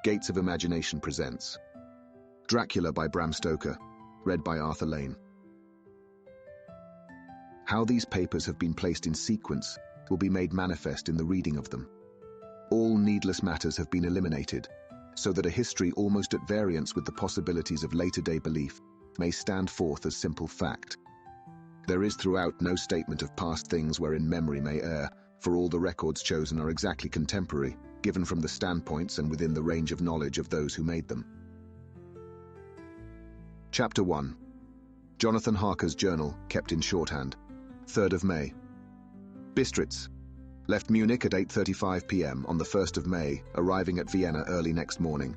Gates of Imagination presents Dracula by Bram Stoker, read by Arthur Lane. How these papers have been placed in sequence will be made manifest in the reading of them. All needless matters have been eliminated, so that a history almost at variance with the possibilities of later-day belief may stand forth as simple fact. There is throughout no statement of past things wherein memory may err, for all the records chosen are exactly contemporary, given from the standpoints and within the range of knowledge of those who made them. Chapter 1. Jonathan Harker's journal, kept in shorthand. 3rd of May. Bistritz. Left Munich at 8:35 p.m. on the 1st of May, arriving at Vienna early next morning.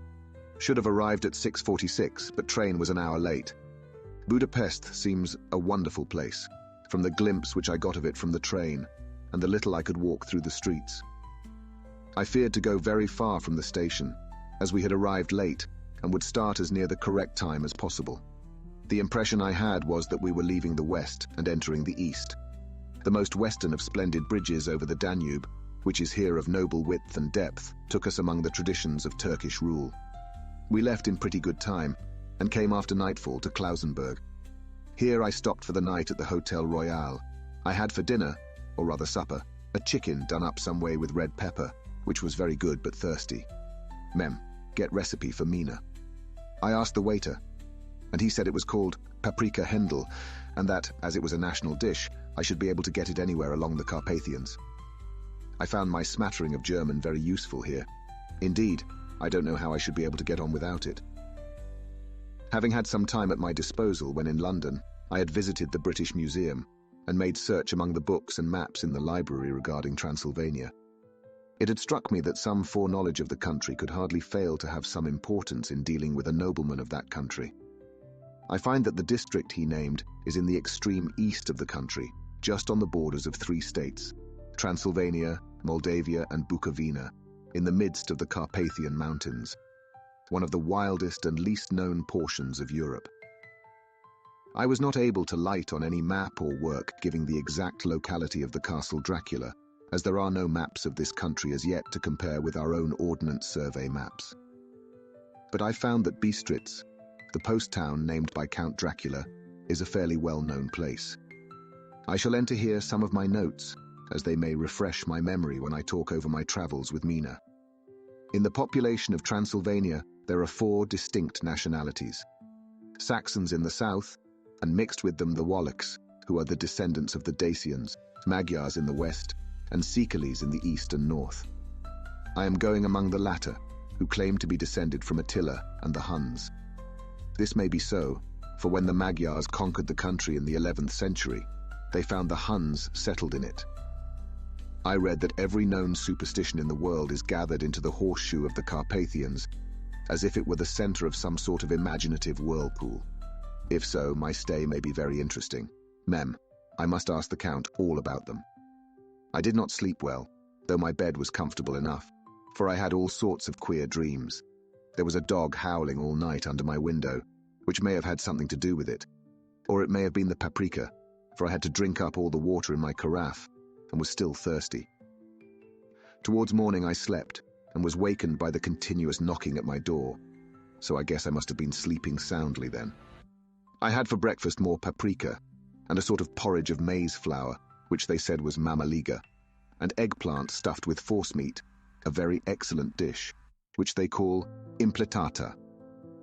Should have arrived at 6:46, but train was an hour late. Budapest seems a wonderful place, from the glimpse which I got of it from the train, and the little I could walk through the streets. I feared to go very far from the station, as we had arrived late and would start as near the correct time as possible. The impression I had was that we were leaving the west and entering the east. The most western of splendid bridges over the Danube, which is here of noble width and depth, took us among the traditions of Turkish rule. We left in pretty good time and came after nightfall to Klausenburg. Here I stopped for the night at the Hotel Royal. I had for dinner, or rather supper, a chicken done up some way with red pepper, which was very good but thirsty. Mem, get recipe for Mina. I asked the waiter, and he said it was called paprika Händel, and that, as it was a national dish, I should be able to get it anywhere along the Carpathians. I found my smattering of German very useful here. Indeed, I don't know how I should be able to get on without it. Having had some time at my disposal when in London, I had visited the British Museum and made search among the books and maps in the library regarding Transylvania. It had struck me that some foreknowledge of the country could hardly fail to have some importance in dealing with a nobleman of that country. I find that the district he named is in the extreme east of the country, just on the borders of 3 states, Transylvania, Moldavia, and Bukovina, in the midst of the Carpathian Mountains, one of the wildest and least known portions of Europe. I was not able to light on any map or work giving the exact locality of the Castle Dracula, as there are no maps of this country as yet to compare with our own Ordnance Survey maps. But I found that Bistritz, the post town named by Count Dracula, is a fairly well-known place. I shall enter here some of my notes, as they may refresh my memory when I talk over my travels with Mina. In the population of Transylvania, there are 4 distinct nationalities. Saxons in the south, and mixed with them the Wallachs, who are the descendants of the Dacians, Magyars in the west, and Sicilies in the east and north. I am going among the latter, who claim to be descended from Attila and the Huns. This may be so, for when the Magyars conquered the country in the 11th century, they found the Huns settled in it. I read that every known superstition in the world is gathered into the horseshoe of the Carpathians, as if it were the center of some sort of imaginative whirlpool. If so, my stay may be very interesting. Mem, I must ask the Count all about them. I did not sleep well, though my bed was comfortable enough, for I had all sorts of queer dreams. There was a dog howling all night under my window, which may have had something to do with it. Or it may have been the paprika, for I had to drink up all the water in my carafe, and was still thirsty. Towards morning I slept, and was wakened by the continuous knocking at my door, so I guess I must have been sleeping soundly then. I had for breakfast more paprika, and a sort of porridge of maize flour, which they said was mamaliga, and eggplant stuffed with forcemeat, a very excellent dish, which they call impletata.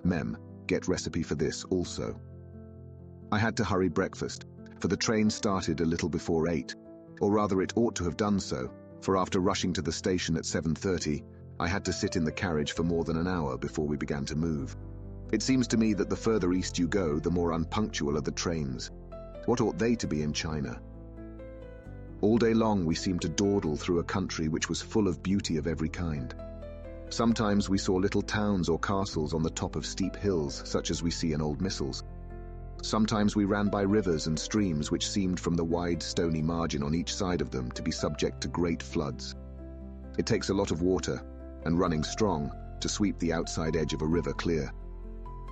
Mem, get recipe for this also. I had to hurry breakfast, for the train started a little before 8, or rather it ought to have done so, for after rushing to the station at 7:30, I had to sit in the carriage for more than an hour before we began to move. It seems to me that the further east you go, the more unpunctual are the trains. What ought they to be in China? All day long we seemed to dawdle through a country which was full of beauty of every kind. Sometimes we saw little towns or castles on the top of steep hills, such as we see in old missals. Sometimes we ran by rivers and streams which seemed from the wide stony margin on each side of them to be subject to great floods. It takes a lot of water, and running strong, to sweep the outside edge of a river clear.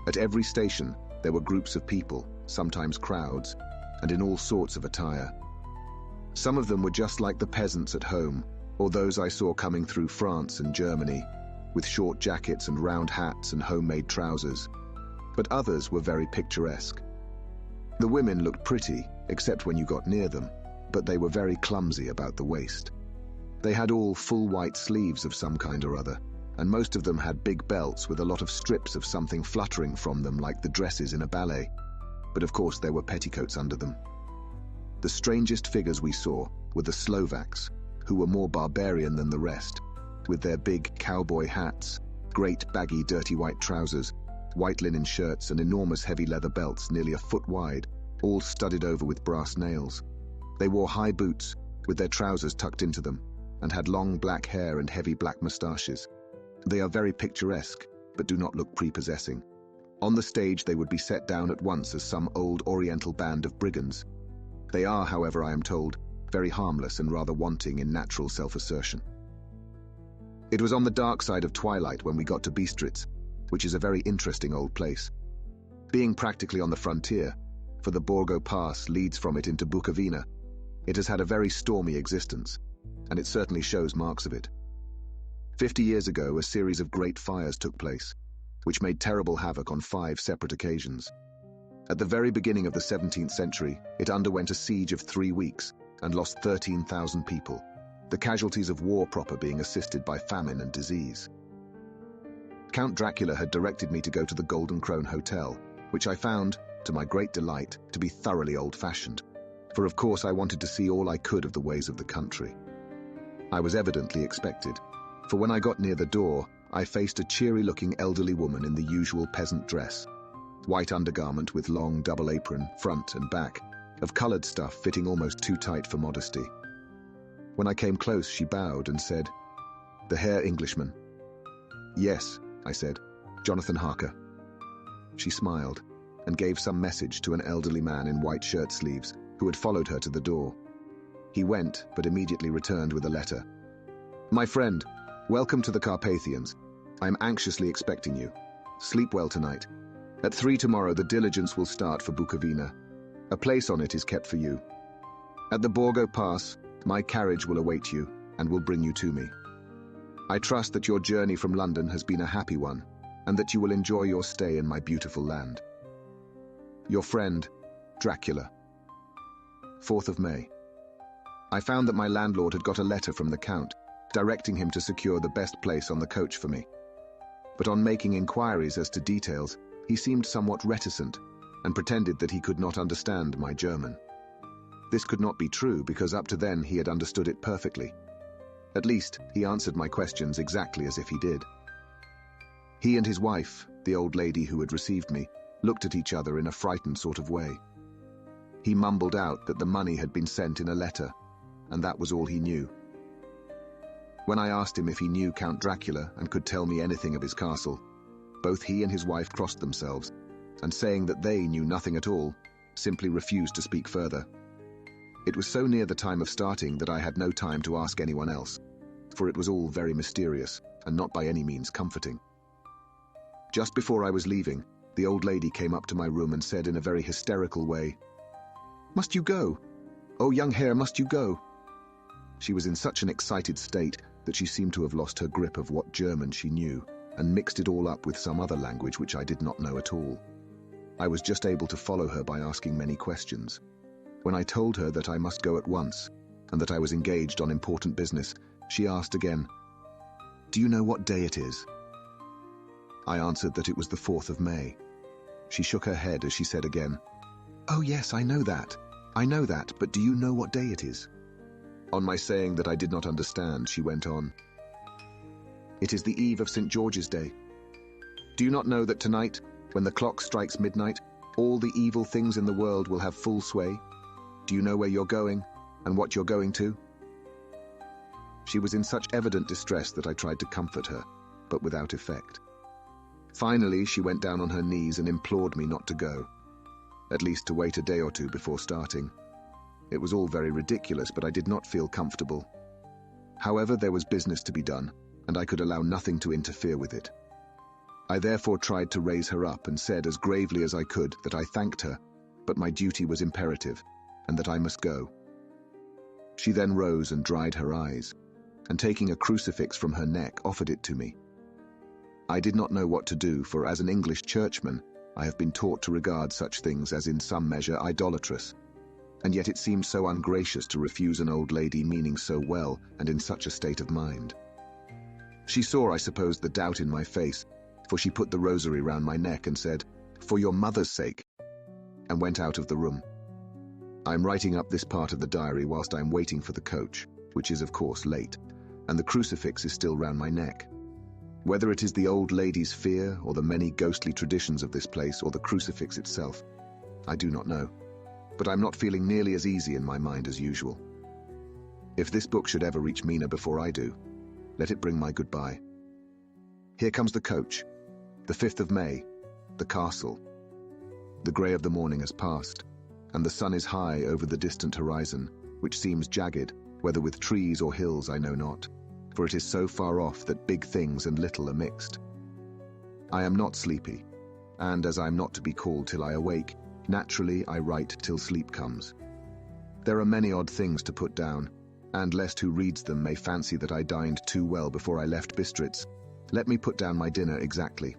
At every station there were groups of people, sometimes crowds, and in all sorts of attire. Some of them were just like the peasants at home, or those I saw coming through France and Germany, with short jackets and round hats and homemade trousers, but others were very picturesque. The women looked pretty, except when you got near them, but they were very clumsy about the waist. They had all full white sleeves of some kind or other, and most of them had big belts with a lot of strips of something fluttering from them like the dresses in a ballet, but of course there were petticoats under them. The strangest figures we saw were the Slovaks, who were more barbarian than the rest, with their big cowboy hats, great baggy dirty white trousers, white linen shirts and enormous heavy leather belts nearly a foot wide, all studded over with brass nails. They wore high boots, with their trousers tucked into them, and had long black hair and heavy black moustaches. They are very picturesque, but do not look prepossessing. On the stage they would be set down at once as some old oriental band of brigands. They are, however, I am told, very harmless and rather wanting in natural self-assertion. It was on the dark side of twilight when we got to Bistritz, which is a very interesting old place. Being practically on the frontier, for the Borgo Pass leads from it into Bukovina, it has had a very stormy existence, and it certainly shows marks of it. 50 years ago, a series of great fires took place, which made terrible havoc on 5 separate occasions. At the very beginning of the 17th century, it underwent a siege of 3 weeks and lost 13,000 people, the casualties of war proper being assisted by famine and disease. Count Dracula had directed me to go to the Golden Krone Hotel, which I found, to my great delight, to be thoroughly old-fashioned, for of course I wanted to see all I could of the ways of the country. I was evidently expected, for when I got near the door, I faced a cheery-looking elderly woman in the usual peasant dress, white undergarment with long double apron, front and back, of coloured stuff fitting almost too tight for modesty. When I came close, she bowed and said, "The Herr Englishman." "Yes," I said, "Jonathan Harker." She smiled and gave some message to an elderly man in white shirt sleeves who had followed her to the door. He went, but immediately returned with a letter. "My friend, welcome to the Carpathians. I am anxiously expecting you. Sleep well tonight. At 3 tomorrow the diligence will start for Bukovina. A place on it is kept for you. At the Borgo Pass, my carriage will await you and will bring you to me. I trust that your journey from London has been a happy one, and that you will enjoy your stay in my beautiful land. Your friend, Dracula." 4th of May. I found that my landlord had got a letter from the Count, directing him to secure the best place on the coach for me. But on making inquiries as to details, he seemed somewhat reticent, and pretended that he could not understand my German. This could not be true, because up to then he had understood it perfectly. At least, he answered my questions exactly as if he did. He and his wife, the old lady who had received me, looked at each other in a frightened sort of way. He mumbled out that the money had been sent in a letter, and that was all he knew. When I asked him if he knew Count Dracula and could tell me anything of his castle, both he and his wife crossed themselves, and saying that they knew nothing at all, simply refused to speak further. It was so near the time of starting that I had no time to ask anyone else, for it was all very mysterious and not by any means comforting. Just before I was leaving, the old lady came up to my room and said in a very hysterical way, "Must you go? Oh, young Herr, must you go?" She was in such an excited state that she seemed to have lost her grip of what German she knew and mixed it all up with some other language which I did not know at all. I was just able to follow her by asking many questions. When I told her that I must go at once and that I was engaged on important business, she asked again, "Do you know what day it is?" I answered that it was the 4th of May. She shook her head as she said again, "Oh yes, I know that, but do you know what day it is?" On my saying that I did not understand, she went on, "It is the eve of St. George's Day. Do you not know that tonight, when the clock strikes midnight, all the evil things in the world will have full sway? Do you know where you're going and what you're going to?" She was in such evident distress that I tried to comfort her, but without effect. Finally, she went down on her knees and implored me not to go, at least to wait a day or two before starting. It was all very ridiculous, but I did not feel comfortable. However, there was business to be done, and I could allow nothing to interfere with it. I therefore tried to raise her up and said as gravely as I could that I thanked her, but my duty was imperative, and that I must go. She then rose and dried her eyes, and taking a crucifix from her neck, offered it to me. I did not know what to do, for as an English churchman, I have been taught to regard such things as in some measure idolatrous. And yet it seemed so ungracious to refuse an old lady meaning so well and in such a state of mind. She saw, I suppose, the doubt in my face, for she put the rosary round my neck and said, "For your mother's sake," and went out of the room. I'm writing up this part of the diary whilst I'm waiting for the coach, which is of course late, and the crucifix is still round my neck. Whether it is the old lady's fear, or the many ghostly traditions of this place, or the crucifix itself, I do not know, but I'm not feeling nearly as easy in my mind as usual. If this book should ever reach Mina before I do, let it bring my goodbye. Here comes the coach, the 5th of May, the castle. The grey of the morning has passed, and the sun is high over the distant horizon, which seems jagged, whether with trees or hills I know not, for it is so far off that big things and little are mixed. I am not sleepy, and as I am not to be called till I awake, naturally I write till sleep comes. There are many odd things to put down, and lest who reads them may fancy that I dined too well before I left Bistritz, let me put down my dinner exactly.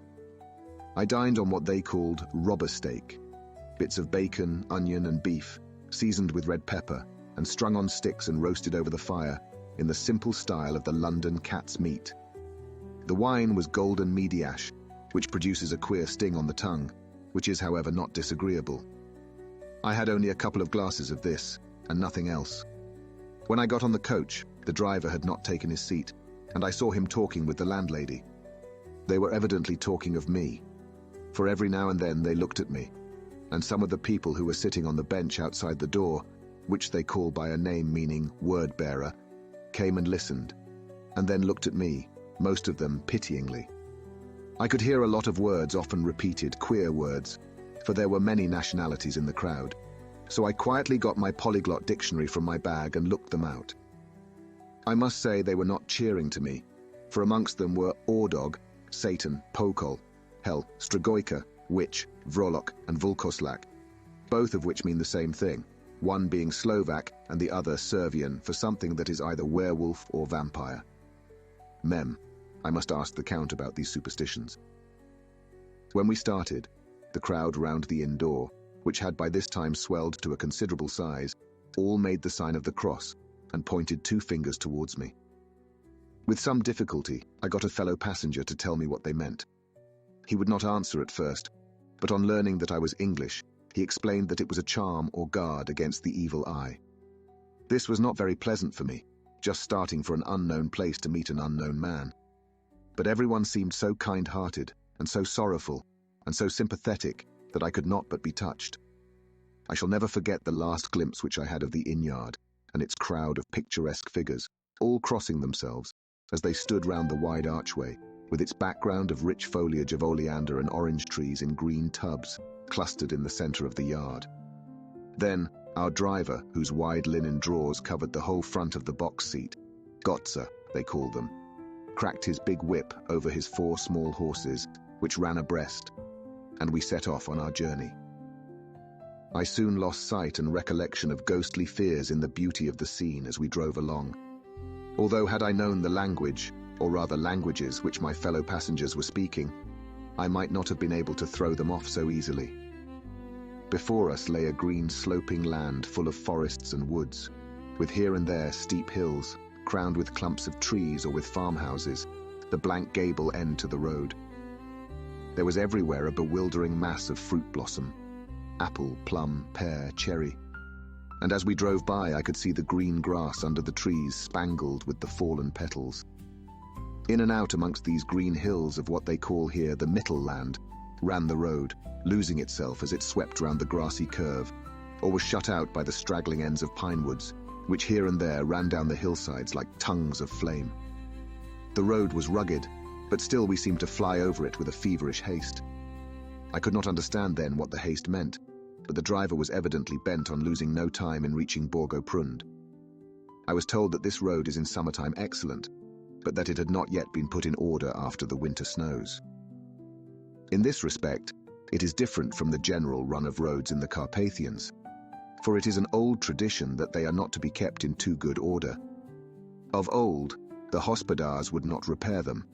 I dined on what they called robber steak, bits of bacon, onion and beef, seasoned with red pepper, and strung on sticks and roasted over the fire, in the simple style of the London cat's meat. The wine was golden mediash, which produces a queer sting on the tongue, which is, however, not disagreeable. I had only a couple of glasses of this, and nothing else. When I got on the coach, the driver had not taken his seat, and I saw him talking with the landlady. They were evidently talking of me, for every now and then they looked at me, and some of the people who were sitting on the bench outside the door, which they call by a name meaning word-bearer, came and listened, and then looked at me, most of them pityingly. I could hear a lot of words often repeated, queer words, for there were many nationalities in the crowd, so I quietly got my polyglot dictionary from my bag and looked them out. I must say they were not cheering to me, for amongst them were Ordog, Satan, Pokol, Hell, Strigojka, Witch, Vrolok, and Vulkoslak, both of which mean the same thing, one being Slovak and the other Servian for something that is either werewolf or vampire. Mem, I must ask the Count about these superstitions. When we started, the crowd round the inn door, which had by this time swelled to a considerable size, all made the sign of the cross and pointed 2 fingers towards me. With some difficulty, I got a fellow passenger to tell me what they meant. He would not answer at first, but on learning that I was English, he explained that it was a charm or guard against the evil eye. This was not very pleasant for me, just starting for an unknown place to meet an unknown man. But everyone seemed so kind-hearted, and so sorrowful, and so sympathetic, that I could not but be touched. I shall never forget the last glimpse which I had of the inn-yard, and its crowd of picturesque figures, all crossing themselves, as they stood round the wide archway, with its background of rich foliage of oleander and orange trees in green tubs, clustered in the centre of the yard. Then, our driver, whose wide linen drawers covered the whole front of the box seat, Gotza, they called them, cracked his big whip over his 4 small horses, which ran abreast, and we set off on our journey. I soon lost sight and recollection of ghostly fears in the beauty of the scene as we drove along. Although had I known the language, or rather languages which my fellow passengers were speaking, I might not have been able to throw them off so easily. Before us lay a green sloping land full of forests and woods, with here and there steep hills, crowned with clumps of trees or with farmhouses, the blank gable end to the road. There was everywhere a bewildering mass of fruit blossom, apple, plum, pear, cherry, and as we drove by I could see the green grass under the trees spangled with the fallen petals. In and out amongst these green hills of what they call here the Mittelland ran the road, losing itself as it swept round the grassy curve, or was shut out by the straggling ends of pine woods, which here and there ran down the hillsides like tongues of flame. The road was rugged, but still we seemed to fly over it with a feverish haste. I could not understand then what the haste meant, but the driver was evidently bent on losing no time in reaching Borgo-Prund. I was told that this road is in summertime excellent, but that it had not yet been put in order after the winter snows. In this respect, it is different from the general run of roads in the Carpathians, for it is an old tradition that they are not to be kept in too good order. Of old, the hospodars would not repair them,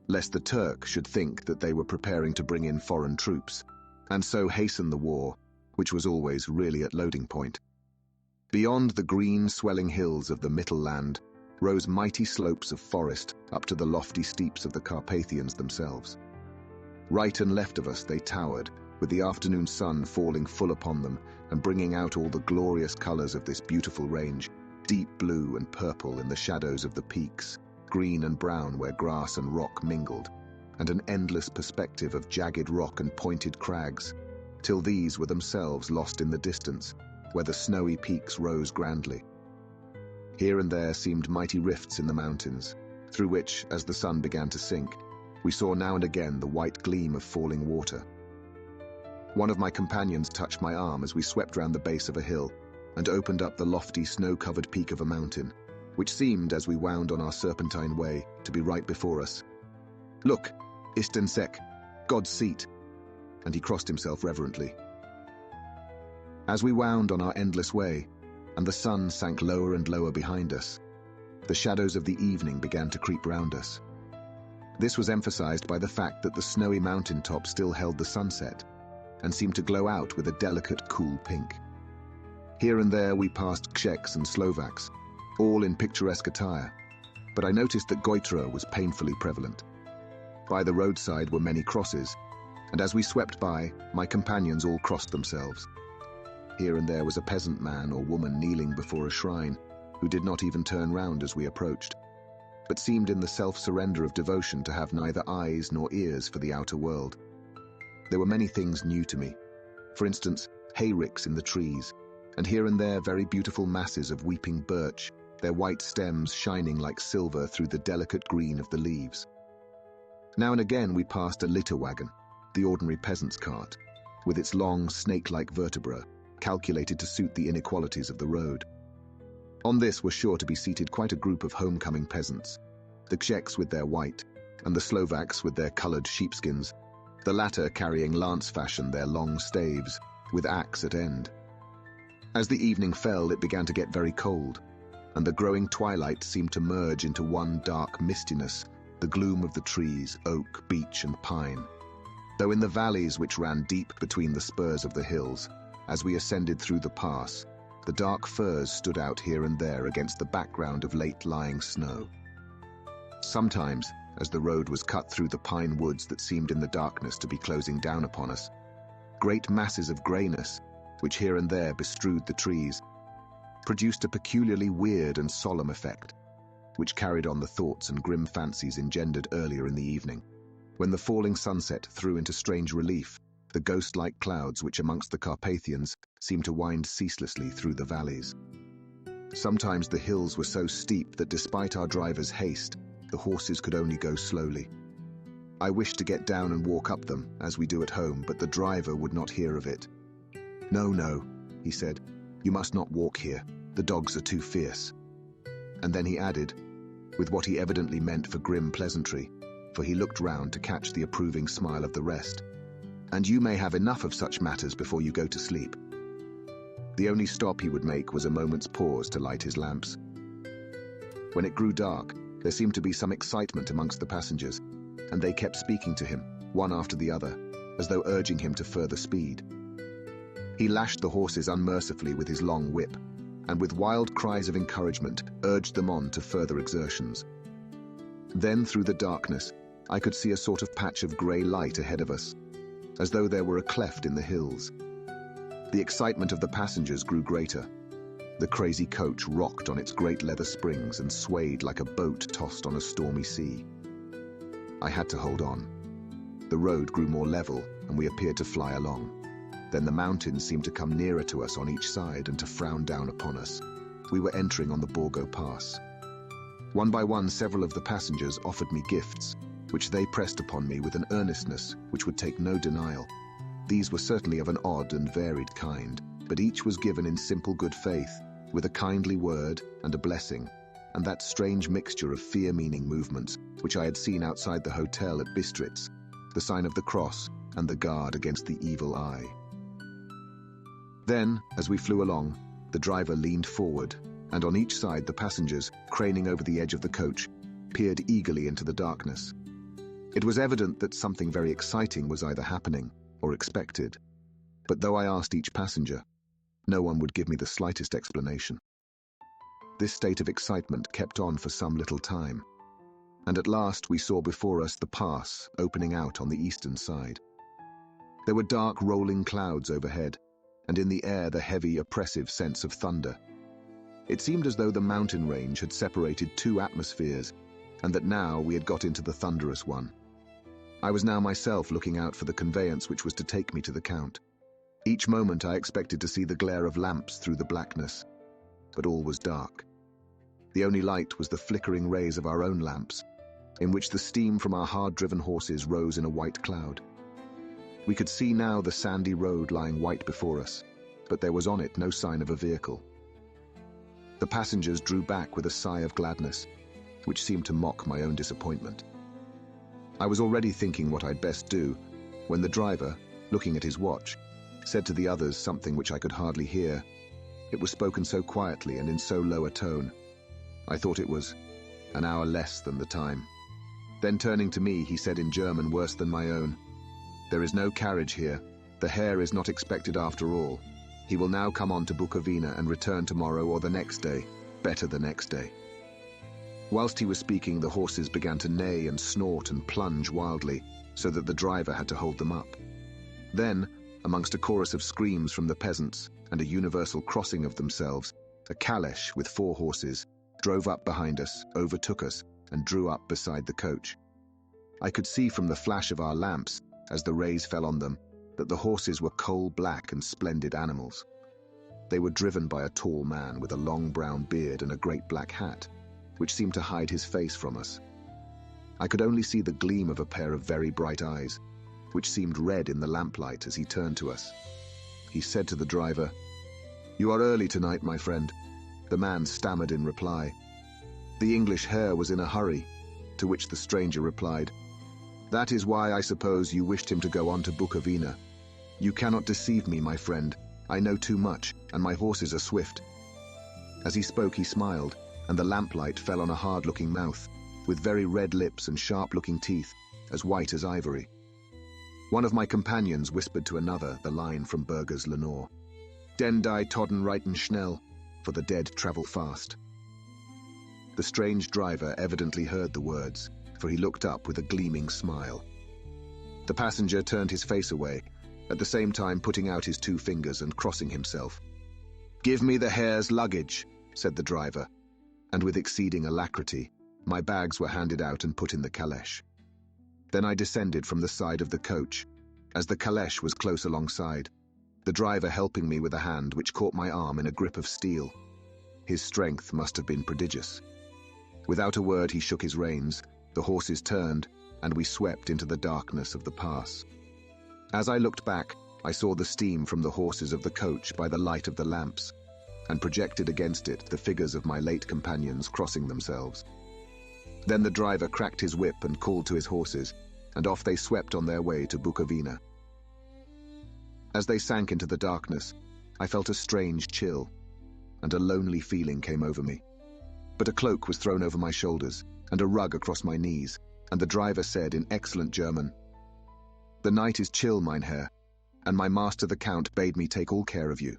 lest the Turk should think that they were preparing to bring in foreign troops, and so hasten the war, which was always really at loading point. Beyond the green, swelling hills of the Mittelland rose mighty slopes of forest up to the lofty steeps of the Carpathians themselves. Right and left of us they towered, with the afternoon sun falling full upon them and bringing out all the glorious colors of this beautiful range, deep blue and purple in the shadows of the peaks, green and brown where grass and rock mingled, and an endless perspective of jagged rock and pointed crags, till these were themselves lost in the distance, where the snowy peaks rose grandly. Here and there seemed mighty rifts in the mountains, through which, as the sun began to sink, we saw now and again the white gleam of falling water. One of my companions touched my arm as we swept round the base of a hill and opened up the lofty, snow-covered peak of a mountain, which seemed, as we wound on our serpentine way, to be right before us. "Look, Istensek, God's seat," and he crossed himself reverently. As we wound on our endless way, and the sun sank lower and lower behind us, the shadows of the evening began to creep round us. This was emphasized by the fact that the snowy mountain top still held the sunset, and seemed to glow out with a delicate, cool pink. Here and there we passed Czechs and Slovaks, all in picturesque attire, but I noticed that Goitra was painfully prevalent. By the roadside were many crosses, and as we swept by, my companions all crossed themselves. Here and there was a peasant man or woman kneeling before a shrine, who did not even turn round as we approached, but seemed in the self-surrender of devotion to have neither eyes nor ears for the outer world. There were many things new to me. For instance, hayricks in the trees, and here and there very beautiful masses of weeping birch, their white stems shining like silver through the delicate green of the leaves. Now and again we passed a litter wagon, the ordinary peasant's cart, with its long, snake-like vertebra, calculated to suit the inequalities of the road. On this were sure to be seated quite a group of homecoming peasants, the Czechs with their white, and the Slovaks with their coloured sheepskins, the latter carrying lance-fashion their long staves, with axe at end. As the evening fell, it began to get very cold, and the growing twilight seemed to merge into one dark mistiness, the gloom of the trees, oak, beech, and pine. Though in the valleys which ran deep between the spurs of the hills, as we ascended through the pass, the dark firs stood out here and there against the background of late-lying snow. Sometimes, as the road was cut through the pine woods that seemed in the darkness to be closing down upon us, great masses of greyness, which here and there bestrewed the trees, produced a peculiarly weird and solemn effect, which carried on the thoughts and grim fancies engendered earlier in the evening, when the falling sunset threw into strange relief the ghost-like clouds which amongst the Carpathians seemed to wind ceaselessly through the valleys. Sometimes the hills were so steep that despite our driver's haste, the horses could only go slowly. I wished to get down and walk up them, as we do at home, but the driver would not hear of it. "No, no," he said, "you must not walk here. The dogs are too fierce." And then he added, with what he evidently meant for grim pleasantry, for he looked round to catch the approving smile of the rest, "And you may have enough of such matters before you go to sleep." The only stop he would make was a moment's pause to light his lamps. When it grew dark, there seemed to be some excitement amongst the passengers, and they kept speaking to him, one after the other, as though urging him to further speed. He lashed the horses unmercifully with his long whip, and with wild cries of encouragement urged them on to further exertions. Then, through the darkness, I could see a sort of patch of grey light ahead of us, as though there were a cleft in the hills. The excitement of the passengers grew greater. The crazy coach rocked on its great leather springs and swayed like a boat tossed on a stormy sea. I had to hold on. The road grew more level, and we appeared to fly along. Then the mountains seemed to come nearer to us on each side and to frown down upon us. We were entering on the Borgo Pass. One by one, several of the passengers offered me gifts, which they pressed upon me with an earnestness which would take no denial. These were certainly of an odd and varied kind, but each was given in simple good faith, with a kindly word and a blessing, and that strange mixture of fear-meaning movements which I had seen outside the hotel at Bistritz, the sign of the cross and the guard against the evil eye. Then, as we flew along, the driver leaned forward, and on each side the passengers, craning over the edge of the coach, peered eagerly into the darkness. It was evident that something very exciting was either happening or expected, but though I asked each passenger, no one would give me the slightest explanation. This state of excitement kept on for some little time, and at last we saw before us the pass opening out on the eastern side. There were dark rolling clouds overhead, and in the air the heavy, oppressive sense of thunder. It seemed as though the mountain range had separated two atmospheres, and that now we had got into the thunderous one. I was now myself looking out for the conveyance which was to take me to the Count. Each moment I expected to see the glare of lamps through the blackness, but all was dark. The only light was the flickering rays of our own lamps, in which the steam from our hard-driven horses rose in a white cloud. We could see now the sandy road lying white before us, but there was on it no sign of a vehicle. The passengers drew back with a sigh of gladness, which seemed to mock my own disappointment. I was already thinking what I'd best do, when the driver, looking at his watch, said to the others something which I could hardly hear. It was spoken so quietly and in so low a tone. I thought it was an hour less than the time. Then turning to me, he said in German worse than my own, "There is no carriage here. The Herr is not expected after all. He will now come on to Bukovina and return tomorrow or the next day, better the next day." Whilst he was speaking, the horses began to neigh and snort and plunge wildly, so that the driver had to hold them up. Then, amongst a chorus of screams from the peasants and a universal crossing of themselves, a caleche with 4 horses drove up behind us, overtook us, and drew up beside the coach. I could see from the flash of our lamps, as the rays fell on them, that the horses were coal-black and splendid animals. They were driven by a tall man with a long brown beard and a great black hat, which seemed to hide his face from us. I could only see the gleam of a pair of very bright eyes, which seemed red in the lamplight as he turned to us. He said to the driver, "You are early tonight, my friend." The man stammered in reply. The English Herr was in a hurry, to which the stranger replied, "That is why I suppose you wished him to go on to Bukovina. You cannot deceive me, my friend. I know too much, and my horses are swift." As he spoke, he smiled, and the lamplight fell on a hard-looking mouth, with very red lips and sharp-looking teeth, as white as ivory. One of my companions whispered to another the line from Burger's Lenore, "Den die Toten reiten schnell," for the dead travel fast. The strange driver evidently heard the words, for he looked up with a gleaming smile. The passenger turned his face away, at the same time putting out his 2 fingers and crossing himself. "Give me the Herr's luggage," said the driver, and with exceeding alacrity, my bags were handed out and put in the caleche. Then I descended from the side of the coach, as the caleche was close alongside, the driver helping me with a hand which caught my arm in a grip of steel. His strength must have been prodigious. Without a word he shook his reins, the horses turned, and we swept into the darkness of the pass. As I looked back, I saw the steam from the horses of the coach by the light of the lamps, and projected against it the figures of my late companions crossing themselves. Then the driver cracked his whip and called to his horses, and off they swept on their way to Bukovina. As they sank into the darkness, I felt a strange chill, and a lonely feeling came over me. But a cloak was thrown over my shoulders, and a rug across my knees, and the driver said in excellent German, "The night is chill, mein Herr, and my master the Count bade me take all care of you.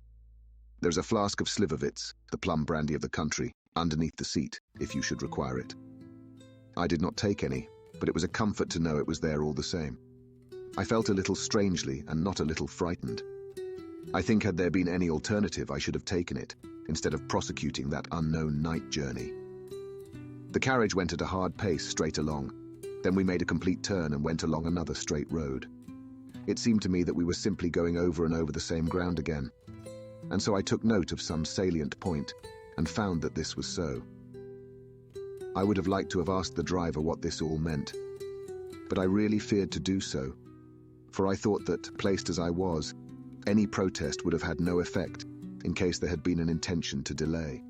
There's a flask of Slivovitz, the plum brandy of the country, underneath the seat, if you should require it." I did not take any, but it was a comfort to know it was there all the same. I felt a little strangely and not a little frightened. I think had there been any alternative, I should have taken it, instead of prosecuting that unknown night journey. The carriage went at a hard pace straight along. Then we made a complete turn and went along another straight road. It seemed to me that we were simply going over and over the same ground again, and so I took note of some salient point and found that this was so. I would have liked to have asked the driver what this all meant, but I really feared to do so, for I thought that, placed as I was, any protest would have had no effect in case there had been an intention to delay.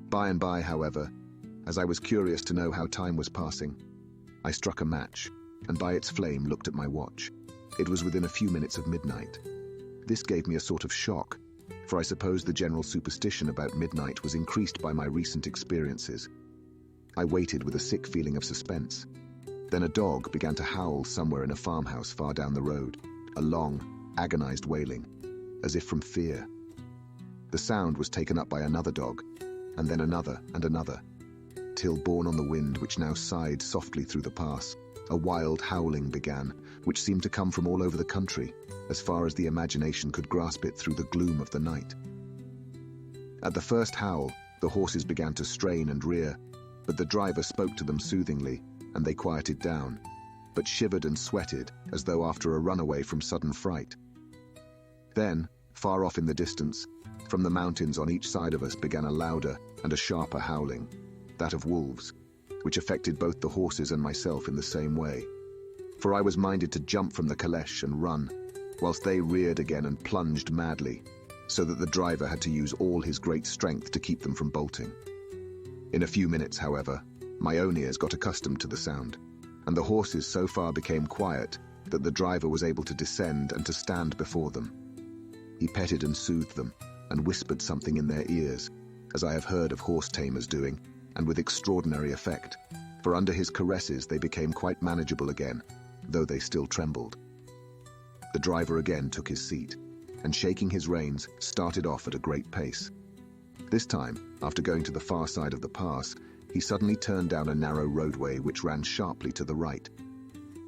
By and by, however, as I was curious to know how time was passing, I struck a match, and by its flame looked at my watch. It was within a few minutes of midnight. This gave me a sort of shock, for I suppose the general superstition about midnight was increased by my recent experiences. I waited with a sick feeling of suspense. Then a dog began to howl somewhere in a farmhouse far down the road, a long, agonized wailing, as if from fear. The sound was taken up by another dog, and then another and another, till, borne on the wind which now sighed softly through the pass, a wild howling began, which seemed to come from all over the country, as far as the imagination could grasp it through the gloom of the night. At the first howl, the horses began to strain and rear, but the driver spoke to them soothingly, and they quieted down, but shivered and sweated as though after a runaway from sudden fright. Then, far off in the distance, from the mountains on each side of us began a louder and a sharper howling, that of wolves, which affected both the horses and myself in the same way. For I was minded to jump from the caleche and run, whilst they reared again and plunged madly, so that the driver had to use all his great strength to keep them from bolting. In a few minutes, however, my own ears got accustomed to the sound, and the horses so far became quiet that the driver was able to descend and to stand before them. He petted and soothed them, and whispered something in their ears, as I have heard of horse tamers doing, and with extraordinary effect, for under his caresses they became quite manageable again, though they still trembled. The driver again took his seat, and shaking his reins, started off at a great pace. This time, after going to the far side of the pass, he suddenly turned down a narrow roadway which ran sharply to the right.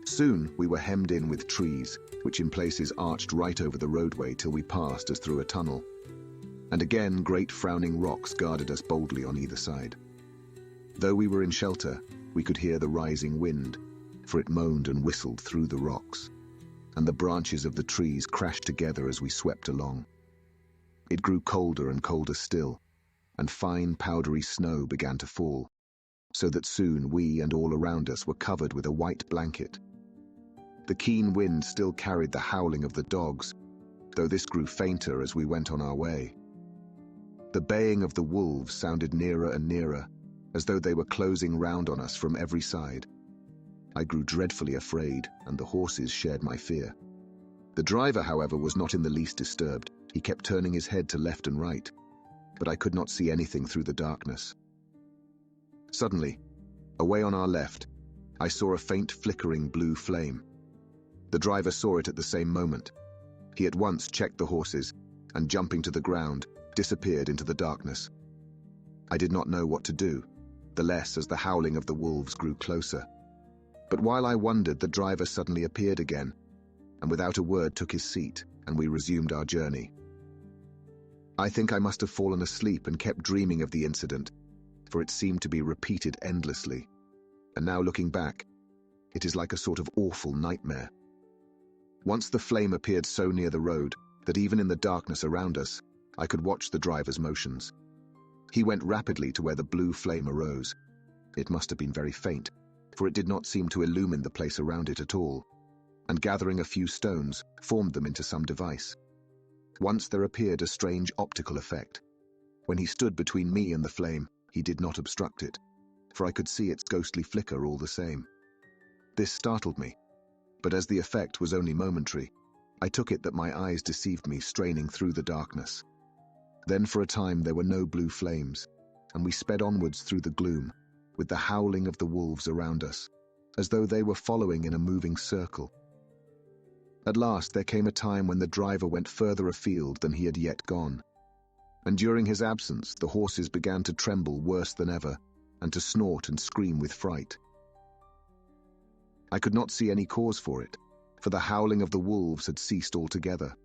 Soon we were hemmed in with trees, which in places arched right over the roadway till we passed as through a tunnel. And again great frowning rocks guarded us boldly on either side. Though we were in shelter, we could hear the rising wind, for it moaned and whistled through the rocks, and the branches of the trees crashed together as we swept along. It grew colder and colder still, and fine powdery snow began to fall, so that soon we and all around us were covered with a white blanket. The keen wind still carried the howling of the dogs, though this grew fainter as we went on our way. The baying of the wolves sounded nearer and nearer, as though they were closing round on us from every side. I grew dreadfully afraid, and the horses shared my fear. The driver, however, was not in the least disturbed. He kept turning his head to left and right, but I could not see anything through the darkness. Suddenly, away on our left, I saw a faint flickering blue flame. The driver saw it at the same moment. He at once checked the horses, and jumping to the ground, disappeared into the darkness. I did not know what to do, the less as the howling of the wolves grew closer. But while I wondered, the driver suddenly appeared again, and without a word took his seat, and we resumed our journey. I think I must have fallen asleep and kept dreaming of the incident, for it seemed to be repeated endlessly, and now looking back, it is like a sort of awful nightmare. Once the flame appeared so near the road that even in the darkness around us, I could watch the driver's motions. He went rapidly to where the blue flame arose. It must have been very faint, for it did not seem to illumine the place around it at all, and gathering a few stones, formed them into some device. Once there appeared a strange optical effect. When he stood between me and the flame, he did not obstruct it, for I could see its ghostly flicker all the same. This startled me, but as the effect was only momentary, I took it that my eyes deceived me straining through the darkness. Then for a time there were no blue flames, and we sped onwards through the gloom, with the howling of the wolves around us, as though they were following in a moving circle. At last there came a time when the driver went further afield than he had yet gone, and during his absence the horses began to tremble worse than ever, and to snort and scream with fright. I could not see any cause for it, for the howling of the wolves had ceased altogether.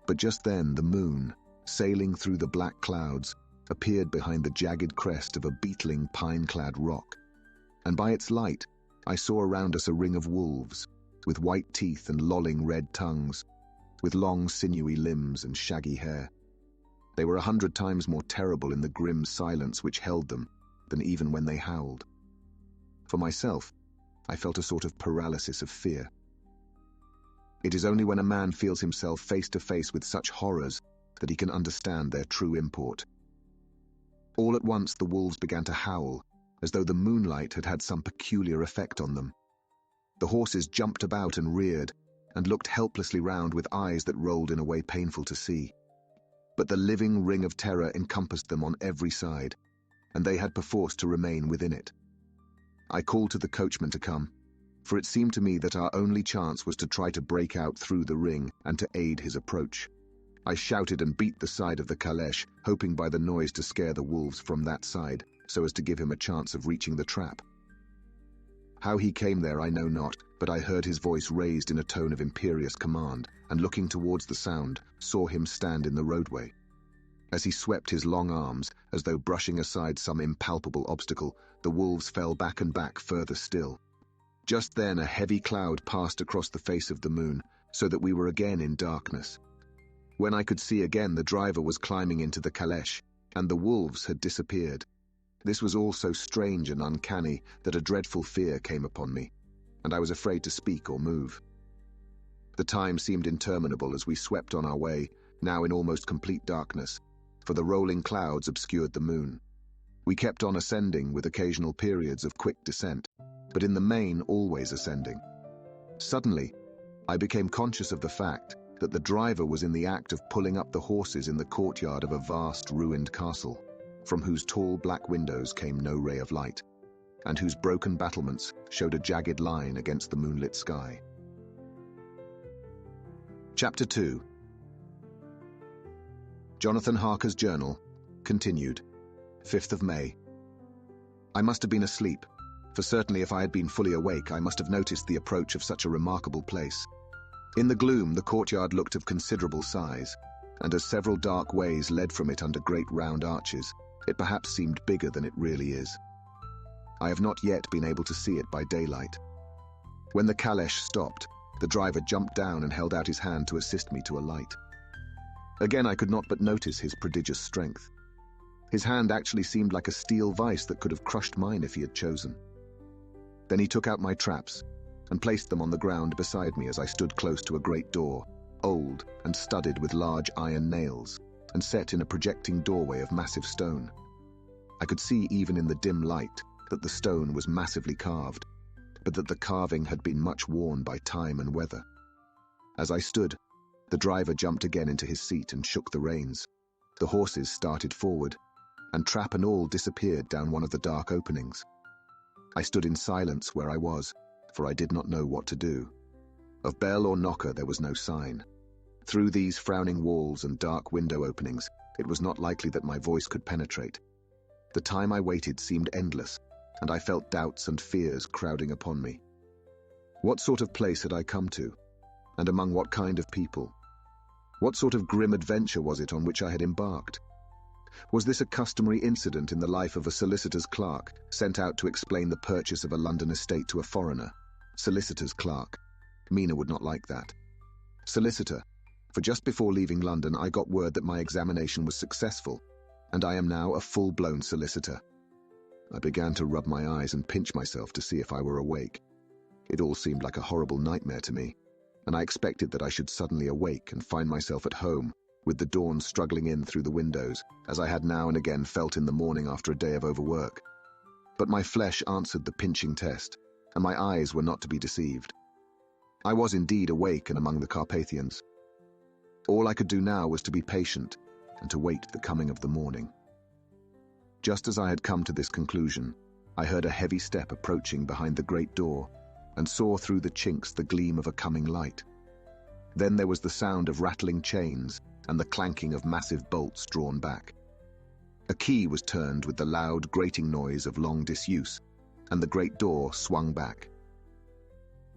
But just then the moon, sailing through the black clouds, appeared behind the jagged crest of a beetling pine-clad rock, and by its light I saw around us a ring of wolves, with white teeth and lolling red tongues, with long sinewy limbs and shaggy hair. They were 100 times more terrible in the grim silence which held them than even when they howled. For myself, I felt a sort of paralysis of fear. It is only when a man feels himself face to face with such horrors that he can understand their true import. All at once the wolves began to howl, as though the moonlight had had some peculiar effect on them. The horses jumped about and reared, and looked helplessly round with eyes that rolled in a way painful to see. But the living ring of terror encompassed them on every side, and they had perforce to remain within it. I called to the coachman to come, for it seemed to me that our only chance was to try to break out through the ring and to aid his approach. I shouted and beat the side of the caleche, hoping by the noise to scare the wolves from that side, so as to give him a chance of reaching the trap. How he came there I know not, but I heard his voice raised in a tone of imperious command, and looking towards the sound, saw him stand in the roadway. As he swept his long arms, as though brushing aside some impalpable obstacle, the wolves fell back and back further still. Just then a heavy cloud passed across the face of the moon, so that we were again in darkness. When I could see again, the driver was climbing into the caleche, and the wolves had disappeared. This was all so strange and uncanny that a dreadful fear came upon me, and I was afraid to speak or move. The time seemed interminable as we swept on our way, now in almost complete darkness, for the rolling clouds obscured the moon. We kept on ascending with occasional periods of quick descent, but in the main always ascending. Suddenly, I became conscious of the fact that the driver was in the act of pulling up the horses in the courtyard of a vast ruined castle, from whose tall black windows came no ray of light, and whose broken battlements showed a jagged line against the moonlit sky. Chapter 2. Jonathan Harker's Journal, continued, 5th of May. I must have been asleep, for certainly if I had been fully awake I must have noticed the approach of such a remarkable place. In the gloom the courtyard looked of considerable size, and as several dark ways led from it under great round arches, it perhaps seemed bigger than it really is. I have not yet been able to see it by daylight. When the caleche stopped, the driver jumped down and held out his hand to assist me to alight. Again I could not but notice his prodigious strength. His hand actually seemed like a steel vice that could have crushed mine if he had chosen. Then he took out my traps and placed them on the ground beside me as I stood close to a great door, old and studded with large iron nails, and set in a projecting doorway of massive stone. I could see even in the dim light that the stone was massively carved, but that the carving had been much worn by time and weather. As I stood, the driver jumped again into his seat and shook the reins. The horses started forward, and trap and all disappeared down one of the dark openings. I stood in silence where I was, for I did not know what to do. Of bell or knocker there was no sign. Through these frowning walls and dark window openings, it was not likely that my voice could penetrate. The time I waited seemed endless, and I felt doubts and fears crowding upon me. What sort of place had I come to, and among what kind of people? What sort of grim adventure was it on which I had embarked? Was this a customary incident in the life of a solicitor's clerk sent out to explain the purchase of a London estate to a foreigner? Solicitor's clerk. Mina would not like that. Solicitor, for just before leaving London I got word that my examination was successful, and I am now a full-blown solicitor. I began to rub my eyes and pinch myself to see if I were awake. It all seemed like a horrible nightmare to me, and I expected that I should suddenly awake and find myself at home, with the dawn struggling in through the windows, as I had now and again felt in the morning after a day of overwork. But my flesh answered the pinching test, and my eyes were not to be deceived. I was indeed awake and among the Carpathians. All I could do now was to be patient and to wait the coming of the morning. Just as I had come to this conclusion, I heard a heavy step approaching behind the great door and saw through the chinks the gleam of a coming light. Then there was the sound of rattling chains and the clanking of massive bolts drawn back. A key was turned with the loud, grating noise of long disuse, and the great door swung back.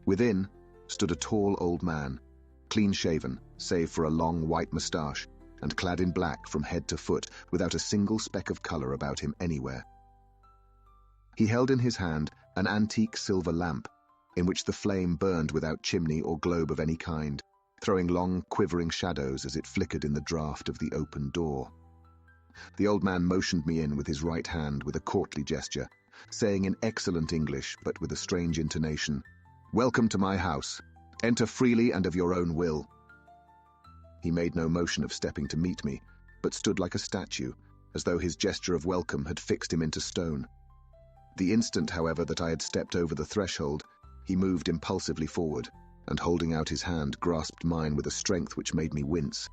Within stood a tall old man, clean-shaven, save for a long white moustache, and clad in black from head to foot, without a single speck of colour about him anywhere. He held in his hand an antique silver lamp, in which the flame burned without chimney or globe of any kind, throwing long, quivering shadows as it flickered in the draught of the open door. The old man motioned me in with his right hand with a courtly gesture, saying in excellent English, but with a strange intonation, "Welcome to my house. Enter freely and of your own will." He made no motion of stepping to meet me, but stood like a statue, as though his gesture of welcome had fixed him into stone. The instant, however, that I had stepped over the threshold, he moved impulsively forward, and holding out his hand grasped mine with a strength which made me wince,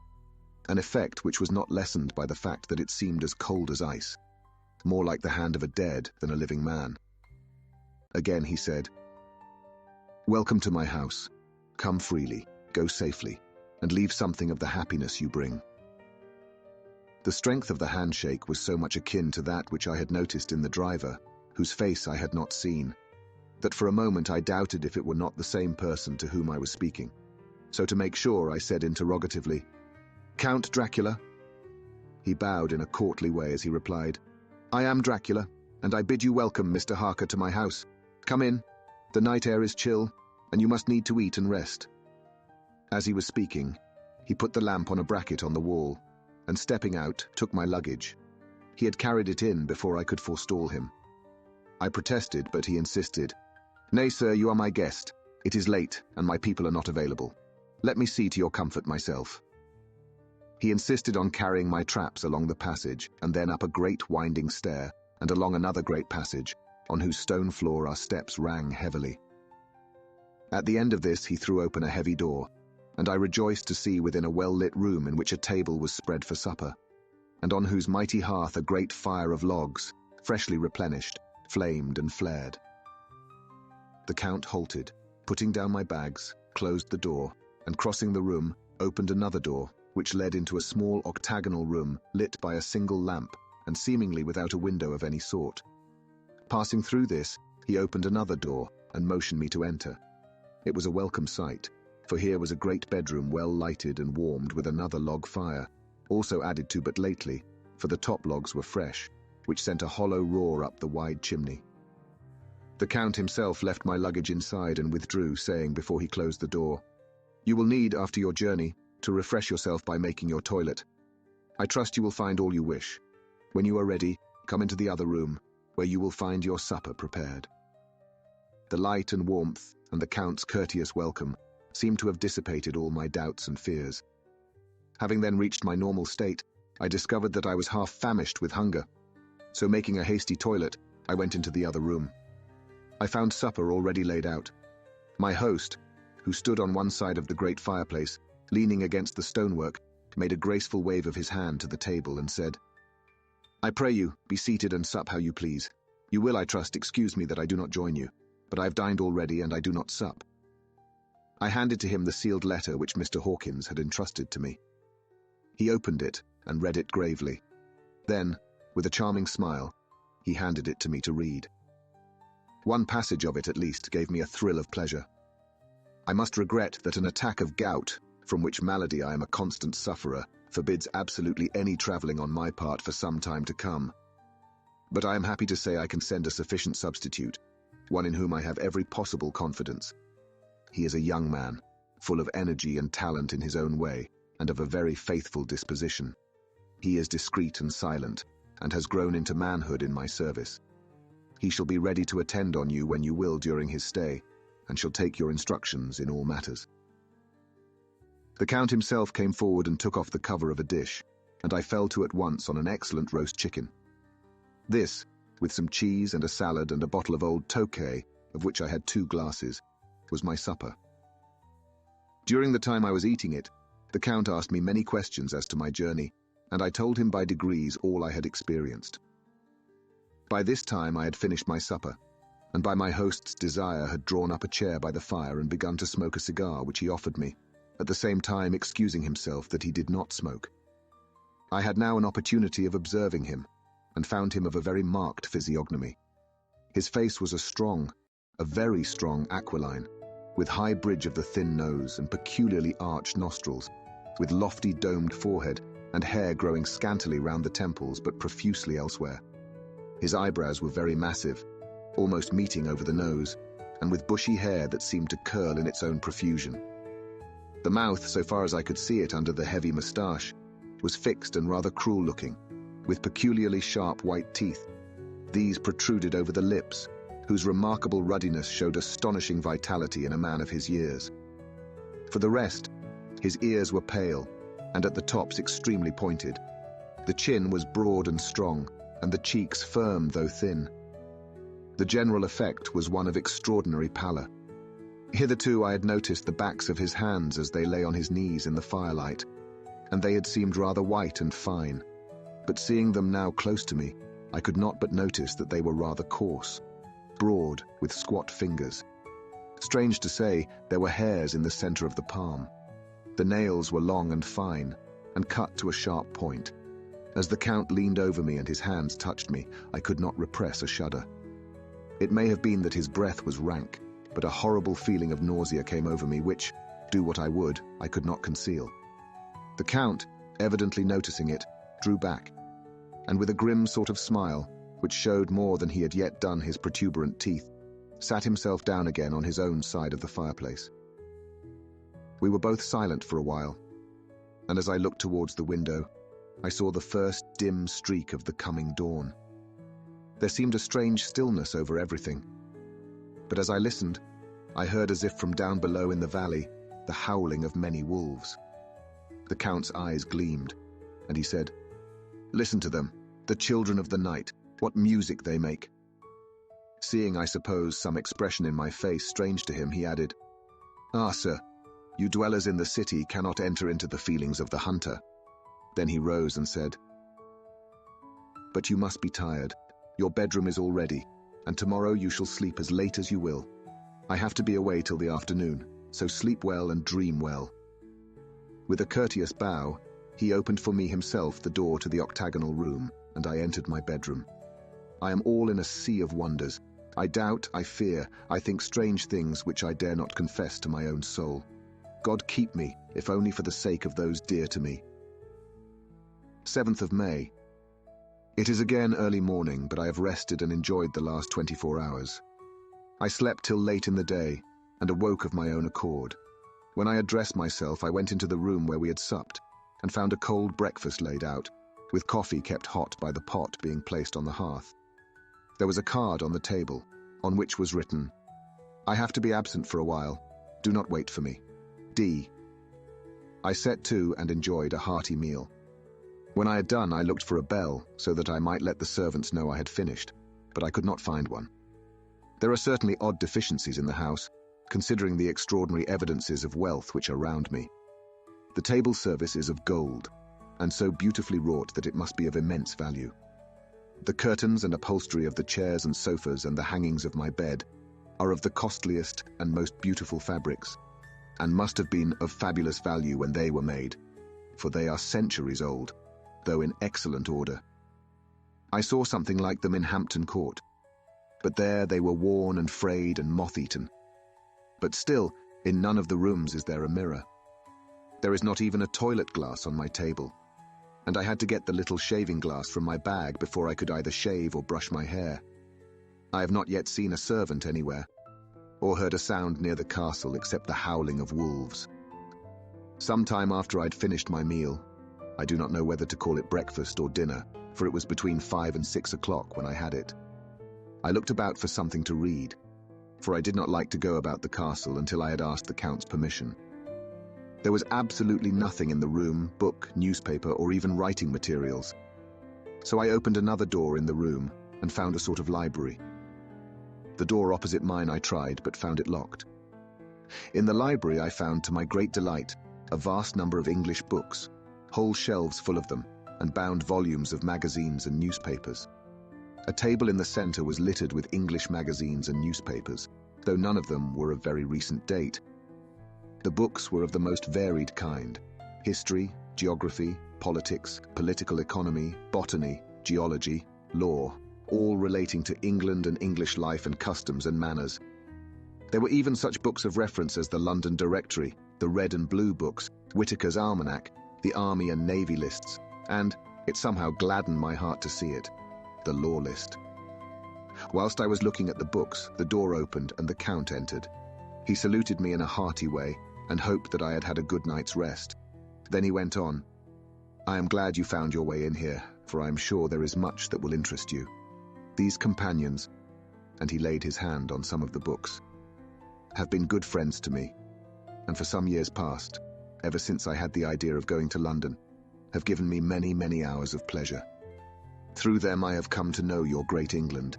an effect which was not lessened by the fact that it seemed as cold as ice, more like the hand of a dead than a living man. Again he said, Welcome to my house. Come freely, go safely, and leave something of the happiness you bring. The strength of the handshake was so much akin to that which I had noticed in the driver, whose face I had not seen, that for a moment I doubted if it were not the same person to whom I was speaking. So to make sure, I said interrogatively, "Count Dracula?" He bowed in a courtly way as he replied, "I am Dracula, and I bid you welcome, Mr. Harker, to my house. Come in. The night air is chill, and you must need to eat and rest." As he was speaking, he put the lamp on a bracket on the wall, and stepping out, took my luggage. He had carried it in before I could forestall him. I protested, but he insisted. "Nay, sir, you are my guest. It is late, and my people are not available. Let me see to your comfort myself." He insisted on carrying my traps along the passage, and then up a great winding stair, and along another great passage, on whose stone floor our steps rang heavily. At the end of this he threw open a heavy door, and I rejoiced to see within a well-lit room in which a table was spread for supper, and on whose mighty hearth a great fire of logs, freshly replenished, flamed and flared. The Count halted, putting down my bags, closed the door, and crossing the room, opened another door, which led into a small octagonal room lit by a single lamp, and seemingly without a window of any sort. Passing through this, he opened another door, and motioned me to enter. It was a welcome sight, for here was a great bedroom well lighted and warmed with another log fire, also added to but lately, for the top logs were fresh, which sent a hollow roar up the wide chimney. The Count himself left my luggage inside and withdrew, saying before he closed the door, "You will need, after your journey, to refresh yourself by making your toilet. I trust you will find all you wish. When you are ready, come into the other room, where you will find your supper prepared." The light and warmth, and the Count's courteous welcome, seemed to have dissipated all my doubts and fears. Having then reached my normal state, I discovered that I was half famished with hunger. So making a hasty toilet, I went into the other room. I found supper already laid out. My host, who stood on one side of the great fireplace, leaning against the stonework, made a graceful wave of his hand to the table and said, "I pray you, be seated and sup how you please. You will, I trust, excuse me that I do not join you, but I have dined already and I do not sup." I handed to him the sealed letter which Mr. Hawkins had entrusted to me. He opened it and read it gravely. Then, with a charming smile, he handed it to me to read. One passage of it at least gave me a thrill of pleasure. "I must regret that an attack of gout, from which malady I am a constant sufferer, forbids absolutely any travelling on my part for some time to come. But I am happy to say I can send a sufficient substitute, one in whom I have every possible confidence. He is a young man, full of energy and talent in his own way, and of a very faithful disposition. He is discreet and silent, and has grown into manhood in my service. He shall be ready to attend on you when you will during his stay, and shall take your instructions in all matters." The Count himself came forward and took off the cover of a dish, and I fell to at once on an excellent roast chicken. This, with some cheese and a salad and a bottle of old Tokay, of which I had 2 glasses, was my supper. During the time I was eating it, the Count asked me many questions as to my journey, and I told him by degrees all I had experienced. By this time I had finished my supper, and by my host's desire had drawn up a chair by the fire and begun to smoke a cigar which he offered me, at the same time excusing himself that he did not smoke. I had now an opportunity of observing him, and found him of a very marked physiognomy. His face was a very strong aquiline, with high bridge of the thin nose and peculiarly arched nostrils, with lofty domed forehead and hair growing scantily round the temples but profusely elsewhere. His eyebrows were very massive, almost meeting over the nose, and with bushy hair that seemed to curl in its own profusion. The mouth, so far as I could see it under the heavy moustache, was fixed and rather cruel-looking, with peculiarly sharp white teeth. These protruded over the lips, whose remarkable ruddiness showed astonishing vitality in a man of his years. For the rest, his ears were pale, and at the tops extremely pointed. The chin was broad and strong, and the cheeks firm though thin. The general effect was one of extraordinary pallor. Hitherto I had noticed the backs of his hands as they lay on his knees in the firelight, and they had seemed rather white and fine, but seeing them now close to me, I could not but notice that they were rather coarse, broad, with squat fingers. Strange to say, there were hairs in the center of the palm. The nails were long and fine, and cut to a sharp point. As the Count leaned over me and his hands touched me, I could not repress a shudder. It may have been that his breath was rank, but a horrible feeling of nausea came over me which, do what I would, I could not conceal. The Count, evidently noticing it, drew back, and with a grim sort of smile, which showed more than he had yet done his protuberant teeth, sat himself down again on his own side of the fireplace. We were both silent for a while, and as I looked towards the window, I saw the first dim streak of the coming dawn. There seemed a strange stillness over everything, but as I listened, I heard as if from down below in the valley the howling of many wolves. The Count's eyes gleamed, and he said, "Listen to them, the children of the night, what music they make." Seeing, I suppose, some expression in my face strange to him, he added, "Ah, sir, you dwellers in the city cannot enter into the feelings of the hunter." Then he rose and said, "But you must be tired. Your bedroom is all ready, and tomorrow you shall sleep as late as you will. I have to be away till the afternoon, so sleep well and dream well." With a courteous bow, he opened for me himself the door to the octagonal room, and I entered my bedroom. I am all in a sea of wonders. I doubt, I fear, I think strange things which I dare not confess to my own soul. God keep me, if only for the sake of those dear to me. 7th of May. It is again early morning, but I have rested and enjoyed the last 24 hours. I slept till late in the day, and awoke of my own accord. When I had dressed myself, I went into the room where we had supped, and found a cold breakfast laid out, with coffee kept hot by the pot being placed on the hearth. There was a card on the table, on which was written, "I have to be absent for a while. Do not wait for me. D." I set to and enjoyed a hearty meal. When I had done, I looked for a bell, so that I might let the servants know I had finished, but I could not find one. There are certainly odd deficiencies in the house, considering the extraordinary evidences of wealth which are round me. The table service is of gold, and so beautifully wrought that it must be of immense value. The curtains and upholstery of the chairs and sofas and the hangings of my bed are of the costliest and most beautiful fabrics, and must have been of fabulous value when they were made, for they are centuries old, though in excellent order. I saw something like them in Hampton Court, but there they were worn and frayed and moth-eaten. But still, in none of the rooms is there a mirror. There is not even a toilet glass on my table, and I had to get the little shaving glass from my bag before I could either shave or brush my hair. I have not yet seen a servant anywhere, or heard a sound near the castle except the howling of wolves. Some time after I'd finished my meal, I do not know whether to call it breakfast or dinner, for it was between 5 and 6 o'clock when I had it. I looked about for something to read, for I did not like to go about the castle until I had asked the Count's permission. There was absolutely nothing in the room, book, newspaper, or even writing materials. So I opened another door in the room and found a sort of library. The door opposite mine I tried, but found it locked. In the library I found, to my great delight, a vast number of English books, whole shelves full of them, and bound volumes of magazines and newspapers. A table in the center was littered with English magazines and newspapers, though none of them were of very recent date. The books were of the most varied kind: history, geography, politics, political economy, botany, geology, law, all relating to England and English life and customs and manners. There were even such books of reference as the London Directory, the Red and Blue books, Whitaker's Almanac, the Army and Navy lists, and, it somehow gladdened my heart to see it, the Law List. Whilst I was looking at the books, the door opened and the Count entered. He saluted me in a hearty way, and hoped that I had had a good night's rest. Then he went on, "I am glad you found your way in here, for I am sure there is much that will interest you. These companions," and he laid his hand on some of the books, "have been good friends to me, and for some years past, ever since I had the idea of going to London, have given me many, many hours of pleasure. Through them I have come to know your great England,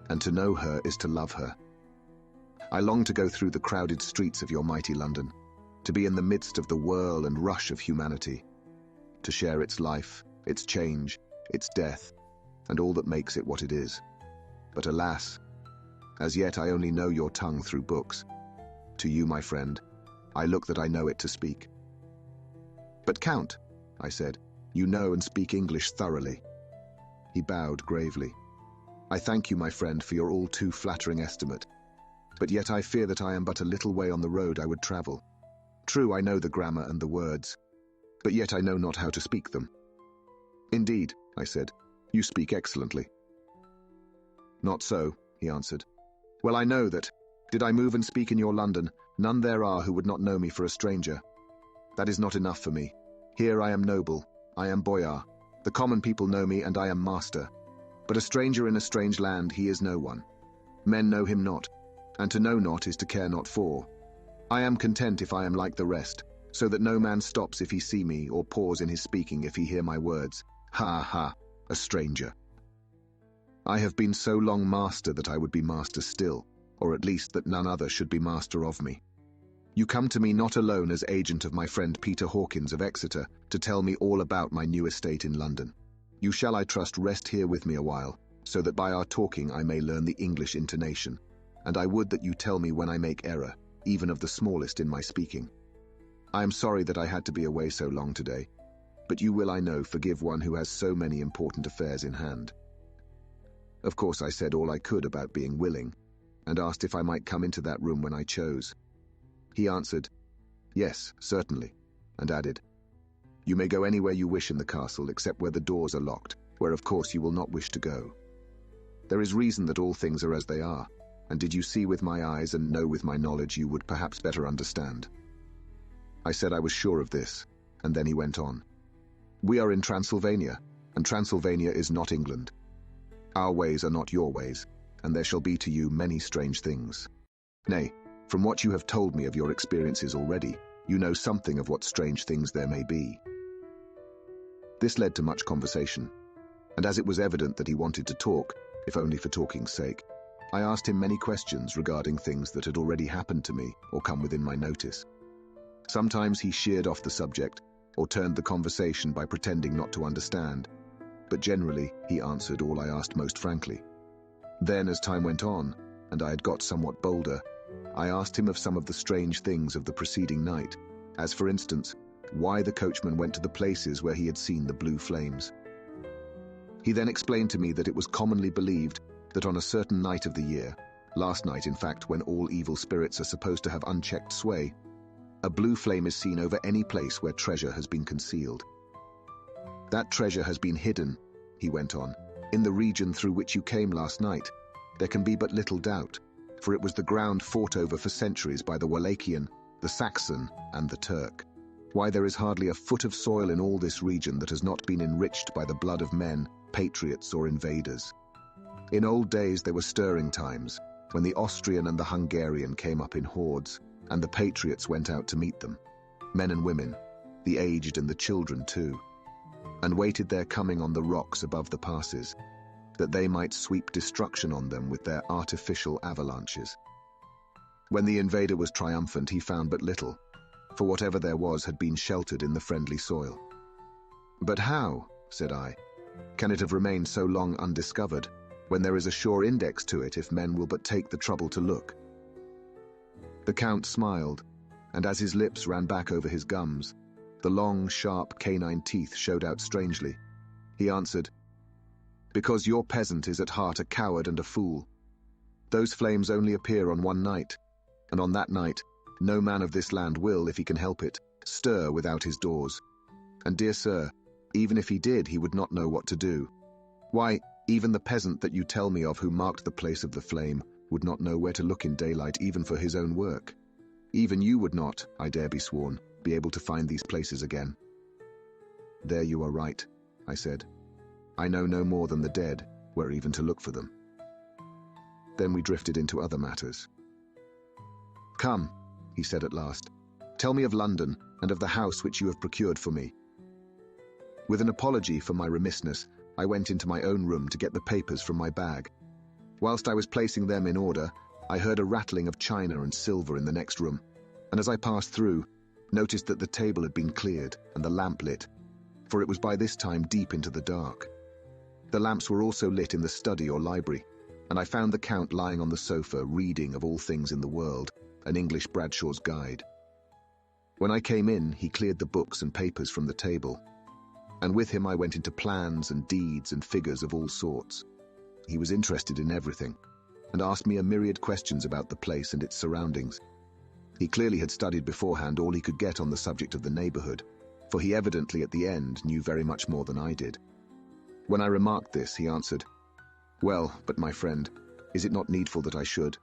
and to know her is to love her. I long to go through the crowded streets of your mighty London, to be in the midst of the whirl and rush of humanity, to share its life, its change, its death, and all that makes it what it is. But alas, as yet I only know your tongue through books, To you, my friend, I look that I know it to speak. But Count, I said, you know and speak English thoroughly. He bowed gravely. I thank you, my friend, for your all too flattering estimate. But yet I fear that I am but a little way on the road I would travel. True, I know the grammar and the words, but yet I know not how to speak them. Indeed, I said, you speak excellently. Not so, he answered. Well, I know that, did I move and speak in your London, none there are who would not know me for a stranger. That is not enough for me. Here I am noble, I am boyar. The common people know me, and I am master. But a stranger in a strange land, he is no one. Men know him not, and to know not is to care not for. I am content if I am like the rest, so that no man stops if he see me, or pause in his speaking if he hear my words. Ha ha, a stranger. I have been so long master that I would be master still, or at least that none other should be master of me. You come to me not alone as agent of my friend Peter Hawkins of Exeter to tell me all about my new estate in London. You shall, I trust, rest here with me a while, so that by our talking I may learn the English intonation, and I would that you tell me when I make error, even of the smallest in my speaking. I am sorry that I had to be away so long today, but you will, I know, forgive one who has so many important affairs in hand. Of course I said all I could about being willing, and asked if I might come into that room when I chose. He answered, yes, certainly, and added, you may go anywhere you wish in the castle except where the doors are locked, where of course you will not wish to go. There is reason that all things are as they are, and did you see with my eyes and know with my knowledge, you would perhaps better understand. I said I was sure of this, and then he went on. We are in Transylvania, and Transylvania is not England. Our ways are not your ways, and there shall be to you many strange things. Nay, from what you have told me of your experiences already, you know something of what strange things there may be. This led to much conversation, and as it was evident that he wanted to talk, if only for talking's sake, I asked him many questions regarding things that had already happened to me or come within my notice. Sometimes he sheered off the subject, or turned the conversation by pretending not to understand, but generally he answered all I asked most frankly. Then, as time went on, and I had got somewhat bolder, I asked him of some of the strange things of the preceding night, as for instance, why the coachman went to the places where he had seen the blue flames. He then explained to me that it was commonly believed that on a certain night of the year, last night in fact, when all evil spirits are supposed to have unchecked sway, a blue flame is seen over any place where treasure has been concealed. That treasure has been hidden, he went on, in the region through which you came last night. There can be but little doubt, for it was the ground fought over for centuries by the Wallachian, the Saxon, and the Turk. Why, there is hardly a foot of soil in all this region that has not been enriched by the blood of men, patriots or invaders. In old days there were stirring times, when the Austrian and the Hungarian came up in hordes, and the patriots went out to meet them, men and women, the aged and the children too, and waited their coming on the rocks above the passes, that they might sweep destruction on them with their artificial avalanches. When the invader was triumphant, he found but little, for whatever there was had been sheltered in the friendly soil. But how, said I, can it have remained so long undiscovered, when there is a sure index to it if men will but take the trouble to look? The Count smiled, and as his lips ran back over his gums, the long, sharp canine teeth showed out strangely. He answered, because your peasant is at heart a coward and a fool. Those flames only appear on one night, and on that night, no man of this land will, if he can help it, stir without his doors. And dear sir, even if he did, he would not know what to do. Why, even the peasant that you tell me of who marked the place of the flame would not know where to look in daylight even for his own work. Even you would not, I dare be sworn, be able to find these places again. There you are right, I said. I know no more than the dead, where even to look for them. Then we drifted into other matters. Come, he said at last, tell me of London and of the house which you have procured for me. With an apology for my remissness, I went into my own room to get the papers from my bag. Whilst I was placing them in order, I heard a rattling of china and silver in the next room, and as I passed through, noticed that the table had been cleared and the lamp lit, for it was by this time deep into the dark. The lamps were also lit in the study or library, and I found the Count lying on the sofa reading of all things in the world, an English Bradshaw's Guide. When I came in, he cleared the books and papers from the table, and with him I went into plans and deeds and figures of all sorts. He was interested in everything, and asked me a myriad questions about the place and its surroundings. He clearly had studied beforehand all he could get on the subject of the neighborhood, for he evidently at the end knew very much more than I did. When I remarked this, he answered, "Well, but my friend, is it not needful that I should?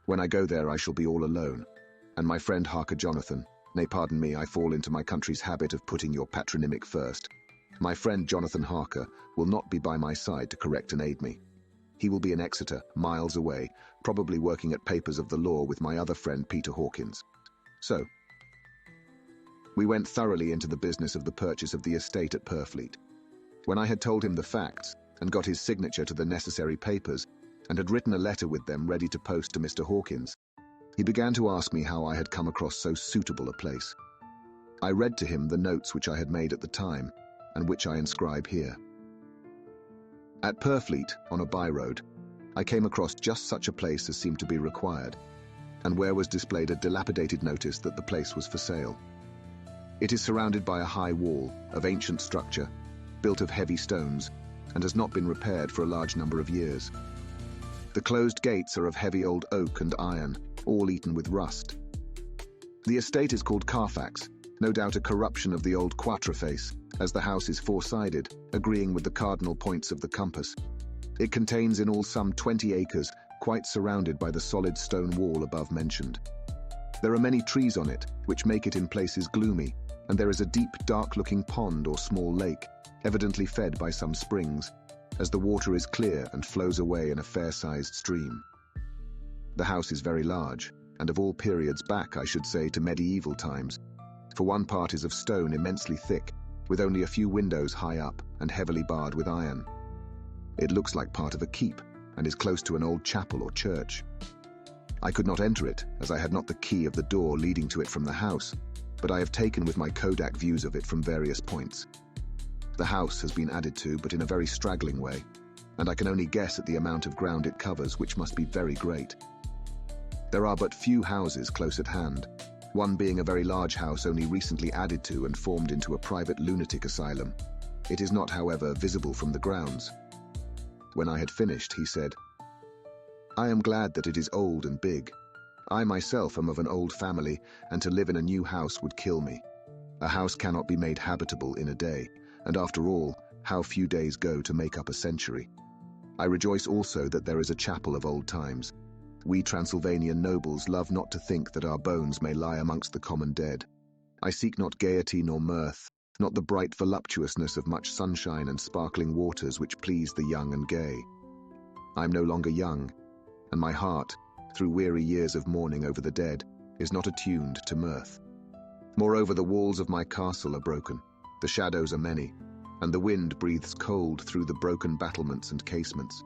When I go there I shall be all alone, and my friend Harker Jonathan, nay pardon me, I fall into my country's habit of putting your patronymic first. My friend Jonathan Harker will not be by my side to correct and aid me. He will be in Exeter, miles away, probably working at papers of the law with my other friend Peter Hawkins. So, we went thoroughly into the business of the purchase of the estate at Purfleet. When I had told him the facts, and got his signature to the necessary papers, and had written a letter with them ready to post to Mr. Hawkins, he began to ask me how I had come across so suitable a place. I read to him the notes which I had made at the time, and which I inscribe here. At Purfleet, on a byroad, I came across just such a place as seemed to be required, and where was displayed a dilapidated notice that the place was for sale. It is surrounded by a high wall of ancient structure, built of heavy stones, and has not been repaired for a large number of years. The closed gates are of heavy old oak and iron, all eaten with rust. The estate is called Carfax, no doubt a corruption of the old quatreface, as the house is four-sided, agreeing with the cardinal points of the compass. It contains in all some 20 acres, quite surrounded by the solid stone wall above mentioned. There are many trees on it, which make it in places gloomy, and there is a deep, dark-looking pond or small lake, evidently fed by some springs, as the water is clear and flows away in a fair-sized stream. The house is very large, and of all periods back, I should say, to medieval times, for one part is of stone immensely thick, with only a few windows high up and heavily barred with iron. It looks like part of a keep, and is close to an old chapel or church. I could not enter it, as I had not the key of the door leading to it from the house, but I have taken with my Kodak views of it from various points. The house has been added to, but in a very straggling way, and I can only guess at the amount of ground it covers, which must be very great. There are but few houses close at hand, one being a very large house only recently added to and formed into a private lunatic asylum. It is not, however, visible from the grounds. When I had finished, he said, "I am glad that it is old and big. I myself am of an old family, and to live in a new house would kill me. A house cannot be made habitable in a day, and after all, how few days go to make up a century. I rejoice also that there is a chapel of old times. We Transylvanian nobles love not to think that our bones may lie amongst the common dead. I seek not gaiety nor mirth, not the bright voluptuousness of much sunshine and sparkling waters which please the young and gay. I am no longer young, and my heart, through weary years of mourning over the dead, is not attuned to mirth. Moreover, the walls of my castle are broken, the shadows are many, and the wind breathes cold through the broken battlements and casements.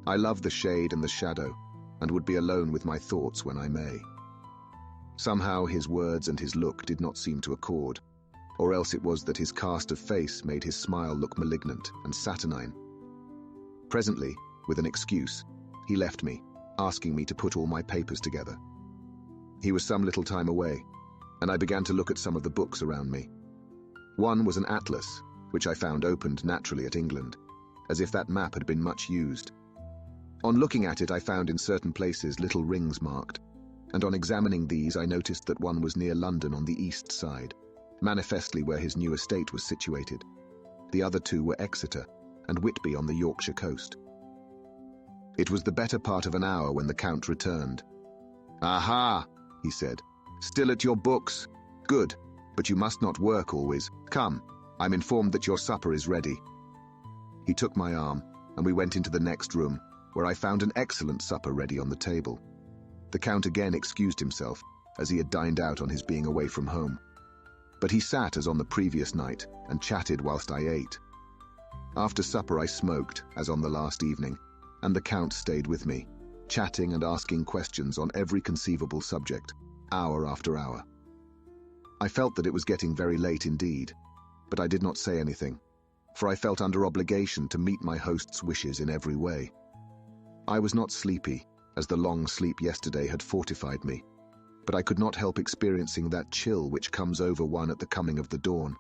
I love the shade and the shadow, and would be alone with my thoughts when I may." Somehow his words and his look did not seem to accord, or else it was that his cast of face made his smile look malignant and saturnine. Presently, with an excuse, he left me, asking me to put all my papers together. He was some little time away, and I began to look at some of the books around me. One was an atlas, which I found opened naturally at England, as if that map had been much used. On looking at it, I found in certain places little rings marked, and on examining these I noticed that one was near London on the east side, manifestly where his new estate was situated. The other two were Exeter and Whitby on the Yorkshire coast. It was the better part of an hour when the Count returned. "Aha!" he said. "Still at your books? Good, but you must not work always. Come, I'm informed that your supper is ready." He took my arm, and we went into the next room, where I found an excellent supper ready on the table. The Count again excused himself, as he had dined out on his being away from home. But he sat as on the previous night, and chatted whilst I ate. After supper I smoked, as on the last evening, and the Count stayed with me, chatting and asking questions on every conceivable subject, hour after hour. I felt that it was getting very late indeed, but I did not say anything, for I felt under obligation to meet my host's wishes in every way. I was not sleepy, as the long sleep yesterday had fortified me, but I could not help experiencing that chill which comes over one at the coming of the dawn,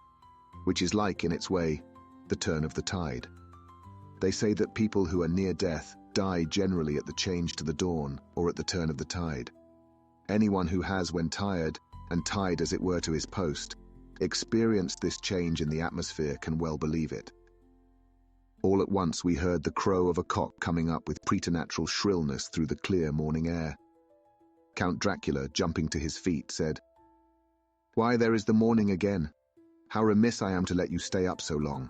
which is like, in its way, the turn of the tide. They say that people who are near death die generally at the change to the dawn or at the turn of the tide. Anyone who has, when tired, and tied as it were to his post, experienced this change in the atmosphere can well believe it. All at once we heard the crow of a cock coming up with preternatural shrillness through the clear morning air. Count Dracula, jumping to his feet, said, "Why, there is the morning again. How remiss I am to let you stay up so long.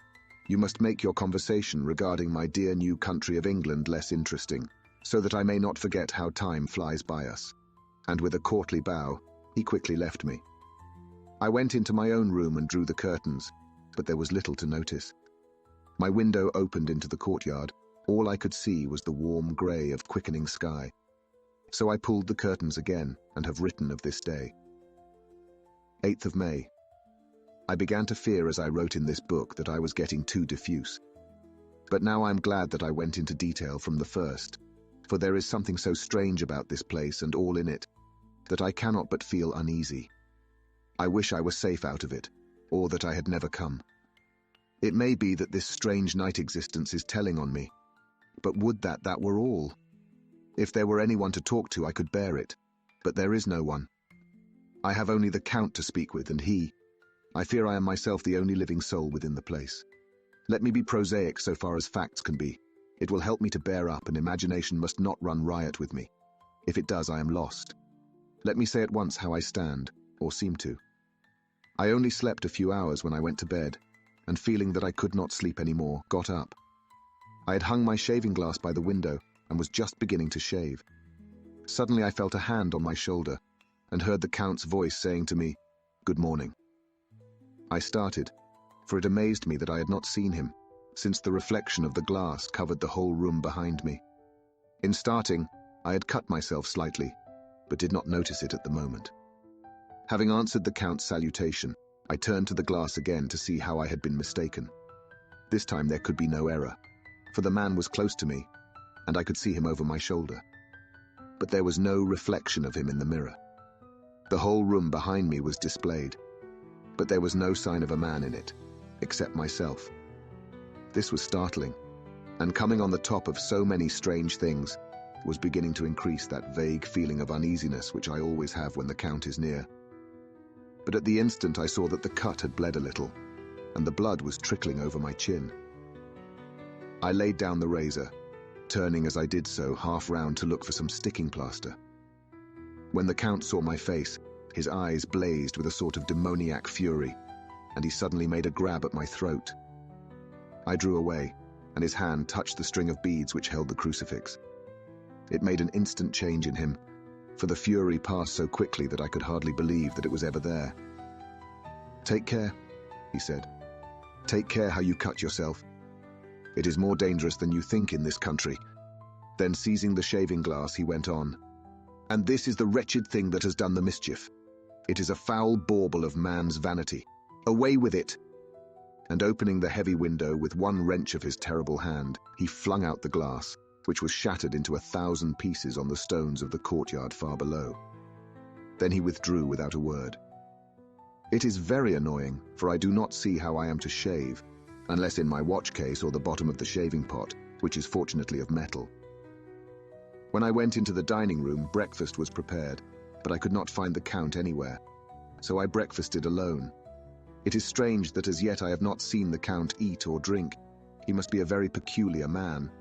You must make your conversation regarding my dear new country of England less interesting, so that I may not forget how time flies by us." And with a courtly bow, he quickly left me. I went into my own room and drew the curtains, but there was little to notice. My window opened into the courtyard. All I could see was the warm grey of quickening sky. So I pulled the curtains again and have written of this day. 8th of May. I began to fear as I wrote in this book that I was getting too diffuse. But now I'm glad that I went into detail from the first, for there is something so strange about this place and all in it, that I cannot but feel uneasy. I wish I were safe out of it, or that I had never come. It may be that this strange night existence is telling on me, but would that were all. If there were anyone to talk to, I could bear it, but there is no one. I have only the Count to speak with, and I fear I am myself the only living soul within the place. Let me be prosaic so far as facts can be. It will help me to bear up, and imagination must not run riot with me. If it does, I am lost. Let me say at once how I stand, or seem to. I only slept a few hours when I went to bed, and feeling that I could not sleep any more, got up. I had hung my shaving glass by the window and was just beginning to shave. Suddenly I felt a hand on my shoulder and heard the Count's voice saying to me, "Good morning." I started, for it amazed me that I had not seen him, since the reflection of the glass covered the whole room behind me. In starting, I had cut myself slightly, but did not notice it at the moment. Having answered the Count's salutation, I turned to the glass again to see how I had been mistaken. This time there could be no error, for the man was close to me, and I could see him over my shoulder. But there was no reflection of him in the mirror. The whole room behind me was displayed, but there was no sign of a man in it, except myself. This was startling, and coming on the top of so many strange things, was beginning to increase that vague feeling of uneasiness which I always have when the Count is near. But at the instant I saw that the cut had bled a little, and the blood was trickling over my chin. I laid down the razor, turning as I did so half round to look for some sticking plaster. When the Count saw my face, his eyes blazed with a sort of demoniac fury, and he suddenly made a grab at my throat. I drew away, and his hand touched the string of beads which held the crucifix. It made an instant change in him, for the fury passed so quickly that I could hardly believe that it was ever there. "Take care," he said. "Take care how you cut yourself. It is more dangerous than you think in this country." Then seizing the shaving glass, he went on, "And this is the wretched thing that has done the mischief. It is a foul bauble of man's vanity. Away with it!" And opening the heavy window with one wrench of his terrible hand, he flung out the glass, which was shattered into 1,000 pieces on the stones of the courtyard far below. Then he withdrew without a word. It is very annoying, for I do not see how I am to shave, unless in my watch case or the bottom of the shaving pot, which is fortunately of metal. When I went into the dining room, breakfast was prepared, but I could not find the Count anywhere, so I breakfasted alone. It is strange that as yet I have not seen the Count eat or drink. He must be a very peculiar man.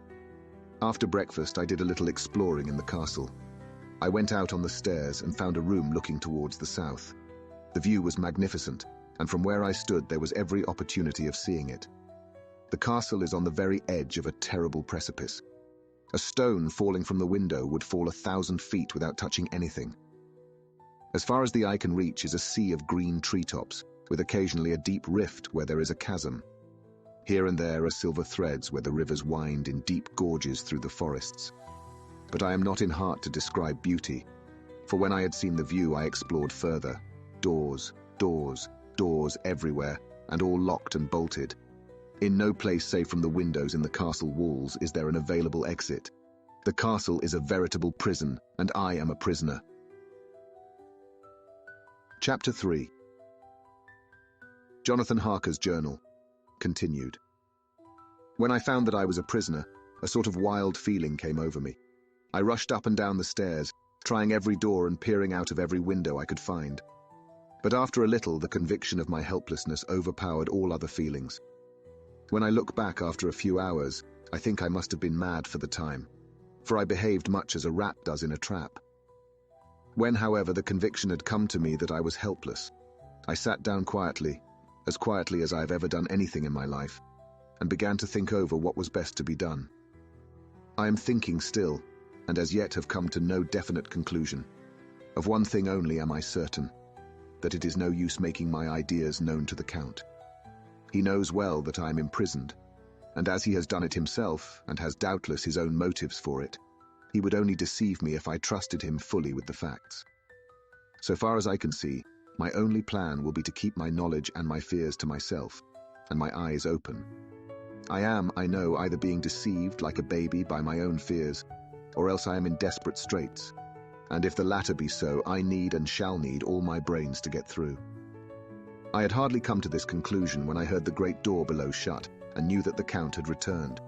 After breakfast, I did a little exploring in the castle. I went out on the stairs and found a room looking towards the south. The view was magnificent, and from where I stood there was every opportunity of seeing it. The castle is on the very edge of a terrible precipice. A stone falling from the window would fall 1,000 feet without touching anything. As far as the eye can reach is a sea of green treetops, with occasionally a deep rift where there is a chasm. Here and there are silver threads where the rivers wind in deep gorges through the forests. But I am not in heart to describe beauty, for when I had seen the view I explored further. Doors, doors, doors everywhere, and all locked and bolted. In no place save from the windows in the castle walls is there an available exit. The castle is a veritable prison, and I am a prisoner. Chapter 3. Jonathan Harker's Journal. Continued. When I found that I was a prisoner, a sort of wild feeling came over me. I rushed up and down the stairs, trying every door and peering out of every window I could find. But after a little, the conviction of my helplessness overpowered all other feelings. When I look back after a few hours, I think I must have been mad for the time, for I behaved much as a rat does in a trap. When, however, the conviction had come to me that I was helpless, I sat down quietly as I have ever done anything in my life, and began to think over what was best to be done. I am thinking still, and as yet have come to no definite conclusion. Of one thing only am I certain, that it is no use making my ideas known to the Count. He knows well that I am imprisoned, and as he has done it himself, and has doubtless his own motives for it, he would only deceive me if I trusted him fully with the facts. So far as I can see, my only plan will be to keep my knowledge and my fears to myself, and my eyes open. I am, I know, either being deceived like a baby by my own fears, or else I am in desperate straits, and if the latter be so, I need and shall need all my brains to get through. I had hardly come to this conclusion when I heard the great door below shut, and knew that the Count had returned.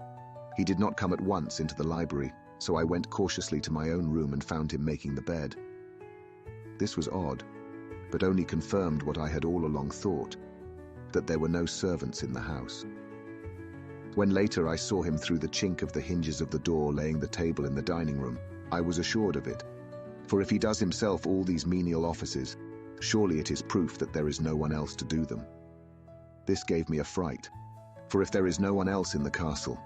He did not come at once into the library, so I went cautiously to my own room and found him making the bed. This was odd, but only confirmed what I had all along thought, that there were no servants in the house. When later I saw him through the chink of the hinges of the door laying the table in the dining room, I was assured of it, for if he does himself all these menial offices, surely it is proof that there is no one else to do them. This gave me a fright, for if there is no one else in the castle,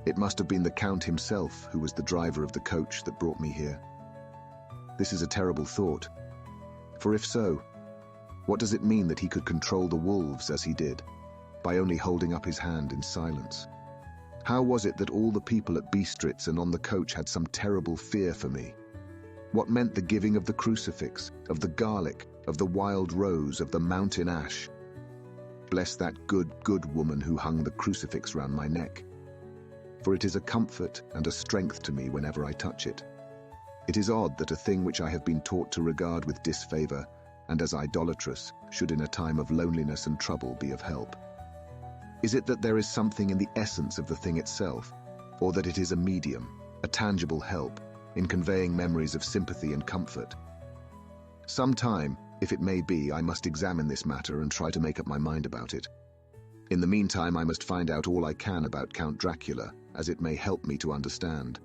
it must have been the Count himself who was the driver of the coach that brought me here. This is a terrible thought, for if so, what does it mean that he could control the wolves as he did, by only holding up his hand in silence? How was it that all the people at Bistritz and on the coach had some terrible fear for me? What meant the giving of the crucifix, of the garlic, of the wild rose, of the mountain ash? Bless that good woman who hung the crucifix round my neck, for it is a comfort and a strength to me whenever I touch it. It is odd that a thing which I have been taught to regard with disfavor and as idolatrous should in a time of loneliness and trouble be of help. Is it that there is something in the essence of the thing itself, or that it is a medium, a tangible help, in conveying memories of sympathy and comfort? Some time, if it may be, I must examine this matter and try to make up my mind about it. In the meantime, I must find out all I can about Count Dracula, as it may help me to understand.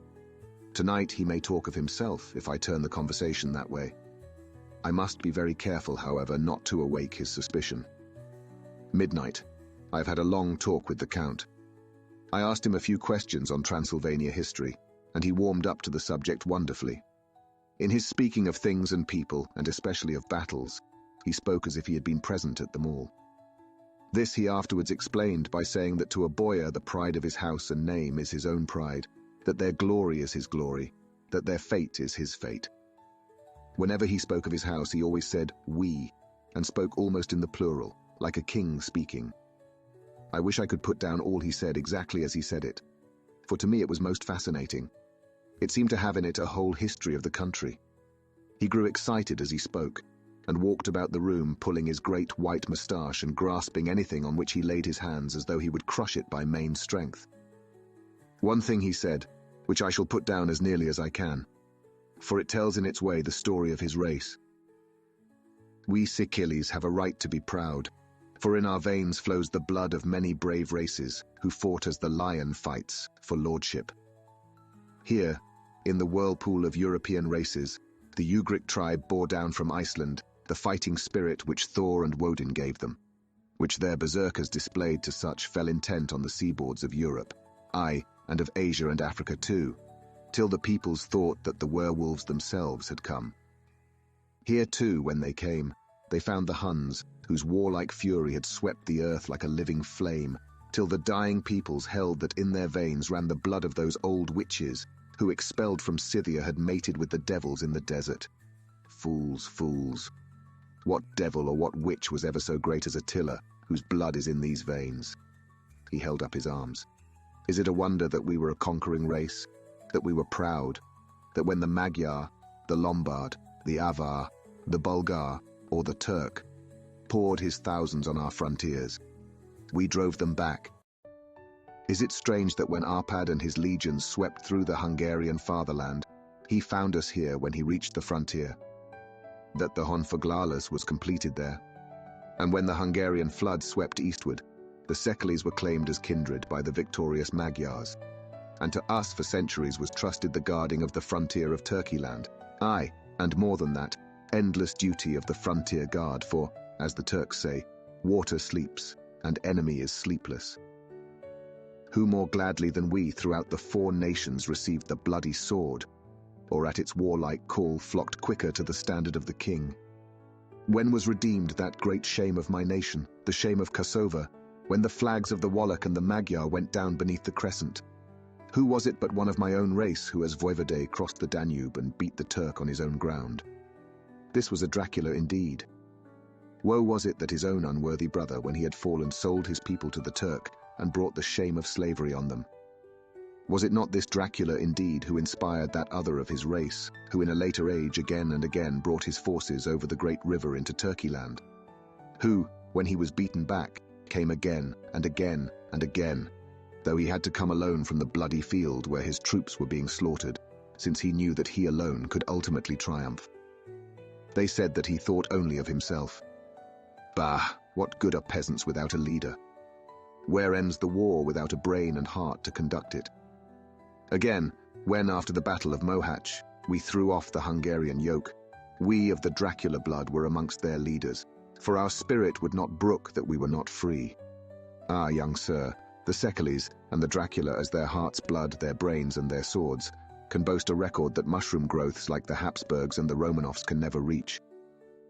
Tonight he may talk of himself if I turn the conversation that way. I must be very careful, however, not to awake his suspicion. Midnight. I have had a long talk with the Count. I asked him a few questions on Transylvania history, and he warmed up to the subject wonderfully. In his speaking of things and people, and especially of battles, he spoke as if he had been present at them all. This he afterwards explained by saying that to a boyar the pride of his house and name is his own pride, that their glory is his glory, that their fate is his fate. Whenever he spoke of his house, he always said "we," and spoke almost in the plural, like a king speaking. I wish I could put down all he said exactly as he said it, for to me it was most fascinating. It seemed to have in it a whole history of the country. He grew excited as he spoke, and walked about the room pulling his great white moustache and grasping anything on which he laid his hands as though he would crush it by main strength. One thing he said, which I shall put down as nearly as I can, for it tells in its way the story of his race. We Sicilies have a right to be proud, for in our veins flows the blood of many brave races who fought as the lion fights for lordship. Here, in the whirlpool of European races, the Ugric tribe bore down from Iceland the fighting spirit which Thor and Woden gave them, which their berserkers displayed to such fell intent on the seaboards of Europe, aye, and of Asia and Africa too, till the peoples thought that the werewolves themselves had come. Here too, when they came, they found the Huns, whose warlike fury had swept the earth like a living flame, till the dying peoples held that in their veins ran the blood of those old witches, who expelled from Scythia had mated with the devils in the desert. Fools, fools. What devil or what witch was ever so great as Attila, whose blood is in these veins? He held up his arms. Is it a wonder that we were a conquering race? That we were proud? That when the Magyar, the Lombard, the Avar, the Bulgar, or the Turk, poured his thousands on our frontiers. We drove them back. Is it strange that when Arpad and his legions swept through the Hungarian fatherland, he found us here when he reached the frontier? That the Honfoglalas was completed there? And when the Hungarian flood swept eastward, the Szekelyes were claimed as kindred by the victorious Magyars, and to us for centuries was trusted the guarding of the frontier of Turkeyland. Aye, and more than that, endless duty of the frontier guard, for, as the Turks say, water sleeps, and enemy is sleepless. Who more gladly than we throughout the 4 nations received the bloody sword, or at its warlike call flocked quicker to the standard of the king? When was redeemed that great shame of my nation, the shame of Kosovo, when the flags of the Wallach and the Magyar went down beneath the crescent? Who was it but one of my own race who as voivode crossed the Danube and beat the Turk on his own ground? This was a Dracula indeed. Woe was it that his own unworthy brother, when he had fallen, sold his people to the Turk and brought the shame of slavery on them. Was it not this Dracula indeed who inspired that other of his race, who in a later age again and again brought his forces over the great river into Turkeyland? Who, when he was beaten back, came again and again and again, though he had to come alone from the bloody field where his troops were being slaughtered, since he knew that he alone could ultimately triumph. They said that he thought only of himself. Bah, what good are peasants without a leader? Where ends the war without a brain and heart to conduct it? Again, when after the Battle of Mohacs, we threw off the Hungarian yoke, we of the Dracula blood were amongst their leaders, for our spirit would not brook that we were not free. Ah, young sir, the Szekelyes, and the Dracula as their heart's blood, their brains and their swords, can boast a record that mushroom growths like the Habsburgs and the Romanovs can never reach.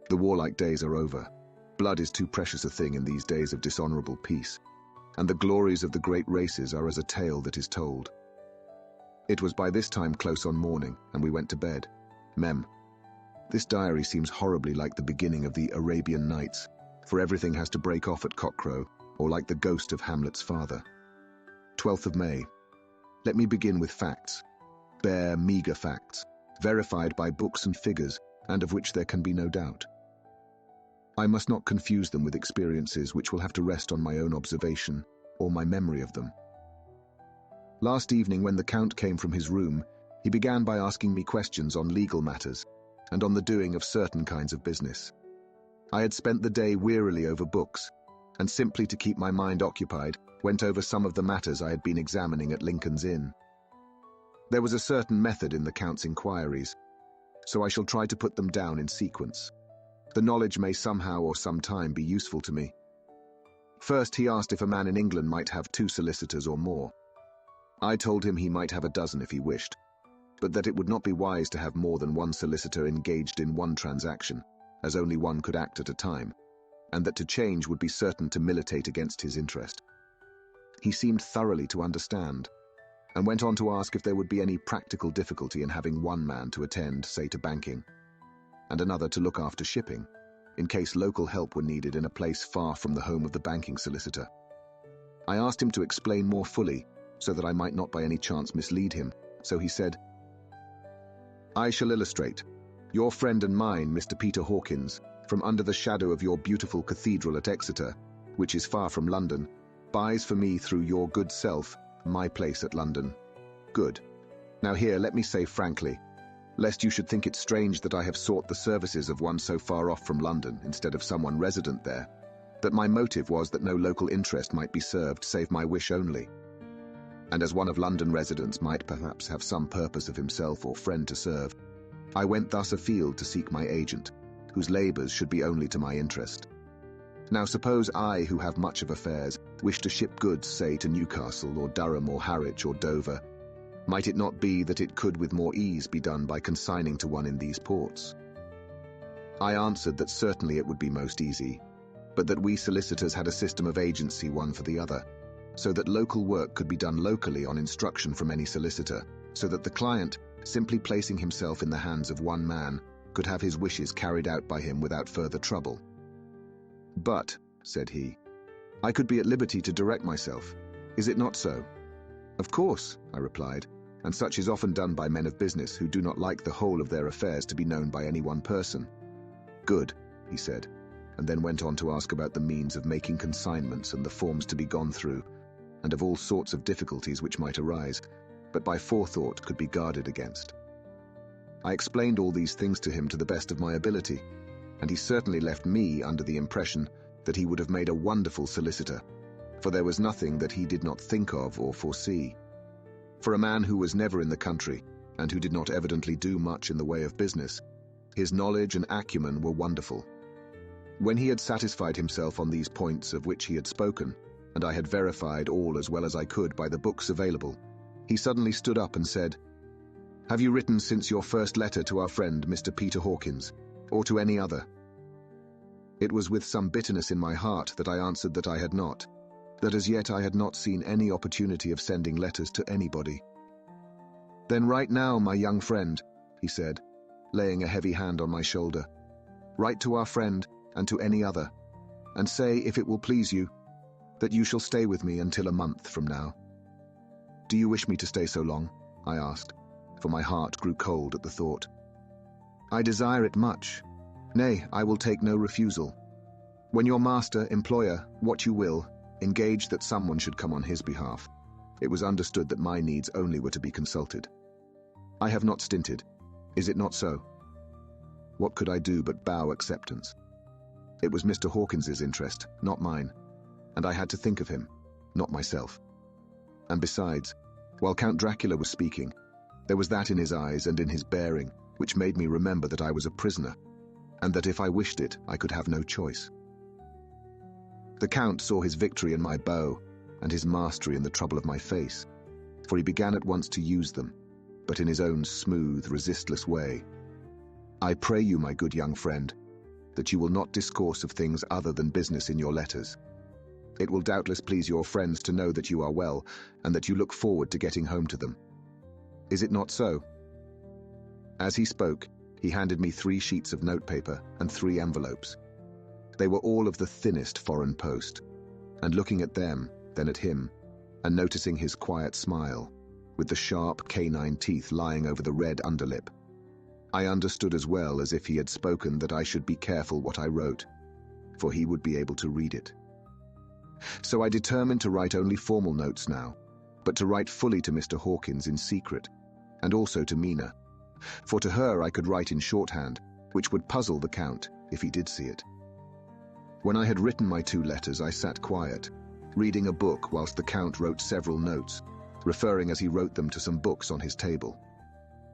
The warlike days are over. Blood is too precious a thing in these days of dishonorable peace, and the glories of the great races are as a tale that is told. It was by this time close on morning, and we went to bed. Mem. This diary seems horribly like the beginning of the Arabian Nights, for everything has to break off at cockcrow, or like the ghost of Hamlet's father. 12th of May. Let me begin with facts. Bare, meagre facts, verified by books and figures, and of which there can be no doubt. I must not confuse them with experiences which will have to rest on my own observation, or my memory of them. Last evening, when the Count came from his room, he began by asking me questions on legal matters, and on the doing of certain kinds of business. I had spent the day wearily over books, and simply to keep my mind occupied, went over some of the matters I had been examining at Lincoln's Inn. There was a certain method in the Count's inquiries, so I shall try to put them down in sequence. The knowledge may somehow or sometime be useful to me. First, he asked if a man in England might have 2 solicitors or more. I told him he might have a dozen if he wished, but that it would not be wise to have more than 1 solicitor engaged in one transaction, as only one could act at a time, and that to change would be certain to militate against his interest. He seemed thoroughly to understand, and went on to ask if there would be any practical difficulty in having one man to attend, say, to banking, and another to look after shipping, in case local help were needed in a place far from the home of the banking solicitor. I asked him to explain more fully, so that I might not by any chance mislead him, so he said, "I shall illustrate. Your friend and mine, Mr. Peter Hawkins, from under the shadow of your beautiful cathedral at Exeter, which is far from London, buys for me through your good self my place at London. Good. Now here, let me say frankly, lest you should think it strange that I have sought the services of one so far off from London instead of someone resident there, that my motive was that no local interest might be served save my wish only. And as one of London residents might perhaps have some purpose of himself or friend to serve, I went thus afield to seek my agent, whose labours should be only to my interest. Now suppose I, who have much of affairs, wish to ship goods, say, to Newcastle or Durham or Harwich or Dover, might it not be that it could with more ease be done by consigning to one in these ports? I answered that certainly it would be most easy, but that we solicitors had a system of agency one for the other, so that local work could be done locally on instruction from any solicitor, so that the client, simply placing himself in the hands of one man, could have his wishes carried out by him without further trouble. But, said he, I could be at liberty to direct myself. Is it not so? Of course, I replied, and such is often done by men of business who do not like the whole of their affairs to be known by any one person. Good. he said, and then went on to ask about the means of making consignments and the forms to be gone through, and of all sorts of difficulties which might arise, but by forethought could be guarded against. I explained all these things to him to the best of my ability, and he certainly left me under the impression that he would have made a wonderful solicitor, for there was nothing that he did not think of or foresee. For a man who was never in the country, and who did not evidently do much in the way of business, his knowledge and acumen were wonderful. When he had satisfied himself on these points of which he had spoken, and I had verified all as well as I could by the books available, he suddenly stood up and said, "Have you written since your first letter to our friend Mr. Peter Hawkins, or to any other?" It was with some bitterness in my heart that I answered that I had not, that as yet I had not seen any opportunity of sending letters to anybody. "Then write now, my young friend," he said, laying a heavy hand on my shoulder. "Write to our friend and to any other, and say, if it will please you, that you shall stay with me until a month from now." "Do you wish me to stay so long?" I asked, for my heart grew cold at the thought. "I desire it much. Nay, I will take no refusal. When your master, employer, what you will, engaged that someone should come on his behalf, it was understood that my needs only were to be consulted. I have not stinted. Is it not so?" What could I do but bow acceptance? It was Mr. Hawkins's interest, not mine, and I had to think of him, not myself. And besides, while Count Dracula was speaking, there was that in his eyes and in his bearing which made me remember that I was a prisoner, and that if I wished it, I could have no choice. The Count saw his victory in my bow, and his mastery in the trouble of my face, for he began at once to use them, but in his own smooth, resistless way. "I pray you, my good young friend, that you will not discourse of things other than business in your letters. It will doubtless please your friends to know that you are well, and that you look forward to getting home to them. Is it not so?" As he spoke, he handed me 3 sheets of notepaper and 3 envelopes. They were all of the thinnest foreign post, and looking at them, then at him, and noticing his quiet smile, with the sharp canine teeth lying over the red underlip, I understood as well as if he had spoken that I should be careful what I wrote, for he would be able to read it. So I determined to write only formal notes now, but to write fully to Mr. Hawkins in secret, and also to Mina, for to her I could write in shorthand, which would puzzle the Count if he did see it. When I had written my 2 letters, I sat quiet, reading a book whilst the Count wrote several notes, referring as he wrote them to some books on his table.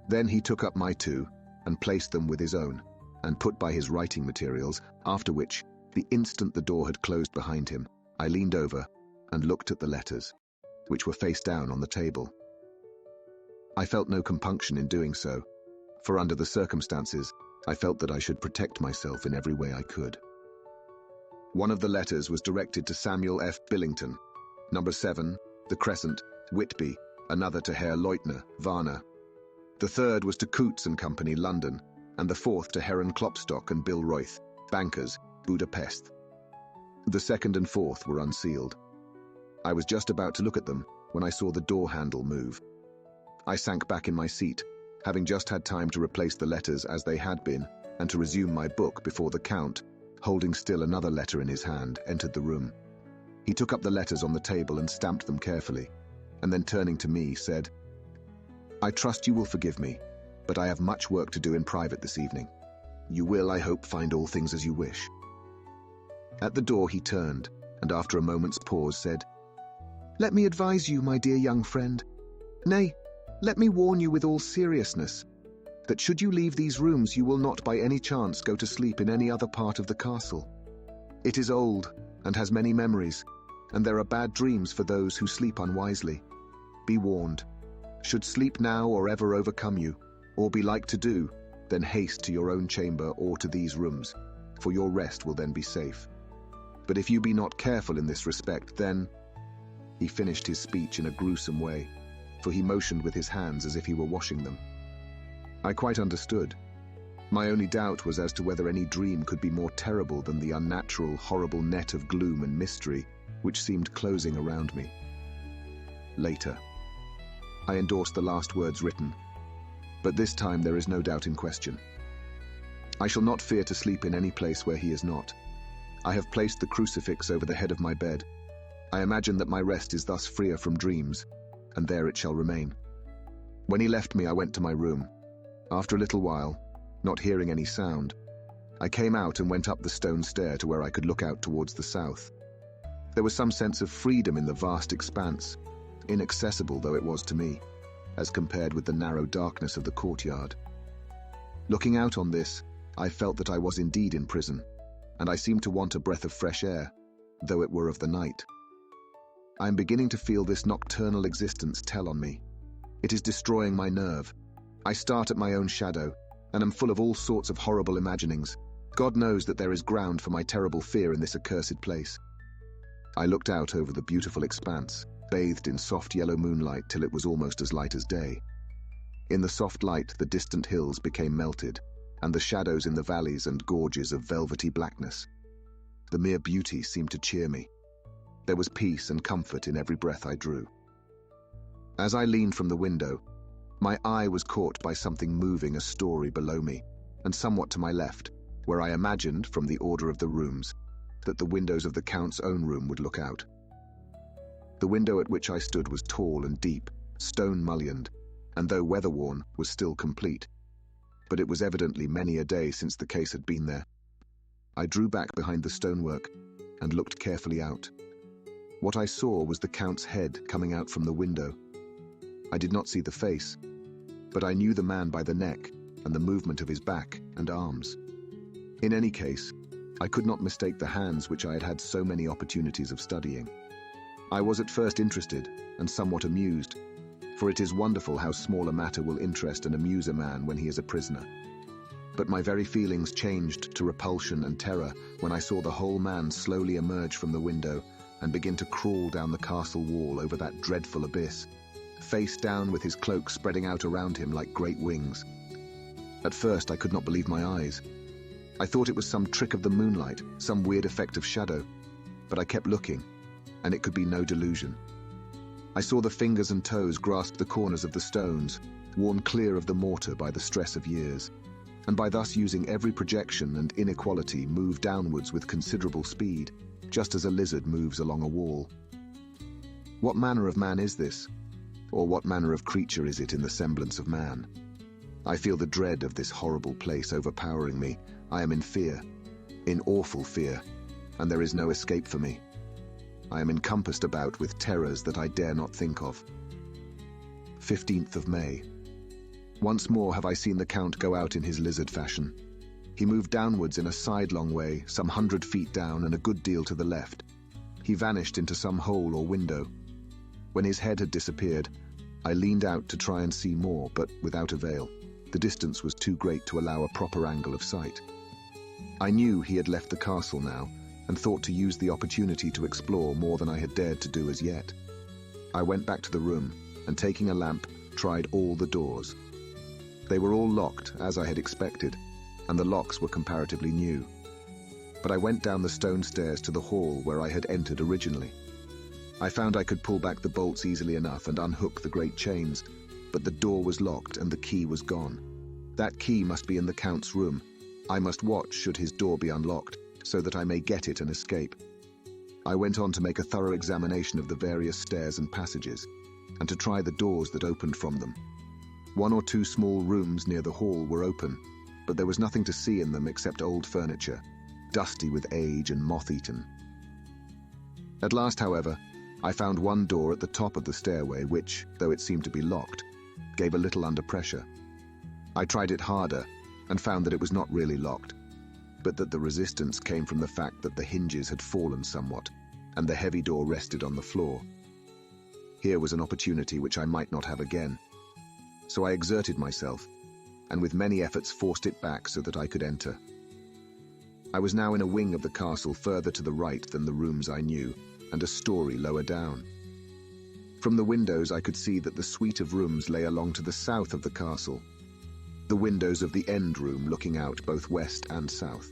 Then he took up my 2 and placed them with his own, and put by his writing materials, after which, the instant the door had closed behind him, I leaned over and looked at the letters, which were face down on the table. I felt no compunction in doing so, for under the circumstances, I felt that I should protect myself in every way I could. One of the letters was directed to Samuel F. Billington, number 7, The Crescent, Whitby, another to Herr Leutner, Varna. The third was to Coutts and Company, London, and the 4th to Heron Klopstock and Bill Royth, bankers, Budapest. The 2nd and 4th were unsealed. I was just about to look at them when I saw the door handle move. I sank back in my seat, having just had time to replace the letters as they had been, and to resume my book before the Count, holding still another letter in his hand, entered the room. He took up the letters on the table and stamped them carefully, and then turning to me, said, "I trust you will forgive me, but I have much work to do in private this evening. You will, I hope, find all things as you wish." At the door he turned, and after a moment's pause said, "Let me advise you, my dear young friend, nay, let me warn you with all seriousness, that should you leave these rooms you will not by any chance go to sleep in any other part of the castle. It is old, and has many memories, and there are bad dreams for those who sleep unwisely. Be warned. Should sleep now or ever overcome you, or be like to do, then haste to your own chamber or to these rooms, for your rest will then be safe. But if you be not careful in this respect, then—" He finished his speech in a gruesome way, for he motioned with his hands as if he were washing them. I quite understood. My only doubt was as to whether any dream could be more terrible than the unnatural, horrible net of gloom and mystery which seemed closing around me. Later. I endorsed the last words written, but this time there is no doubt in question. I shall not fear to sleep in any place where he is not. I have placed the crucifix over the head of my bed. I imagine that my rest is thus freer from dreams, and there it shall remain. When he left me, I went to my room. After a little while, not hearing any sound, I came out and went up the stone stair to where I could look out towards the south. There was some sense of freedom in the vast expanse, inaccessible though it was to me, as compared with the narrow darkness of the courtyard. Looking out on this, I felt that I was indeed in prison, and I seemed to want a breath of fresh air, though it were of the night. I am beginning to feel this nocturnal existence tell on me. It is destroying my nerve. I start at my own shadow, and am full of all sorts of horrible imaginings. God knows that there is ground for my terrible fear in this accursed place. I looked out over the beautiful expanse, bathed in soft yellow moonlight till it was almost as light as day. In the soft light, the distant hills became melted, and the shadows in the valleys and gorges of velvety blackness. The mere beauty seemed to cheer me. There was peace and comfort in every breath I drew. As I leaned from the window, my eye was caught by something moving a story below me, and somewhat to my left, where I imagined, from the order of the rooms, that the windows of the Count's own room would look out. The window at which I stood was tall and deep, stone-mullioned, and though weather-worn, was still complete. But it was evidently many a day since the case had been there. I drew back behind the stonework and looked carefully out. What I saw was the Count's head coming out from the window. I did not see the face, but I knew the man by the neck and the movement of his back and arms. In any case, I could not mistake the hands which I had had so many opportunities of studying. I was at first interested and somewhat amused, for it is wonderful how small a matter will interest and amuse a man when he is a prisoner. But my very feelings changed to repulsion and terror when I saw the whole man slowly emerge from the window and begin to crawl down the castle wall over that dreadful abyss, face down with his cloak spreading out around him like great wings. At first I could not believe my eyes. I thought it was some trick of the moonlight, some weird effect of shadow, but I kept looking, and it could be no delusion. I saw the fingers and toes grasp the corners of the stones, worn clear of the mortar by the stress of years, and by thus using every projection and inequality move downwards with considerable speed, just as a lizard moves along a wall. What manner of man is this? Or what manner of creature is it in the semblance of man? I feel the dread of this horrible place overpowering me. I am in fear, in awful fear, and there is no escape for me. I am encompassed about with terrors that I dare not think of. 15th of May. Once more have I seen the Count go out in his lizard fashion. He moved downwards in a sidelong way, some 100 feet down and a good deal to the left. He vanished into some hole or window. When his head had disappeared, I leaned out to try and see more, but without avail. The distance was too great to allow a proper angle of sight. I knew he had left the castle now, and thought to use the opportunity to explore more than I had dared to do as yet. I went back to the room, and taking a lamp, tried all the doors. They were all locked, as I had expected, and the locks were comparatively new. But I went down the stone stairs to the hall where I had entered originally. I found I could pull back the bolts easily enough and unhook the great chains, but the door was locked and the key was gone. That key must be in the Count's room. I must watch should his door be unlocked, so that I may get it and escape. I went on to make a thorough examination of the various stairs and passages, and to try the doors that opened from them. 1 or 2 small rooms near the hall were open, but there was nothing to see in them except old furniture, dusty with age and moth-eaten. At last, however, I found one door at the top of the stairway which, though it seemed to be locked, gave a little under pressure. I tried it harder and found that it was not really locked, but that the resistance came from the fact that the hinges had fallen somewhat, and the heavy door rested on the floor. Here was an opportunity which I might not have again. So I exerted myself, and with many efforts forced it back so that I could enter. I was now in a wing of the castle further to the right than the rooms I knew, and a story lower down. From the windows I could see that the suite of rooms lay along to the south of the castle, the windows of the end room looking out both west and south.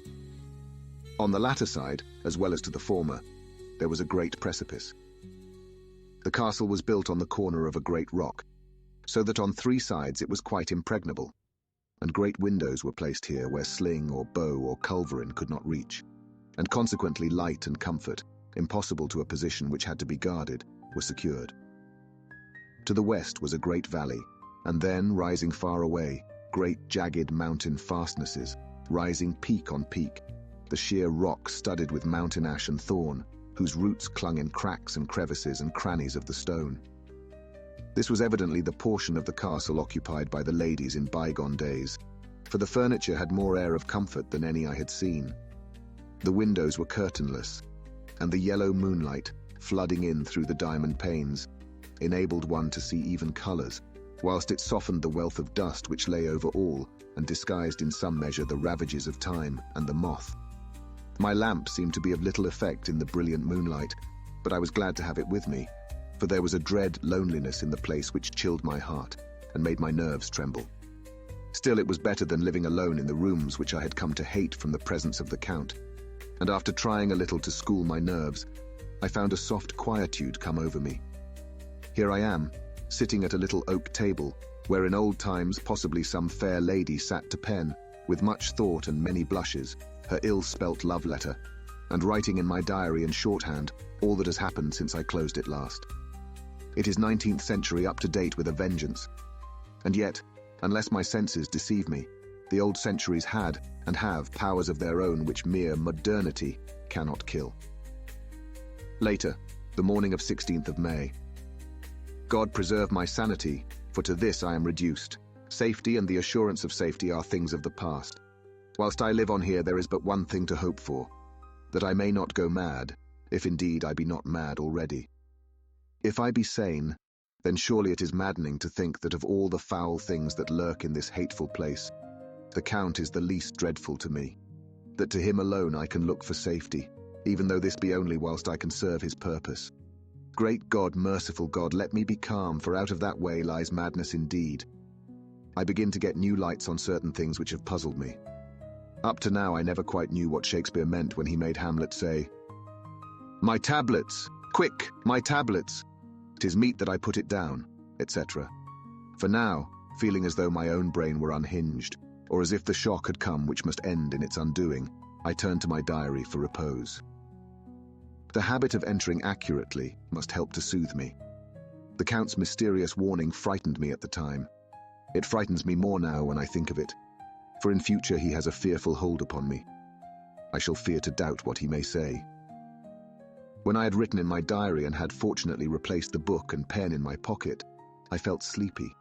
On the latter side, as well as to the former, there was a great precipice. The castle was built on the corner of a great rock, so that on 3 sides it was quite impregnable, and great windows were placed here where sling or bow or culverin could not reach, and consequently light and comfort, impossible to a position which had to be guarded, were secured. To the west was a great valley, and then, rising far away, great jagged mountain fastnesses, rising peak on peak, the sheer rock studded with mountain ash and thorn, whose roots clung in cracks and crevices and crannies of the stone. This was evidently the portion of the castle occupied by the ladies in bygone days, for the furniture had more air of comfort than any I had seen. The windows were curtainless, and the yellow moonlight, flooding in through the diamond panes, enabled one to see even colours, whilst it softened the wealth of dust which lay over all and disguised in some measure the ravages of time and the moth. My lamp seemed to be of little effect in the brilliant moonlight, but I was glad to have it with me, for there was a dread loneliness in the place which chilled my heart and made my nerves tremble. Still, it was better than living alone in the rooms which I had come to hate from the presence of the Count, and after trying a little to school my nerves, I found a soft quietude come over me. Here I am, sitting at a little oak table, where in old times possibly some fair lady sat to pen, with much thought and many blushes, her ill-spelt love letter, and writing in my diary in shorthand all that has happened since I closed it last. It is 19th century up to date with a vengeance. And yet, unless my senses deceive me, the old centuries had and have powers of their own which mere modernity cannot kill. Later, the morning of 16th of May. God preserve my sanity, for to this I am reduced. Safety and the assurance of safety are things of the past. Whilst I live on here, there is but one thing to hope for, that I may not go mad, if indeed I be not mad already. If I be sane, then surely it is maddening to think that of all the foul things that lurk in this hateful place, the Count is the least dreadful to me, that to him alone I can look for safety, even though this be only whilst I can serve his purpose. Great God, merciful God, let me be calm, for out of that way lies madness indeed. I begin to get new lights on certain things which have puzzled me. Up to now I never quite knew what Shakespeare meant when he made Hamlet say, "My tablets! Quick, my tablets! 'Tis meet that I put it down," etc. For now, feeling as though my own brain were unhinged, or as if the shock had come which must end in its undoing, I turned to my diary for repose. The habit of entering accurately must help to soothe me. The Count's mysterious warning frightened me at the time. It frightens me more now when I think of it, for in future he has a fearful hold upon me. I shall fear to doubt what he may say. When I had written in my diary and had fortunately replaced the book and pen in my pocket, I felt sleepy.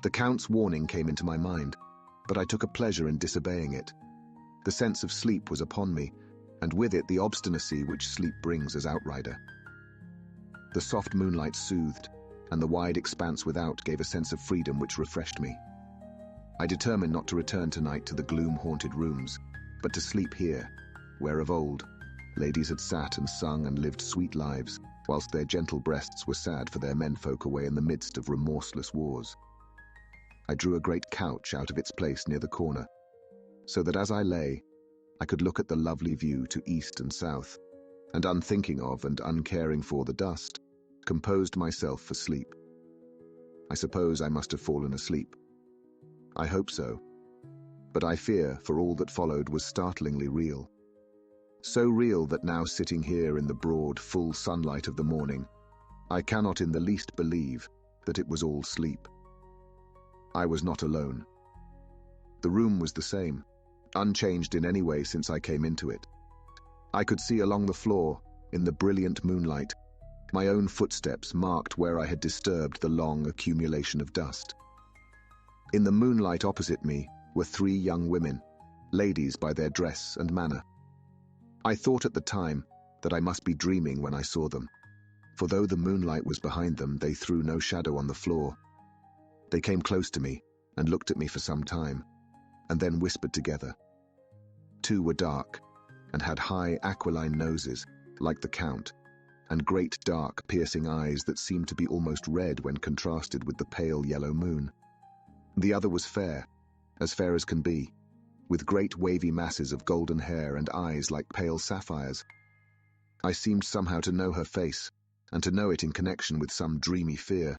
The Count's warning came into my mind, but I took a pleasure in disobeying it. The sense of sleep was upon me, and with it the obstinacy which sleep brings as outrider. The soft moonlight soothed, and the wide expanse without gave a sense of freedom which refreshed me. I determined not to return tonight to the gloom-haunted rooms, but to sleep here, where of old ladies had sat and sung and lived sweet lives, whilst their gentle breasts were sad for their menfolk away in the midst of remorseless wars. I drew a great couch out of its place near the corner, so that as I lay, I could look at the lovely view to east and south, and unthinking of and uncaring for the dust, composed myself for sleep. I suppose I must have fallen asleep. I hope so, but I fear, for all that followed was startlingly real. So real that now sitting here in the broad, full sunlight of the morning, I cannot in the least believe that it was all sleep. I was not alone. The room was the same, unchanged in any way since I came into it. I could see along the floor, in the brilliant moonlight, my own footsteps marked where I had disturbed the long accumulation of dust. In the moonlight opposite me were 3 young women, ladies by their dress and manner. I thought at the time that I must be dreaming when I saw them, for though the moonlight was behind them, they threw no shadow on the floor. They came close to me and looked at me for some time, and then whispered together. 2 were dark, and had high aquiline noses, like the Count, and great dark piercing eyes that seemed to be almost red when contrasted with the pale yellow moon. The other was fair as can be, with great wavy masses of golden hair and eyes like pale sapphires. I seemed somehow to know her face, and to know it in connection with some dreamy fear,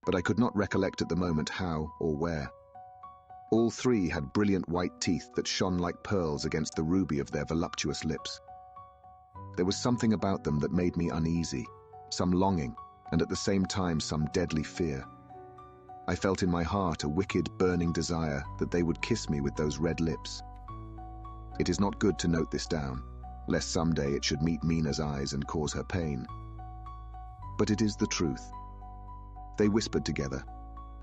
but I could not recollect at the moment how or where. All three had brilliant white teeth that shone like pearls against the ruby of their voluptuous lips. There was something about them that made me uneasy, some longing, and at the same time some deadly fear. I felt in my heart a wicked, burning desire that they would kiss me with those red lips. It is not good to note this down, lest someday it should meet Mina's eyes and cause her pain. But it is the truth. They whispered together,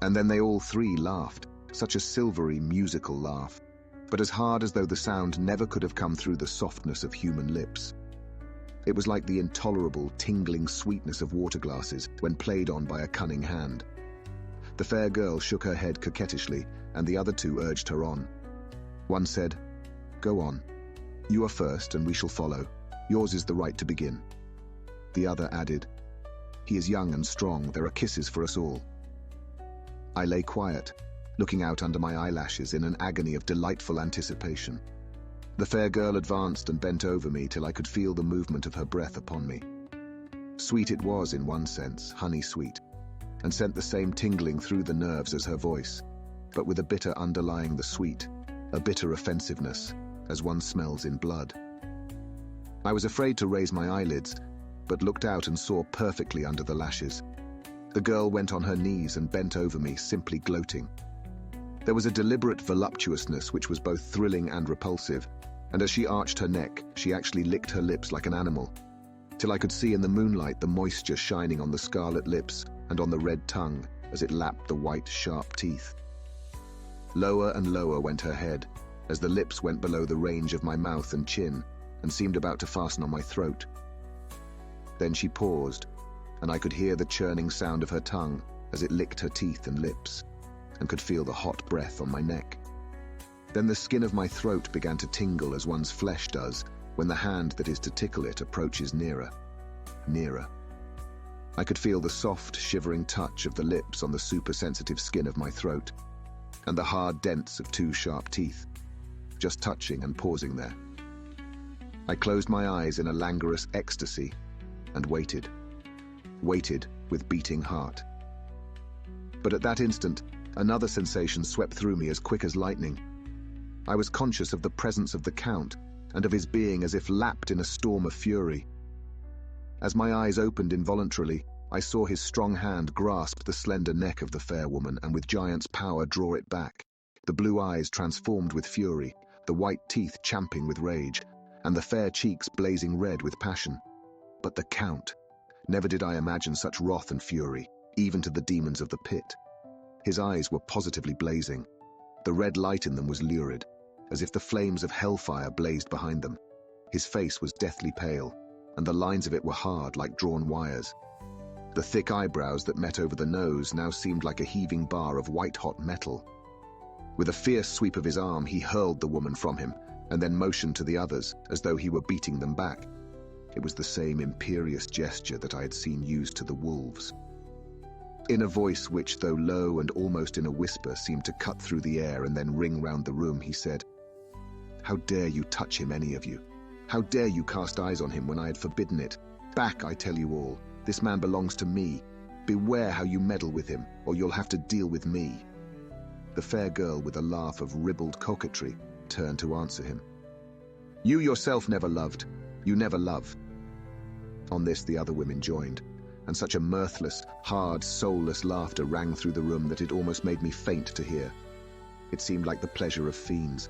and then they all three laughed, such a silvery, musical laugh, but as hard as though the sound never could have come through the softness of human lips. It was like the intolerable, tingling sweetness of water glasses when played on by a cunning hand. The fair girl shook her head coquettishly, and the other two urged her on. One said, "Go on. You are first, and we shall follow. Yours is the right to begin." The other added, "He is young and strong. There are kisses for us all." I lay quiet, looking out under my eyelashes in an agony of delightful anticipation. The fair girl advanced and bent over me till I could feel the movement of her breath upon me. Sweet it was in one sense, honey sweet, and sent the same tingling through the nerves as her voice, but with a bitter underlying the sweet, a bitter offensiveness, as one smells in blood. I was afraid to raise my eyelids, but looked out and saw perfectly under the lashes. The girl went on her knees and bent over me, simply gloating. There was a deliberate voluptuousness which was both thrilling and repulsive, and as she arched her neck, she actually licked her lips like an animal, till I could see in the moonlight the moisture shining on the scarlet lips and on the red tongue as it lapped the white, sharp teeth. Lower and lower went her head, as the lips went below the range of my mouth and chin, and seemed about to fasten on my throat. Then she paused, and I could hear the churning sound of her tongue as it licked her teeth and lips, and could feel the hot breath on my neck. Then the skin of my throat began to tingle as one's flesh does when the hand that is to tickle it approaches nearer, nearer. I could feel the soft, shivering touch of the lips on the super-sensitive skin of my throat, and the hard dents of two sharp teeth, just touching and pausing there. I closed my eyes in a languorous ecstasy and waited with beating heart. But at that instant, another sensation swept through me as quick as lightning. I was conscious of the presence of the Count and of his being as if lapped in a storm of fury. As my eyes opened involuntarily, I saw his strong hand grasp the slender neck of the fair woman and with giant's power draw it back, the blue eyes transformed with fury, the white teeth champing with rage, and the fair cheeks blazing red with passion. But the Count! Never did I imagine such wrath and fury, even to the demons of the pit. His eyes were positively blazing. The red light in them was lurid, as if the flames of hellfire blazed behind them. His face was deathly pale, and the lines of it were hard like drawn wires. The thick eyebrows that met over the nose now seemed like a heaving bar of white-hot metal. With a fierce sweep of his arm, he hurled the woman from him, and then motioned to the others, as though he were beating them back. It was the same imperious gesture that I had seen used to the wolves. In a voice which, though low and almost in a whisper, seemed to cut through the air and then ring round the room, he said, "How dare you touch him, any of you? How dare you cast eyes on him when I had forbidden it? Back, I tell you all. This man belongs to me. Beware how you meddle with him, or you'll have to deal with me." The fair girl, with a laugh of ribald coquetry, turned to answer him. "You yourself never loved. You never love." On this the other women joined, and such a mirthless, hard, soulless laughter rang through the room that it almost made me faint to hear. It seemed like the pleasure of fiends.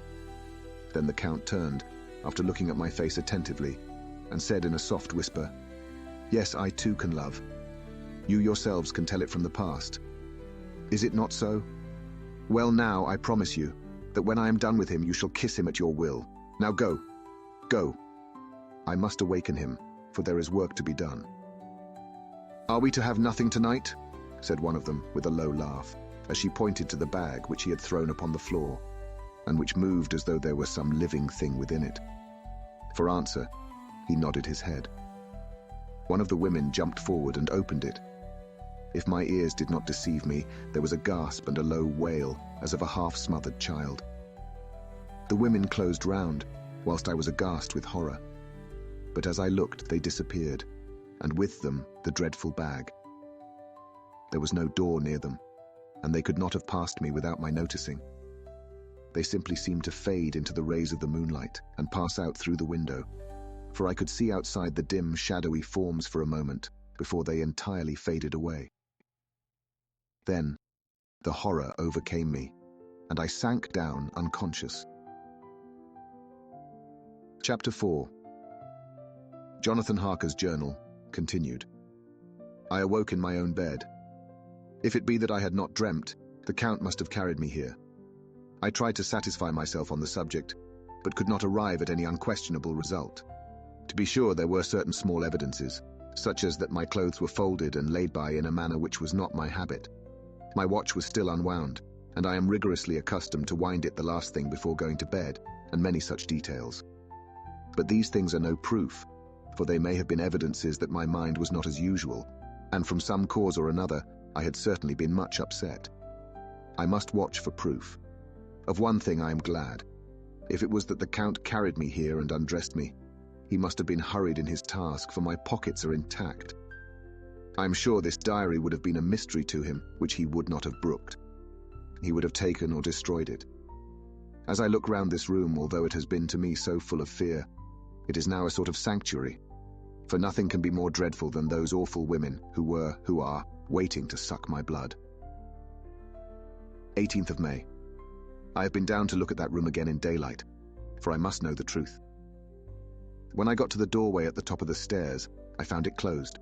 Then the Count turned, after looking at my face attentively, and said in a soft whisper, "Yes, I too can love. You yourselves can tell it from the past. Is it not so? Well, now, I promise you, that when I am done with him you shall kiss him at your will. Now go, go. I must awaken him, for there is work to be done." "Are we to have nothing tonight?" said one of them with a low laugh, as she pointed to the bag which he had thrown upon the floor, and which moved as though there were some living thing within it. For answer, he nodded his head. One of the women jumped forward and opened it. If my ears did not deceive me, there was a gasp and a low wail, as of a half-smothered child. The women closed round, whilst I was aghast with horror. But as I looked, they disappeared, and with them the dreadful bag. There was no door near them, and they could not have passed me without my noticing. They simply seemed to fade into the rays of the moonlight and pass out through the window, for I could see outside the dim, shadowy forms for a moment before they entirely faded away. Then, the horror overcame me, and I sank down unconscious. Chapter 4. Jonathan Harker's journal continued. I awoke in my own bed. If it be that I had not dreamt, the Count must have carried me here. I tried to satisfy myself on the subject, but could not arrive at any unquestionable result. To be sure, there were certain small evidences, such as that my clothes were folded and laid by in a manner which was not my habit. My watch was still unwound, and I am rigorously accustomed to wind it the last thing before going to bed, and many such details. But these things are no proof, for they may have been evidences that my mind was not as usual, and from some cause or another, I had certainly been much upset. I must watch for proof. Of one thing I am glad. If it was that the Count carried me here and undressed me, he must have been hurried in his task, for my pockets are intact. I am sure this diary would have been a mystery to him, which he would not have brooked. He would have taken or destroyed it. As I look round this room, although it has been to me so full of fear, it is now a sort of sanctuary, for nothing can be more dreadful than those awful women who are, waiting to suck my blood. 18th of May. I have been down to look at that room again in daylight, for I must know the truth. When I got to the doorway at the top of the stairs, I found it closed.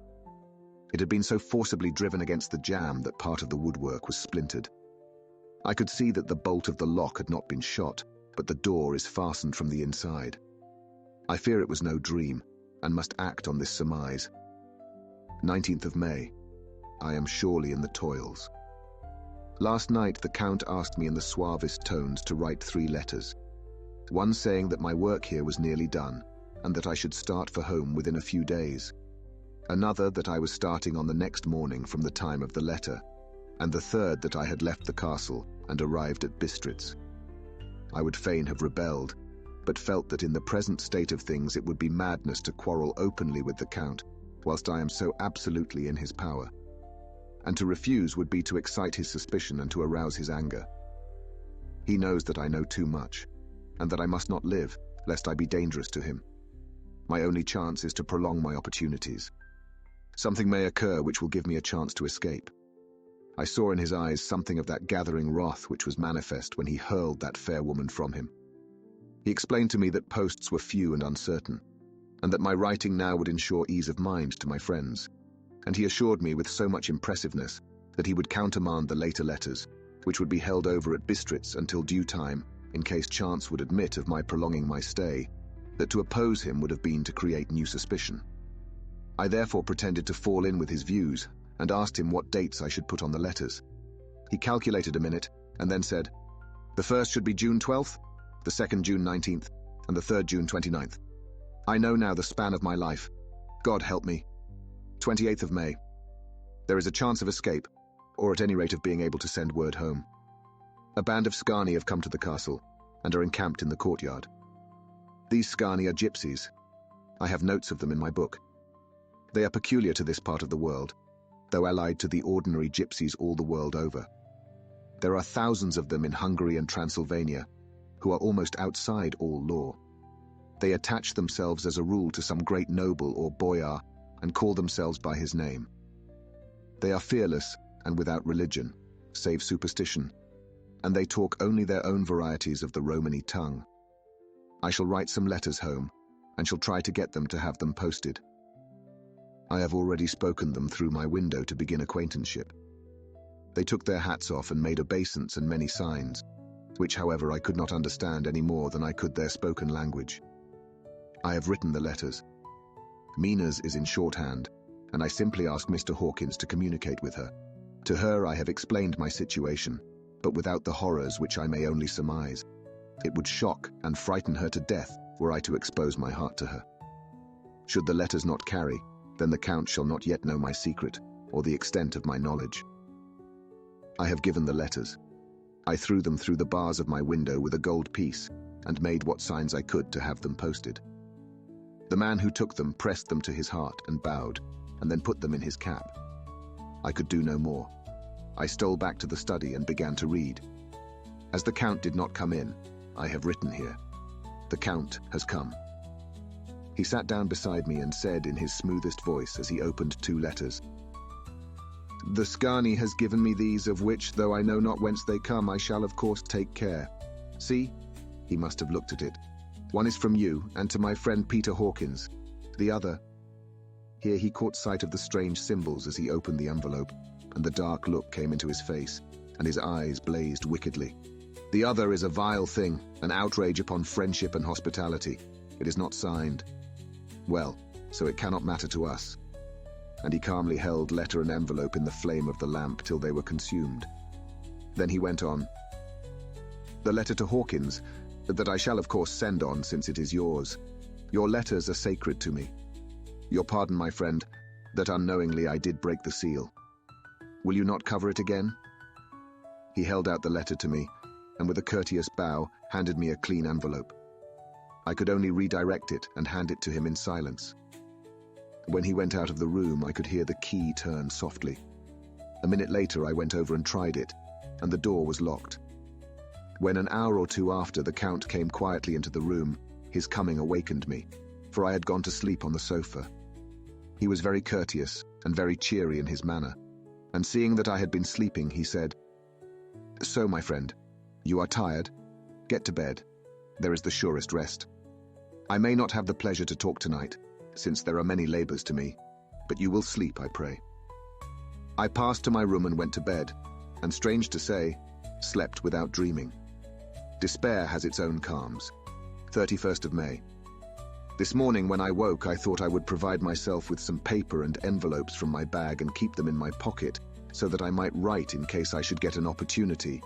It had been so forcibly driven against the jamb that part of the woodwork was splintered. I could see that the bolt of the lock had not been shot, but the door is fastened from the inside. I fear it was no dream, and must act on this surmise. 19th of May. I am surely in the toils. Last night the Count asked me in the suavest tones to write 3 letters. One saying that my work here was nearly done, and that I should start for home within a few days. Another that I was starting on the next morning from the time of the letter, and the third that I had left the castle and arrived at Bistritz. I would fain have rebelled, but felt that in the present state of things it would be madness to quarrel openly with the Count, whilst I am so absolutely in his power. And to refuse would be to excite his suspicion and to arouse his anger. He knows that I know too much, and that I must not live, lest I be dangerous to him. My only chance is to prolong my opportunities. Something may occur which will give me a chance to escape. I saw in his eyes something of that gathering wrath which was manifest when he hurled that fair woman from him. He explained to me that posts were few and uncertain, and that my writing now would ensure ease of mind to my friends, and he assured me with so much impressiveness that he would countermand the later letters, which would be held over at Bistritz until due time, in case chance would admit of my prolonging my stay, that to oppose him would have been to create new suspicion. I therefore pretended to fall in with his views, and asked him what dates I should put on the letters. He calculated a minute, and then said, "The first should be June 12th, the second June 19th, and the third June 29th. I know now the span of my life. God help me. 28th of May. There is a chance of escape, or at any rate of being able to send word home. A band of Scani have come to the castle, and are encamped in the courtyard. These Scani are gypsies. I have notes of them in my book. They are peculiar to this part of the world, though allied to the ordinary gypsies all the world over. There are thousands of them in Hungary and Transylvania, who are almost outside all law. They attach themselves as a rule to some great noble or boyar, and call themselves by his name. They are fearless and without religion, save superstition, and they talk only their own varieties of the Romany tongue. I shall write some letters home, and shall try to get them to have them posted. I have already spoken them through my window to begin acquaintanceship. They took their hats off and made obeisance and many signs, which, however, I could not understand any more than I could their spoken language. I have written the letters. Mina's is in shorthand, and I simply ask Mr. Hawkins to communicate with her. To her I have explained my situation, but without the horrors which I may only surmise. It would shock and frighten her to death were I to expose my heart to her. Should the letters not carry, then the Count shall not yet know my secret, or the extent of my knowledge. I have given the letters. I threw them through the bars of my window with a gold piece, and made what signs I could to have them posted. The man who took them pressed them to his heart and bowed, and then put them in his cap. I could do no more. I stole back to the study and began to read. As the Count did not come in, I have written here. The Count has come. He sat down beside me and said in his smoothest voice as he opened 2 letters, "The Skani has given me these, of which, though I know not whence they come, I shall of course take care. See," he must have looked at it, "one is from you, and to my friend Peter Hawkins. The other—" Here he caught sight of the strange symbols as he opened the envelope, and the dark look came into his face, and his eyes blazed wickedly. "The other is a vile thing, an outrage upon friendship and hospitality. It is not signed. Well, so it cannot matter to us." And he calmly held letter and envelope in the flame of the lamp till they were consumed. Then he went on, "The letter to Hawkins, that I shall of course send on, since it is yours. Your letters are sacred to me. Your pardon, my friend, that unknowingly I did break the seal. Will you not cover it again?" He held out the letter to me, and with a courteous bow, handed me a clean envelope. I could only redirect it and hand it to him in silence. When he went out of the room, I could hear the key turn softly. A minute later, I went over and tried it, and the door was locked. When an hour or 2 after the Count came quietly into the room, his coming awakened me, for I had gone to sleep on the sofa. He was very courteous and very cheery in his manner, and seeing that I had been sleeping, he said, "So, my friend, you are tired? Get to bed. There is the surest rest. I may not have the pleasure to talk tonight, since there are many labors to me, but you will sleep, I pray." I passed to my room and went to bed, and strange to say, slept without dreaming. Despair has its own calms. 31st of May. This morning when I woke, I thought I would provide myself with some paper and envelopes from my bag and keep them in my pocket, so that I might write in case I should get an opportunity.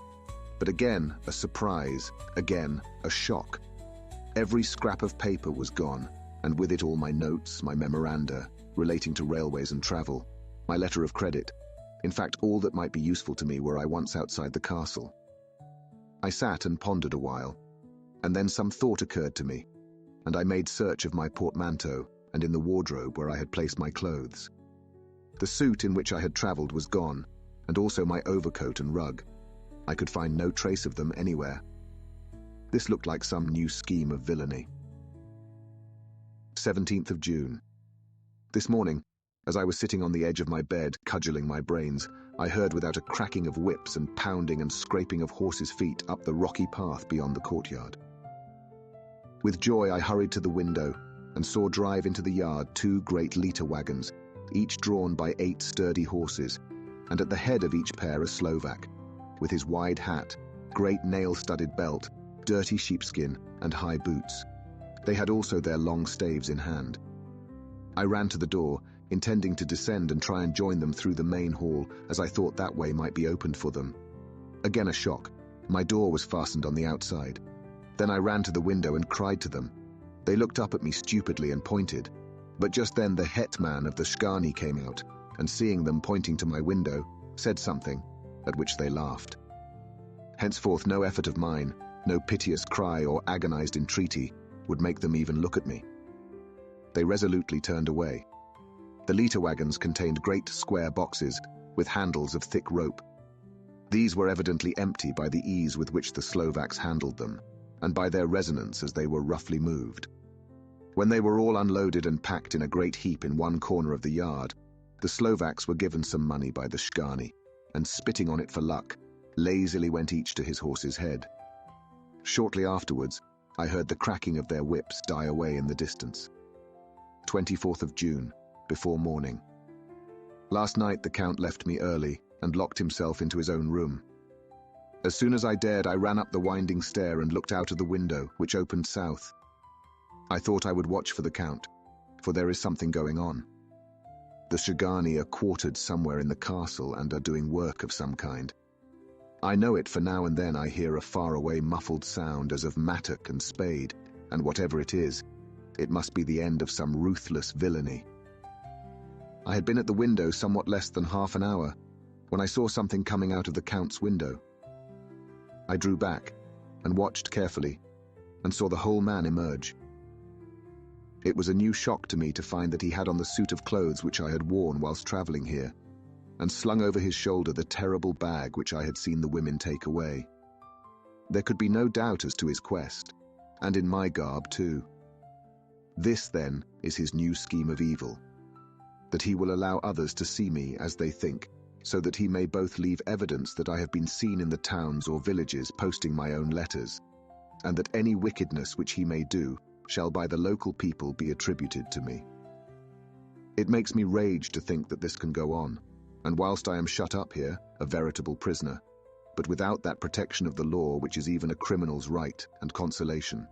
But again, a surprise, again, a shock. Every scrap of paper was gone, and with it all my notes, my memoranda, relating to railways and travel, my letter of credit. In fact, all that might be useful to me were I once outside the castle. I sat and pondered a while, and then some thought occurred to me, and I made search of my portmanteau and in the wardrobe where I had placed my clothes. The suit in which I had travelled was gone, and also my overcoat and rug. I could find no trace of them anywhere. This looked like some new scheme of villainy. 17th of June. This morning, as I was sitting on the edge of my bed, cudgelling my brains, I heard without a cracking of whips and pounding and scraping of horses' feet up the rocky path beyond the courtyard. With joy I hurried to the window and saw drive into the yard 2 great litre wagons, each drawn by 8 sturdy horses, and at the head of each pair a Slovak, with his wide hat, great nail-studded belt, dirty sheepskin, and high boots. They had also their long staves in hand. I ran to the door, intending to descend and try and join them through the main hall, as I thought that way might be opened for them. Again a shock. My door was fastened on the outside. Then I ran to the window and cried to them. They looked up at me stupidly and pointed, but just then the hetman of the Skani came out, and seeing them pointing to my window, said something, at which they laughed. Henceforth no effort of mine, no piteous cry or agonized entreaty, would make them even look at me. They resolutely turned away. The litre wagons contained great square boxes, with handles of thick rope. These were evidently empty by the ease with which the Slovaks handled them, and by their resonance as they were roughly moved. When they were all unloaded and packed in a great heap in one corner of the yard, the Slovaks were given some money by the Skani, and spitting on it for luck, lazily went each to his horse's head. Shortly afterwards, I heard the cracking of their whips die away in the distance. 24th of June, before morning. Last night the Count left me early and locked himself into his own room. As soon as I dared, I ran up the winding stair and looked out of the window, which opened south. I thought I would watch for the Count, for there is something going on. The Skani are quartered somewhere in the castle and are doing work of some kind. I know it, for now and then I hear a far-away muffled sound as of mattock and spade, and whatever it is, it must be the end of some ruthless villainy. I had been at the window somewhat less than half an hour, when I saw something coming out of the Count's window. I drew back, and watched carefully, and saw the whole man emerge. It was a new shock to me to find that he had on the suit of clothes which I had worn whilst travelling here, and slung over his shoulder the terrible bag which I had seen the women take away. There could be no doubt as to his quest, and in my garb too. This, then, is his new scheme of evil, that he will allow others to see me as they think, so that he may both leave evidence that I have been seen in the towns or villages posting my own letters, and that any wickedness which he may do shall by the local people be attributed to me. It makes me rage to think that this can go on, and whilst I am shut up here, a veritable prisoner, but without that protection of the law which is even a criminal's right and consolation.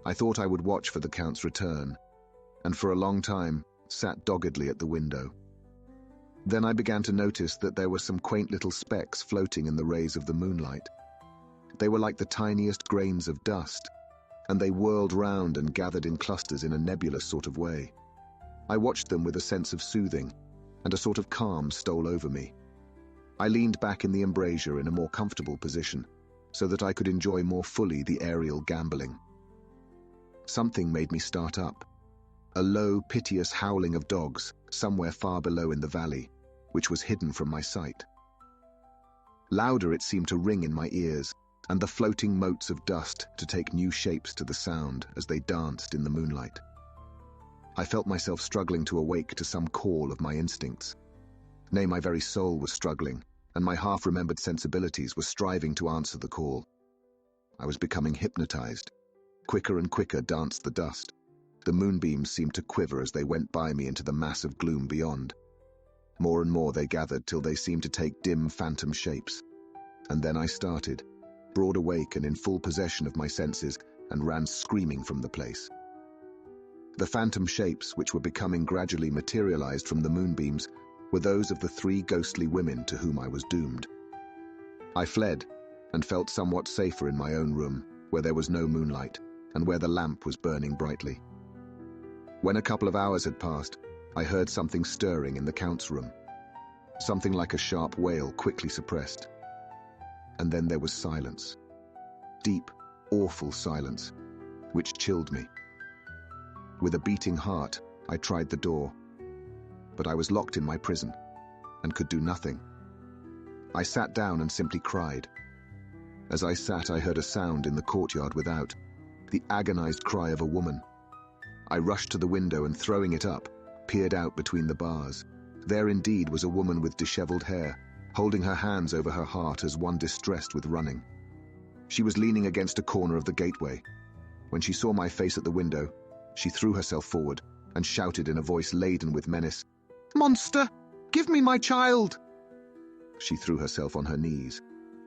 I thought I would watch for the Count's return, and for a long time sat doggedly at the window. Then I began to notice that there were some quaint little specks floating in the rays of the moonlight. They were like the tiniest grains of dust, and they whirled round and gathered in clusters in a nebulous sort of way. I watched them with a sense of soothing, and a sort of calm stole over me. I leaned back in the embrasure in a more comfortable position, so that I could enjoy more fully the aerial gambolling. Something made me start up. A low, piteous howling of dogs, somewhere far below in the valley, which was hidden from my sight. Louder it seemed to ring in my ears, and the floating motes of dust to take new shapes to the sound as they danced in the moonlight. I felt myself struggling to awake to some call of my instincts. Nay, my very soul was struggling, and my half-remembered sensibilities were striving to answer the call. I was becoming hypnotized. Quicker and quicker danced the dust. The moonbeams seemed to quiver as they went by me into the mass of gloom beyond. More and more they gathered till they seemed to take dim phantom shapes. And then I started, broad awake and in full possession of my senses, and ran screaming from the place. The phantom shapes, which were becoming gradually materialized from the moonbeams, were those of the three ghostly women to whom I was doomed. I fled, and felt somewhat safer in my own room, where there was no moonlight, and where the lamp was burning brightly. When a couple of hours had passed, I heard something stirring in the Count's room. Something like a sharp wail quickly suppressed. And then there was silence. Deep, awful silence, which chilled me. With a beating heart, I tried the door, but I was locked in my prison, and could do nothing. I sat down and simply cried. As I sat, I heard a sound in the courtyard without, the agonized cry of a woman. I rushed to the window and, throwing it up, peered out between the bars. There indeed was a woman with disheveled hair, holding her hands over her heart as one distressed with running. She was leaning against a corner of the gateway. When she saw my face at the window, she threw herself forward and shouted in a voice laden with menace, "Monster! Give me my child!" She threw herself on her knees,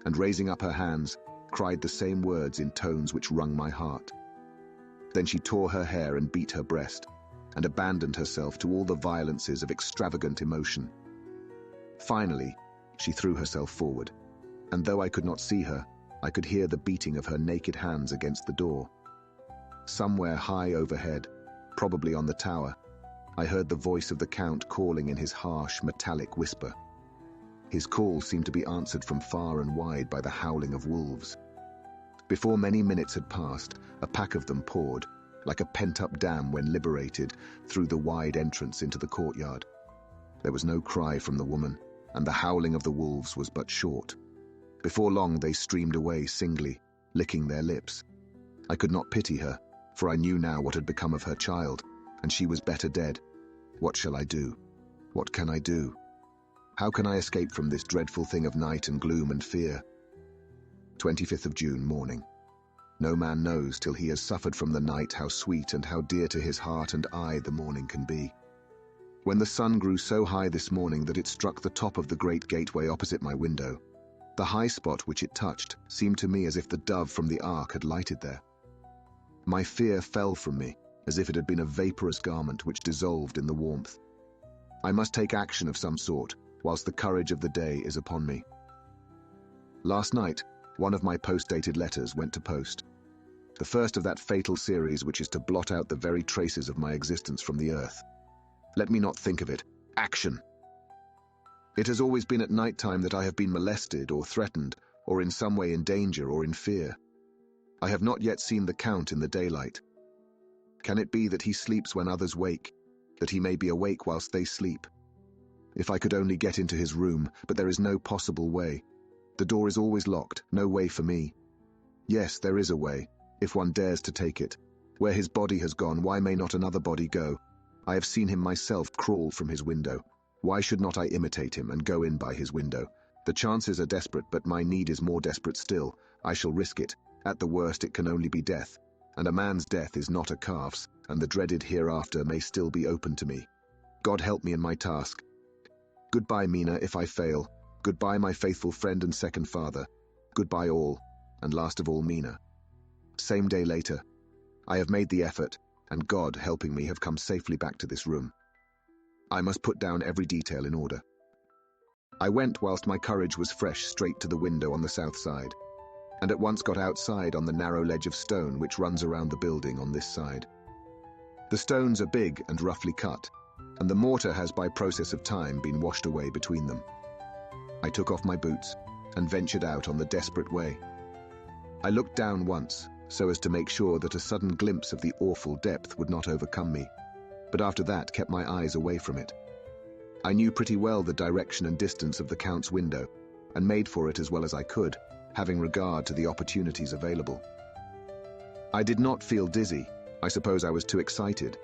and raising up her hands, cried the same words in tones which wrung my heart. Then she tore her hair and beat her breast, and abandoned herself to all the violences of extravagant emotion. Finally, she threw herself forward, and though I could not see her, I could hear the beating of her naked hands against the door. Somewhere high overhead, probably on the tower, I heard the voice of the Count calling in his harsh, metallic whisper. His call seemed to be answered from far and wide by the howling of wolves. Before many minutes had passed, a pack of them poured, like a pent-up dam when liberated, through the wide entrance into the courtyard. There was no cry from the woman, and the howling of the wolves was but short. Before long they streamed away singly, licking their lips. I could not pity her, for I knew now what had become of her child, and she was better dead. What shall I do? What can I do? How can I escape from this dreadful thing of night and gloom and fear? 25th of June, morning. No man knows till he has suffered from the night how sweet and how dear to his heart and eye the morning can be. When the sun grew so high this morning that it struck the top of the great gateway opposite my window, the high spot which it touched seemed to me as if the dove from the ark had lighted there. My fear fell from me, as if it had been a vaporous garment which dissolved in the warmth. I must take action of some sort, whilst the courage of the day is upon me. Last night, one of my post-dated letters went to post. The first of that fatal series which is to blot out the very traces of my existence from the earth. Let me not think of it. Action! It has always been at night time that I have been molested or threatened, or in some way in danger or in fear. I have not yet seen the Count in the daylight. Can it be that he sleeps when others wake, that he may be awake whilst they sleep? If I could only get into his room, but there is no possible way. The door is always locked, no way for me. Yes, there is a way, if one dares to take it. Where his body has gone, why may not another body go? I have seen him myself crawl from his window. Why should not I imitate him and go in by his window? The chances are desperate, but my need is more desperate still. I shall risk it. At the worst, it can only be death. And a man's death is not a calf's, and the dreaded hereafter may still be open to me. God help me in my task. Goodbye, Mina, if I fail. Goodbye, my faithful friend and second father. Goodbye all, and last of all, Mina. Same day later. I have made the effort, and God, helping me, have come safely back to this room. I must put down every detail in order. I went whilst my courage was fresh straight to the window on the south side, and at once got outside on the narrow ledge of stone which runs around the building on this side. The stones are big and roughly cut, and the mortar has by process of time been washed away between them. I took off my boots and ventured out on the desperate way. I looked down once, so as to make sure that a sudden glimpse of the awful depth would not overcome me, but after that kept my eyes away from it. I knew pretty well the direction and distance of the Count's window, and made for it as well as I could, having regard to the opportunities available. I did not feel dizzy. I suppose I was too excited,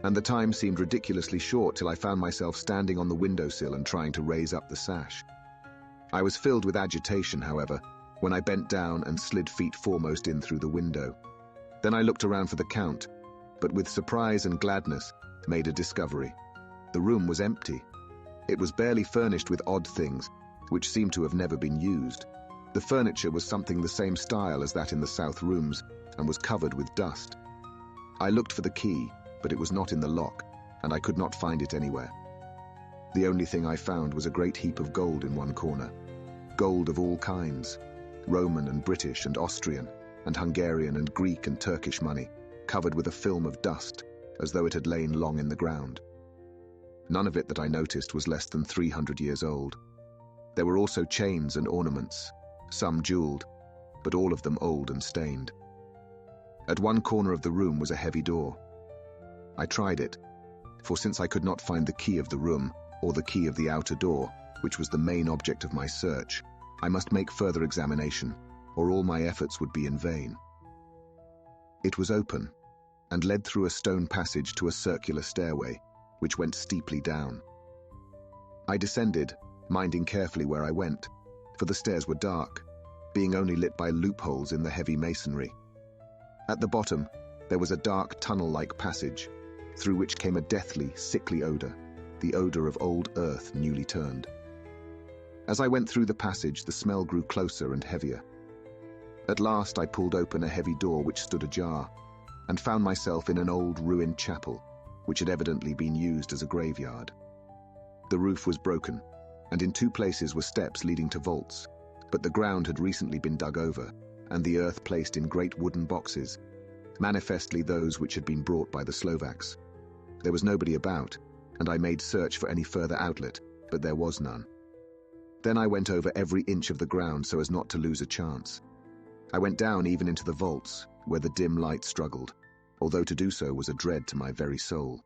and the time seemed ridiculously short till I found myself standing on the windowsill and trying to raise up the sash. I was filled with agitation, however, when I bent down and slid feet foremost in through the window. Then I looked around for the Count, but with surprise and gladness made a discovery. The room was empty. It was barely furnished with odd things, which seemed to have never been used. The furniture was something the same style as that in the south rooms, and was covered with dust. I looked for the key, but it was not in the lock, and I could not find it anywhere. The only thing I found was a great heap of gold in one corner. Gold of all kinds, Roman and British and Austrian, and Hungarian and Greek and Turkish money, covered with a film of dust, as though it had lain long in the ground. None of it that I noticed was less than 300 years old. There were also chains and ornaments, some jeweled, but all of them old and stained. At one corner of the room was a heavy door. I tried it, for since I could not find the key of the room, or the key of the outer door, which was the main object of my search, I must make further examination, or all my efforts would be in vain. It was open, and led through a stone passage to a circular stairway, which went steeply down. I descended, minding carefully where I went, for the stairs were dark, being only lit by loopholes in the heavy masonry. At the bottom, there was a dark tunnel-like passage, through which came a deathly, sickly odor, the odor of old earth newly turned. As I went through the passage, the smell grew closer and heavier. At last I pulled open a heavy door which stood ajar, and found myself in an old ruined chapel, which had evidently been used as a graveyard. The roof was broken, and in two places were steps leading to vaults, but the ground had recently been dug over, and the earth placed in great wooden boxes, manifestly those which had been brought by the Slovaks. There was nobody about, and I made search for any further outlet, but there was none. Then I went over every inch of the ground so as not to lose a chance. I went down even into the vaults, where the dim light struggled, although to do so was a dread to my very soul.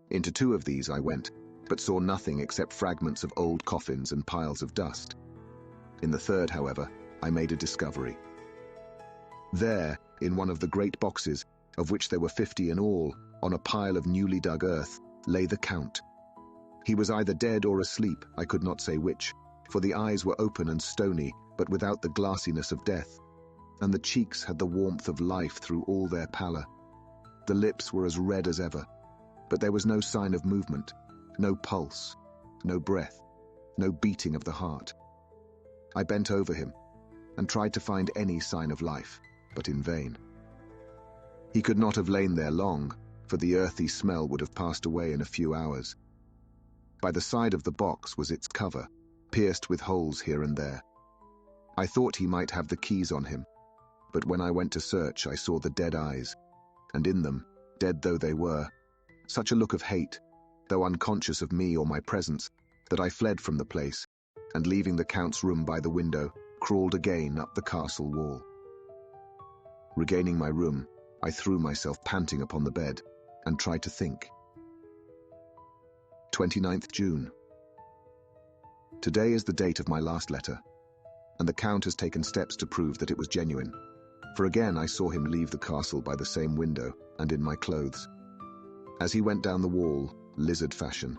Into two of these I went, but saw nothing except fragments of old coffins and piles of dust. In the third, however, I made a discovery. There, in one of the great boxes, of which there were 50 in all, on a pile of newly dug earth, lay the Count. He was either dead or asleep, I could not say which, for the eyes were open and stony, but without the glassiness of death, and the cheeks had the warmth of life through all their pallor. The lips were as red as ever, but there was no sign of movement, no pulse, no breath, no beating of the heart. I bent over him and tried to find any sign of life, but in vain. He could not have lain there long, for the earthy smell would have passed away in a few hours. By the side of the box was its cover, pierced with holes here and there. I thought he might have the keys on him, but when I went to search I saw the dead eyes, and in them, dead though they were, such a look of hate, though unconscious of me or my presence, that I fled from the place, and leaving the Count's room by the window, crawled again up the castle wall. Regaining my room, I threw myself panting upon the bed, and tried to think. 29th June. Today is the date of my last letter. and the Count has taken steps to prove that it was genuine. For again I saw him leave the castle by the same window, and in my clothes. As he went down the wall, lizard fashion,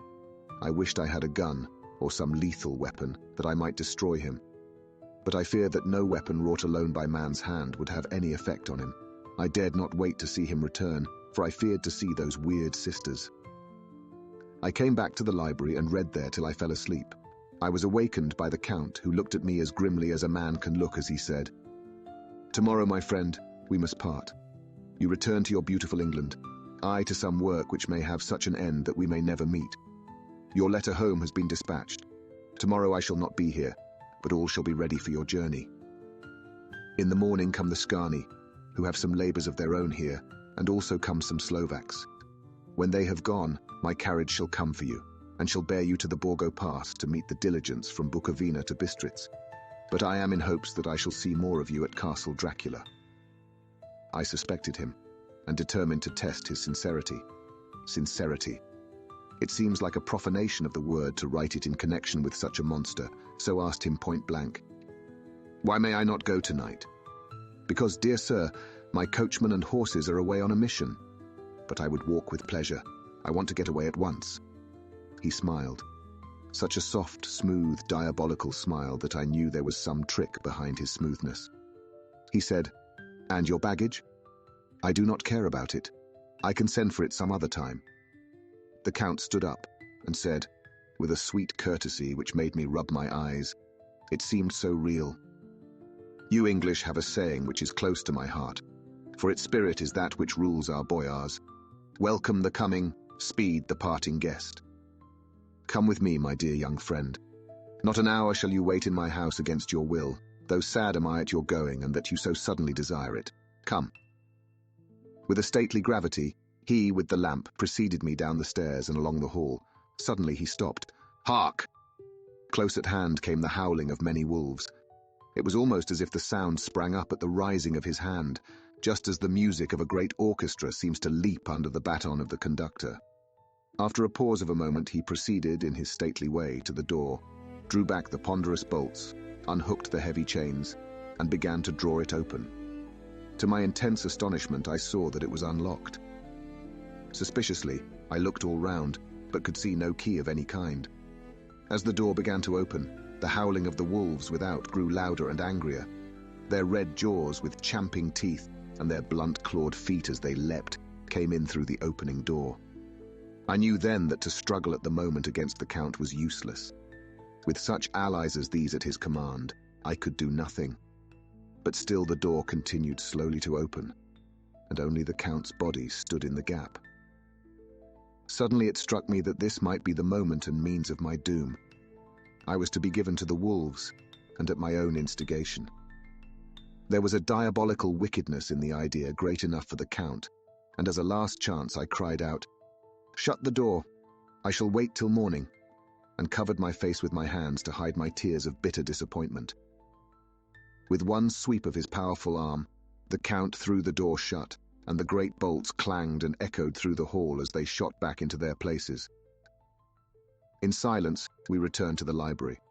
I wished I had a gun, or some lethal weapon, that I might destroy him. But I feared that no weapon wrought alone by man's hand would have any effect on him. I dared not wait to see him return, for I feared to see those weird sisters. I came back to the library and read there till I fell asleep. I was awakened by the Count, who looked at me as grimly as a man can look as he said, "Tomorrow, my friend, we must part. You return to your beautiful England, I to some work which may have such an end that we may never meet. Your letter home has been dispatched. Tomorrow I shall not be here, but all shall be ready for your journey. In the morning come the Scani, who have some labours of their own here, and also come some Slovaks. When they have gone, my carriage shall come for you, and shall bear you to the Borgo Pass to meet the diligence from Bukovina to Bistritz. But I am in hopes that I shall see more of you at Castle Dracula." I suspected him, and determined to test his sincerity. Sincerity. It seems like a profanation of the word to write it in connection with such a monster, so asked him point blank, "Why may I not go tonight?" "Because, dear sir, my coachman and horses are away on a mission." "But I would walk with pleasure. I want to get away at once." He smiled. Such a soft, smooth, diabolical smile that I knew there was some trick behind his smoothness. He said, "And your baggage?" "I do not care about it. I can send for it some other time." The Count stood up and said, with a sweet courtesy which made me rub my eyes, it seemed so real, "You English have a saying which is close to my heart, for its spirit is that which rules our boyars. Welcome the coming, speed the parting guest. Come with me, my dear young friend. Not an hour shall you wait in my house against your will, though sad am I at your going and that you so suddenly desire it. Come." With a stately gravity, he, with the lamp, preceded me down the stairs and along the hall. Suddenly he stopped. "Hark!" Close at hand came the howling of many wolves. It was almost as if the sound sprang up at the rising of his hand, just as the music of a great orchestra seems to leap under the baton of the conductor. After a pause of a moment, he proceeded, in his stately way, to the door, drew back the ponderous bolts, unhooked the heavy chains, and began to draw it open. To my intense astonishment, I saw that it was unlocked. Suspiciously, I looked all round, but could see no key of any kind. As the door began to open, the howling of the wolves without grew louder and angrier. Their red jaws with champing teeth and their blunt-clawed feet as they leapt came in through the opening door. I knew then that to struggle at the moment against the Count was useless. With such allies as these at his command, I could do nothing. But still the door continued slowly to open, and only the Count's body stood in the gap. Suddenly it struck me that this might be the moment and means of my doom. I was to be given to the wolves, and at my own instigation. There was a diabolical wickedness in the idea great enough for the Count, and as a last chance I cried out, "Shut the door, I shall wait till morning," and covered my face with my hands to hide my tears of bitter disappointment. With one sweep of his powerful arm, the Count threw the door shut, and the great bolts clanged and echoed through the hall as they shot back into their places. In silence, we returned to the library,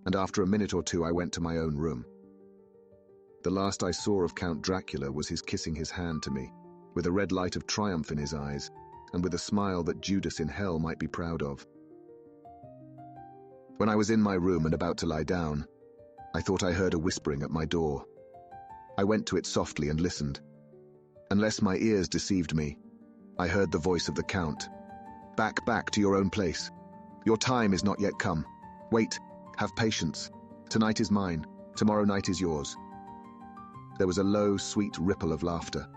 and after a minute or two I went to my own room. The last I saw of Count Dracula was his kissing his hand to me, with a red light of triumph in his eyes, and with a smile that Judas in hell might be proud of. When I was in my room and about to lie down, I thought I heard a whispering at my door. I went to it softly and listened. Unless my ears deceived me, I heard the voice of the Count. Back to your own place. Your time is not yet come. Wait, have patience. Tonight is mine, tomorrow night is yours." There was a low, sweet ripple of laughter,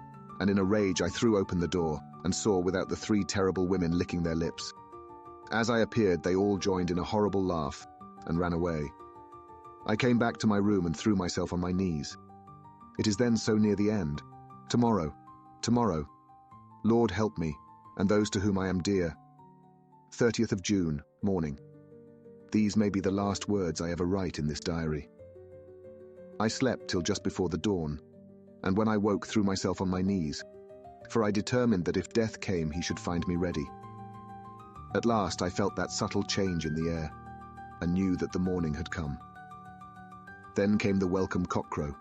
and in a rage I threw open the door and saw without the three terrible women licking their lips. As I appeared, they all joined in a horrible laugh and ran away. I came back to my room and threw myself on my knees. It is then so near the end. Tomorrow. Lord help me, and those to whom I am dear. 30th of June, morning. These may be the last words I ever write in this diary. I slept till just before the dawn, and when I woke threw myself on my knees, for I determined that if death came he should find me ready. At last I felt that subtle change in the air, and knew that the morning had come. Then came the welcome cockcrow,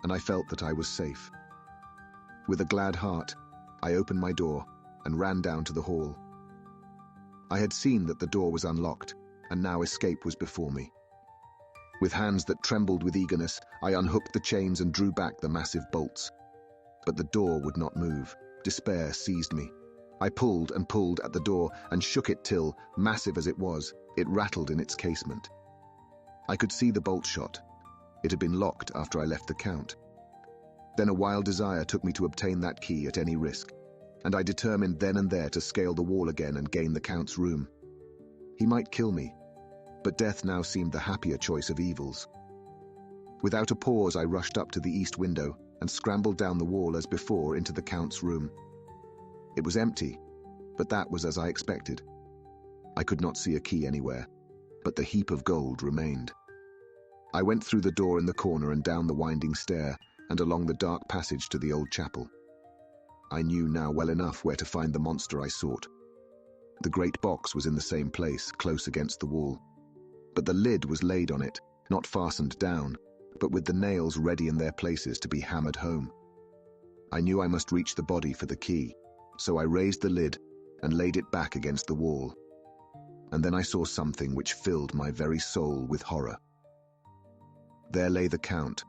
and I felt that I was safe. With a glad heart, I opened my door and ran down to the hall. I had seen that the door was unlocked, and now escape was before me. With hands that trembled with eagerness, I unhooked the chains and drew back the massive bolts. But the door would not move. Despair seized me. I pulled and pulled at the door and shook it till, massive as it was, it rattled in its casement. I could see the bolt shot. It had been locked after I left the Count. Then a wild desire took me to obtain that key at any risk, and I determined then and there to scale the wall again and gain the Count's room. He might kill me, but death now seemed the happier choice of evils. Without a pause, I rushed up to the east window and scrambled down the wall as before into the Count's room. It was empty, but that was as I expected. I could not see a key anywhere, but the heap of gold remained. I went through the door in the corner and down the winding stair and along the dark passage to the old chapel. I knew now well enough where to find the monster I sought. The great box was in the same place, close against the wall. But the lid was laid on it, not fastened down, but with the nails ready in their places to be hammered home. I knew I must reach the body for the key, so I raised the lid and laid it back against the wall. And then I saw something which filled my very soul with horror. There lay the Count,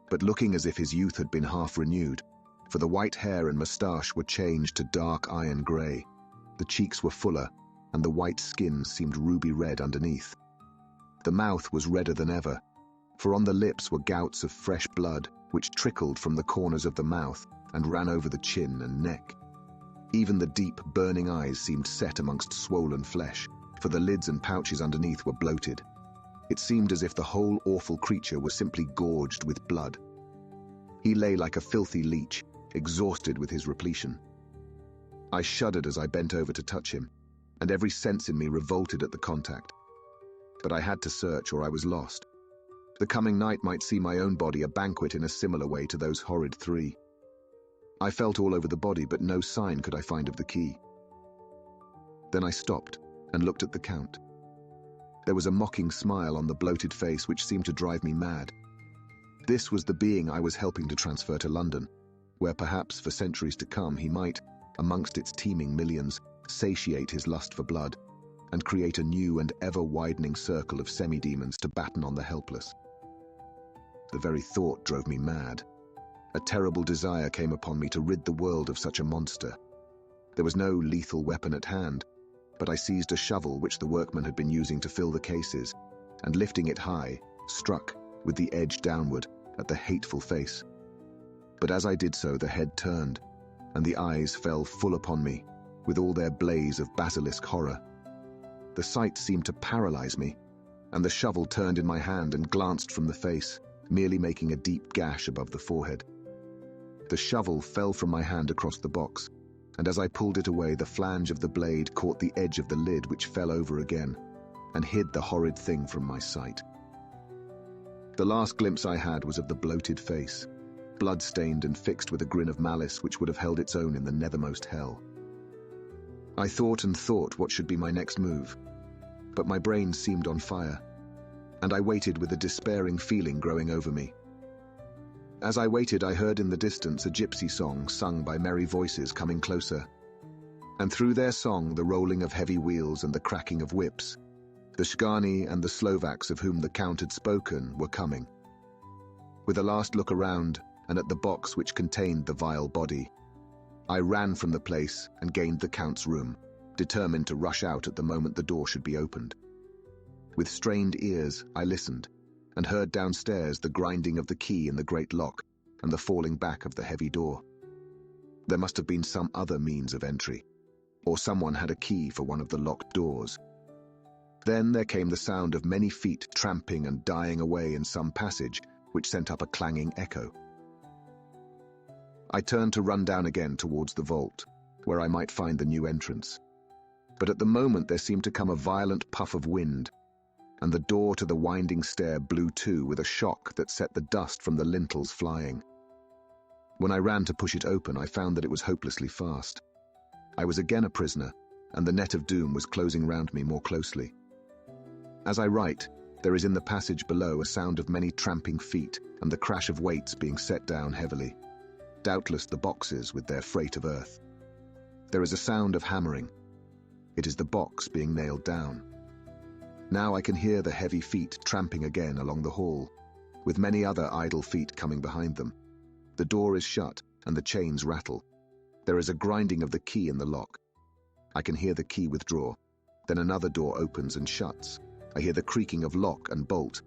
but looking as if his youth had been half renewed, for the white hair and moustache were changed to dark iron grey. The cheeks were fuller, and the white skin seemed ruby red underneath. The mouth was redder than ever, for on the lips were gouts of fresh blood which trickled from the corners of the mouth and ran over the chin and neck. Even the deep, burning eyes seemed set amongst swollen flesh, for the lids and pouches underneath were bloated. It seemed as if the whole awful creature was simply gorged with blood. He lay like a filthy leech, exhausted with his repletion. I shuddered as I bent over to touch him, and every sense in me revolted at the contact. But I had to search or I was lost. The coming night might see my own body a banquet in a similar way to those horrid three. I felt all over the body, but no sign could I find of the key. Then I stopped and looked at the Count. There was a mocking smile on the bloated face which seemed to drive me mad. This was the being I was helping to transfer to London, where perhaps for centuries to come he might, amongst its teeming millions, satiate his lust for blood and create a new and ever-widening circle of semi-demons to batten on the helpless. The very thought drove me mad. A terrible desire came upon me to rid the world of such a monster. There was no lethal weapon at hand, but I seized a shovel which the workman had been using to fill the cases, and lifting it high, struck, with the edge downward, at the hateful face. But as I did so, the head turned, and the eyes fell full upon me, with all their blaze of basilisk horror. The sight seemed to paralyze me, and the shovel turned in my hand and glanced from the face, merely making a deep gash above the forehead. The shovel fell from my hand across the box, and as I pulled it away, the flange of the blade caught the edge of the lid, which fell over again, and hid the horrid thing from my sight. The last glimpse I had was of the bloated face, blood-stained and fixed with a grin of malice which would have held its own in the nethermost hell. I thought and thought what should be my next move, but my brain seemed on fire, and I waited with a despairing feeling growing over me. As I waited, I heard in the distance a gypsy song sung by merry voices coming closer, and through their song the rolling of heavy wheels and the cracking of whips. The Shgani and the Slovaks of whom the Count had spoken were coming. With a last look around and at the box which contained the vile body, I ran from the place and gained the Count's room, determined to rush out at the moment the door should be opened. With strained ears, I listened, and heard downstairs the grinding of the key in the great lock and the falling back of the heavy door. There must have been some other means of entry, or someone had a key for one of the locked doors. Then there came the sound of many feet tramping and dying away in some passage, which sent up a clanging echo. I turned to run down again towards the vault, where I might find the new entrance. But at the moment there seemed to come a violent puff of wind, and the door to the winding stair blew to with a shock that set the dust from the lintels flying. When I ran to push it open, I found that it was hopelessly fast. I was again a prisoner, and the net of doom was closing round me more closely. As I write, There is in the passage below a sound of many tramping feet and the crash of weights being set down heavily. Doubtless the boxes with their freight of earth. There is a sound of hammering. It is the box being nailed down. Now I can hear the heavy feet tramping again along the hall, with many other idle feet coming behind them. The door is shut and the chains rattle. There is a grinding of the key in the lock. I can hear the key withdraw. Then another door opens and shuts. I hear the creaking of lock and bolt.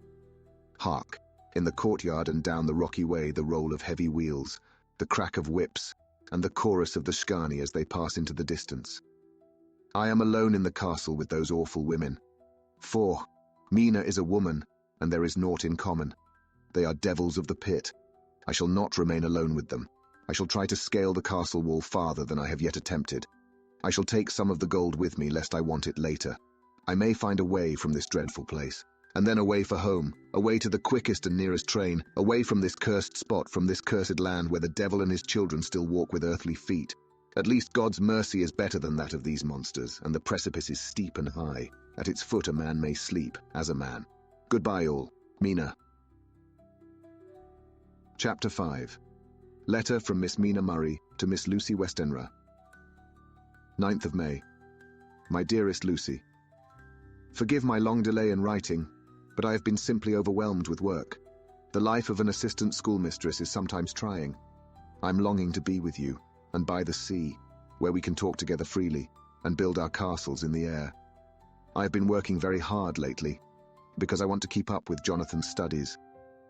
Hark! In the courtyard and down the rocky way, the roll of heavy wheels, the crack of whips, and the chorus of the Shkani as they pass into the distance. I am alone in the castle with those awful women. For Mina is a woman, and there is naught in common. They are devils of the pit. I shall not remain alone with them. I shall try to scale the castle wall farther than I have yet attempted. I shall take some of the gold with me, lest I want it later. I may find a way from this dreadful place, and then away for home, away to the quickest and nearest train, away from this cursed spot, from this cursed land where the devil and his children still walk with earthly feet. At least God's mercy is better than that of these monsters, and the precipice is steep and high. At its foot a man may sleep, as a man. Goodbye all. Mina. Chapter 5. Letter from Miss Mina Murray to Miss Lucy Westenra. 9th of May. My dearest Lucy, forgive my long delay in writing, but I have been simply overwhelmed with work. The life of an assistant schoolmistress is sometimes trying. I'm longing to be with you, and by the sea, where we can talk together freely, and build our castles in the air. I have been working very hard lately, because I want to keep up with Jonathan's studies,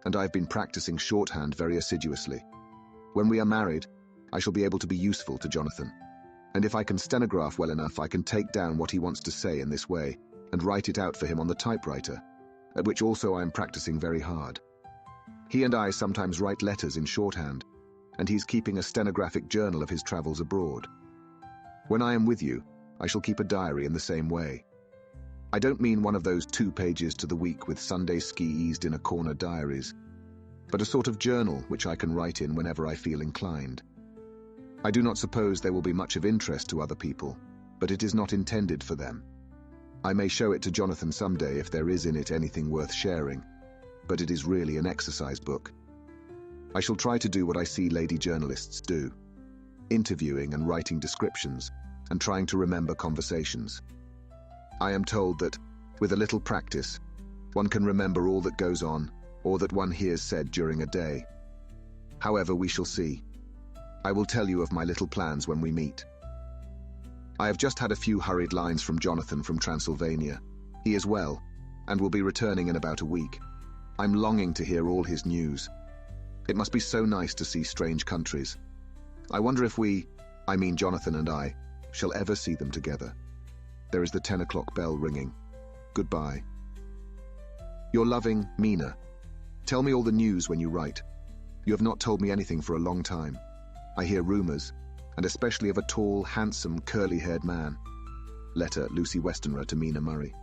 and I have been practicing shorthand very assiduously. When we are married, I shall be able to be useful to Jonathan, and if I can stenograph well enough, I can take down what he wants to say in this way, and write it out for him on the typewriter, at which also I am practicing very hard. He and I sometimes write letters in shorthand, and he's keeping a stenographic journal of his travels abroad. When I am with you, I shall keep a diary in the same way. I don't mean one of those 2 pages to the week with Sunday ski eased in a corner diaries, but a sort of journal which I can write in whenever I feel inclined. I do not suppose there will be much of interest to other people, but it is not intended for them. I may show it to Jonathan someday if there is in it anything worth sharing, but it is really an exercise book. I shall try to do what I see lady journalists do, interviewing and writing descriptions, and trying to remember conversations. I am told that, with a little practice, one can remember all that goes on, or that one hears said during a day. However, we shall see. I will tell you of my little plans when we meet. I have just had a few hurried lines from Jonathan from Transylvania. He is well, and will be returning in about a week. I'm longing to hear all his news. It must be so nice to see strange countries. I wonder if we, I mean Jonathan and I, shall ever see them together. There is the 10 o'clock bell ringing. Goodbye. Your loving, Mina. Tell me all the news when you write. You have not told me anything for a long time. I hear rumors, and especially of a tall, handsome, curly-haired man. Letter, Lucy Westenra to Mina Murray.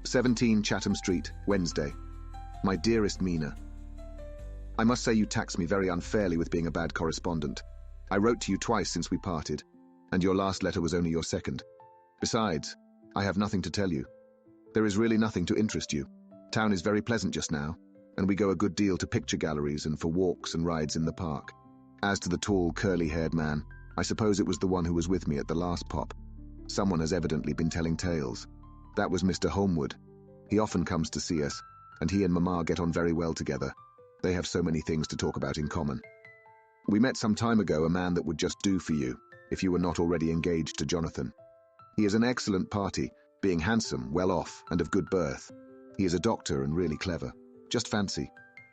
17 Chatham Street, Wednesday. My dearest Mina, I must say you tax me very unfairly with being a bad correspondent. I wrote to you twice since we parted, and your last letter was only your second. Besides, I have nothing to tell you. There is really nothing to interest you. Town is very pleasant just now, and we go a good deal to picture galleries and for walks and rides in the park. As to the tall, curly-haired man, I suppose it was the one who was with me at the last pop. Someone has evidently been telling tales. That was Mr. Holmwood. He often comes to see us, and he and Mamma get on very well together. They have so many things to talk about in common. We met some time ago a man that would just do for you, if you were not already engaged to Jonathan. He is an excellent party, being handsome, well off, and of good birth. He is a doctor and really clever. Just fancy.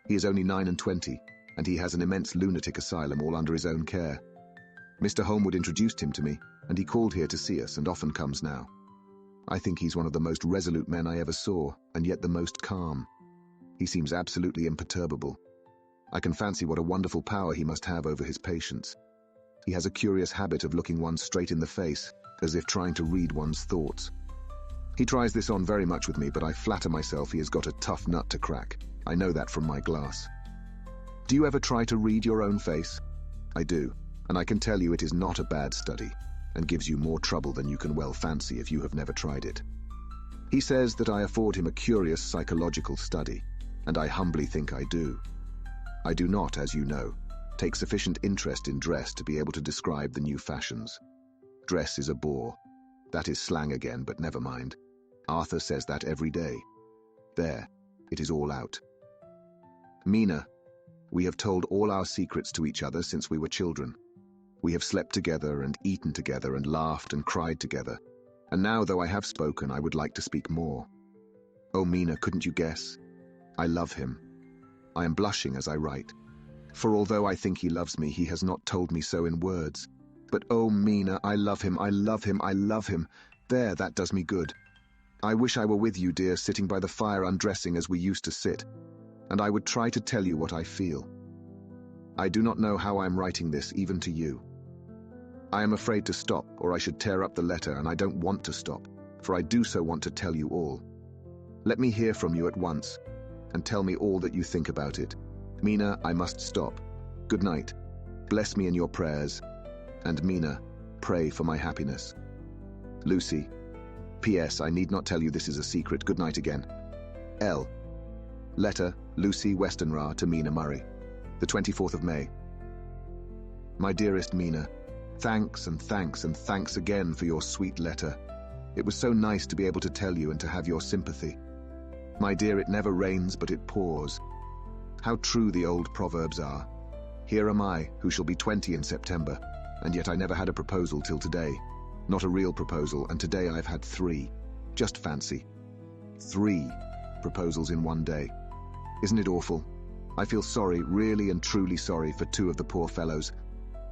He is only 29, and he has an immense lunatic asylum all under his own care. Mr. Holmwood introduced him to me, and he called here to see us and often comes now. I think he's one of the most resolute men I ever saw, and yet the most calm. He seems absolutely imperturbable. I can fancy what a wonderful power he must have over his patients. He has a curious habit of looking one straight in the face, as if trying to read one's thoughts. He tries this on very much with me, but I flatter myself he has got a tough nut to crack. I know that from my glass. Do you ever try to read your own face? I do, and I can tell you it is not a bad study, and gives you more trouble than you can well fancy if you have never tried it. He says that I afford him a curious psychological study, and I humbly think I do. I do not, as you know, take sufficient interest in dress to be able to describe the new fashions. Dress is a bore. That is slang again, but never mind. Arthur says that every day. There, it is all out. Mina, we have told all our secrets to each other since we were children. We have slept together and eaten together and laughed and cried together. And now, though I have spoken, I would like to speak more. Oh, Mina, couldn't you guess? I love him. I am blushing as I write. For although I think he loves me, he has not told me so in words. But oh, Mina, I love him, I love him, I love him. There, that does me good. I wish I were with you, dear, sitting by the fire undressing as we used to sit. And I would try to tell you what I feel. I do not know how I am writing this, even to you. I am afraid to stop, or I should tear up the letter, and I don't want to stop, for I do so want to tell you all. Let me hear from you at once, and tell me all that you think about it. Mina, I must stop. Good night. Bless me in your prayers. And Mina, pray for my happiness. Lucy. P.S. I need not tell you this is a secret. Good night again. L. Letter, Lucy Westenra to Mina Murray. The 24th of May. My dearest Mina, thanks and thanks and thanks again for your sweet letter. It was so nice to be able to tell you and to have your sympathy. My dear, it never rains but it pours. How true the old proverbs are. Here am I, who shall be 20 in September, and yet I never had a proposal till today. Not a real proposal, and today I've had 3. Just fancy. 3 proposals in one day. Isn't it awful? I feel sorry, really and truly sorry for 2 of the poor fellows.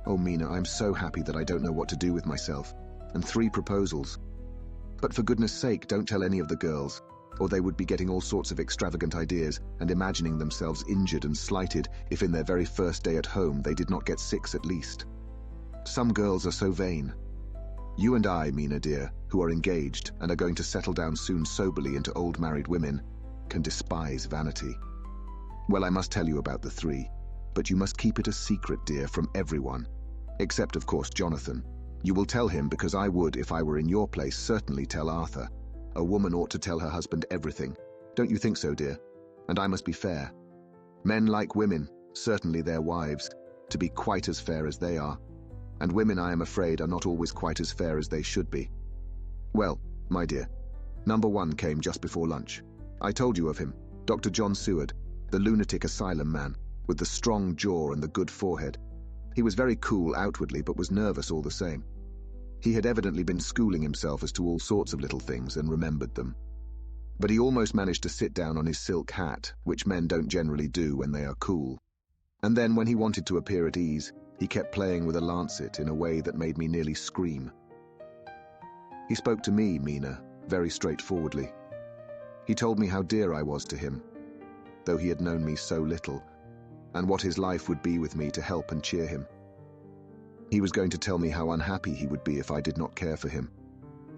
Oh, Mina, I'm so happy that I don't know what to do with myself. And 3 proposals. But for goodness sake, don't tell any of the girls, or they would be getting all sorts of extravagant ideas and imagining themselves injured and slighted if in their very first day at home they did not get 6 at least. Some girls are so vain. You and I, Mina dear, who are engaged and are going to settle down soon soberly into old married women, can despise vanity. Well, I must tell you about the 3, but you must keep it a secret, dear, from everyone. Except, of course, Jonathan. You will tell him because I would, if I were in your place, certainly tell Arthur. A woman ought to tell her husband everything. Don't you think so, dear? And I must be fair. Men like women, certainly their wives, to be quite as fair as they are. And women, I am afraid, are not always quite as fair as they should be. Well, my dear, number 1 came just before lunch. I told you of him, Dr. John Seward, the lunatic asylum man, with the strong jaw and the good forehead. He was very cool outwardly, but was nervous all the same. He had evidently been schooling himself as to all sorts of little things and remembered them. But he almost managed to sit down on his silk hat, which men don't generally do when they are cool. And then, when he wanted to appear at ease, he kept playing with a lancet in a way that made me nearly scream. He spoke to me, Mina, very straightforwardly. He told me how dear I was to him, though he had known me so little, and what his life would be with me to help and cheer him. He was going to tell me how unhappy he would be if I did not care for him.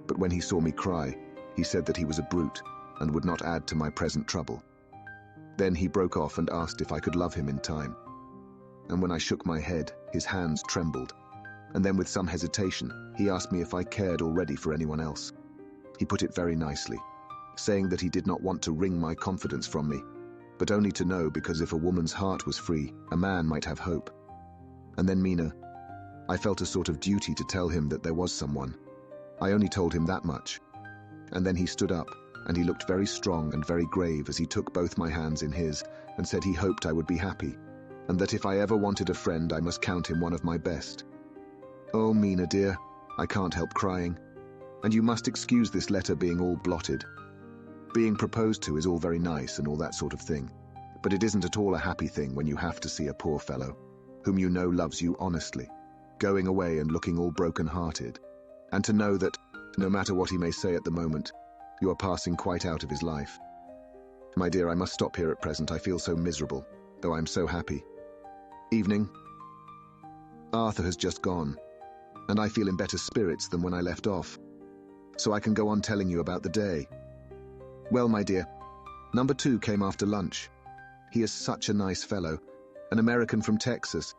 But when he saw me cry, he said that he was a brute and would not add to my present trouble. Then he broke off and asked if I could love him in time. And when I shook my head, his hands trembled. And then with some hesitation, he asked me if I cared already for anyone else. He put it very nicely, saying that he did not want to wring my confidence from me, but only to know because if a woman's heart was free, a man might have hope. And then, Mina, I felt a sort of duty to tell him that there was someone. I only told him that much. And then he stood up, and he looked very strong and very grave as he took both my hands in his and said he hoped I would be happy, and that if I ever wanted a friend I must count him one of my best. Oh, Mina dear, I can't help crying. And you must excuse this letter being all blotted. Being proposed to is all very nice and all that sort of thing, but it isn't at all a happy thing when you have to see a poor fellow, whom you know loves you honestly, going away and looking all broken-hearted, and to know that, no matter what he may say at the moment, you are passing quite out of his life. My dear, I must stop here at present. I feel so miserable, though I'm so happy. Evening. Arthur has just gone, and I feel in better spirits than when I left off, so I can go on telling you about the day. Well, my dear, number 2 came after lunch. He is such a nice fellow, an American from Texas,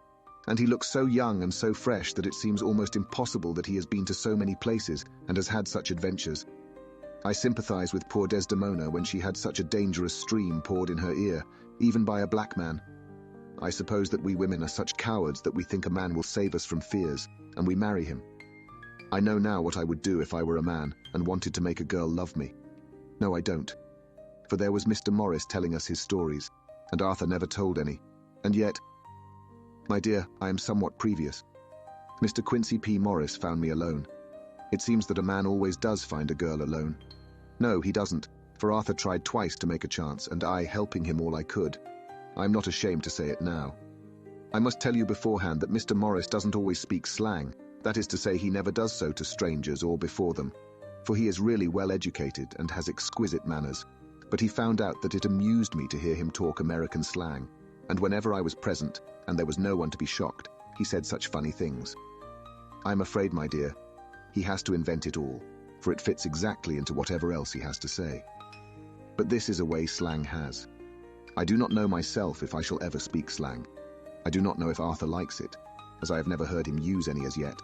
and he looks so young and so fresh that it seems almost impossible that he has been to so many places and has had such adventures. I sympathize with poor Desdemona when she had such a dangerous stream poured in her ear, even by a black man. I suppose that we women are such cowards that we think a man will save us from fears, and we marry him. I know now what I would do if I were a man and wanted to make a girl love me. No, I don't. For there was Mr. Morris telling us his stories, and Arthur never told any. And yet, my dear, I am somewhat previous. Mr. Quincy P. Morris found me alone. It seems that a man always does find a girl alone. No, he doesn't, for Arthur tried twice to make a chance, and I helping him all I could. I'm not ashamed to say it now. I must tell you beforehand that Mr. Morris doesn't always speak slang. That is to say, he never does so to strangers or before them, for he is really well educated and has exquisite manners. But he found out that it amused me to hear him talk American slang, and whenever I was present, and there was no one to be shocked, he said such funny things. I'm afraid, my dear, he has to invent it all, for it fits exactly into whatever else he has to say. But this is a way slang has. I do not know myself if I shall ever speak slang. I do not know if Arthur likes it, as I have never heard him use any as yet.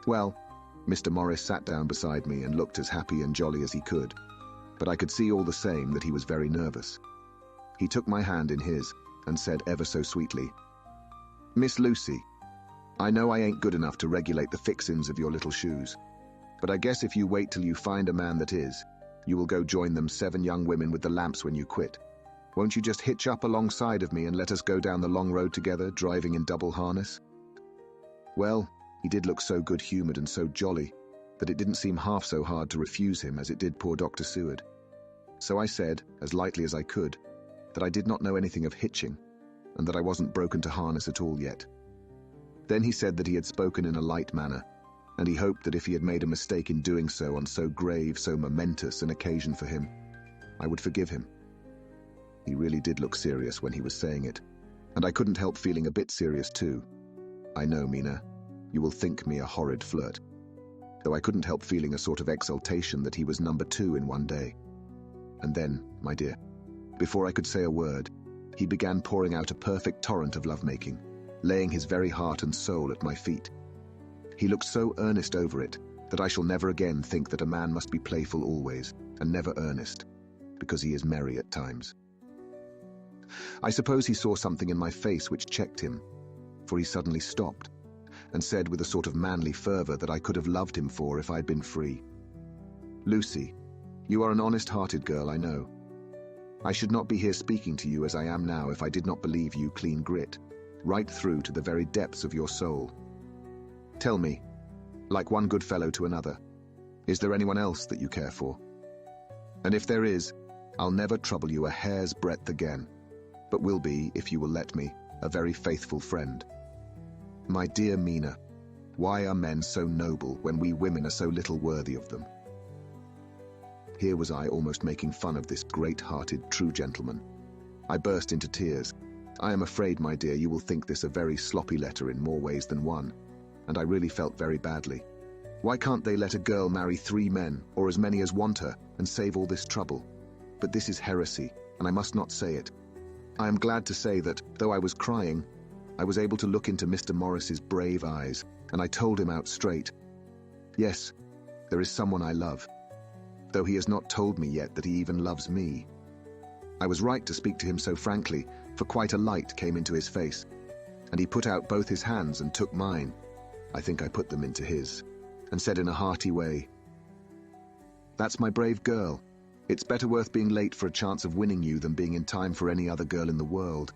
Well, Mr. Morris sat down beside me and looked as happy and jolly as he could, but I could see all the same that he was very nervous. He took my hand in his and said ever so sweetly, "Miss Lucy, I know I ain't good enough to regulate the fixins of your little shoes, but I guess if you wait till you find a man that is, you will go join them 7 young women with the lamps when you quit. Won't you just hitch up alongside of me and let us go down the long road together, driving in double harness?" Well, he did look so good-humored and so jolly that it didn't seem half so hard to refuse him as it did poor Dr. Seward. So I said, as lightly as I could, that I did not know anything of hitching, and that I wasn't broken to harness at all yet. Then he said that he had spoken in a light manner, and he hoped that if he had made a mistake in doing so on so grave, so momentous an occasion for him, I would forgive him. He really did look serious when he was saying it, and I couldn't help feeling a bit serious too. I know, Mina, you will think me a horrid flirt, though I couldn't help feeling a sort of exultation that he was number 2 in one day. And then, my dear, before I could say a word, he began pouring out a perfect torrent of lovemaking, laying his very heart and soul at my feet. He looked so earnest over it that I shall never again think that a man must be playful always, and never earnest, because he is merry at times. I suppose he saw something in my face which checked him, for he suddenly stopped, and said with a sort of manly fervor that I could have loved him for if I'd been free, "Lucy, you are an honest-hearted girl, I know. I should not be here speaking to you as I am now if I did not believe you clean grit, right through to the very depths of your soul. Tell me, like one good fellow to another, is there anyone else that you care for? And if there is, I'll never trouble you a hair's breadth again, but will be, if you will let me, a very faithful friend. My dear Mina, why are men so noble when we women are so little worthy of them?" Here was I almost making fun of this great-hearted, true gentleman. I burst into tears. I am afraid, my dear, you will think this a very sloppy letter in more ways than one, and I really felt very badly. Why can't they let a girl marry 3 men, or as many as want her, and save all this trouble? But this is heresy, and I must not say it. I am glad to say that, though I was crying, I was able to look into Mr. Morris's brave eyes, and I told him out straight, "Yes, there is someone I love, though he has not told me yet that he even loves me." I was right to speak to him so frankly, for quite a light came into his face, and he put out both his hands and took mine. I think I put them into his, and said in a hearty way, "That's my brave girl. It's better worth being late for a chance of winning you than being in time for any other girl in the world.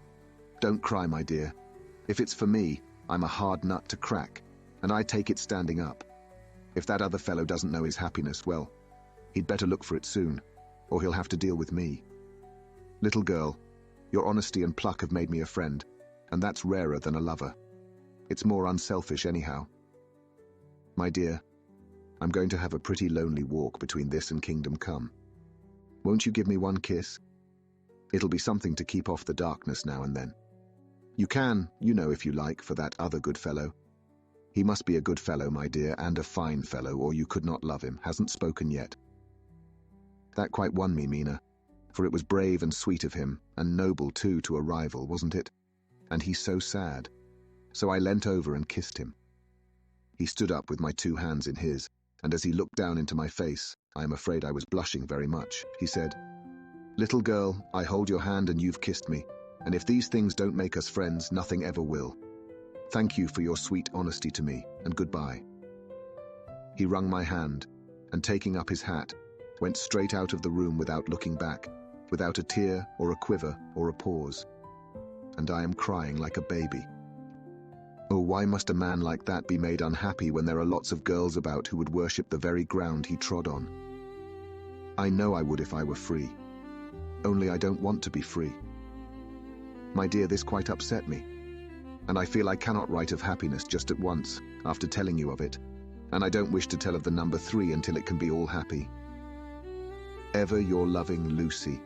Don't cry, my dear. If it's for me, I'm a hard nut to crack, and I take it standing up. If that other fellow doesn't know his happiness, well, he'd better look for it soon, or he'll have to deal with me. Little girl, your honesty and pluck have made me a friend, and that's rarer than a lover. It's more unselfish anyhow. My dear, I'm going to have a pretty lonely walk between this and Kingdom Come. Won't you give me one kiss? It'll be something to keep off the darkness now and then. You can, you know, if you like, for that other good fellow. He must be a good fellow, my dear, and a fine fellow, or you could not love him. Hasn't spoken yet." That quite won me, Mina, for it was brave and sweet of him, and noble too to a rival, wasn't it? And he's so sad. So I leant over and kissed him. He stood up with my 2 hands in his, and as he looked down into my face, I am afraid I was blushing very much. He said, "Little girl, I hold your hand and you've kissed me, and if these things don't make us friends, nothing ever will. Thank you for your sweet honesty to me, and goodbye." He wrung my hand, and taking up his hat, went straight out of the room without looking back, without a tear or a quiver or a pause. And I am crying like a baby. Oh, why must a man like that be made unhappy when there are lots of girls about who would worship the very ground he trod on? I know I would if I were free. Only I don't want to be free. My dear, this quite upset me. And I feel I cannot write of happiness just at once, after telling you of it. And I don't wish to tell of the number 3 until it can be all happy. Ever your loving Lucy.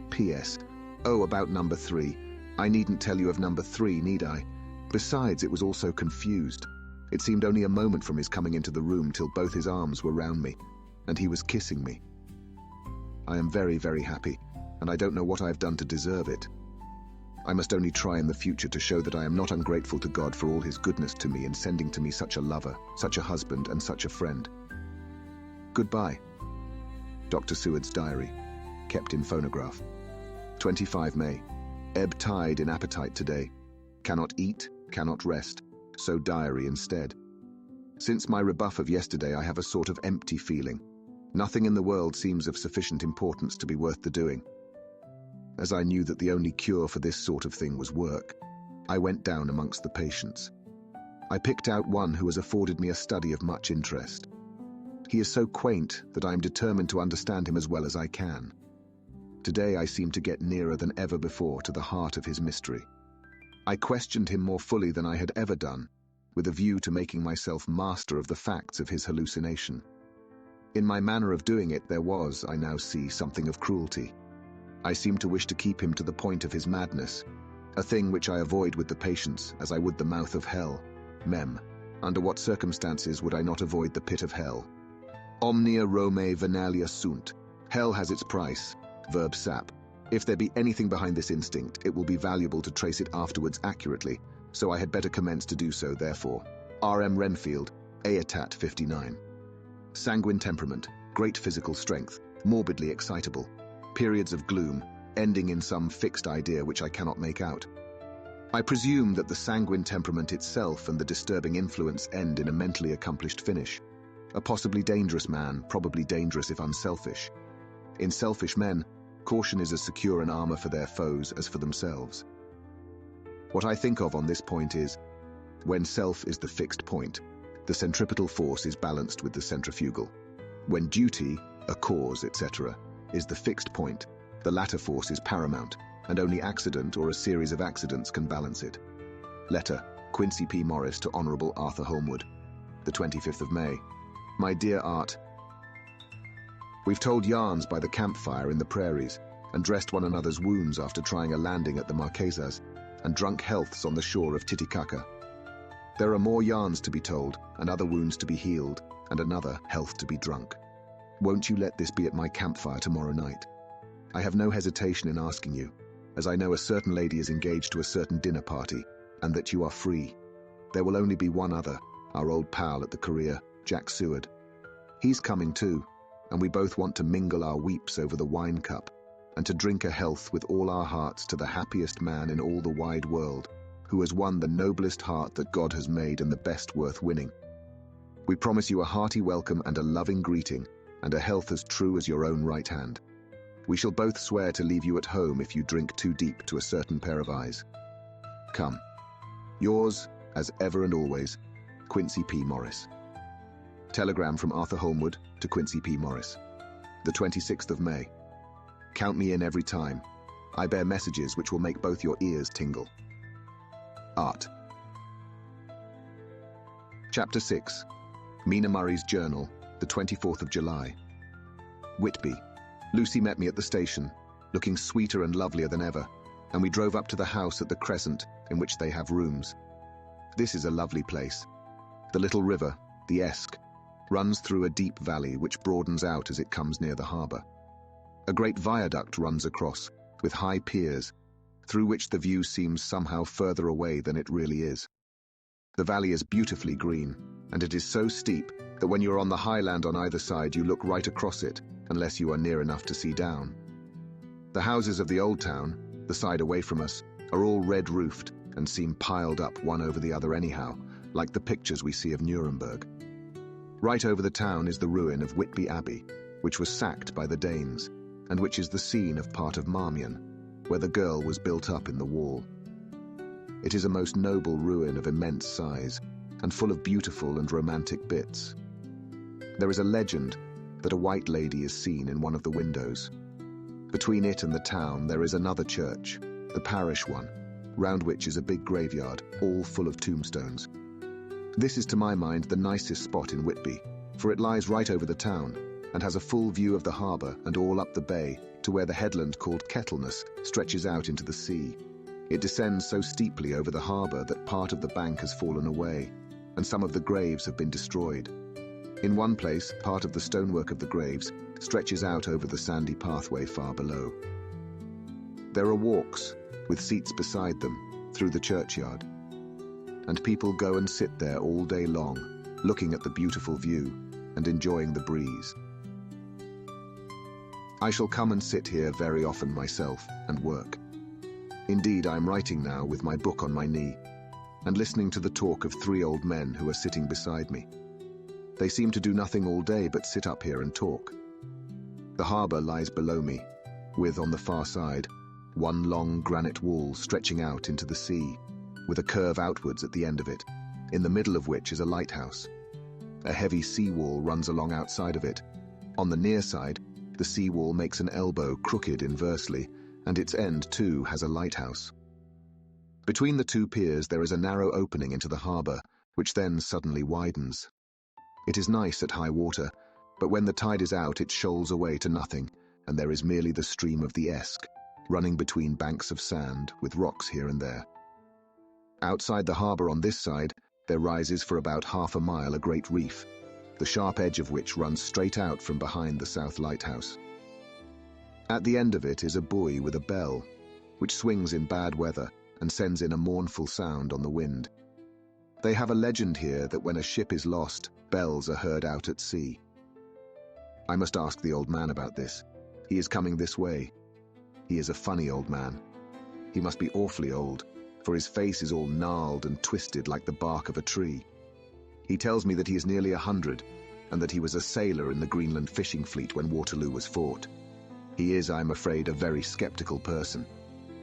P.S. Oh, about number 3. I needn't tell you of number 3, need I? Besides, it was all so confused. It seemed only a moment from his coming into the room till both his arms were round me, and he was kissing me. I am very, very happy, and I don't know what I have done to deserve it. I must only try in the future to show that I am not ungrateful to God for all his goodness to me in sending to me such a lover, such a husband, and such a friend. Goodbye. Dr. Seward's diary, kept in phonograph. 25 May. Ebb tide in appetite today. Cannot eat, cannot rest, so diary instead. Since my rebuff of yesterday, I have a sort of empty feeling. Nothing in the world seems of sufficient importance to be worth the doing. As I knew that the only cure for this sort of thing was work, I went down amongst the patients. I picked out one who has afforded me a study of much interest. He is so quaint that I am determined to understand him as well as I can. Today I seem to get nearer than ever before to the heart of his mystery. I questioned him more fully than I had ever done, with a view to making myself master of the facts of his hallucination. In my manner of doing it there was, I now see, something of cruelty. I seemed to wish to keep him to the point of his madness, a thing which I avoid with the patients as I would the mouth of hell. Mem. Under what circumstances would I not avoid the pit of hell? Omnia Romae venalia sunt. Hell has its price. Verb sap. If there be anything behind this instinct, it will be valuable to trace it afterwards accurately, so I had better commence to do so, therefore. R.M. Renfield, Aetat 59. Sanguine temperament, great physical strength, morbidly excitable. Periods of gloom, ending in some fixed idea which I cannot make out. I presume that the sanguine temperament itself and the disturbing influence end in a mentally accomplished finish. A possibly dangerous man, probably dangerous if unselfish. In selfish men, caution is as secure an armor for their foes as for themselves. What I think of on this point is, when self is the fixed point, the centripetal force is balanced with the centrifugal. When duty, a cause, etc., is the fixed point, the latter force is paramount, and only accident or a series of accidents can balance it. Letter, Quincy P. Morris to Honorable Arthur Holmwood, the 25th of May. My dear Art, we've told yarns by the campfire in the prairies, and dressed one another's wounds after trying a landing at the Marquesas, and drunk healths on the shore of Titicaca. There are more yarns to be told, and other wounds to be healed, and another health to be drunk. Won't you let this be at my campfire tomorrow night? I have no hesitation in asking you, as I know a certain lady is engaged to a certain dinner party, and that you are free. There will only be one other, our old pal at the career, Jack Seward. He's coming too, and we both want to mingle our weeps over the wine cup, and to drink a health with all our hearts to the happiest man in all the wide world, who has won the noblest heart that God has made and the best worth winning. We promise you a hearty welcome and a loving greeting, and a health as true as your own right hand. We shall both swear to leave you at home if you drink too deep to a certain pair of eyes. Come. Yours, as ever and always, Quincy P. Morris. Telegram from Arthur Holmwood to Quincy P. Morris. The 26th of May. Count me in every time. I bear messages which will make both your ears tingle. Art. Chapter 6. Mina Murray's Journal, the 24th of July. Whitby. Lucy met me at the station, looking sweeter and lovelier than ever, and we drove up to the house at the Crescent in which they have rooms. This is a lovely place. The little river, the Esk, runs through a deep valley which broadens out as it comes near the harbour. A great viaduct runs across, with high piers, through which the view seems somehow further away than it really is. The valley is beautifully green, and it is so steep that when you're on the high land on either side, you look right across it, unless you are near enough to see down. The houses of the old town, the side away from us, are all red-roofed and seem piled up one over the other anyhow, like the pictures we see of Nuremberg. Right over the town is the ruin of Whitby Abbey, which was sacked by the Danes, and which is the scene of part of Marmion, where the girl was built up in the wall. It is a most noble ruin of immense size, and full of beautiful and romantic bits. There is a legend that a white lady is seen in one of the windows. Between it and the town there is another church, the parish one, round which is a big graveyard, all full of tombstones. This is to my mind the nicest spot in Whitby, for it lies right over the town, and has a full view of the harbour and all up the bay to where the headland called Kettleness stretches out into the sea. It descends so steeply over the harbour that part of the bank has fallen away, and some of the graves have been destroyed. In one place, part of the stonework of the graves stretches out over the sandy pathway far below. There are walks, with seats beside them, through the churchyard, and people go and sit there all day long, looking at the beautiful view and enjoying the breeze. I shall come and sit here very often myself and work. Indeed, I am writing now with my book on my knee, and listening to the talk of 3 old men who are sitting beside me. They seem to do nothing all day but sit up here and talk. The harbour lies below me, with, on the far side, one long granite wall stretching out into the sea, with a curve outwards at the end of it, in the middle of which is a lighthouse. A heavy sea-wall runs along outside of it. On the near side, the sea-wall makes an elbow crooked inversely, and its end, too, has a lighthouse. Between the 2 piers there is a narrow opening into the harbour, which then suddenly widens. It is nice at high water, but when the tide is out it shoals away to nothing, and there is merely the stream of the Esk, running between banks of sand, with rocks here and there. Outside the harbour on this side, there rises for about half a mile a great reef, the sharp edge of which runs straight out from behind the south lighthouse. At the end of it is a buoy with a bell, which swings in bad weather and sends in a mournful sound on the wind. They have a legend here that when a ship is lost, bells are heard out at sea. I must ask the old man about this. He is coming this way. He is a funny old man. He must be awfully old, for his face is all gnarled and twisted like the bark of a tree. He tells me that he is nearly 100, and that he was a sailor in the Greenland fishing fleet when Waterloo was fought. He is, I am afraid, a very sceptical person,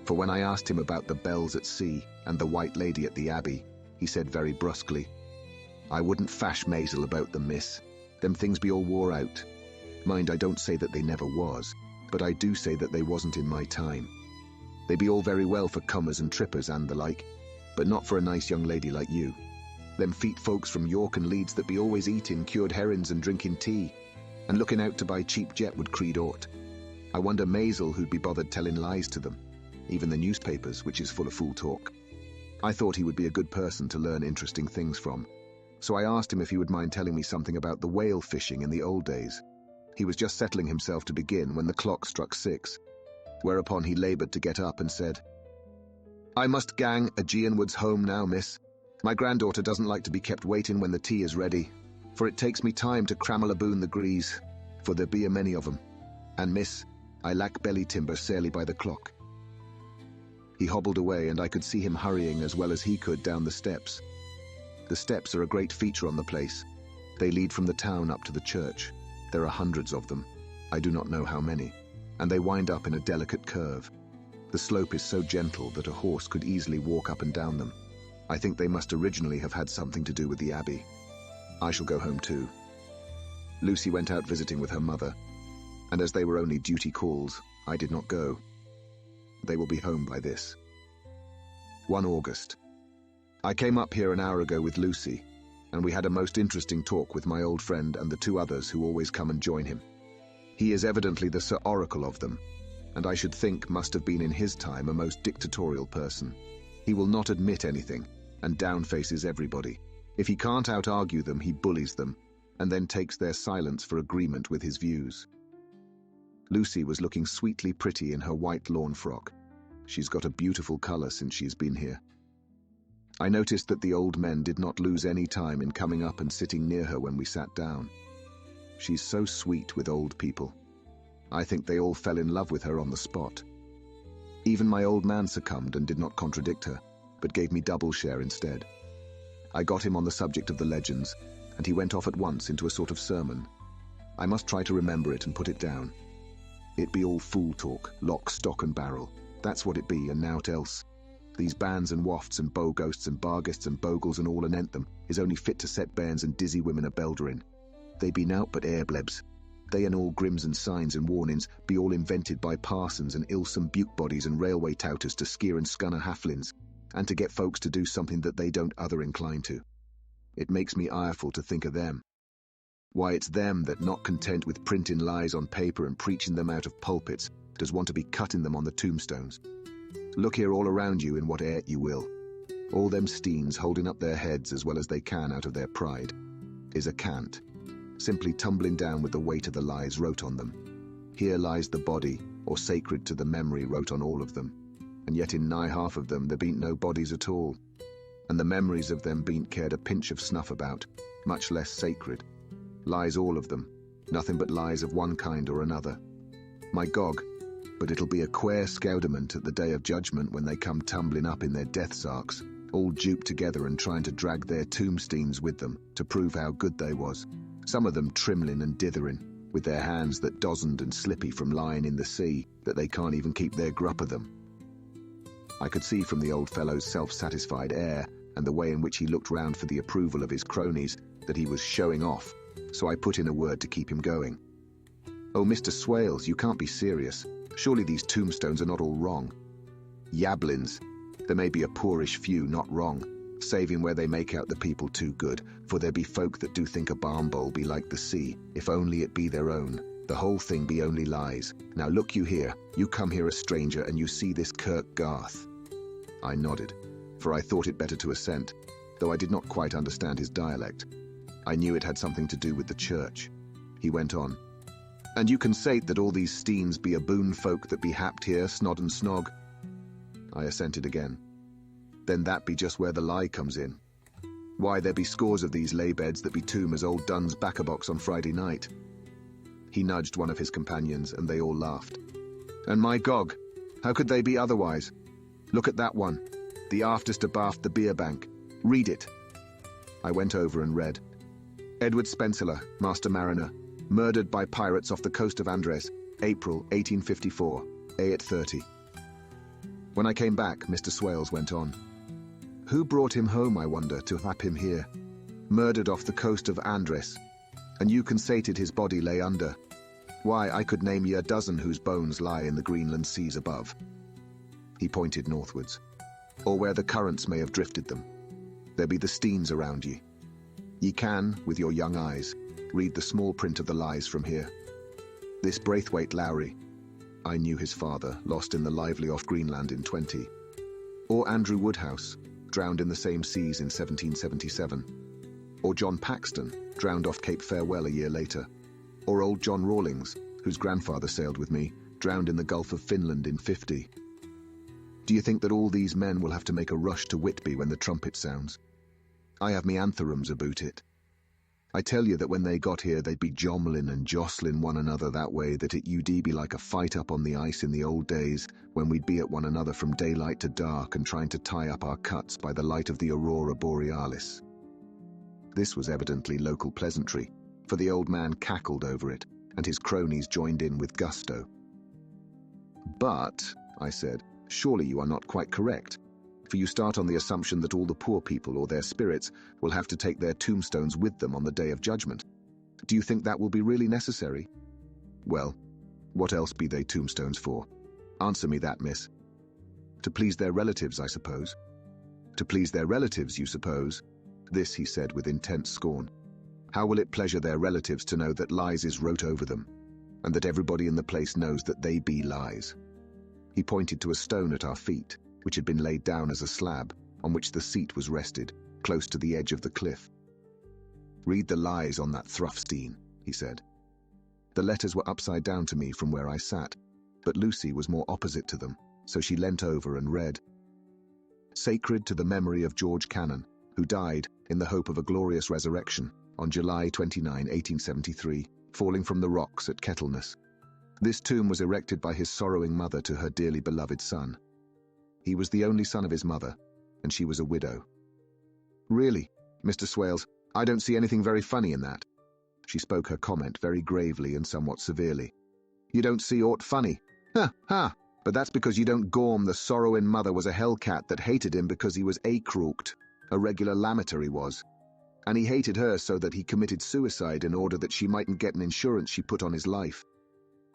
for when I asked him about the bells at sea and the White Lady at the Abbey, he said very brusquely, "I wouldn't fash mazel about them, miss. Them things be all wore out. Mind, I don't say that they never was, but I do say that they wasn't in my time. They be all very well for comers and trippers and the like, but not for a nice young lady like you. Them feet folks from York and Leeds that be always eating cured herrings and drinking tea, and looking out to buy cheap jet would creed aught. I wonder mazel who'd be bothered telling lies to them, even the newspapers, which is full of fool talk." I thought he would be a good person to learn interesting things from, so I asked him if he would mind telling me something about the whale fishing in the old days. He was just settling himself to begin when the clock struck 6, whereupon he laboured to get up and said, "I must gang a Gianwood's home now, miss. My granddaughter doesn't like to be kept waiting when the tea is ready, for it takes me time to crammel aboon the grease, for there be a many of 'em. And, miss, I lack belly timber sairly by the clock." He hobbled away, and I could see him hurrying as well as he could down the steps. The steps are a great feature on the place. They lead from the town up to the church. There are hundreds of them. I do not know how many. And they wind up in a delicate curve. The slope is so gentle that a horse could easily walk up and down them. I think they must originally have had something to do with the abbey. I shall go home too. Lucy went out visiting with her mother, and as they were only duty calls, I did not go. They will be home by this. 1 August. I came up here an hour ago with Lucy, and we had a most interesting talk with my old friend and the 2 others who always come and join him. He is evidently the Sir Oracle of them, and I should think must have been in his time a most dictatorial person. He will not admit anything, and downfaces everybody. If he can't out-argue them, he bullies them, and then takes their silence for agreement with his views. Lucy was looking sweetly pretty in her white lawn frock. She's got a beautiful colour since she's been here. I noticed that the old men did not lose any time in coming up and sitting near her when we sat down. She's so sweet with old people. I think they all fell in love with her on the spot. Even my old man succumbed and did not contradict her, but gave me double share instead. I got him on the subject of the legends, and he went off at once into a sort of sermon. I must try to remember it and put it down. It be all fool talk, lock, stock and barrel. That's what it be, and nowt else. These bands and wafts and bow ghosts and barghists and bogles and all anent them is only fit to set bairns and dizzy women a belderin. They be nowt but airblebs. They and all grims and signs and warnings be all invented by parsons and ilsome buke bodies and railway touters to skeer and scunner halflins, and to get folks to do something that they don't other incline to. It makes me ireful to think of them. Why, it's them that, not content with printing lies on paper and preaching them out of pulpits, does want to be cutting them on the tombstones. Look here all around you in what airt you will. All them steens holding up their heads as well as they can out of their pride is a cant, simply tumbling down with the weight of the lies wrote on them. Here lies the body, or sacred to the memory wrote on all of them, and yet in nigh half of them there bean't no bodies at all, and the memories of them bean't cared a pinch of snuff about, much less sacred. Lies all of them, nothing but lies of one kind or another. My gog, but it'll be a quare scoudament at the day of judgment when they come tumbling up in their death sarks, all duped together and trying to drag their tombsteins with them to prove how good they was. Some of them trimlin' and dithering, with their hands that dozened and slippy from lying in the sea that they can't even keep their grup of them. I could see from the old fellow's self-satisfied air and the way in which he looked round for the approval of his cronies that he was showing off, so I put in a word to keep him going. "Oh, Mr. Swales, you can't be serious. Surely these tombstones are not all wrong." "Yablins. There may be a poorish few not wrong, saving where they make out the people too good, for there be folk that do think a barn bowl be like the sea, if only it be their own. The whole thing be only lies. Now look you here, you come here a stranger and you see this Kirk Garth." I nodded, for I thought it better to assent, though I did not quite understand his dialect. I knew it had something to do with the church. He went on, "And you consait that all these steens be a boon folk that be happed here, snod and snog?" I assented again. "Then that be just where the lie comes in. Why, there be scores of these laybeds that be tomb as old Dunn's back-a-box on Friday night." He nudged one of his companions, and they all laughed. "And my gog, how could they be otherwise? Look at that one, the aftest abaft the beer bank. Read it." I went over and read. "Edward Spenceler, Master Mariner, murdered by pirates off the coast of Andres, April 1854, at 30. When I came back, Mr. Swales went on. "Who brought him home, I wonder, to hap him here? Murdered off the coast of Andres, and you constated his body lay under. Why, I could name ye a dozen whose bones lie in the Greenland seas above." He pointed northwards. "Or where the currents may have drifted them. There be the steens around ye. Ye can, with your young eyes, read the small print of the lies from here. This Braithwaite Lowry, I knew his father, lost in the lively off Greenland in 20. Or Andrew Woodhouse, drowned in the same seas in 1777. Or John Paxton, drowned off Cape Farewell a year later. Or old John Rawlings, whose grandfather sailed with me, drowned in the Gulf of Finland in 50. Do you think that all these men will have to make a rush to Whitby when the trumpet sounds? I have me antherums aboot it. I tell you that when they got here they'd be jommelin' and jostling one another that way that it UD be like a fight up on the ice in the old days when we'd be at one another from daylight to dark and trying to tie up our cuts by the light of the aurora borealis." This was evidently local pleasantry, for the old man cackled over it, and his cronies joined in with gusto. "But," I said, "surely you are not quite correct, for you start on the assumption that all the poor people or their spirits will have to take their tombstones with them on the day of judgment. Do you think that will be really necessary?" "Well, what else be they tombstones for? Answer me that, miss." "To please their relatives, I suppose." "To please their relatives, you suppose?" This he said with intense scorn. "How will it pleasure their relatives to know that lies is wrote over them, and that everybody in the place knows that they be lies?" He pointed to a stone at our feet, which had been laid down as a slab, on which the seat was rested, close to the edge of the cliff. "Read the lies on that thruffstein," he said. The letters were upside down to me from where I sat, but Lucy was more opposite to them, so she leant over and read. sacred to the memory of George Cannon, who died in the hope of a glorious resurrection on July 29, 1873, falling from the rocks at Kettleness. This tomb was erected by his sorrowing mother to her dearly beloved son. He was the only son of his mother, and she was a widow. "Really, Mr. Swales, I don't see anything very funny in that." She spoke her comment very gravely and somewhat severely. "You don't see aught funny? Ha, ha! But that's because you don't gorm the sorrowing mother was a hellcat that hated him because he was a-crooked, a regular lammeter he was. And he hated her so that he committed suicide in order that she mightn't get an insurance she put on his life.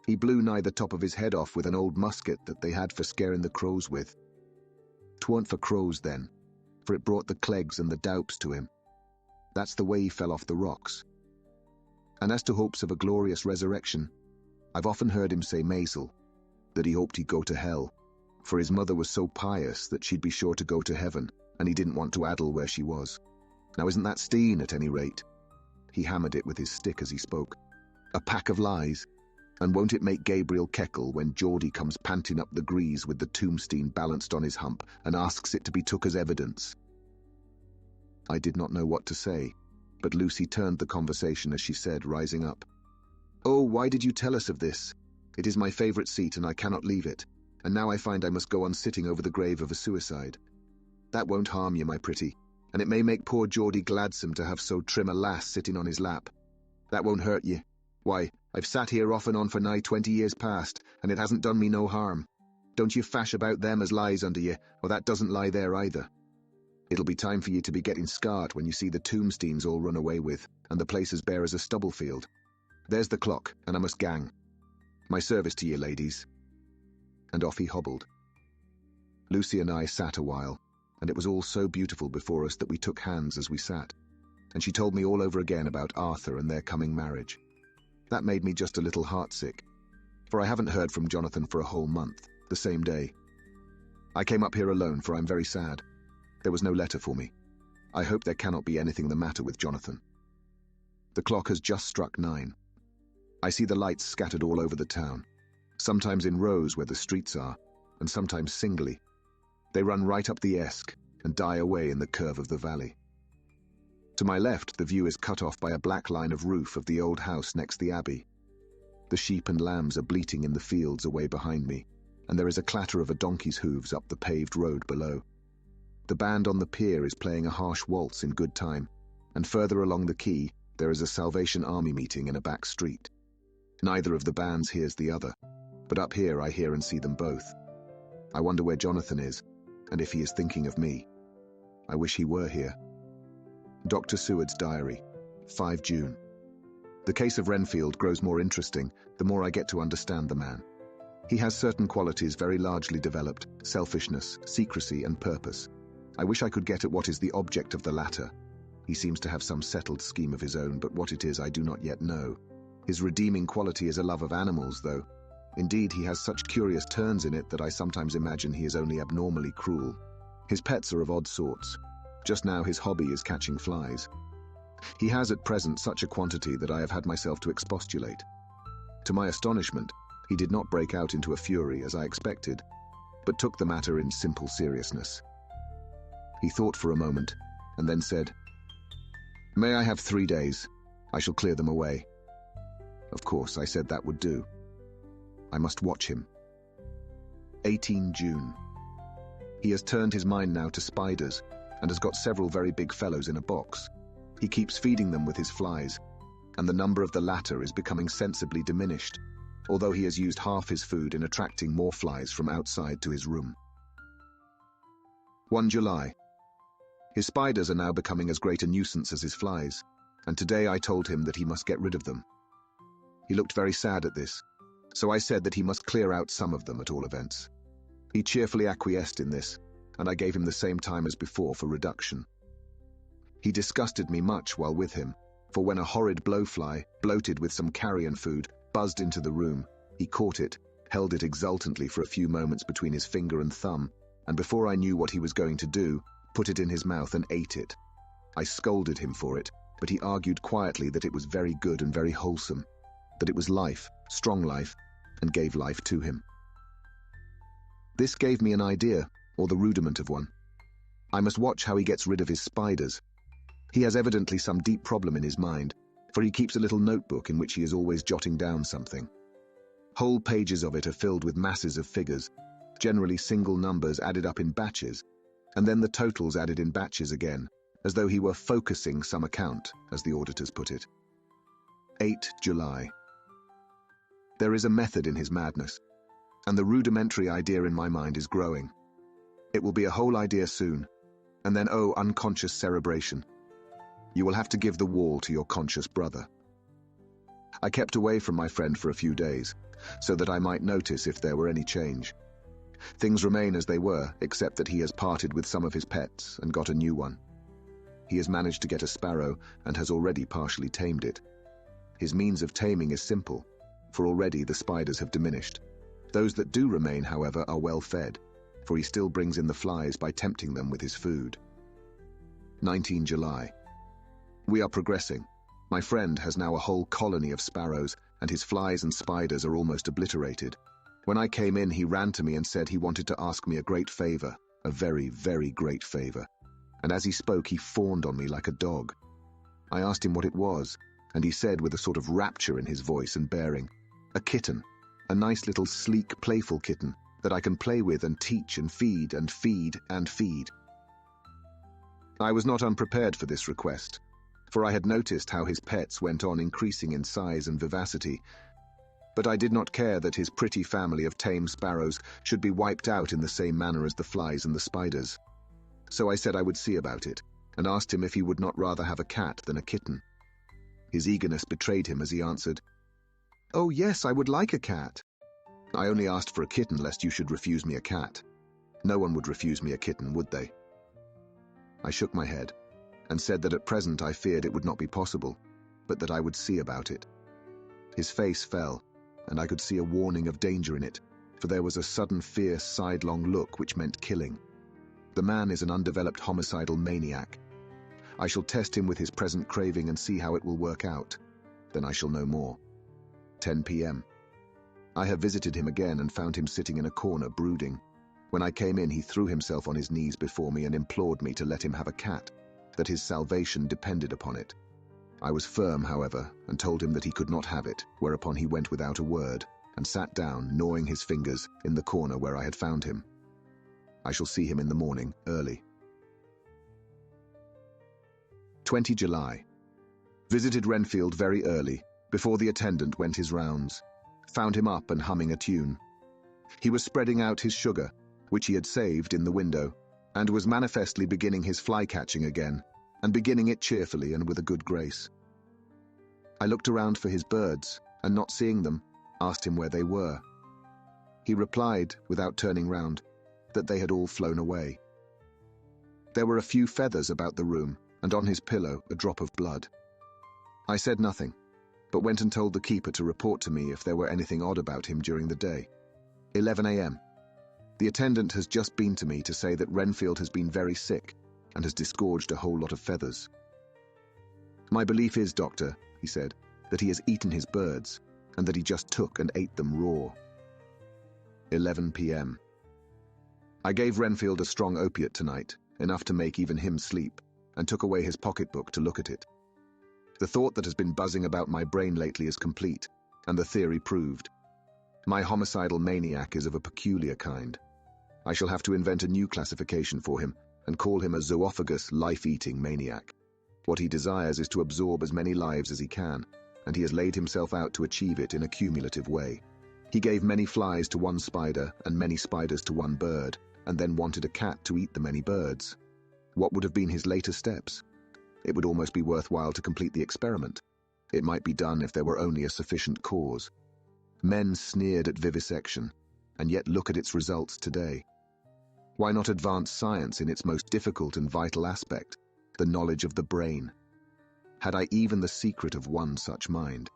He blew nigh the top of his head off with an old musket that they had for scaring the crows with. 'Twarn't for crows then, for it brought the clegs and the doups to him. That's the way he fell off the rocks. And as to hopes of a glorious resurrection, I've often heard him say mazel, that he hoped he'd go to hell, for his mother was so pious that she'd be sure to go to heaven, and he didn't want to addle where she was. Now isn't that steen at any rate?" He hammered it with his stick as he spoke. "A pack of lies. And won't it make Gabriel keckle when Geordie comes panting up the grease with the tombstone balanced on his hump and asks it to be took as evidence?" I did not know what to say, but Lucy turned the conversation as she said, rising up, "Oh, why did you tell us of this? It is my favourite seat and I cannot leave it, and now I find I must go on sitting over the grave of a suicide. That won't harm you, my pretty, and it may make poor Geordie gladsome to have so trim a lass sitting on his lap. That won't hurt you. Why, I've sat here off and on for nigh 20 years past, and it hasn't done me no harm. Don't you fash about them as lies under you, or that doesn't lie there either. It'll be time for you to be getting scarred when you see the tombstones all run away with, and the place as bare as a stubble field. There's the clock, and I must gang. My service to ye, ladies." And off he hobbled. Lucy and I sat a while, and it was all so beautiful before us that we took hands as we sat, and she told me all over again about Arthur and their coming marriage. That made me just a little heartsick, for I haven't heard from Jonathan for a whole month, the same day. I came up here alone, for I'm very sad. There was no letter for me. I hope there cannot be anything the matter with Jonathan. The clock has just struck 9. I see the lights scattered all over the town, sometimes in rows where the streets are, and sometimes singly. They run right up the Esk and die away in the curve of the valley. To my left, the view is cut off by a black line of roof of the old house next the abbey. The sheep and lambs are bleating in the fields away behind me, and there is a clatter of a donkey's hooves up the paved road below. The band on the pier is playing a harsh waltz in good time, and further along the quay, there is a Salvation Army meeting in a back street. Neither of the bands hears the other, but up here I hear and see them both. I wonder where Jonathan is, and if he is thinking of me. I wish he were here. Dr. Seward's diary, 5 June. The case of Renfield grows more interesting the more I get to understand the man. He has certain qualities very largely developed: selfishness, secrecy, and purpose. I wish I could get at what is the object of the latter. He seems to have some settled scheme of his own, but what it is I do not yet know. His redeeming quality is a love of animals, though. Indeed, he has such curious turns in it that I sometimes imagine he is only abnormally cruel. His pets are of odd sorts. Just now his hobby is catching flies. He has at present such a quantity that I have had myself to expostulate. To my astonishment, he did not break out into a fury as I expected, but took the matter in simple seriousness. He thought for a moment, and then said, "May I have 3 days? I shall clear them away." Of course, I said that would do. I must watch him. 18 June. He has turned his mind now to spiders, and has got several very big fellows in a box. He keeps feeding them with his flies, and the number of the latter is becoming sensibly diminished, although he has used half his food in attracting more flies from outside to his room. 1 July. His spiders are now becoming as great a nuisance as his flies, and today I told him that he must get rid of them. He looked very sad at this, so I said that he must clear out some of them at all events. He cheerfully acquiesced in this, and I gave him the same time as before for reduction. He disgusted me much while with him, for when a horrid blowfly, bloated with some carrion food, buzzed into the room, he caught it, held it exultantly for a few moments between his finger and thumb, and before I knew what he was going to do, put it in his mouth and ate it. I scolded him for it, but he argued quietly that it was very good and very wholesome, that it was life, strong life, and gave life to him. This gave me an idea, or the rudiment of one. I must watch how he gets rid of his spiders. He has evidently some deep problem in his mind, for he keeps a little notebook in which he is always jotting down something. Whole pages of it are filled with masses of figures, generally single numbers added up in batches, and then the totals added in batches again, as though he were focusing some account, as the auditors put it. 8 July. There is a method in his madness, and the rudimentary idea in my mind is growing. It will be a whole idea soon, and then, oh, unconscious cerebration. You will have to give the wall to your conscious brother. I kept away from my friend for a few days, so that I might notice if there were any change. Things remain as they were, except that he has parted with some of his pets and got a new one. He has managed to get a sparrow and has already partially tamed it. His means of taming is simple, for already the spiders have diminished. Those that do remain, however, are well fed, for he still brings in the flies by tempting them with his food. 19 July. We are progressing. My friend has now a whole colony of sparrows, and his flies and spiders are almost obliterated. When I came in, he ran to me and said he wanted to ask me a great favor, a very, very great favor. And as he spoke, he fawned on me like a dog. I asked him what it was, and he said with a sort of rapture in his voice and bearing, a kitten, a nice little sleek, playful kitten that I can play with and teach and feed and feed and feed. I was not unprepared for this request, for I had noticed how his pets went on increasing in size and vivacity, but I did not care that his pretty family of tame sparrows should be wiped out in the same manner as the flies and the spiders. So I said I would see about it, and asked him if he would not rather have a cat than a kitten. His eagerness betrayed him as he answered, "Oh yes, I would like a cat." I only asked for a kitten lest you should refuse me a cat. No one would refuse me a kitten, would they? I shook my head, and said that at present I feared it would not be possible, but that I would see about it. His face fell, and I could see a warning of danger in it, for there was a sudden fierce sidelong look which meant killing. The man is an undeveloped homicidal maniac. I shall test him with his present craving and see how it will work out. Then I shall know more. 10 p.m. I have visited him again and found him sitting in a corner brooding. When I came in, he threw himself on his knees before me and implored me to let him have a cat, that his salvation depended upon it. I was firm, however, and told him that he could not have it, whereupon he went without a word and sat down, gnawing his fingers, in the corner where I had found him. I shall see him in the morning, early. 20 July. Visited Renfield very early, before the attendant went his rounds. Found him up and humming a tune. He was spreading out his sugar, which he had saved in the window, and was manifestly beginning his fly-catching again, and beginning it cheerfully and with a good grace. I looked around for his birds, and not seeing them, asked him where they were. He replied, without turning round, that they had all flown away. There were a few feathers about the room, and on his pillow a drop of blood. I said nothing, but went and told the keeper to report to me if there were anything odd about him during the day. 11 a.m. The attendant has just been to me to say that Renfield has been very sick and has disgorged a whole lot of feathers. My belief is, doctor, he said, that he has eaten his birds, and that he just took and ate them raw. 11 p.m. I gave Renfield a strong opiate tonight, enough to make even him sleep, and took away his pocketbook to look at it. The thought that has been buzzing about my brain lately is complete, and the theory proved. My homicidal maniac is of a peculiar kind. I shall have to invent a new classification for him, and call him a zoophagous, life-eating maniac. What he desires is to absorb as many lives as he can, and he has laid himself out to achieve it in a cumulative way. He gave many flies to one spider and many spiders to one bird, and then wanted a cat to eat the many birds. What would have been his later steps? It would almost be worthwhile to complete the experiment. It might be done if there were only a sufficient cause. Men sneered at vivisection, and yet look at its results today. Why not advance science in its most difficult and vital aspect, the knowledge of the brain? Had I even the secret of one such mind?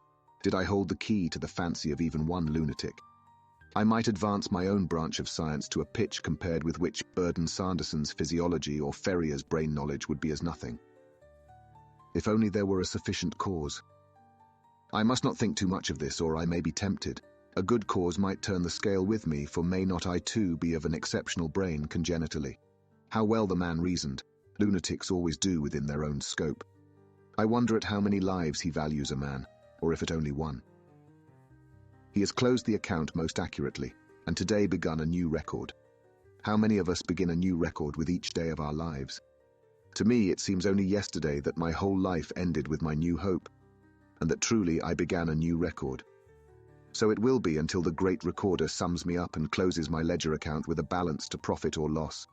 Did I hold the key to the fancy of even one lunatic? I might advance my own branch of science to a pitch compared with which Burdon Sanderson's physiology or Ferrier's brain knowledge would be as nothing. If only there were a sufficient cause. I must not think too much of this, or I may be tempted. A good cause might turn the scale with me, for may not I too be of an exceptional brain congenitally? How well the man reasoned. Lunatics always do within their own scope. I wonder at how many lives he values a man, or if at only one. He has closed the account most accurately, and today begun a new record. How many of us begin a new record with each day of our lives? To me, it seems only yesterday that my whole life ended with my new hope, and that truly I began a new record. So it will be until the great recorder sums me up and closes my ledger account with a balance to profit or loss.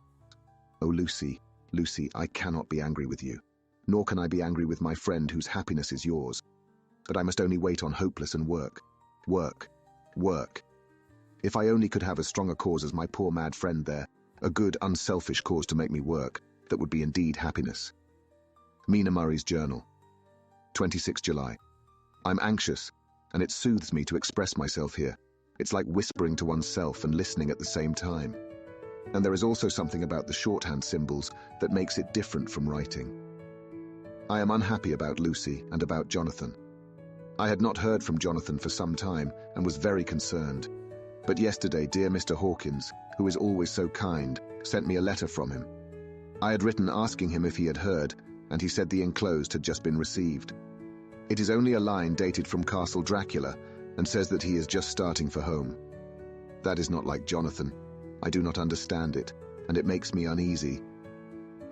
Oh, Lucy, Lucy, I cannot be angry with you, nor can I be angry with my friend whose happiness is yours. But I must only wait on hopeless and work. Work. Work. If I only could have as strong a cause as my poor mad friend there, a good, unselfish cause to make me work, that would be indeed happiness. Mina Murray's journal. 26 July. I'm anxious, and it soothes me to express myself here. It's like whispering to oneself and listening at the same time. And there is also something about the shorthand symbols that makes it different from writing. I am unhappy about Lucy and about Jonathan. I had not heard from Jonathan for some time and was very concerned. But yesterday, dear Mr. Hawkins, who is always so kind, sent me a letter from him. I had written asking him if he had heard, and he said the enclosed had just been received. It is only a line dated from Castle Dracula and says that he is just starting for home. That is not like Jonathan. I do not understand it, and it makes me uneasy.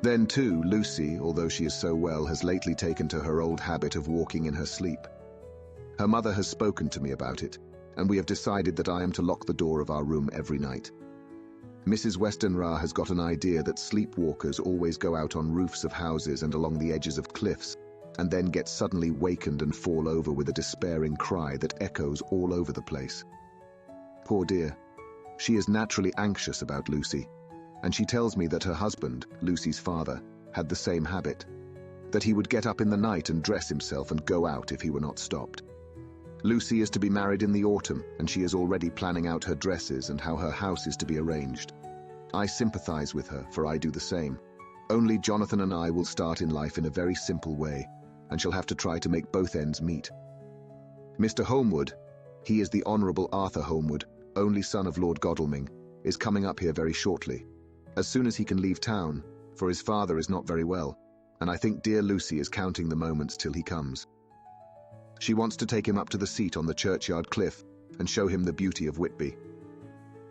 Then too, Lucy, although she is so well, has lately taken to her old habit of walking in her sleep. Her mother has spoken to me about it, and we have decided that I am to lock the door of our room every night. Mrs. Westenra has got an idea that sleepwalkers always go out on roofs of houses and along the edges of cliffs, and then get suddenly wakened and fall over with a despairing cry that echoes all over the place. Poor dear. She is naturally anxious about Lucy, and she tells me that her husband, Lucy's father, had the same habit, that he would get up in the night and dress himself and go out if he were not stopped. Lucy is to be married in the autumn, and she is already planning out her dresses and how her house is to be arranged. I sympathize with her, for I do the same. Only Jonathan and I will start in life in a very simple way, and shall have to try to make both ends meet. Mr. Holmwood, he is the Honourable Arthur Holmwood, only son of Lord Godalming, is coming up here very shortly, as soon as he can leave town, for his father is not very well, and I think dear Lucy is counting the moments till he comes. She wants to take him up to the seat on the churchyard cliff and show him the beauty of Whitby.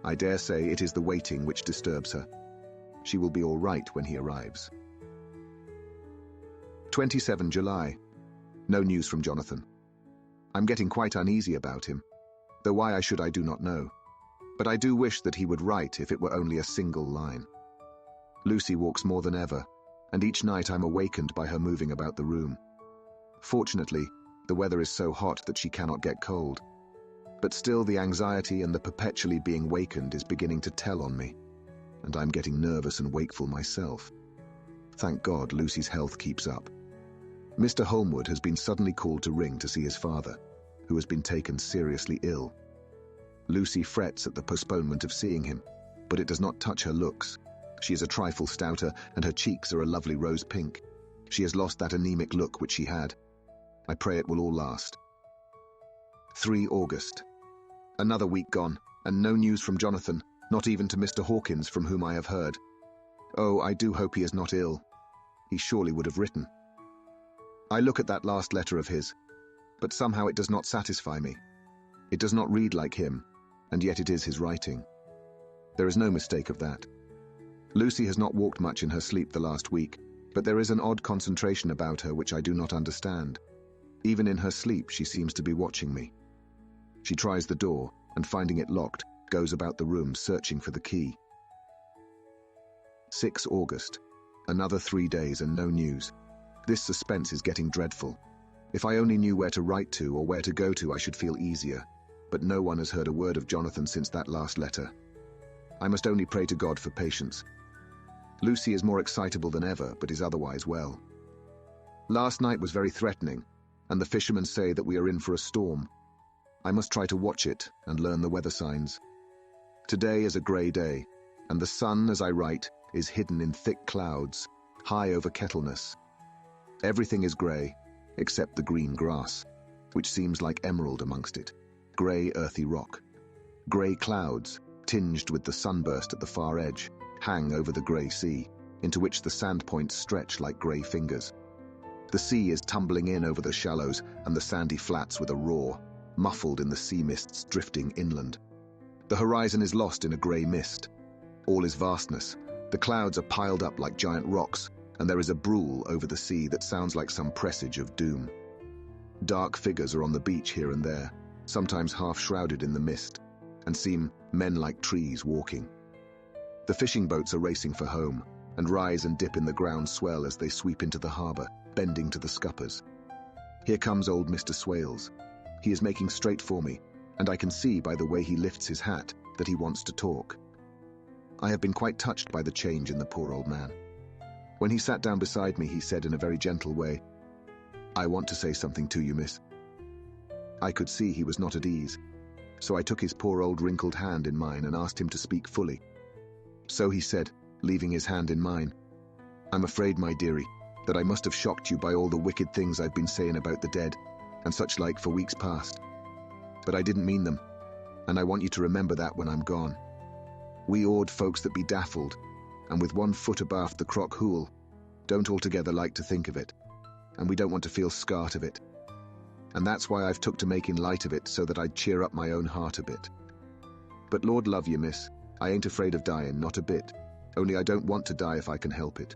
I dare say it is the waiting which disturbs her. She will be all right when he arrives. 27 July. No news from Jonathan. I'm getting quite uneasy about him, though why I should I do not know. But I do wish that he would write if it were only a single line. Lucy walks more than ever, and each night I'm awakened by her moving about the room. Fortunately, the weather is so hot that she cannot get cold. But still the anxiety and the perpetually being wakened is beginning to tell on me, and I'm getting nervous and wakeful myself. Thank God Lucy's health keeps up. Mr. Holmwood has been suddenly called to ring to see his father, who has been taken seriously ill. Lucy frets at the postponement of seeing him, but it does not touch her looks. She is a trifle stouter, and her cheeks are a lovely rose pink. She has lost that anemic look which she had. I pray it will all last. 3 August. Another week gone, and no news from Jonathan, not even to Mr. Hawkins, from whom I have heard. Oh, I do hope he is not ill. He surely would have written. I look at that last letter of his, but somehow it does not satisfy me. It does not read like him, and yet it is his writing. There is no mistake of that. Lucy has not walked much in her sleep the last week, but there is an odd concentration about her which I do not understand. Even in her sleep she seems to be watching me. She tries the door, and finding it locked, goes about the room searching for the key. 6 August. Another 3 days and no news. This suspense is getting dreadful. If I only knew where to write to or where to go to, I should feel easier. But no one has heard a word of Jonathan since that last letter. I must only pray to God for patience. Lucy is more excitable than ever, but is otherwise well. Last night was very threatening, and the fishermen say that we are in for a storm. I must try to watch it and learn the weather signs. Today is a grey day, and the sun, as I write, is hidden in thick clouds, high over Kettleness. Everything is grey, except the green grass, which seems like emerald amongst it. Grey, earthy rock. Grey clouds, tinged with the sunburst at the far edge, hang over the grey sea. into which the sand points stretch like grey fingers. The sea is tumbling in over the shallows and the sandy flats with a roar, muffled in the sea mists drifting inland. The horizon is lost in a grey mist. All is vastness. The clouds are piled up like giant rocks, and there is a brool over the sea that sounds like some presage of doom. Dark figures are on the beach here and there, sometimes half-shrouded in the mist, and seem men like trees walking. The fishing boats are racing for home, and rise and dip in the ground swell as they sweep into the harbour, bending to the scuppers. Here comes old Mr. Swales. He is making straight for me, and I can see by the way he lifts his hat that he wants to talk. I have been quite touched by the change in the poor old man. When he sat down beside me, he said in a very gentle way, "I want to say something to you, miss." I could see he was not at ease, so I took his poor old wrinkled hand in mine and asked him to speak fully. So he said, leaving his hand in mine, "I'm afraid, my dearie, that I must have shocked you by all the wicked things I've been saying about the dead, and such like for weeks past. But I didn't mean them, and I want you to remember that when I'm gone. We odd folks that be daffled, and with one foot abaft the crock hool, don't altogether like to think of it, and we don't want to feel scart of it. And that's why I've took to making light of it, so that I'd cheer up my own heart a bit. But Lord love you, miss, I ain't afraid of dying, not a bit, only I don't want to die if I can help it.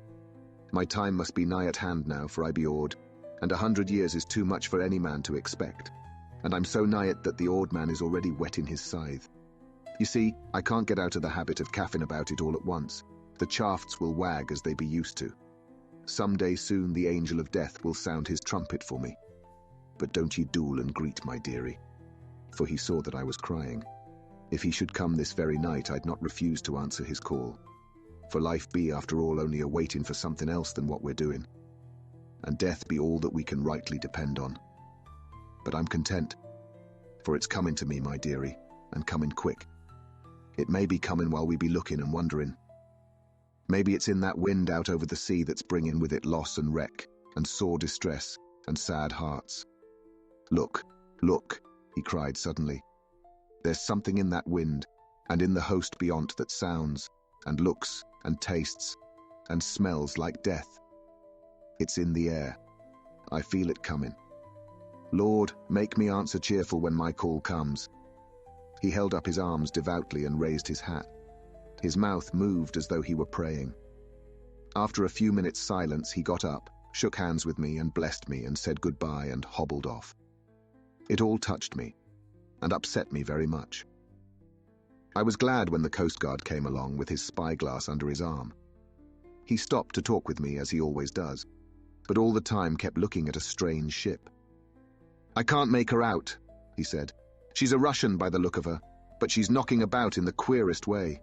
My time must be nigh at hand now, for I be odd, and 100 years is too much for any man to expect, and I'm so nigh it that the odd man is already whetting his scythe. You see, I can't get out of the habit of caffing about it all at once. The shafts will wag as they be used to. Some day soon the angel of death will sound his trumpet for me. But don't ye dool and greet, my dearie." For he saw that I was crying. If he should come this very night, I'd not refuse to answer his call. For life be, after all, only a waiting for something else than what we're doing. And death be all that we can rightly depend on. But I'm content, for it's coming to me, my dearie, and coming quick. It may be coming while we be looking and wondering. Maybe it's in that wind out over the sea that's bringing with it loss and wreck, and sore distress, and sad hearts. Look, look, he cried suddenly. There's something in that wind, and in the host beyond that sounds, and looks, and tastes, and smells like death. It's in the air. I feel it coming. Lord, make me answer cheerful when my call comes." He held up his arms devoutly and raised his hat. His mouth moved as though he were praying. After a few minutes' silence, he got up, shook hands with me and blessed me and said goodbye and hobbled off. It all touched me and upset me very much. I was glad when the Coast Guard came along with his spyglass under his arm. He stopped to talk with me as he always does, but all the time kept looking at a strange ship. "I can't make her out," he said. "She's a Russian by the look of her, but she's knocking about in the queerest way.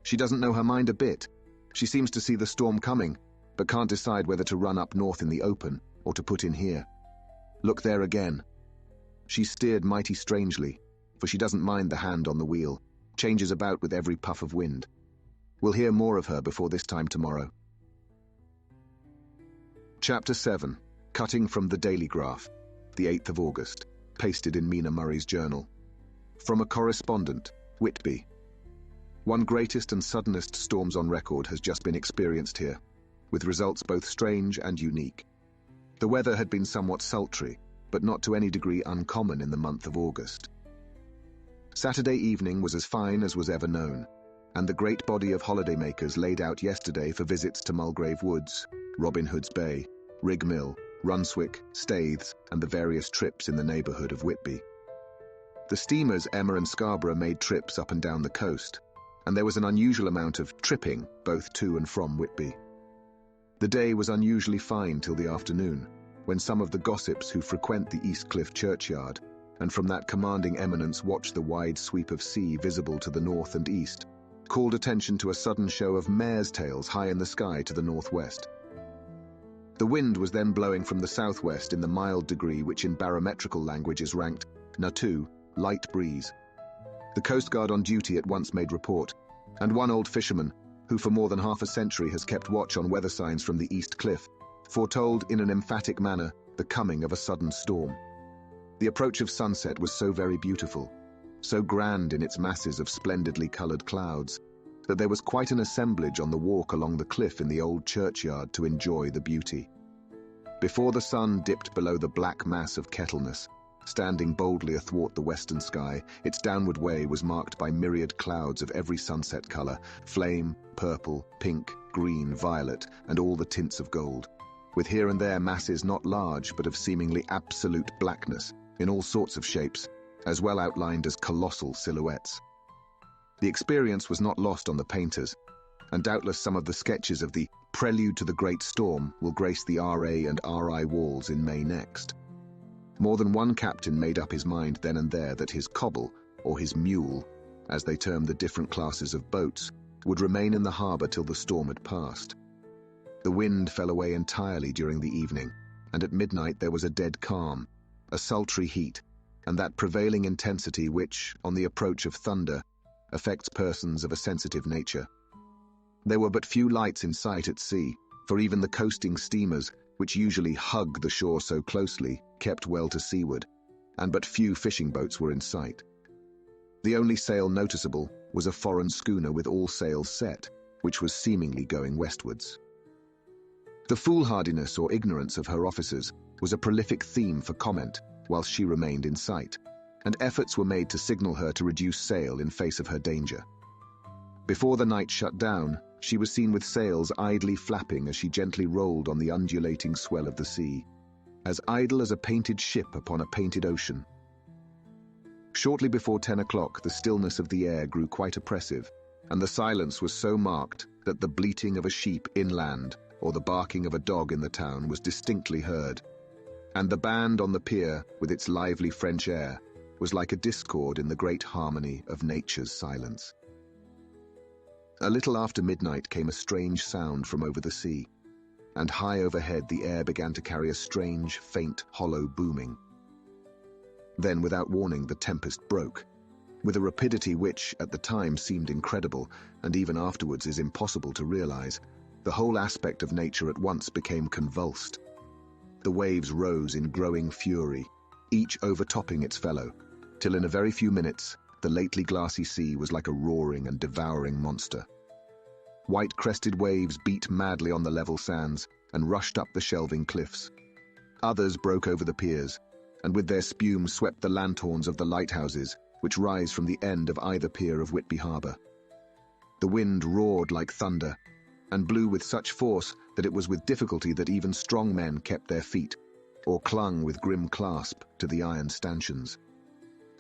She doesn't know her mind a bit. She seems to see the storm coming, but can't decide whether to run up north in the open or to put in here. Look there again. She's steered mighty strangely, for she doesn't mind the hand on the wheel, changes about with every puff of wind. We'll hear more of her before this time tomorrow." Chapter 7. Cutting from the Dailygraph, the 8th of August, pasted in Mina Murray's journal. From a correspondent, Whitby. One greatest and suddenest storms on record has just been experienced here, with results both strange and unique. The weather had been somewhat sultry, but not to any degree uncommon in the month of August. Saturday evening was as fine as was ever known, and the great body of holidaymakers laid out yesterday for visits to Mulgrave Woods, Robin Hood's Bay, Rig Mill, Runswick, Staithes, and the various trips in the neighbourhood of Whitby. The steamers Emma and Scarborough made trips up and down the coast, and there was an unusual amount of tripping both to and from Whitby. The day was unusually fine till the afternoon, when some of the gossips who frequent the East Cliff churchyard, and from that commanding eminence watch the wide sweep of sea visible to the north and east, called attention to a sudden show of mares' tails high in the sky to the northwest. The wind was then blowing from the southwest in the mild degree which in barometrical language is ranked Natu, light breeze. The Coast Guard on duty at once made report, and one old fisherman, who for more than half a century has kept watch on weather signs from the East Cliff, foretold in an emphatic manner the coming of a sudden storm. The approach of sunset was so very beautiful, so grand in its masses of splendidly coloured clouds, that there was quite an assemblage on the walk along the cliff in the old churchyard to enjoy the beauty. Before the sun dipped below the black mass of Kettleness, standing boldly athwart the western sky, its downward way was marked by myriad clouds of every sunset color: flame, purple, pink, green, violet, and all the tints of gold, with here and there masses not large but of seemingly absolute blackness, in all sorts of shapes, as well outlined as colossal silhouettes. The experience was not lost on the painters, and doubtless some of the sketches of the Prelude to the Great Storm will grace the RA and RI walls in May next. More than one captain made up his mind then and there that his cobble, or his mule, as they termed the different classes of boats, would remain in the harbour till the storm had passed. The wind fell away entirely during the evening, and at midnight there was a dead calm, a sultry heat, and that prevailing intensity which, on the approach of thunder, affects persons of a sensitive nature. There were but few lights in sight at sea, for even the coasting steamers, which usually hug the shore so closely, kept well to seaward, and but few fishing boats were in sight. The only sail noticeable was a foreign schooner with all sails set, which was seemingly going westwards. The foolhardiness or ignorance of her officers was a prolific theme for comment whilst she remained in sight, and efforts were made to signal her to reduce sail in face of her danger. Before the night shut down, she was seen with sails idly flapping as she gently rolled on the undulating swell of the sea, as idle as a painted ship upon a painted ocean. Shortly before 10 o'clock, the stillness of the air grew quite oppressive, and the silence was so marked that the bleating of a sheep inland or the barking of a dog in the town was distinctly heard, and the band on the pier, with its lively French air, was like a discord in the great harmony of nature's silence. A little after midnight came a strange sound from over the sea, and high overhead the air began to carry a strange, faint, hollow booming. Then, without warning, the tempest broke, with a rapidity which, at the time, seemed incredible, and even afterwards is impossible to realize. The whole aspect of nature at once became convulsed. The waves rose in growing fury, each overtopping its fellow, till in a very few minutes the lately glassy sea was like a roaring and devouring monster. White-crested waves beat madly on the level sands and rushed up the shelving cliffs. Others broke over the piers, and with their spume swept the lanthorns of the lighthouses, which rise from the end of either pier of Whitby Harbour. The wind roared like thunder, and blew with such force that it was with difficulty that even strong men kept their feet, or clung with grim clasp to the iron stanchions.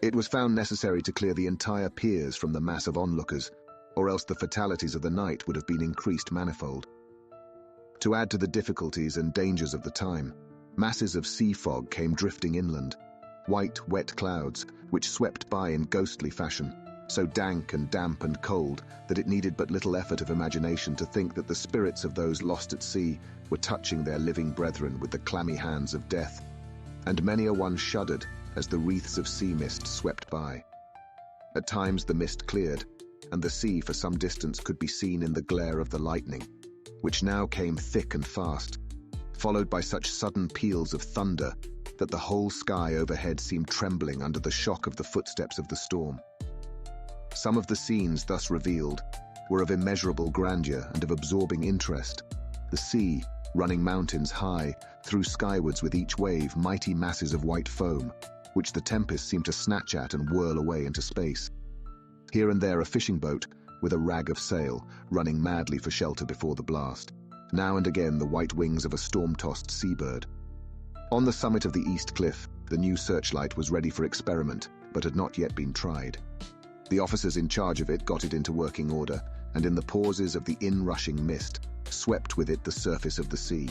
It was found necessary to clear the entire piers from the mass of onlookers, or else the fatalities of the night would have been increased manifold. To add to the difficulties and dangers of the time, masses of sea fog came drifting inland, white, wet clouds which swept by in ghostly fashion, so dank and damp and cold that it needed but little effort of imagination to think that the spirits of those lost at sea were touching their living brethren with the clammy hands of death, and many a one shuddered as the wreaths of sea mist swept by. At times the mist cleared, and the sea for some distance could be seen in the glare of the lightning, which now came thick and fast, followed by such sudden peals of thunder that the whole sky overhead seemed trembling under the shock of the footsteps of the storm. Some of the scenes thus revealed were of immeasurable grandeur and of absorbing interest. The sea, running mountains high, threw skywards with each wave mighty masses of white foam, which the tempest seemed to snatch at and whirl away into space. Here and there a fishing boat, with a rag of sail, running madly for shelter before the blast. Now and again the white wings of a storm-tossed seabird. On the summit of the east cliff, the new searchlight was ready for experiment, but had not yet been tried. The officers in charge of it got it into working order, and in the pauses of the in-rushing mist, swept with it the surface of the sea.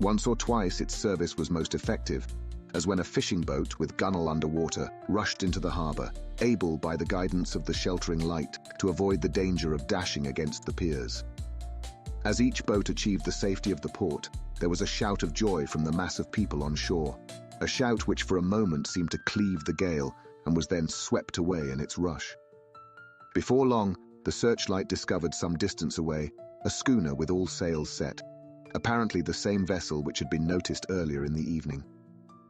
Once or twice its service was most effective, as when a fishing boat with gunwale underwater rushed into the harbour, able by the guidance of the sheltering light to avoid the danger of dashing against the piers. As each boat achieved the safety of the port, there was a shout of joy from the mass of people on shore, a shout which for a moment seemed to cleave the gale and was then swept away in its rush. Before long, the searchlight discovered some distance away a schooner with all sails set, apparently the same vessel which had been noticed earlier in the evening.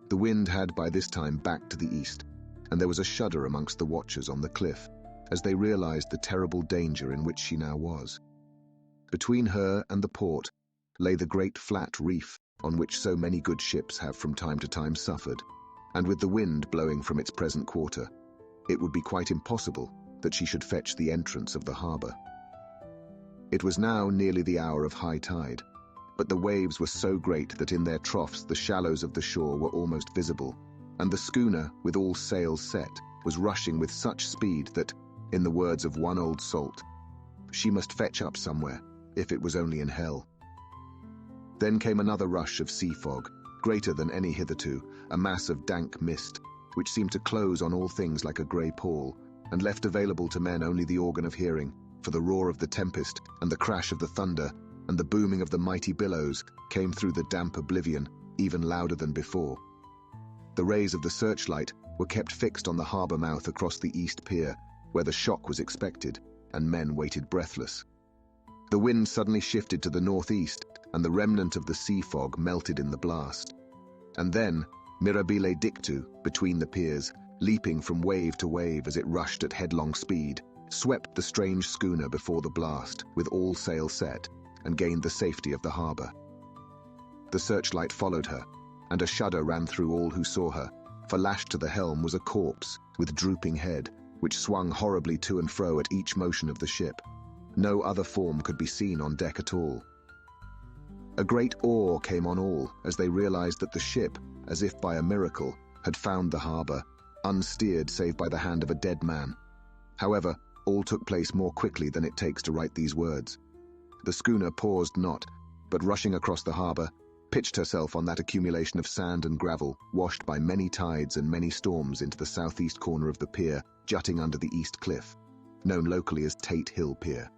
The wind had by this time backed to the east, and there was a shudder amongst the watchers on the cliff, as they realized the terrible danger in which she now was. Between her and the port lay the great flat reef on which so many good ships have from time to time suffered, and with the wind blowing from its present quarter, it would be quite impossible that she should fetch the entrance of the harbour. It was now nearly the hour of high tide, but the waves were so great that in their troughs the shallows of the shore were almost visible, and the schooner, with all sails set, was rushing with such speed that, in the words of one old salt, she must fetch up somewhere, if it was only in hell. Then came another rush of sea fog, greater than any hitherto, a mass of dank mist, which seemed to close on all things like a grey pall, and left available to men only the organ of hearing, for the roar of the tempest, and the crash of the thunder, and the booming of the mighty billows came through the damp oblivion, even louder than before. The rays of the searchlight were kept fixed on the harbour mouth across the east pier, where the shock was expected, and men waited breathless. The wind suddenly shifted to the northeast, and the remnant of the sea fog melted in the blast. And then, mirabile dictu, between the piers, leaping from wave to wave as it rushed at headlong speed, swept the strange schooner before the blast, with all sail set, and gained the safety of the harbour. The searchlight followed her, and a shudder ran through all who saw her, for lashed to the helm was a corpse, with drooping head, which swung horribly to and fro at each motion of the ship. No other form could be seen on deck at all. A great awe came on all as they realized that the ship, as if by a miracle, had found the harbour, unsteered save by the hand of a dead man. However, all took place more quickly than it takes to write these words. The schooner paused not, but rushing across the harbour, pitched herself on that accumulation of sand and gravel, washed by many tides and many storms into the southeast corner of the pier, jutting under the east cliff, known locally as Tate Hill Pier.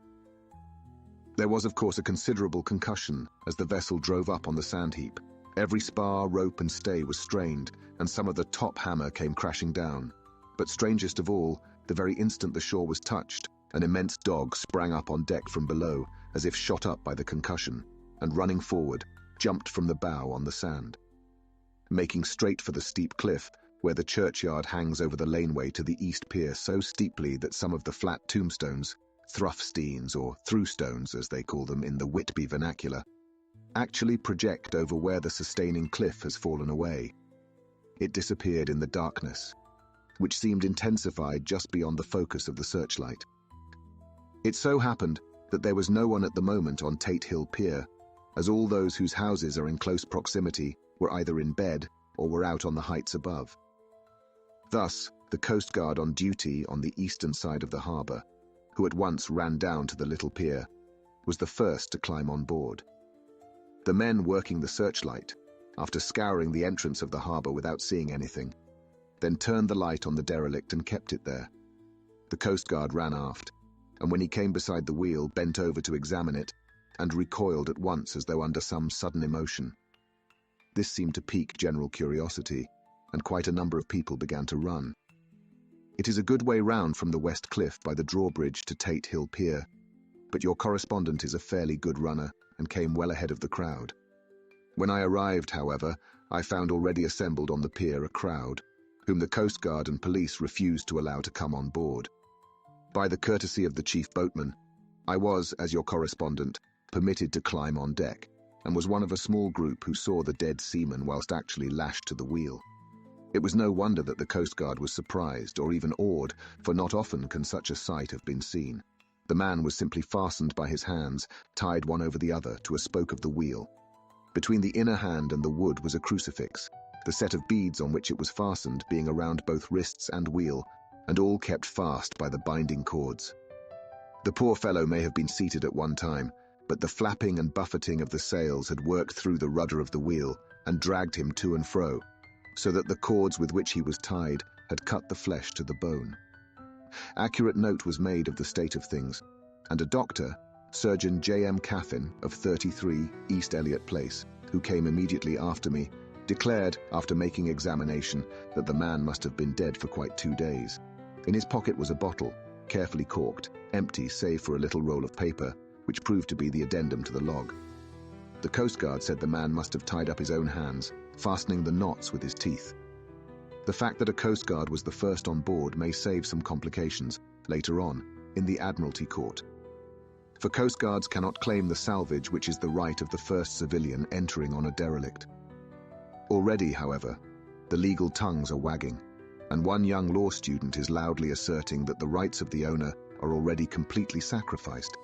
There was, of course, a considerable concussion as the vessel drove up on the sand heap. Every spar, rope and stay was strained, and some of the top hammer came crashing down. But strangest of all, the very instant the shore was touched, an immense dog sprang up on deck from below, as if shot up by the concussion, and running forward, jumped from the bow on the sand. Making straight for the steep cliff, where the churchyard hangs over the laneway to the east pier so steeply that some of the flat tombstones, thruffsteins or throughstones as they call them in the Whitby vernacular, actually project over where the sustaining cliff has fallen away. It disappeared in the darkness, which seemed intensified just beyond the focus of the searchlight. It so happened that there was no one at the moment on Tate Hill Pier, as all those whose houses are in close proximity were either in bed or were out on the heights above. Thus, the Coast Guard on duty on the eastern side of the harbour, who at once ran down to the little pier, was the first to climb on board. The men working the searchlight, after scouring the entrance of the harbour without seeing anything, then turned the light on the derelict and kept it there. The Coast Guard ran aft, and when he came beside the wheel, bent over to examine it, and recoiled at once as though under some sudden emotion. This seemed to pique general curiosity, and quite a number of people began to run. It is a good way round from the West Cliff by the drawbridge to Tate Hill Pier, but your correspondent is a fairly good runner and came well ahead of the crowd. When I arrived, however, I found already assembled on the pier a crowd, whom the Coast Guard and police refused to allow to come on board. By the courtesy of the chief boatman, I was, as your correspondent, permitted to climb on deck, and was one of a small group who saw the dead seaman whilst actually lashed to the wheel. It was no wonder that the Coast Guard was surprised or even awed, for not often can such a sight have been seen. The man was simply fastened by his hands, tied one over the other, to a spoke of the wheel. Between the inner hand and the wood was a crucifix, the set of beads on which it was fastened being around both wrists and wheel, and all kept fast by the binding cords. The poor fellow may have been seated at one time, but the flapping and buffeting of the sails had worked through the rudder of the wheel and dragged him to and fro, so that the cords with which he was tied had cut the flesh to the bone. Accurate note was made of the state of things, and a doctor, Surgeon J.M. Caffin of 33 East Elliot Place, who came immediately after me, declared, after making examination, that the man must have been dead for quite 2 days. In his pocket was a bottle, carefully corked, empty save for a little roll of paper, which proved to be the addendum to the log. The Coast Guard said the man must have tied up his own hands, fastening the knots with his teeth. The fact that a Coast Guard was the first on board may save some complications, later on, in the Admiralty Court. For coastguards cannot claim the salvage which is the right of the first civilian entering on a derelict. Already, however, the legal tongues are wagging, and one young law student is loudly asserting that the rights of the owner are already completely sacrificed,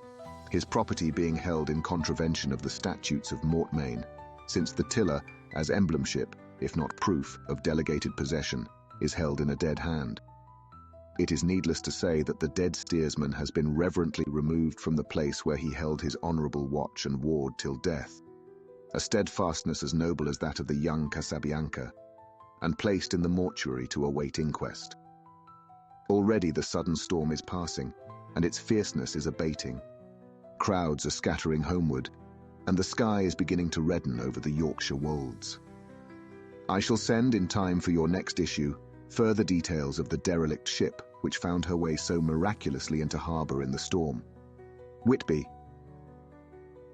his property being held in contravention of the statutes of Mortmain, since the tiller, as emblemship, if not proof, of delegated possession, is held in a dead hand. It is needless to say that the dead steersman has been reverently removed from the place where he held his honourable watch and ward till death, a steadfastness as noble as that of the young Casabianca, and placed in the mortuary to await inquest. Already the sudden storm is passing, and its fierceness is abating. Crowds are scattering homeward, and the sky is beginning to redden over the Yorkshire wolds. I shall send in time for your next issue further details of the derelict ship which found her way so miraculously into harbour in the storm. Whitby,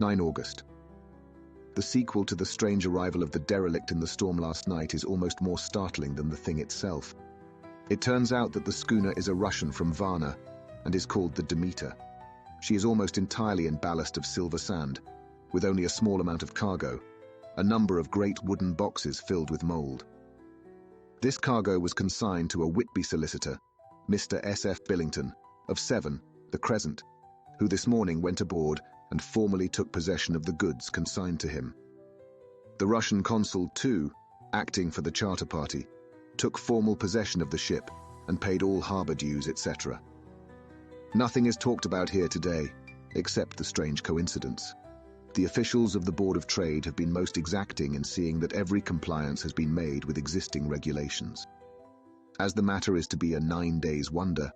9 August. The sequel to the strange arrival of the derelict in the storm last night is almost more startling than the thing itself. It turns out that the schooner is a Russian from Varna and is called the Demeter. She is almost entirely in ballast of silver sand, with only a small amount of cargo, a number of great wooden boxes filled with mould. This cargo was consigned to a Whitby solicitor, Mr. S.F. Billington, of 7, the Crescent, who this morning went aboard and formally took possession of the goods consigned to him. The Russian consul, too, acting for the charter party, took formal possession of the ship and paid all harbour dues, etc. Nothing is talked about here today, except the strange coincidence. The officials of the Board of Trade have been most exacting in seeing that every compliance has been made with existing regulations. As the matter is to be a 9 days wonder,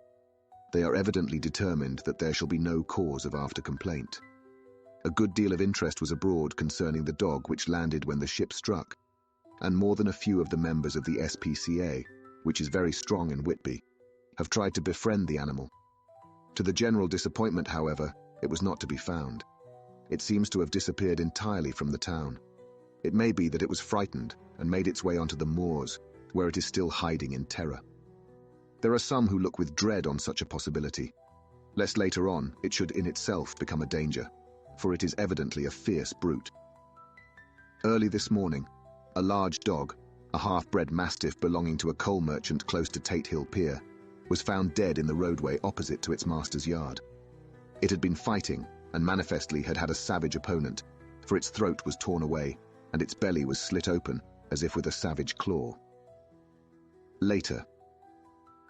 they are evidently determined that there shall be no cause of after-complaint. A good deal of interest was abroad concerning the dog which landed when the ship struck, and more than a few of the members of the SPCA, which is very strong in Whitby, have tried to befriend the animal. To the general disappointment, however, it was not to be found. It seems to have disappeared entirely from the town. It may be that it was frightened and made its way onto the moors, where it is still hiding in terror. There are some who look with dread on such a possibility, lest later on it should in itself become a danger, for it is evidently a fierce brute. Early this morning, a large dog, a half-bred mastiff belonging to a coal merchant close to Tate Hill Pier, was found dead in the roadway opposite to its master's yard. It had been fighting, and manifestly had had a savage opponent, for its throat was torn away, and its belly was slit open, as if with a savage claw. Later.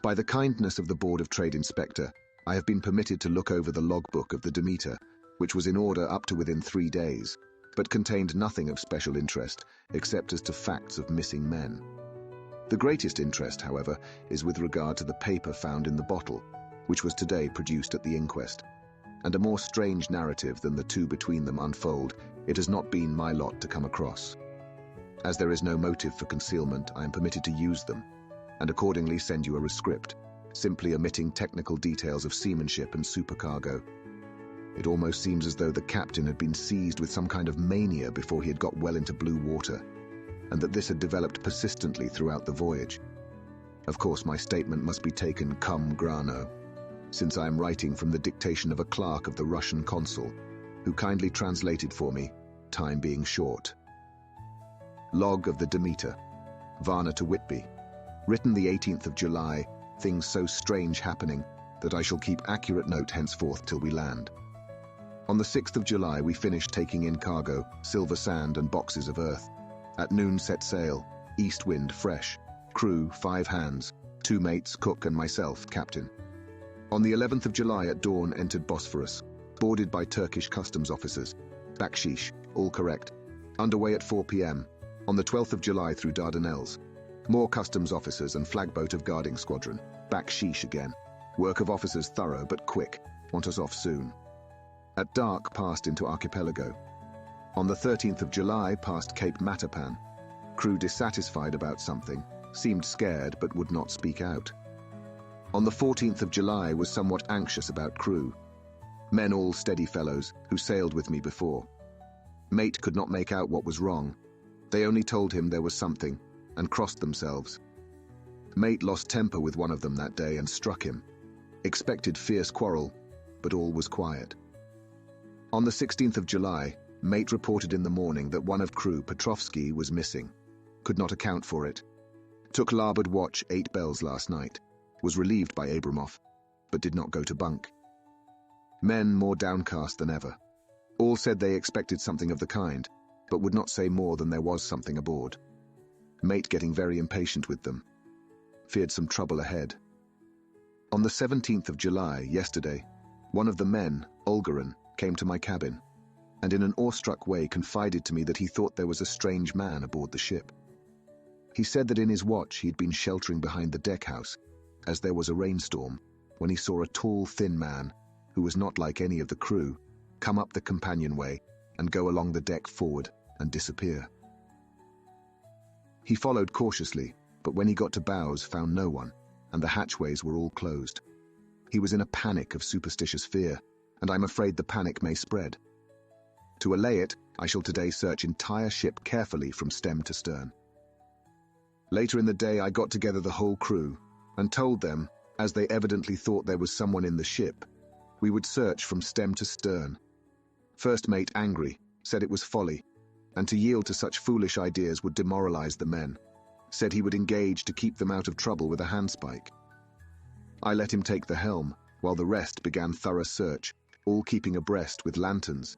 By the kindness of the Board of Trade Inspector, I have been permitted to look over the logbook of the Demeter, which was in order up to within 3 days, but contained nothing of special interest, except as to facts of missing men. The greatest interest, however, is with regard to the paper found in the bottle, which was today produced at the inquest. And a more strange narrative than the two between them unfold, it has not been my lot to come across. As there is no motive for concealment, I am permitted to use them, and accordingly send you a rescript, simply omitting technical details of seamanship and supercargo. It almost seems as though the captain had been seized with some kind of mania before he had got well into blue water, and that this had developed persistently throughout the voyage. Of course, my statement must be taken cum grano, since I am writing from the dictation of a clerk of the Russian consul, who kindly translated for me, time being short. Log of the Demeter, Varna to Whitby, written the 18th of July, things so strange happening that I shall keep accurate note henceforth till we land. On the 6th of July we finished taking in cargo, silver sand and boxes of earth. At noon set sail, east wind fresh, crew 5 hands, 2 mates, cook and myself, captain. On the 11th of July at dawn entered Bosphorus, boarded by Turkish customs officers. Bakshish, all correct. Underway at 4 p.m. On the 12th of July through Dardanelles. More customs officers and flagboat of guarding squadron. Bakshish again. Work of officers thorough but quick. Want us off soon. At dark passed into Archipelago. On the 13th of July passed Cape Matapan. Crew dissatisfied about something, seemed scared but would not speak out. On the 14th of July was somewhat anxious about crew. Men all steady fellows, who sailed with me before. Mate could not make out what was wrong. They only told him there was something, and crossed themselves. Mate lost temper with one of them that day and struck him. Expected fierce quarrel, but all was quiet. On the 16th of July, mate reported in the morning that one of crew, Petrovsky, was missing. Could not account for it. Took larboard watch 8 bells last night. Was relieved by Abramov, but did not go to bunk. Men more downcast than ever. All said they expected something of the kind, but would not say more than there was something aboard. Mate getting very impatient with them. Feared some trouble ahead. On the 17th of July, yesterday, one of the men, Olgarin, came to my cabin, and in an awestruck way confided to me that he thought there was a strange man aboard the ship. He said that in his watch he'd been sheltering behind the deckhouse, as there was a rainstorm, when he saw a tall, thin man, who was not like any of the crew, come up the companionway and go along the deck forward and disappear. He followed cautiously, but when he got to bows found no one, and the hatchways were all closed. He was in a panic of superstitious fear, and I'm afraid the panic may spread. To allay it, I shall today search entire ship carefully from stem to stern. Later in the day I got together the whole crew, and told them, as they evidently thought there was someone in the ship, we would search from stem to stern. First mate, angry, said it was folly, and to yield to such foolish ideas would demoralize the men. Said he would engage to keep them out of trouble with a handspike. I let him take the helm, while the rest began thorough search, all keeping abreast with lanterns.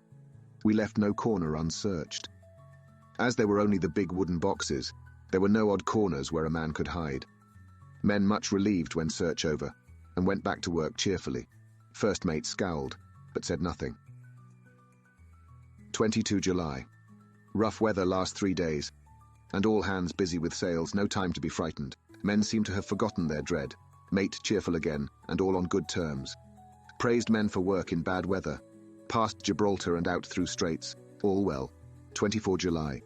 We left no corner unsearched. As there were only the big wooden boxes, there were no odd corners where a man could hide. Men much relieved when search over, and went back to work cheerfully. First mate scowled, but said nothing. 22 July. Rough weather last 3 days, and all hands busy with sails, no time to be frightened. Men seem to have forgotten their dread. Mate cheerful again, and all on good terms. Praised men for work in bad weather. Past Gibraltar and out through straits. All well. 24 July.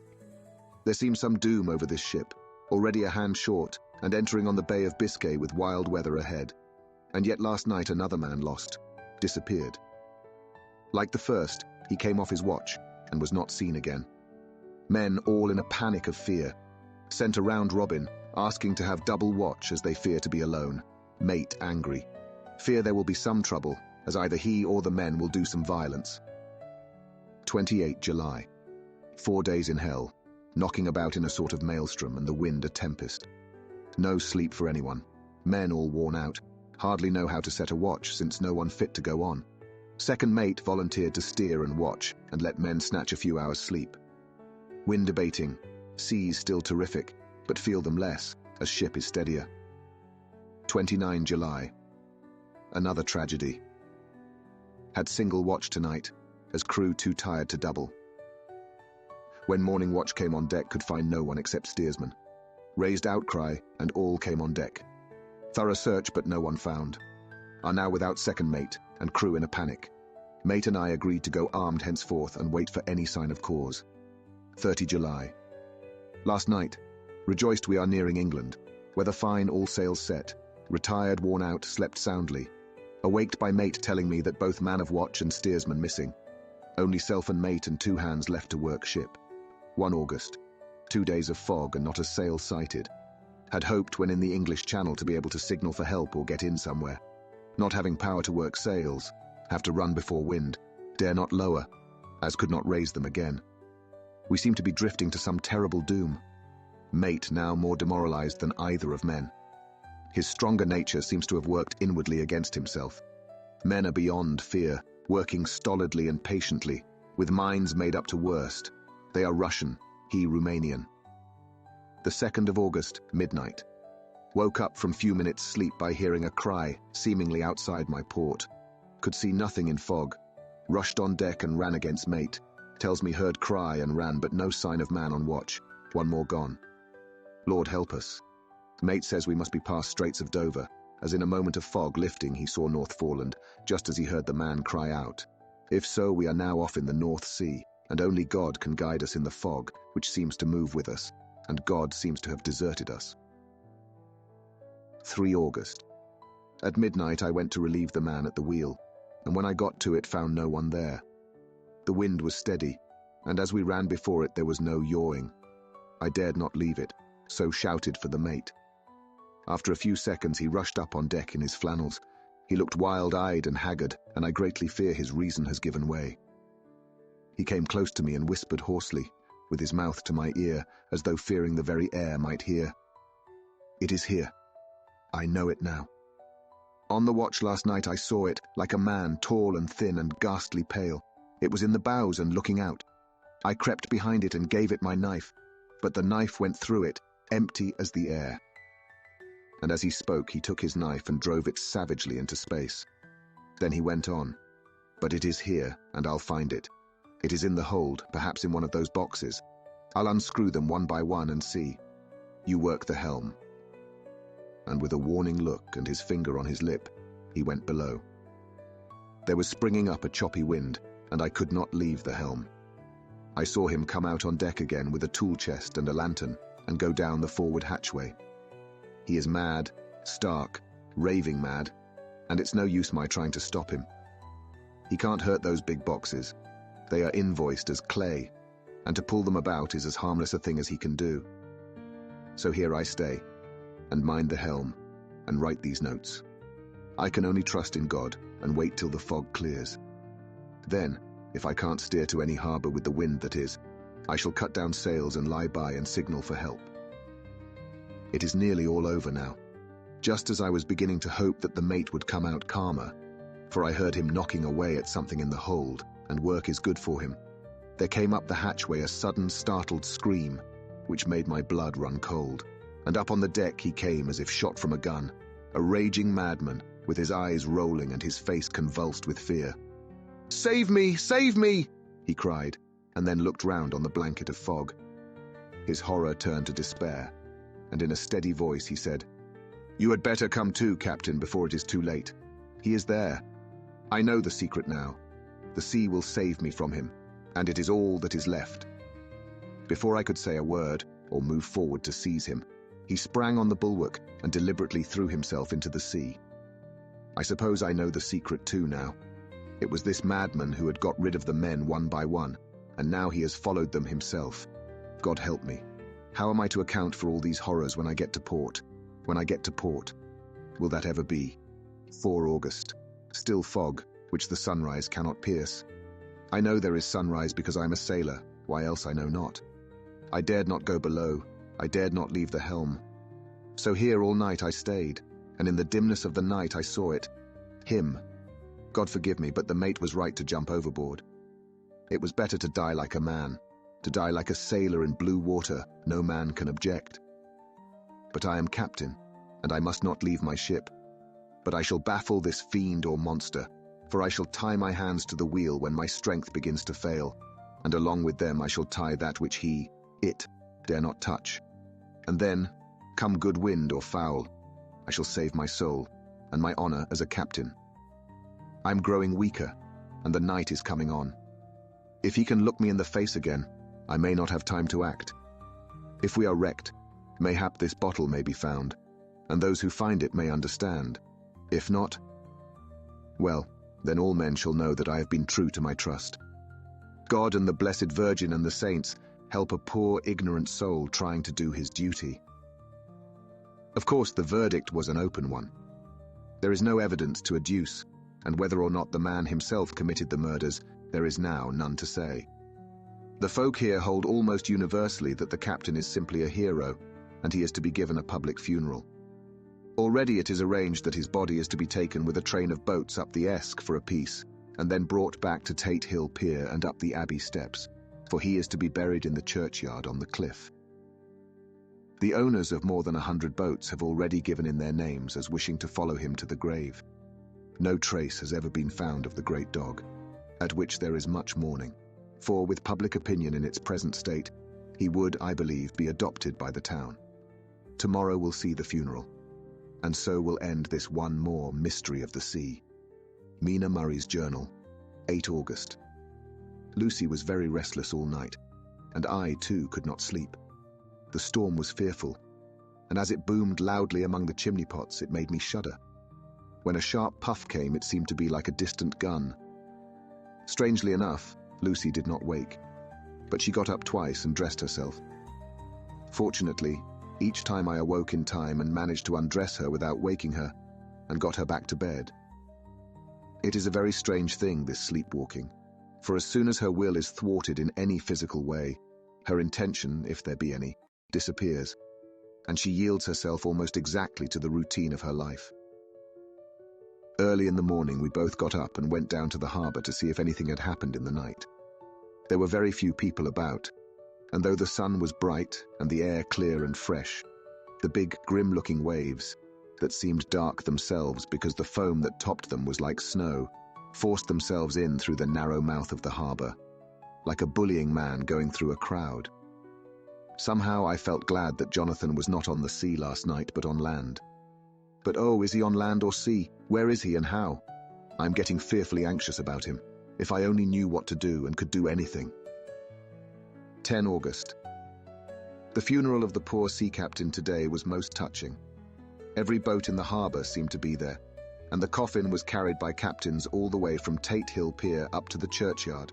There seems some doom over this ship, already a hand short, and entering on the Bay of Biscay with wild weather ahead. And yet last night another man lost. Disappeared. Like the first, he came off his watch, and was not seen again. Men all in a panic of fear. Sent a round robin, asking to have double watch as they fear to be alone. Mate angry. Fear there will be some trouble, as either he or the men will do some violence. 28 July. 4 days in hell, knocking about in a sort of maelstrom and the wind a tempest. No sleep for anyone. Men all worn out. Hardly know how to set a watch since no one fit to go on. Second mate volunteered to steer and watch and let men snatch a few hours sleep. Wind abating, seas still terrific, but feel them less as ship is steadier. 29 July. Another tragedy. Had single watch tonight, as crew too tired to double. When morning watch came on deck, could find no one except steersman. Raised outcry, and all came on deck. Thorough search, but no one found. Are now without second mate, and crew in a panic. Mate and I agreed to go armed henceforth and wait for any sign of cause. 30 July. Last night, rejoiced we are nearing England. Weather fine, all sails set. Retired, worn out, slept soundly. Awaked by mate telling me that both man of watch and steersman missing. Only self and mate and 2 hands left to work ship. 1 August. 2 days of fog and not a sail sighted. Had hoped when in the English Channel to be able to signal for help or get in somewhere. Not having power to work sails. Have to run before wind. Dare not lower, as could not raise them again. We seem to be drifting to some terrible doom. Mate now more demoralized than either of men. His stronger nature seems to have worked inwardly against himself. Men are beyond fear, working stolidly and patiently, with minds made up to worst. They are Russian, he Romanian. The 2nd of August, midnight. Woke up from few minutes' sleep by hearing a cry, seemingly outside my port. Could see nothing in fog. Rushed on deck and ran against mate. Tells me heard cry and ran, but no sign of man on watch. 1 more gone. Lord help us. Mate says we must be past Straits of Dover, as in a moment of fog lifting he saw North Foreland, just as he heard the man cry out. If so, we are now off in the North Sea, and only God can guide us in the fog, which seems to move with us, and God seems to have deserted us. 3 August. At midnight I went to relieve the man at the wheel, and when I got to it found no one there. The wind was steady, and as we ran before it there was no yawing. I dared not leave it, so shouted for the mate. After a few seconds he rushed up on deck in his flannels. He looked wild-eyed and haggard, and I greatly fear his reason has given way. He came close to me and whispered hoarsely, with his mouth to my ear, as though fearing the very air might hear. "It is here. I know it now. On the watch last night I saw it, like a man, tall and thin and ghastly pale. It was in the bows and looking out. I crept behind it and gave it my knife, but the knife went through it, empty as the air." And as he spoke, he took his knife and drove it savagely into space. Then he went on, "But it is here, and I'll find it. It is in the hold, perhaps in one of those boxes. I'll unscrew them one by one and see. You work the helm." And with a warning look and his finger on his lip, he went below. There was springing up a choppy wind, and I could not leave the helm. I saw him come out on deck again with a tool chest and a lantern, and go down the forward hatchway. He is mad, stark, raving mad, and it's no use my trying to stop him. He can't hurt those big boxes. They are invoiced as clay, and to pull them about is as harmless a thing as he can do. So here I stay, and mind the helm, and write these notes. I can only trust in God and wait till the fog clears. Then, if I can't steer to any harbour with the wind that is, I shall cut down sails and lie by and signal for help. It is nearly all over now, just as I was beginning to hope that the mate would come out calmer, for I heard him knocking away at something in the hold, and work is good for him. There came up the hatchway a sudden startled scream, which made my blood run cold, and up on the deck he came as if shot from a gun, a raging madman, with his eyes rolling and his face convulsed with fear. "Save me! Save me!" he cried, and then looked round on the blanket of fog. His horror turned to despair, and in a steady voice he said, "You had better come too, Captain, before it is too late. He is there. I know the secret now. The sea will save me from him, and it is all that is left." Before I could say a word or move forward to seize him, he sprang on the bulwark and deliberately threw himself into the sea. I suppose I know the secret too now. It was this madman who had got rid of the men one by one, and now he has followed them himself. God help me. How am I to account for all these horrors when I get to port? When I get to port? Will that ever be? 4 August. Still fog, which the sunrise cannot pierce. I know there is sunrise because I am a sailor, why else I know not. I dared not go below, I dared not leave the helm. So here all night I stayed, and in the dimness of the night I saw it. Him. God forgive me, but the mate was right to jump overboard. It was better to die like a man. To die like a sailor in blue water, no man can object. But I am captain, and I must not leave my ship. But I shall baffle this fiend or monster, for I shall tie my hands to the wheel when my strength begins to fail, and along with them I shall tie that which it, dare not touch. And then, come good wind or foul, I shall save my soul, and my honour as a captain. I am growing weaker, and the night is coming on. If he can look me in the face again, I may not have time to act. If we are wrecked, mayhap this bottle may be found, and those who find it may understand. If not, well, then all men shall know that I have been true to my trust. God and the Blessed Virgin and the saints help a poor, ignorant soul trying to do his duty. Of course, the verdict was an open one. There is no evidence to adduce, and whether or not the man himself committed the murders, there is now none to say. The folk here hold almost universally that the captain is simply a hero, and he is to be given a public funeral. Already it is arranged that his body is to be taken with a train of boats up the Esk for a piece, and then brought back to Tate Hill Pier and up the Abbey steps, for he is to be buried in the churchyard on the cliff. The owners of more than 100 boats have already given in their names as wishing to follow him to the grave. No trace has ever been found of the great dog, at which there is much mourning, for with public opinion in its present state, he would, I believe, be adopted by the town. Tomorrow will see the funeral, and so will end this one more mystery of the sea. Mina Murray's journal, 8 August. Lucy was very restless all night, and I, too, could not sleep. The storm was fearful, and as it boomed loudly among the chimney pots, it made me shudder. When a sharp puff came, it seemed to be like a distant gun. Strangely enough, Lucy did not wake, but she got up twice and dressed herself. Fortunately, each time I awoke in time and managed to undress her without waking her, and got her back to bed, It is a very strange thing, this sleepwalking, for as soon as her will is thwarted in any physical way, her intention, if there be any, disappears, and she yields herself almost exactly to the routine of her life. Early in the morning, we both got up and went down to the harbour to see if anything had happened in the night. There were very few people about, and though the sun was bright and the air clear and fresh, the big, grim-looking waves, that seemed dark themselves because the foam that topped them was like snow, forced themselves in through the narrow mouth of the harbour, like a bullying man going through a crowd. Somehow I felt glad that Jonathan was not on the sea last night but on land. But oh, is he on land or sea? Where is he and how? I'm getting fearfully anxious about him. If I only knew what to do and could do anything. 10 August. The funeral of the poor sea captain today was most touching. Every boat in the harbour seemed to be there, and the coffin was carried by captains all the way from Tate Hill Pier up to the churchyard.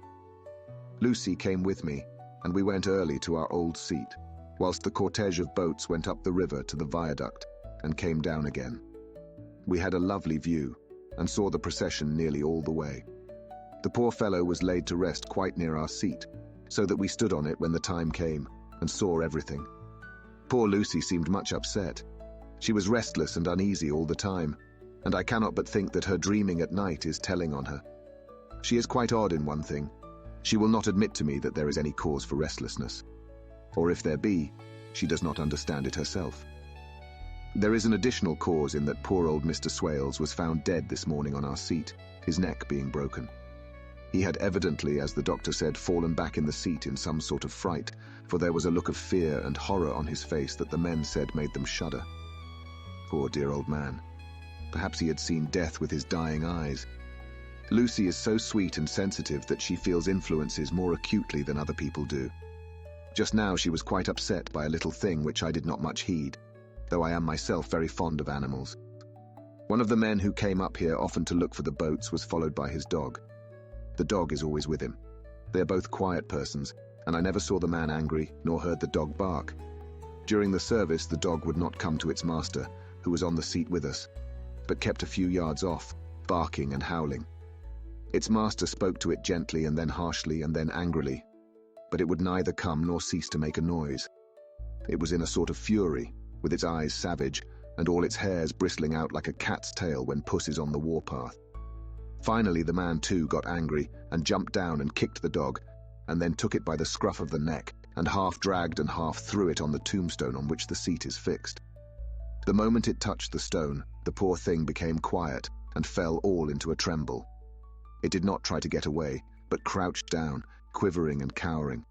Lucy came with me, and we went early to our old seat, whilst the cortege of boats went up the river to the viaduct and came down again. We had a lovely view, and saw the procession nearly all the way. The poor fellow was laid to rest quite near our seat, so that we stood on it when the time came, and saw everything. Poor Lucy seemed much upset. She was restless and uneasy all the time, and I cannot but think that her dreaming at night is telling on her. She is quite odd in one thing. She will not admit to me that there is any cause for restlessness. Or if there be, she does not understand it herself. There is an additional cause in that poor old Mr. Swales was found dead this morning on our seat, his neck being broken. He had evidently, as the doctor said, fallen back in the seat in some sort of fright, for there was a look of fear and horror on his face that the men said made them shudder. Poor dear old man. Perhaps he had seen death with his dying eyes. Lucy is so sweet and sensitive that she feels influences more acutely than other people do. Just now she was quite upset by a little thing which I did not much heed, though I am myself very fond of animals. One of the men who came up here often to look for the boats was followed by his dog. The dog is always with him. They are both quiet persons, and I never saw the man angry, nor heard the dog bark. During the service, the dog would not come to its master, who was on the seat with us, but kept a few yards off, barking and howling. Its master spoke to it gently and then harshly and then angrily, but it would neither come nor cease to make a noise. It was in a sort of fury, with its eyes savage, and all its hairs bristling out like a cat's tail when puss is on the warpath. Finally the man too got angry and jumped down and kicked the dog, and then took it by the scruff of the neck and half dragged and half threw it on the tombstone on which the seat is fixed. The moment it touched the stone, the poor thing became quiet and fell all into a tremble. It did not try to get away, but crouched down, quivering and cowering,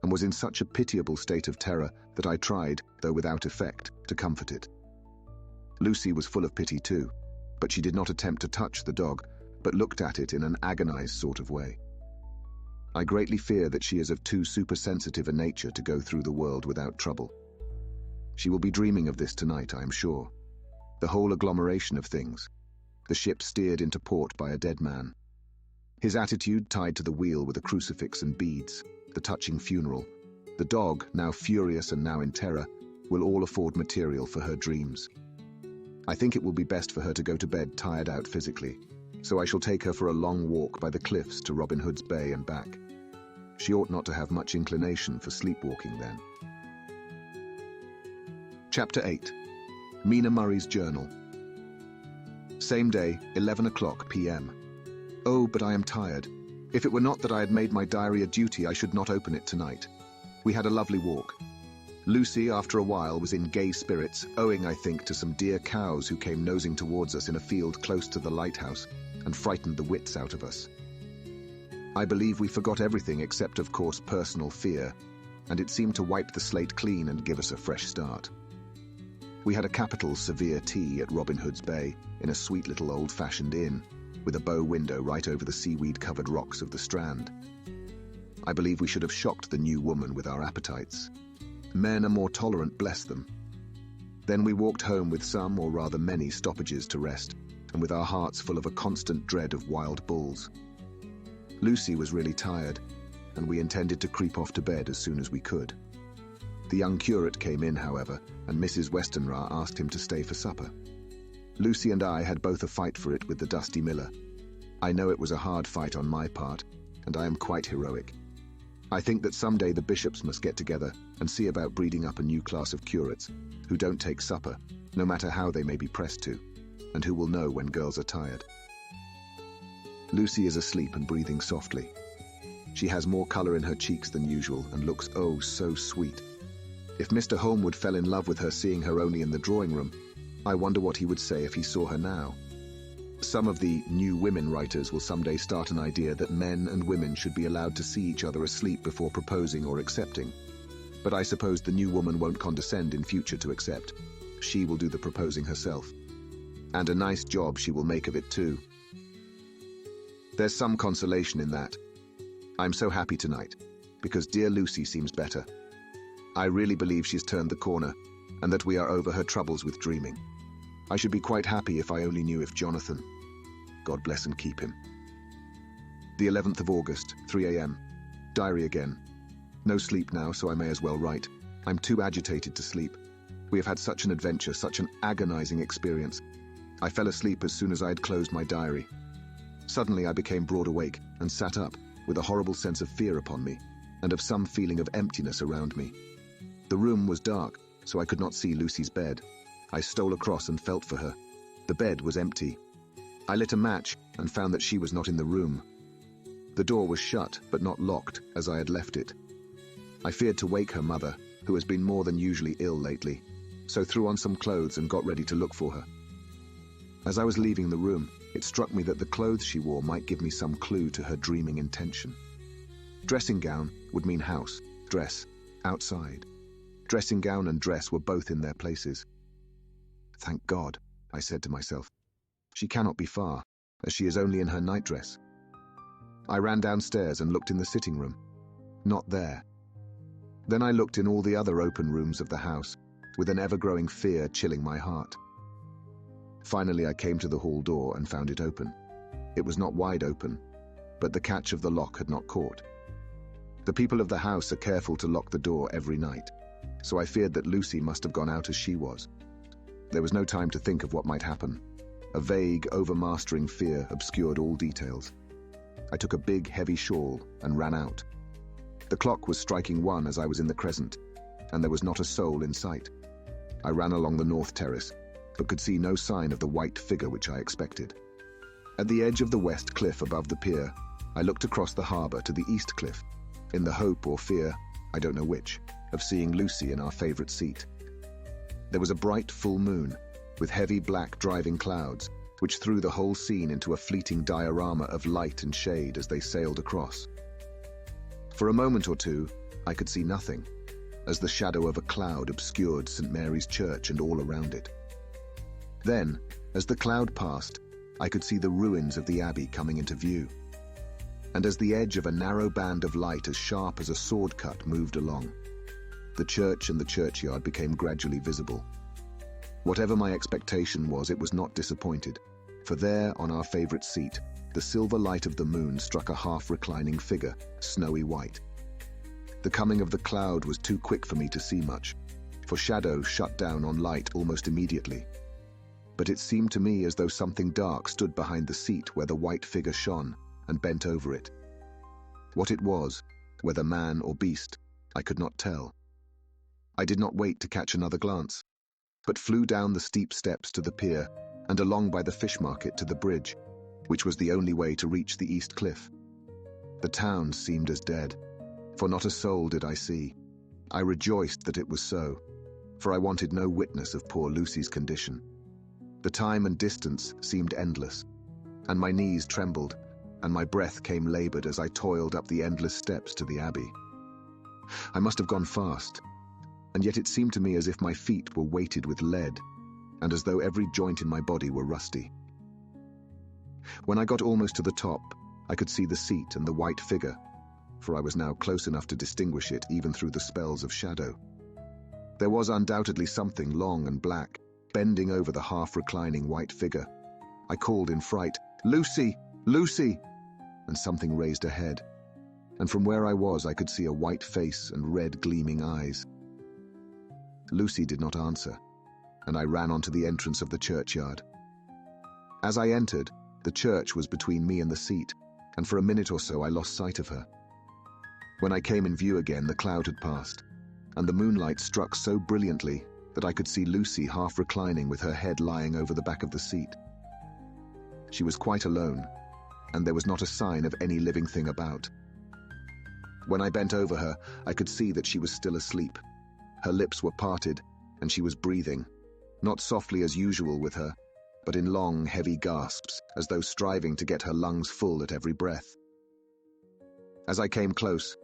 and was in such a pitiable state of terror that I tried, though without effect, to comfort it. Lucy was full of pity too, but she did not attempt to touch the dog, but looked at it in an agonized sort of way. I greatly fear that she is of too supersensitive a nature to go through the world without trouble. She will be dreaming of this tonight, I am sure. The whole agglomeration of things. The ship steered into port by a dead man. His attitude tied to the wheel with a crucifix and beads, the touching funeral, the dog, now furious and now in terror, will all afford material for her dreams. I think it will be best for her to go to bed tired out physically, so I shall take her for a long walk by the cliffs to Robin Hood's Bay and back. She ought not to have much inclination for sleepwalking then. Chapter 8. Mina Murray's Journal. Same day, 11 o'clock p.m. Oh, but I am tired. If it were not that I had made my diary a duty, I should not open it tonight. We had a lovely walk. Lucy, after a while, was in gay spirits, owing, I think, to some dear cows who came nosing towards us in a field close to the lighthouse and frightened the wits out of us. I believe we forgot everything except, of course, personal fear, and it seemed to wipe the slate clean and give us a fresh start. We had a capital severe tea at Robin Hood's Bay in a sweet little old-fashioned inn, with a bow window right over the seaweed-covered rocks of the Strand. I believe we should have shocked the new woman with our appetites. Men are more tolerant, bless them. Then we walked home with some, or rather many, stoppages to rest, and with our hearts full of a constant dread of wild bulls. Lucy was really tired, and we intended to creep off to bed as soon as we could. The young curate came in, however, and Mrs. Westenra asked him to stay for supper. Lucy and I had both a fight for it with the dusty miller, I know it was a hard fight on my part, and I am quite heroic. I think that someday the bishops must get together and see about breeding up a new class of curates who don't take supper, no matter how they may be pressed to, and who will know when girls are tired. Lucy is asleep and breathing softly. She has more color in her cheeks than usual and looks oh so sweet. If Mr. Holmwood fell in love with her seeing her only in the drawing room, I wonder what he would say if he saw her now. Some of the new women writers will someday start an idea that men and women should be allowed to see each other asleep before proposing or accepting. But I suppose the new woman won't condescend in future to accept. She will do the proposing herself. And a nice job she will make of it too. There's some consolation in that. I'm so happy tonight, because dear Lucy seems better. I really believe she's turned the corner, and that we are over her troubles with dreaming. I should be quite happy if I only knew if Jonathan, God bless and keep him. The 11th of August, 3 a.m. Diary again. No sleep now, so I may as well write. I'm too agitated to sleep. We have had such an adventure, such an agonizing experience. I fell asleep as soon as I had closed my diary. Suddenly I became broad awake and sat up with a horrible sense of fear upon me and of some feeling of emptiness around me. The room was dark, so I could not see Lucy's bed. I stole across and felt for her. The bed was empty. I lit a match and found that she was not in the room. The door was shut, but not locked, as I had left it. I feared to wake her mother, who has been more than usually ill lately, so threw on some clothes and got ready to look for her. As I was leaving the room, it struck me that the clothes she wore might give me some clue to her dreaming intention. Dressing gown would mean house, dress, outside. Dressing gown and dress were both in their places. Thank God, I said to myself. She cannot be far, as she is only in her nightdress. I ran downstairs and looked in the sitting room. Not there. Then I looked in all the other open rooms of the house, with an ever-growing fear chilling my heart. Finally, I came to the hall door and found it open. It was not wide open, but the catch of the lock had not caught. The people of the house are careful to lock the door every night, so I feared that Lucy must have gone out as she was. There was no time to think of what might happen. A vague, overmastering fear obscured all details. I took a big, heavy shawl and ran out. The clock was striking 1 as I was in the crescent, and there was not a soul in sight. I ran along the north terrace, but could see no sign of the white figure which I expected. At the edge of the west cliff above the pier, I looked across the harbour to the east cliff, in the hope or fear, I don't know which, of seeing Lucy in our favourite seat. There was a bright full moon, with heavy black driving clouds, which threw the whole scene into a fleeting diorama of light and shade as they sailed across. For a moment or two, I could see nothing, as the shadow of a cloud obscured St. Mary's Church and all around it. Then, as the cloud passed, I could see the ruins of the abbey coming into view. And as the edge of a narrow band of light as sharp as a sword cut moved along, the church and the churchyard became gradually visible. Whatever my expectation was, it was not disappointed, for there, on our favourite seat, the silver light of the moon struck a half-reclining figure, snowy white. The coming of the cloud was too quick for me to see much, for shadow shut down on light almost immediately. But it seemed to me as though something dark stood behind the seat where the white figure shone, and bent over it. What it was, whether man or beast, I could not tell. I did not wait to catch another glance, but flew down the steep steps to the pier and along by the fish market to the bridge, which was the only way to reach the east cliff. The town seemed as dead, for not a soul did I see. I rejoiced that it was so, for I wanted no witness of poor Lucy's condition. The time and distance seemed endless, and my knees trembled, and my breath came labored as I toiled up the endless steps to the abbey. I must have gone fast, and yet it seemed to me as if my feet were weighted with lead, and as though every joint in my body were rusty. When I got almost to the top, I could see the seat and the white figure, for I was now close enough to distinguish it even through the spells of shadow. There was undoubtedly something long and black, bending over the half-reclining white figure. I called in fright, "Lucy! Lucy!" and something raised a head, and from where I was I could see a white face and red gleaming eyes. Lucy did not answer, and I ran onto the entrance of the churchyard. As I entered, The church was between me and the seat, and for a minute or so I lost sight of her. When I came in view again, the cloud had passed, and the moonlight struck so brilliantly that I could see Lucy half reclining with her head lying over the back of the seat. She was quite alone, and there was not a sign of any living thing about. When I bent over her, I could see that she was still asleep. Her lips were parted, and she was breathing, not softly as usual with her, but in long, heavy gasps, as though striving to get her lungs full at every breath. As I came close,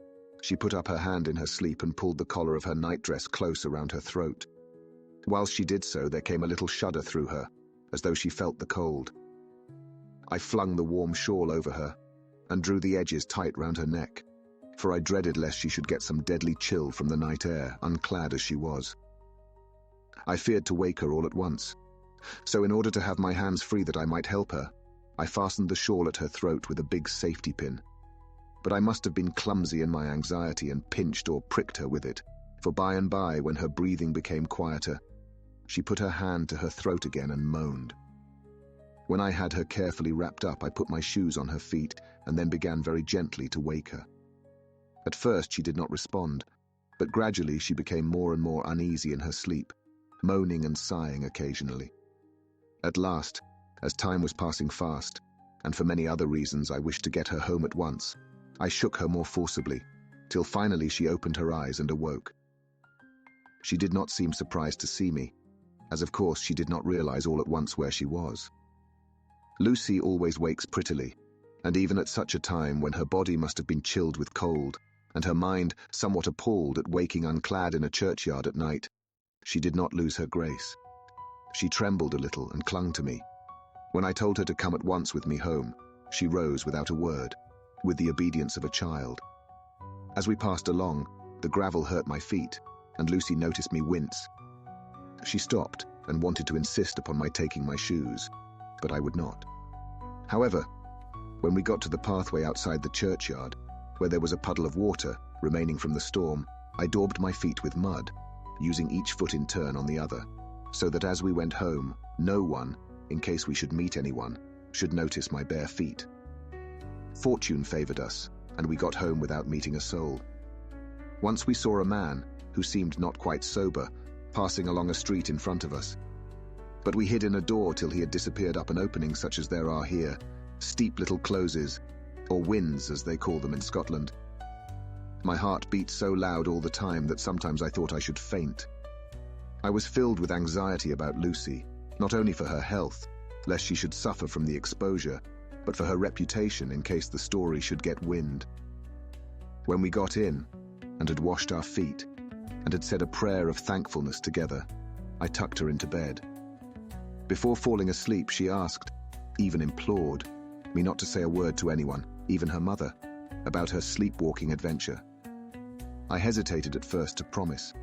she put up her hand in her sleep and pulled the collar of her nightdress close around her throat. Whilst she did so, there came a little shudder through her, as though she felt the cold. I flung the warm shawl over her and drew the edges tight round her neck, for I dreaded lest she should get some deadly chill from the night air, unclad as she was. I feared to wake her all at once, so in order to have my hands free that I might help her, I fastened the shawl at her throat with a big safety pin. But I must have been clumsy in my anxiety and pinched or pricked her with it, for by and by, when her breathing became quieter, she put her hand to her throat again and moaned. When I had her carefully wrapped up, I put my shoes on her feet and then began very gently to wake her. At first she did not respond, but gradually she became more and more uneasy in her sleep, moaning and sighing occasionally. At last, as time was passing fast, and for many other reasons I wished to get her home at once, I shook her more forcibly, till finally she opened her eyes and awoke. She did not seem surprised to see me, as of course she did not realize all at once where she was. Lucy always wakes prettily, and even at such a time when her body must have been chilled with cold, and her mind somewhat appalled at waking unclad in a churchyard at night, she did not lose her grace. She trembled a little and clung to me. When I told her to come at once with me home, she rose without a word, with the obedience of a child. As we passed along, the gravel hurt my feet, and Lucy noticed me wince. She stopped and wanted to insist upon my taking my shoes, but I would not. However, when we got to the pathway outside the churchyard, where there was a puddle of water remaining from the storm, I daubed my feet with mud, using each foot in turn on the other, so that as we went home, no one, in case we should meet anyone, should notice my bare feet. Fortune favored us, and we got home without meeting a soul. Once we saw a man, who seemed not quite sober, passing along a street in front of us. But we hid in a door till he had disappeared up an opening such as there are here, steep little closes, or winds as they call them in Scotland. My heart beat so loud all the time that sometimes I thought I should faint. I was filled with anxiety about Lucy, not only for her health, lest she should suffer from the exposure, but for her reputation in case the story should get wind. When we got in, and had washed our feet, and had said a prayer of thankfulness together, I tucked her into bed. Before falling asleep, she asked, even implored, me not to say a word to anyone, even her mother, about her sleepwalking adventure. I hesitated at first to promise,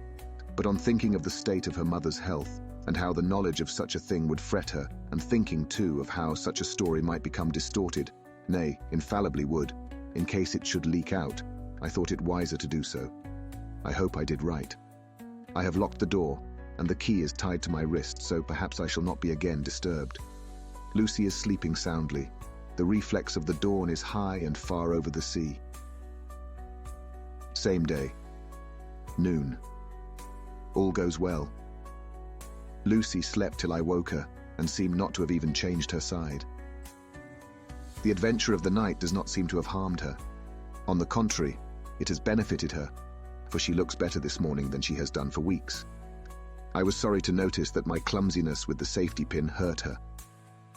but on thinking of the state of her mother's health, and how the knowledge of such a thing would fret her, and thinking too of how such a story might become distorted, nay, infallibly would, in case it should leak out, I thought it wiser to do so. I hope I did right. I have locked the door, and the key is tied to my wrist, so perhaps I shall not be again disturbed. Lucy is sleeping soundly. The reflex of the dawn is high and far over the sea. Same day. Noon. All goes well. Lucy slept till I woke her, and seemed not to have even changed her side. The adventure of the night does not seem to have harmed her. On the contrary, it has benefited her, for she looks better this morning than she has done for weeks. I was sorry to notice that my clumsiness with the safety pin hurt her.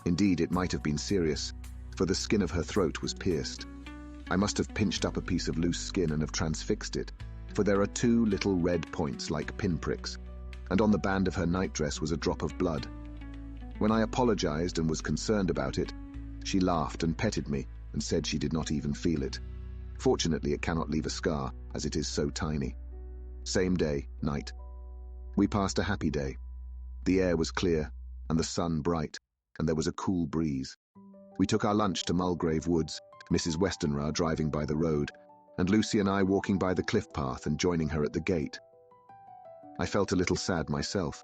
Indeed, it might have been serious, for the skin of her throat was pierced. I must have pinched up a piece of loose skin and have transfixed it, for there are two little red points like pinpricks, and on the band of her nightdress was a drop of blood. When I apologized and was concerned about it, she laughed and petted me and said she did not even feel it. Fortunately, it cannot leave a scar, as it is so tiny. Same day, night. We passed a happy day. The air was clear, and the sun bright, and there was a cool breeze. We took our lunch to Mulgrave Woods, Mrs. Westenra driving by the road, and Lucy and I walking by the cliff path and joining her at the gate. I felt a little sad myself,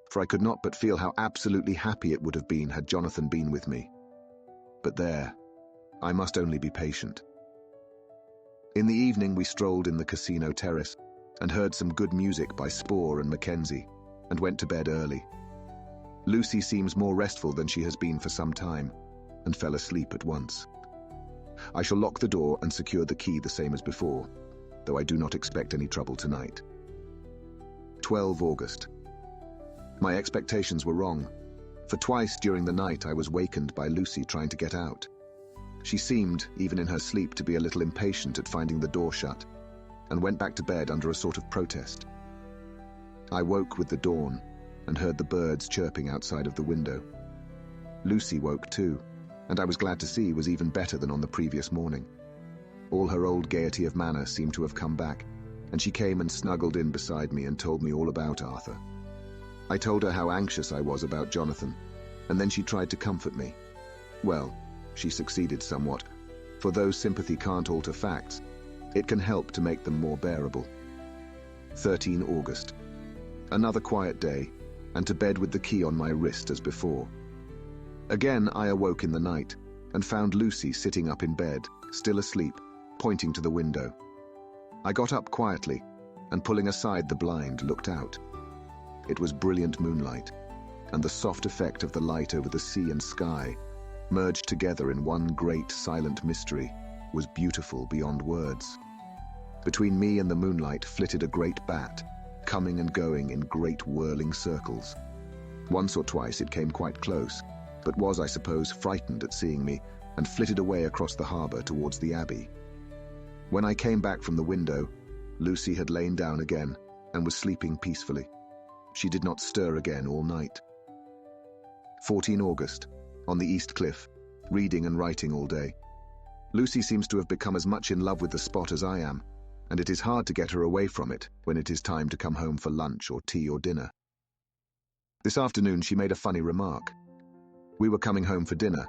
for I could not but feel how absolutely happy it would have been had Jonathan been with me. But there, I must only be patient. In the evening we strolled in the casino terrace and heard some good music by Spohr and Mackenzie, and went to bed early. Lucy seems more restful than she has been for some time, and fell asleep at once. I shall lock the door and secure the key the same as before, though I do not expect any trouble tonight. 12 August. My expectations were wrong, for twice during the night I was wakened by Lucy trying to get out. She seemed, even in her sleep, to be a little impatient at finding the door shut, and went back to bed under a sort of protest. I woke with the dawn and heard the birds chirping outside of the window. Lucy woke too, and I was glad to see was even better than on the previous morning. All her old gaiety of manner seemed to have come back, and she came and snuggled in beside me and told me all about Arthur. I told her how anxious I was about Jonathan, and then she tried to comfort me. Well, she succeeded somewhat, for though sympathy can't alter facts, it can help to make them more bearable. 13 August. Another quiet day, and to bed with the key on my wrist as before. Again I awoke in the night, and found Lucy sitting up in bed, still asleep, pointing to the window. I got up quietly, and pulling aside the blind, looked out. It was brilliant moonlight, and the soft effect of the light over the sea and sky, merged together in one great silent mystery, was beautiful beyond words. Between me and the moonlight flitted a great bat, coming and going in great whirling circles. Once or twice it came quite close, but was, I suppose, frightened at seeing me, and flitted away across the harbour towards the abbey. When I came back from the window, Lucy had lain down again and was sleeping peacefully. She did not stir again all night. 14 August. On the East Cliff, reading and writing all day. Lucy seems to have become as much in love with the spot as I am, and it is hard to get her away from it when it is time to come home for lunch or tea or dinner. This afternoon she made a funny remark. We were coming home for dinner,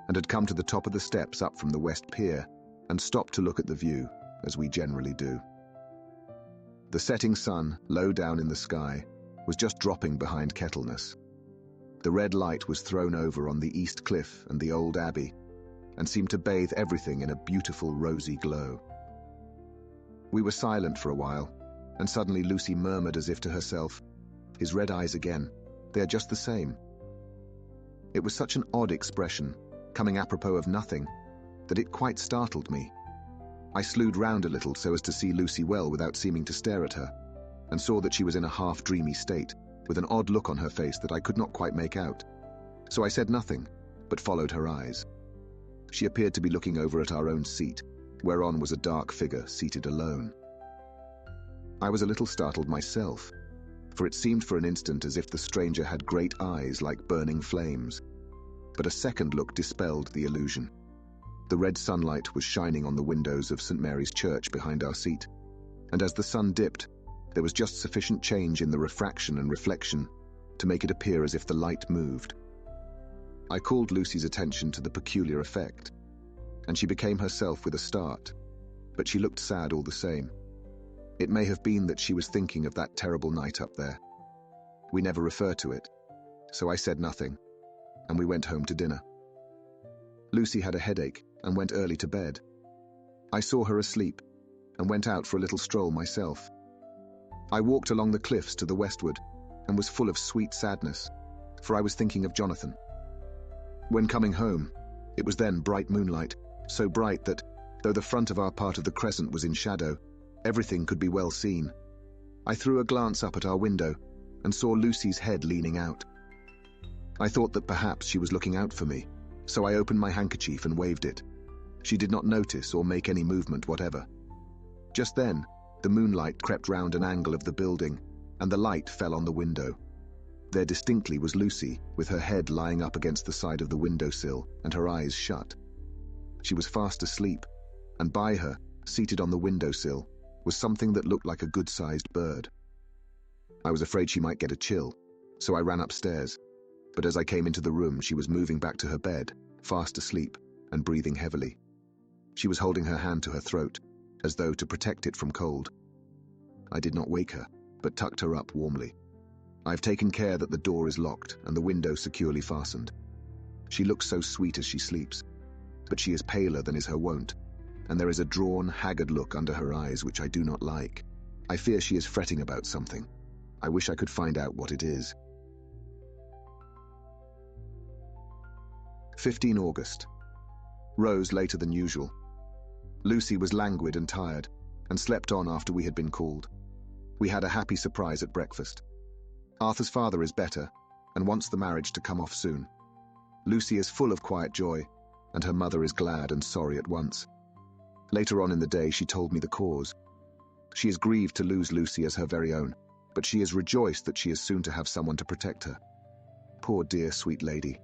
and had come to the top of the steps up from the West Pier, and stopped to look at the view, as we generally do. The setting sun, low down in the sky, was just dropping behind Kettleness. The red light was thrown over on the East Cliff and the old abbey, and seemed to bathe everything in a beautiful rosy glow. We were silent for a while, and suddenly Lucy murmured as if to herself, "His red eyes again, they are just the same." It was such an odd expression, coming apropos of nothing, that it quite startled me. I slewed round a little so as to see Lucy well without seeming to stare at her, and saw that she was in a half-dreamy state, with an odd look on her face that I could not quite make out. So I said nothing, but followed her eyes. She appeared to be looking over at our own seat, whereon was a dark figure seated alone. I was a little startled myself, for it seemed for an instant as if the stranger had great eyes like burning flames. But a second look dispelled the illusion. The red sunlight was shining on the windows of St. Mary's Church behind our seat, and as the sun dipped, there was just sufficient change in the refraction and reflection to make it appear as if the light moved. I called Lucy's attention to the peculiar effect, and she became herself with a start, but she looked sad all the same. It may have been that she was thinking of that terrible night up there. We never refer to it, so I said nothing, and we went home to dinner. Lucy had a headache and went early to bed. I saw her asleep, and went out for a little stroll myself. I walked along the cliffs to the westward, and was full of sweet sadness, for I was thinking of Jonathan. When coming home, it was then bright moonlight, so bright that, though the front of our part of the crescent was in shadow, everything could be well seen. I threw a glance up at our window, and saw Lucy's head leaning out. I thought that perhaps she was looking out for me, so I opened my handkerchief and waved it. She did not notice or make any movement whatever. Just then, the moonlight crept round an angle of the building, and the light fell on the window. There distinctly was Lucy, with her head lying up against the side of the windowsill and her eyes shut. She was fast asleep, and by her, seated on the windowsill, was something that looked like a good-sized bird. I was afraid she might get a chill, so I ran upstairs, but as I came into the room she was moving back to her bed, fast asleep, and breathing heavily. She was holding her hand to her throat, as though to protect it from cold. I did not wake her, but tucked her up warmly. I have taken care that the door is locked and the window securely fastened. She looks so sweet as she sleeps, but she is paler than is her wont, and there is a drawn, haggard look under her eyes which I do not like. I fear she is fretting about something. I wish I could find out what it is. 15 August. Rose later than usual. Lucy was languid and tired, and slept on after we had been called. We had a happy surprise at breakfast. Arthur's father is better, and wants the marriage to come off soon. Lucy is full of quiet joy, and her mother is glad and sorry at once. Later on in the day she told me the cause. She is grieved to lose Lucy as her very own, but she is rejoiced that she is soon to have someone to protect her. Poor dear sweet lady.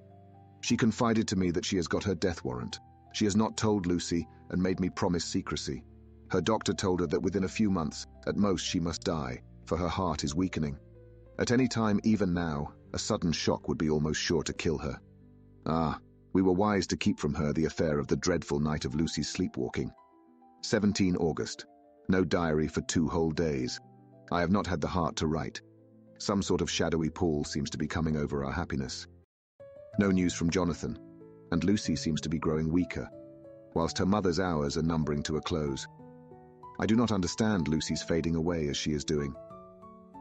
She confided to me that she has got her death warrant. She has not told Lucy and made me promise secrecy. Her doctor told her that within a few months, at most, she must die, for her heart is weakening. At any time, even now, a sudden shock would be almost sure to kill her. Ah, we were wise to keep from her the affair of the dreadful night of Lucy's sleepwalking. 17 August. No diary for 2 whole days. I have not had the heart to write. Some sort of shadowy pall seems to be coming over our happiness. No news from Jonathan, and Lucy seems to be growing weaker, whilst her mother's hours are numbering to a close. I do not understand Lucy's fading away as she is doing.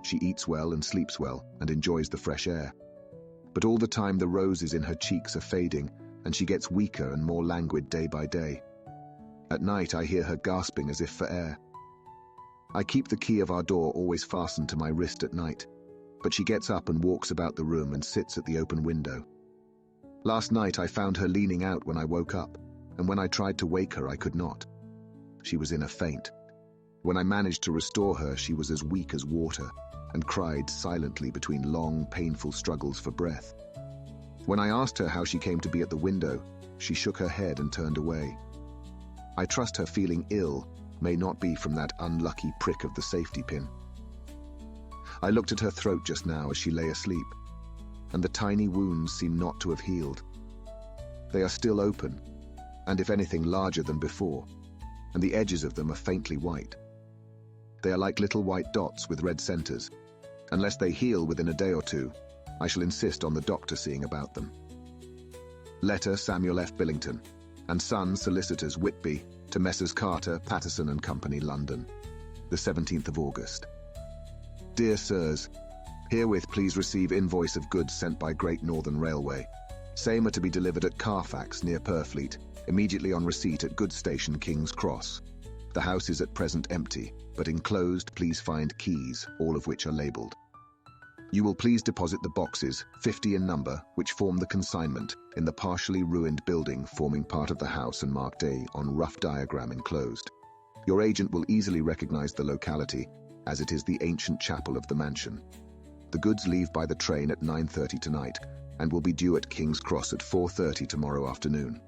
She eats well and sleeps well and enjoys the fresh air. But all the time the roses in her cheeks are fading, and she gets weaker and more languid day by day. At night I hear her gasping as if for air. I keep the key of our door always fastened to my wrist at night, but she gets up and walks about the room and sits at the open window. Last night I found her leaning out when I woke up, and when I tried to wake her I could not. She was in a faint. When I managed to restore her, she was as weak as water and cried silently between long, painful struggles for breath. When I asked her how she came to be at the window, she shook her head and turned away. I trust her feeling ill may not be from that unlucky prick of the safety pin. I looked at her throat just now as she lay asleep, and the tiny wounds seem not to have healed. They are still open, and if anything larger than before, and the edges of them are faintly white. They are like little white dots with red centers. Unless they heal within a day or two, I shall insist on the doctor seeing about them. Letter Samuel F. Billington, and Son, Solicitors, Whitby, to Messrs. Carter, Patterson and Company, London, the 17th of August. Dear Sirs, herewith please receive invoice of goods sent by Great Northern Railway. Same are to be delivered at Carfax, near Purfleet, immediately on receipt at goods station King's Cross. The house is at present empty, but enclosed please find keys, all of which are labelled. You will please deposit the boxes, 50 in number, which form the consignment, in the partially ruined building forming part of the house and marked A on rough diagram enclosed. Your agent will easily recognize the locality, as it is the ancient chapel of the mansion. The goods leave by the train at 9:30 tonight, and will be due at King's Cross at 4:30 tomorrow afternoon.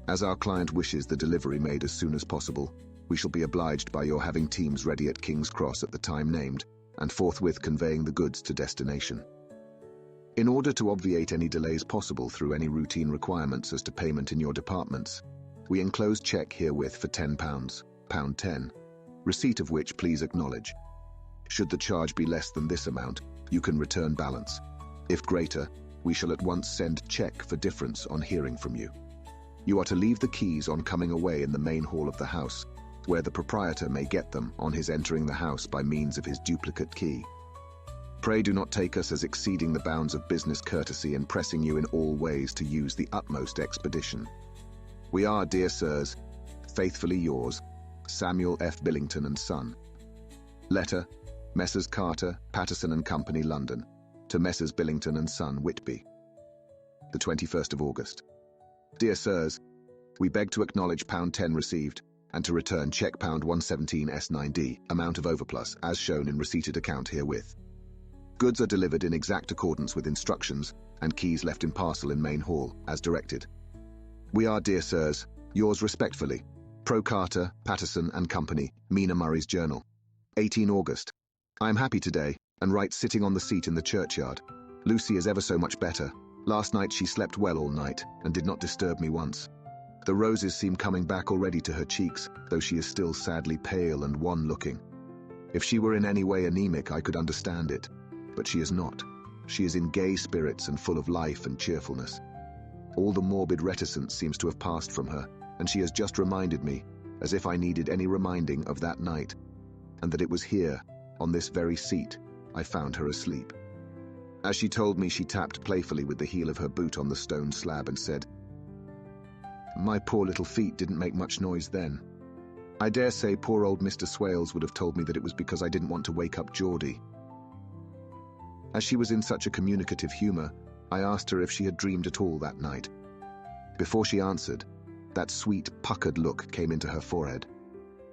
As our client wishes the delivery made as soon as possible, we shall be obliged by your having teams ready at King's Cross at the time named, and forthwith conveying the goods to destination. In order to obviate any delays possible through any routine requirements as to payment in your departments, we enclose cheque herewith for £10, £10, receipt of which please acknowledge. Should the charge be less than this amount, you can return balance. If greater, we shall at once send cheque for difference on hearing from you. You are to leave the keys on coming away in the main hall of the house, where the proprietor may get them on his entering the house by means of his duplicate key. Pray do not take us as exceeding the bounds of business courtesy in pressing you in all ways to use the utmost expedition. We are, dear sirs, faithfully yours, Samuel F. Billington and Son. Letter, Messrs. Carter, Patterson and Company, London, to Messrs. Billington and Son, Whitby, the 21st of August. Dear sirs, we beg to acknowledge £10 received, and to return cheque £117 S9D, amount of overplus, as shown in receipted account herewith. Goods are delivered in exact accordance with instructions, and keys left in parcel in main hall, as directed. We are, dear sirs, yours respectfully, Pro Carter, Patterson and Company, Mina Murray's Journal. 18 August. I am happy today, and write sitting on the seat in the churchyard. Lucy is ever so much better. Last night she slept well all night, and did not disturb me once. The roses seem coming back already to her cheeks, though she is still sadly pale and wan-looking. If she were in any way anemic, I could understand it, but she is not. She is in gay spirits and full of life and cheerfulness. All the morbid reticence seems to have passed from her, and she has just reminded me, as if I needed any reminding of that night, and that it was here, on this very seat, I found her asleep. As she told me, she tapped playfully with the heel of her boot on the stone slab and said, "My poor little feet didn't make much noise then. I dare say poor old Mr. Swales would have told me that it was because I didn't want to wake up Geordie." As she was in such a communicative humor, I asked her if she had dreamed at all that night. Before she answered, that sweet, puckered look came into her forehead,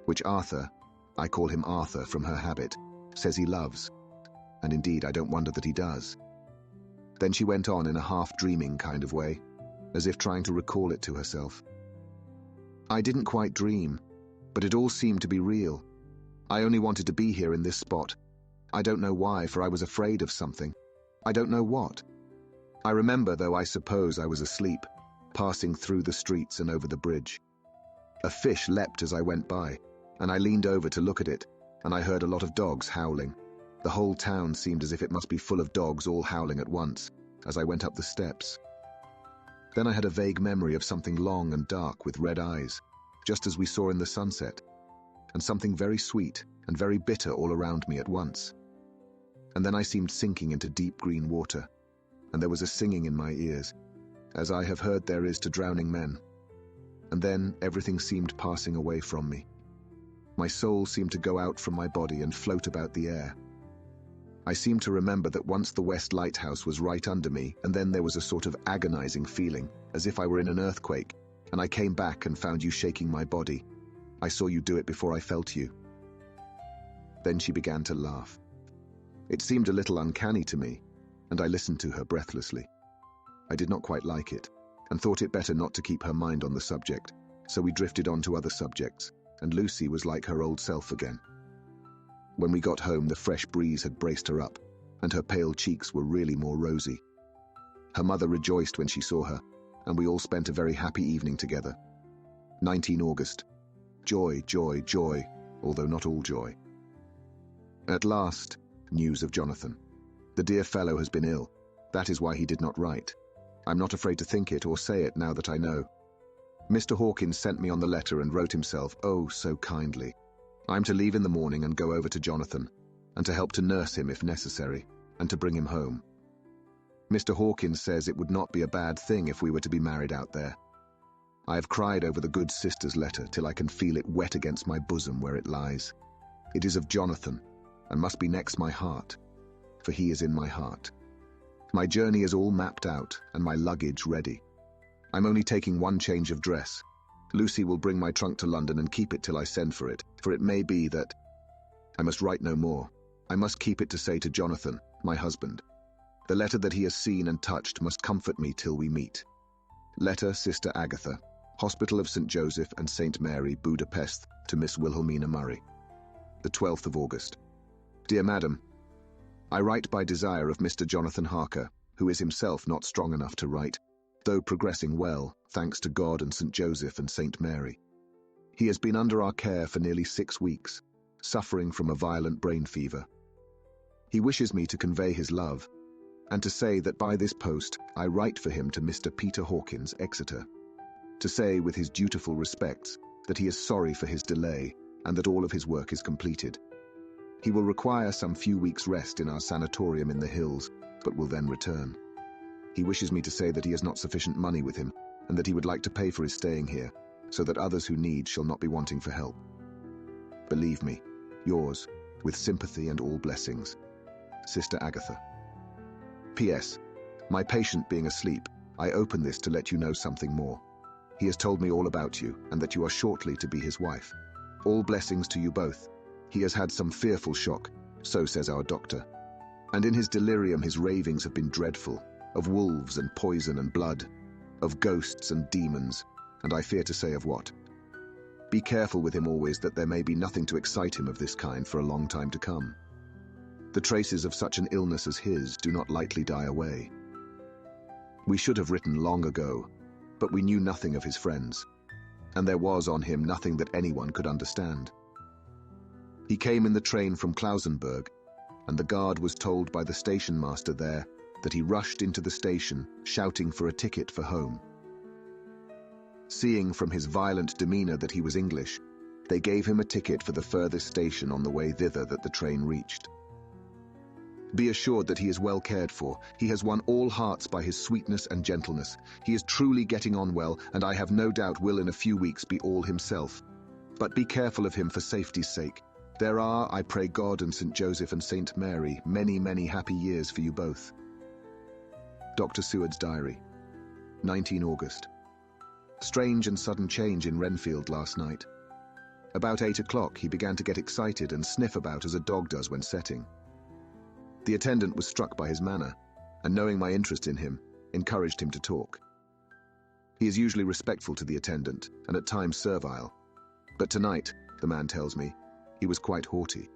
which Arthur, I call him Arthur from her habit, says he loves, and indeed I don't wonder that he does. Then she went on in a half-dreaming kind of way, as if trying to recall it to herself. "I didn't quite dream, but it all seemed to be real. I only wanted to be here in this spot. I don't know why, for I was afraid of something. I don't know what. I remember, though I suppose I was asleep, passing through the streets and over the bridge. A fish leapt as I went by, and I leaned over to look at it, and I heard a lot of dogs howling. The whole town seemed as if it must be full of dogs all howling at once, as I went up the steps. Then I had a vague memory of something long and dark with red eyes, just as we saw in the sunset, and something very sweet and very bitter all around me at once. And then I seemed sinking into deep green water, and there was a singing in my ears, as I have heard there is to drowning men. And then everything seemed passing away from me. My soul seemed to go out from my body and float about the air. I seem to remember that once the West Lighthouse was right under me, and then there was a sort of agonizing feeling, as if I were in an earthquake, and I came back and found you shaking my body. I saw you do it before I felt you." Then she began to laugh. It seemed a little uncanny to me, and I listened to her breathlessly. I did not quite like it, and thought it better not to keep her mind on the subject, so we drifted on to other subjects, and Lucy was like her old self again. When we got home, the fresh breeze had braced her up, and her pale cheeks were really more rosy. Her mother rejoiced when she saw her, and we all spent a very happy evening together. 19 August. Joy, joy, joy, although not all joy. At last, news of Jonathan. The dear fellow has been ill. That is why he did not write. I'm not afraid to think it or say it now that I know. Mr. Hawkins sent me on the letter and wrote himself, oh, so kindly. I'm to leave in the morning and go over to Jonathan, and to help to nurse him if necessary, and to bring him home. Mr. Hawkins says it would not be a bad thing if we were to be married out there. I have cried over the good sister's letter till I can feel it wet against my bosom where it lies. It is of Jonathan, and must be next my heart, for he is in my heart. My journey is all mapped out, and my luggage ready. I'm only taking one change of dress. Lucy will bring my trunk to London and keep it till I send for it may be that... I must write no more. I must keep it to say to Jonathan, my husband. The letter that he has seen and touched must comfort me till we meet. Letter, Sister Agatha, Hospital of St. Joseph and St. Mary, Budapest, to Miss Wilhelmina Murray. The 12th of August. Dear Madam, I write by desire of Mr. Jonathan Harker, who is himself not strong enough to write, though progressing well, thanks to God and St. Joseph and St. Mary. He has been under our care for nearly 6 weeks, suffering from a violent brain fever. He wishes me to convey his love, and to say that by this post I write for him to Mr. Peter Hawkins, Exeter, to say with his dutiful respects that he is sorry for his delay and that all of his work is completed. He will require some few weeks' rest in our sanatorium in the hills, but will then return. He wishes me to say that he has not sufficient money with him, and that he would like to pay for his staying here, so that others who need shall not be wanting for help. Believe me, yours, with sympathy and all blessings, Sister Agatha. P.S. My patient being asleep, I open this to let you know something more. He has told me all about you, and that you are shortly to be his wife. All blessings to you both. He has had some fearful shock, so says our doctor. And in his delirium his ravings have been dreadful, of wolves and poison and blood, of ghosts and demons, and I fear to say of what. Be careful with him always, that there may be nothing to excite him of this kind for a long time to come. The traces of such an illness as his do not lightly die away. We should have written long ago, but we knew nothing of his friends, and there was on him nothing that anyone could understand. He came in the train from Klausenburg, and the guard was told by the station master there that he rushed into the station shouting for a ticket for home, Seeing from his violent demeanor that he was English, they gave him a ticket for the furthest station on the way thither that the train reached. Be assured that he is well cared for. He has won all hearts by his sweetness and gentleness. He is truly getting on well, and I have no doubt will in a few weeks be all himself. But be careful of him for safety's sake. There are, I pray God and St. Joseph and St. Mary, many, many happy years for you both. Dr. Seward's diary. 19 August. Strange and sudden change in Renfield last night. About 8 o'clock he began to get excited and sniff about as a dog does when setting. The attendant was struck by his manner, and knowing my interest in him, encouraged him to talk. He is usually respectful to the attendant, and at times servile. But tonight, the man tells me, he was quite haughty.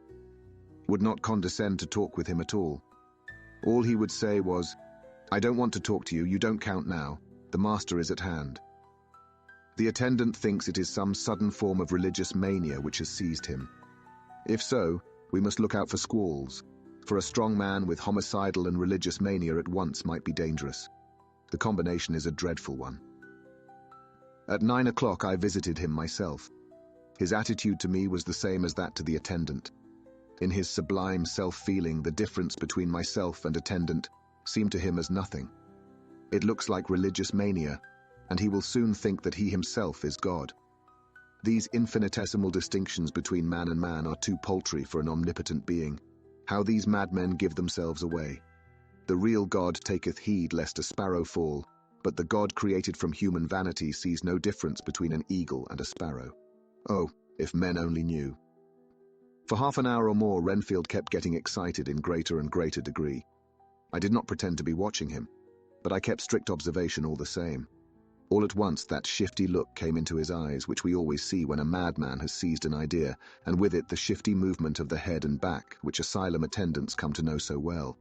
Would not condescend to talk with him at all. All he would say was, "I don't want to talk to you, you don't count now. The master is at hand." The attendant thinks it is some sudden form of religious mania which has seized him. If so, we must look out for squalls, for a strong man with homicidal and religious mania at once might be dangerous. The combination is a dreadful one. At 9 o'clock I visited him myself. His attitude to me was the same as that to the attendant. In his sublime self-feeling, the difference between myself and attendant seemed to him as nothing. It looks like religious mania, and he will soon think that he himself is God. These infinitesimal distinctions between man and man are too paltry for an omnipotent being. How these madmen give themselves away. The real God taketh heed lest a sparrow fall, but the God created from human vanity sees no difference between an eagle and a sparrow. Oh, if men only knew. For half an hour or more, Renfield kept getting excited in greater and greater degree. I did not pretend to be watching him, but I kept strict observation all the same. All at once that shifty look came into his eyes, which we always see when a madman has seized an idea, and with it the shifty movement of the head and back, which asylum attendants come to know so well.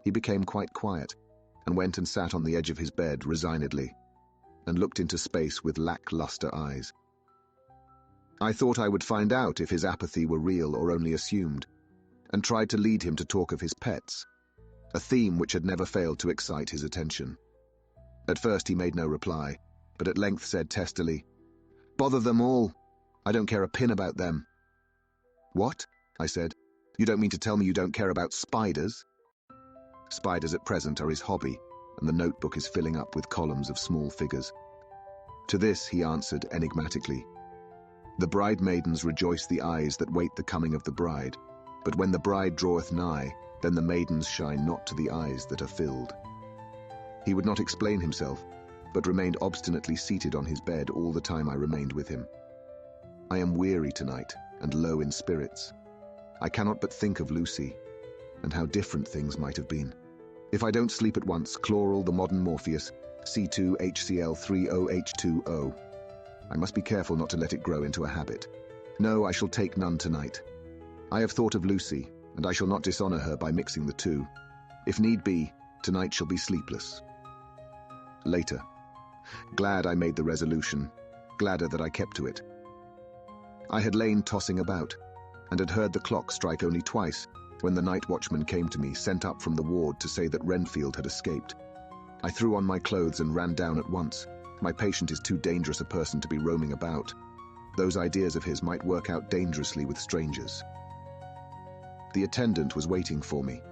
He became quite quiet, and went and sat on the edge of his bed resignedly, and looked into space with lackluster eyes. I thought I would find out if his apathy were real or only assumed, and tried to lead him to talk of his pets, a theme which had never failed to excite his attention. At first he made no reply, but at length said testily, "Bother them all. I don't care a pin about them." "What?" I said. "You don't mean to tell me you don't care about spiders?" Spiders at present are his hobby, and the notebook is filling up with columns of small figures. To this he answered enigmatically, "The bridemaidens rejoice the eyes that wait the coming of the bride, but when the bride draweth nigh, then the maidens shine not to the eyes that are filled." He would not explain himself, but remained obstinately seated on his bed all the time I remained with him. I am weary tonight, and low in spirits. I cannot but think of Lucy, and how different things might have been. If I don't sleep at once, chloral the modern Morpheus, C2HCl30H20. I must be careful not to let it grow into a habit. No, I shall take none tonight. I have thought of Lucy, and I shall not dishonor her by mixing the two. If need be, tonight shall be sleepless. Later. Glad I made the resolution, gladder that I kept to it. I had lain tossing about, and had heard the clock strike only twice, when the night watchman came to me, sent up from the ward to say that Renfield had escaped. I threw on my clothes and ran down at once. My patient is too dangerous a person to be roaming about. Those ideas of his might work out dangerously with strangers. The attendant was waiting for me.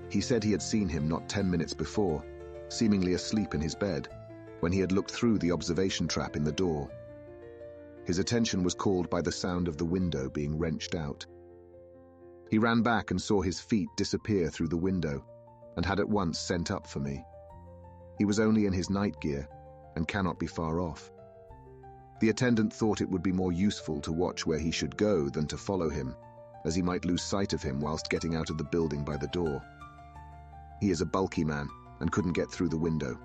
He said he had seen him not 10 minutes before, seemingly asleep in his bed, when he had looked through the observation trap in the door. His attention was called by the sound of the window being wrenched out. He ran back and saw his feet disappear through the window, and had at once sent up for me. He was only in his night gear, and cannot be far off. The attendant thought it would be more useful to watch where he should go than to follow him, as he might lose sight of him whilst getting out of the building by the door. He is a bulky man, and couldn't get through the window.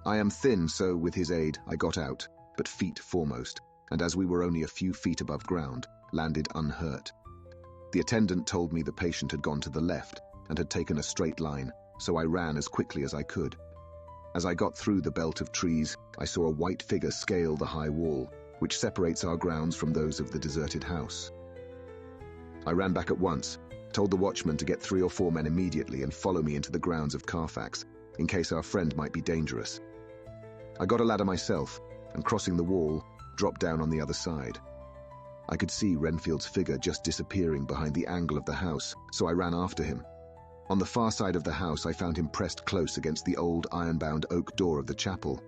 I am thin, so with his aid I got out, but feet foremost, and as we were only a few feet above ground, landed unhurt. The attendant told me the patient had gone to the left and had taken a straight line, so I ran as quickly as I could. As I got through the belt of trees, I saw a white figure scale the high wall, which separates our grounds from those of the deserted house. I ran back at once, told the watchman to get 3 or 4 men immediately and follow me into the grounds of Carfax, in case our friend might be dangerous. I got a ladder myself, and crossing the wall, dropped down on the other side. I could see Renfield's figure just disappearing behind the angle of the house, so I ran after him. On the far side of the house, I found him pressed close against the old iron-bound oak door of the chapel.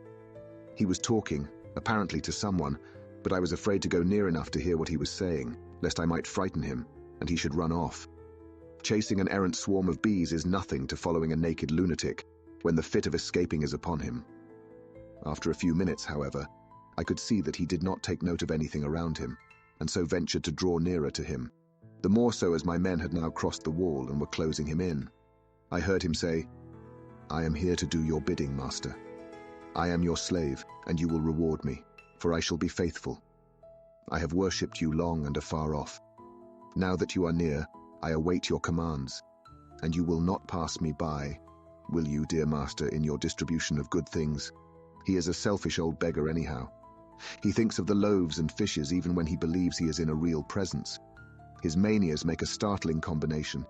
He was talking, apparently to someone, but I was afraid to go near enough to hear what he was saying, lest I might frighten him, and he should run off. Chasing an errant swarm of bees is nothing to following a naked lunatic when the fit of escaping is upon him. After a few minutes, however, I could see that he did not take note of anything around him, and so ventured to draw nearer to him, the more so as my men had now crossed the wall and were closing him in. I heard him say, "I am here to do your bidding, master. I am your slave, and you will reward me, for I shall be faithful. I have worshipped you long and afar off. Now that you are near, I await your commands, and you will not pass me by, will you, dear master, in your distribution of good things? He is a selfish old beggar anyhow. He thinks of the loaves and fishes even when he believes he is in a real presence. His manias make a startling combination.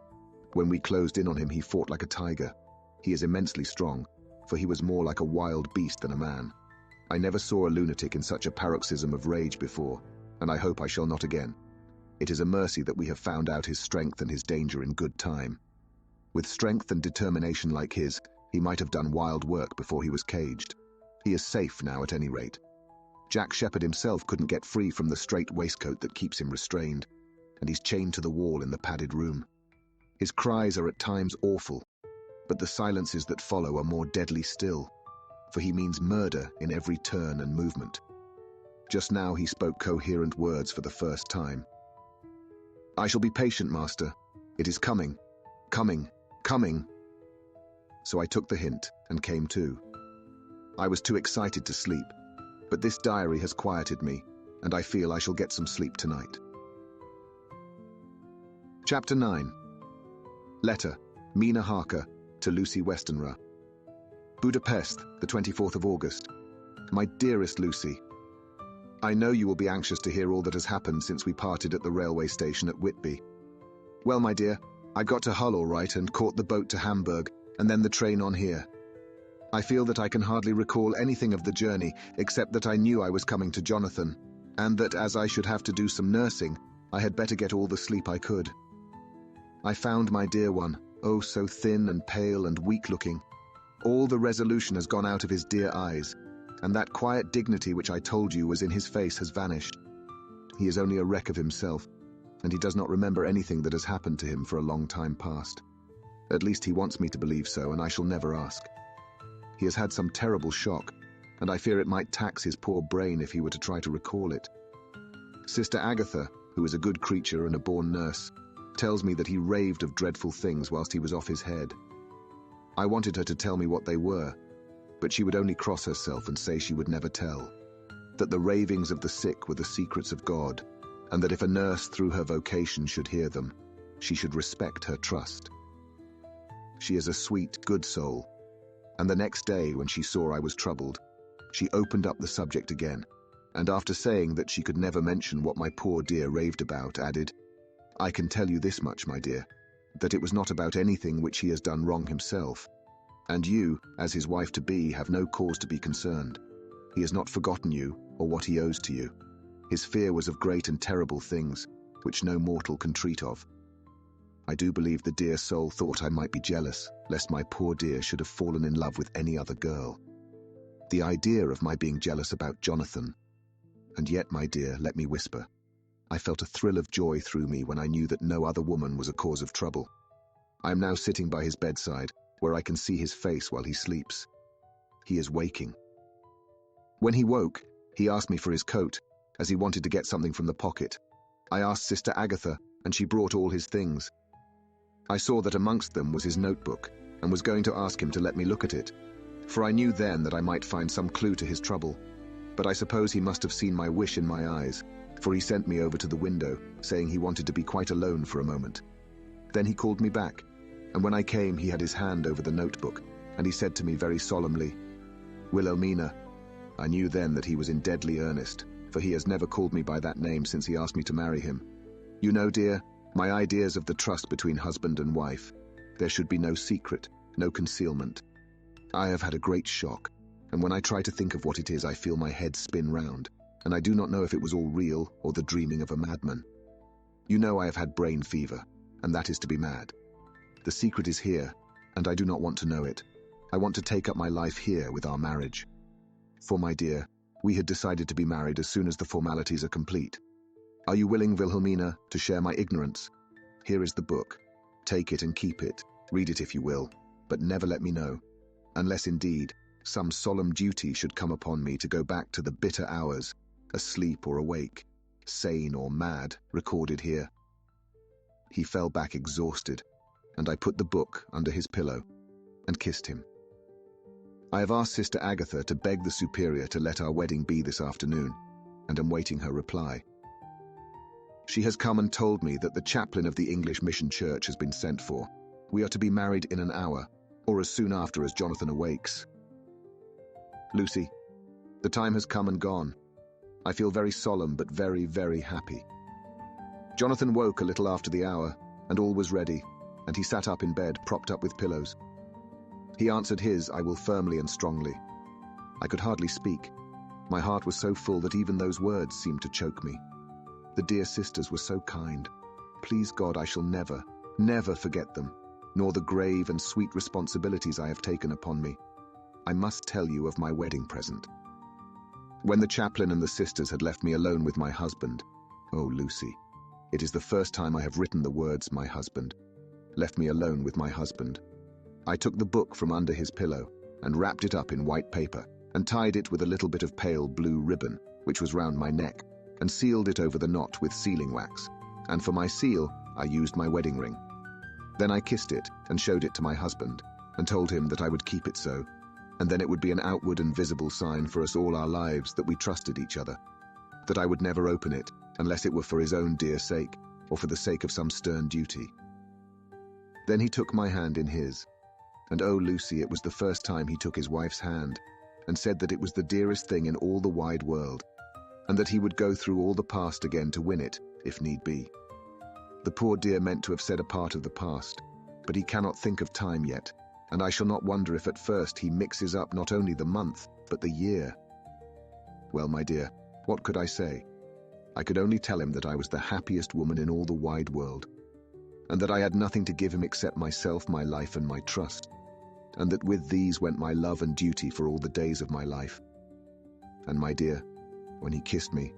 When we closed in on him, he fought like a tiger. He is immensely strong, for he was more like a wild beast than a man. I never saw a lunatic in such a paroxysm of rage before, and I hope I shall not again. It is a mercy that we have found out his strength and his danger in good time. With strength and determination like his, he might have done wild work before he was caged. He is safe now at any rate. Jack Shepherd himself couldn't get free from the straight waistcoat that keeps him restrained, and he's chained to the wall in the padded room. His cries are at times awful, but the silences that follow are more deadly still, for he means murder in every turn and movement. Just now he spoke coherent words for the first time. "I shall be patient, master. It is coming, coming, coming." So I took the hint and came to. I was too excited to sleep, but this diary has quieted me, and I feel I shall get some sleep tonight. Chapter 9. Letter, Mina Harker, to Lucy Westenra. Budapest, the 24th of August. My dearest Lucy, I know you will be anxious to hear all that has happened since we parted at the railway station at Whitby. Well, my dear, I got to Hull all right and caught the boat to Hamburg, and then the train on here. I feel that I can hardly recall anything of the journey, except that I knew I was coming to Jonathan, and that as I should have to do some nursing, I had better get all the sleep I could. I found my dear one, oh so thin and pale and weak-looking. All the resolution has gone out of his dear eyes, and that quiet dignity which I told you was in his face has vanished. He is only a wreck of himself, and he does not remember anything that has happened to him for a long time past. At least he wants me to believe so, and I shall never ask. He has had some terrible shock, and I fear it might tax his poor brain if he were to try to recall it. Sister Agatha, who is a good creature and a born nurse, tells me that he raved of dreadful things whilst he was off his head. I wanted her to tell me what they were, but she would only cross herself and say she would never tell, that the ravings of the sick were the secrets of God, and that if a nurse through her vocation should hear them, she should respect her trust. She is a sweet, good soul, and the next day when she saw I was troubled, she opened up the subject again, and after saying that she could never mention what my poor dear raved about, added, "I can tell you this much, my dear, that it was not about anything which he has done wrong himself, and you, as his wife-to-be, have no cause to be concerned. He has not forgotten you or what he owes to you. His fear was of great and terrible things, which no mortal can treat of. I do believe the dear soul thought I might be jealous, lest my poor dear should have fallen in love with any other girl. The idea of my being jealous about Jonathan. And yet, my dear, let me whisper, I felt a thrill of joy through me when I knew that no other woman was a cause of trouble. I am now sitting by his bedside, where I can see his face while he sleeps. He is waking. When he woke, he asked me for his coat, as he wanted to get something from the pocket. I asked Sister Agatha, and she brought all his things. I saw that amongst them was his notebook, and was going to ask him to let me look at it, for I knew then that I might find some clue to his trouble. But I suppose he must have seen my wish in my eyes, for he sent me over to the window, saying he wanted to be quite alone for a moment. Then he called me back, and when I came he had his hand over the notebook, and he said to me very solemnly, "Wilhelmina." I knew then that he was in deadly earnest, for he has never called me by that name since he asked me to marry him. You know, dear, my ideas of the trust between husband and wife. There should be no secret, no concealment. I have had a great shock, and when I try to think of what it is, I feel my head spin round, and I do not know if it was all real or the dreaming of a madman. You know I have had brain fever, and that is to be mad. The secret is here, and I do not want to know it. I want to take up my life here with our marriage. For, my dear, we had decided to be married as soon as the formalities are complete. Are you willing, Wilhelmina, to share my ignorance? Here is the book. Take it and keep it. Read it if you will, but never let me know. Unless, indeed, some solemn duty should come upon me to go back to the bitter hours, asleep or awake, sane or mad, recorded here. He fell back exhausted, and I put the book under his pillow and kissed him. I have asked Sister Agatha to beg the Superior to let our wedding be this afternoon, and am waiting her reply. She has come and told me that the chaplain of the English Mission Church has been sent for. We are to be married in an hour, or as soon after as Jonathan awakes. Lucy, the time has come and gone. I feel very solemn but very, very happy. Jonathan woke a little after the hour, and all was ready, and he sat up in bed, propped up with pillows. He answered his, I will, firmly and strongly. I could hardly speak. My heart was so full that even those words seemed to choke me. The dear sisters were so kind. Please God, I shall never, never forget them, nor the grave and sweet responsibilities I have taken upon me. I must tell you of my wedding present. When the chaplain and the sisters had left me alone with my husband, oh, Lucy, it is the first time I have written the words, my husband, left me alone with my husband. I took the book from under his pillow and wrapped it up in white paper and tied it with a little bit of pale blue ribbon, which was round my neck, and sealed it over the knot with sealing wax, and for my seal I used my wedding ring. Then I kissed it and showed it to my husband, and told him that I would keep it so, and then it would be an outward and visible sign for us all our lives that we trusted each other, that I would never open it unless it were for his own dear sake, or for the sake of some stern duty. Then he took my hand in his, and oh, Lucy, it was the first time he took his wife's hand, and said that it was the dearest thing in all the wide world, and that he would go through all the past again to win it, if need be. The poor dear meant to have said a part of the past, but he cannot think of time yet, and I shall not wonder if at first he mixes up not only the month, but the year. Well, my dear, what could I say? I could only tell him that I was the happiest woman in all the wide world, and that I had nothing to give him except myself, my life, and my trust, and that with these went my love and duty for all the days of my life. And, my dear, when he kissed me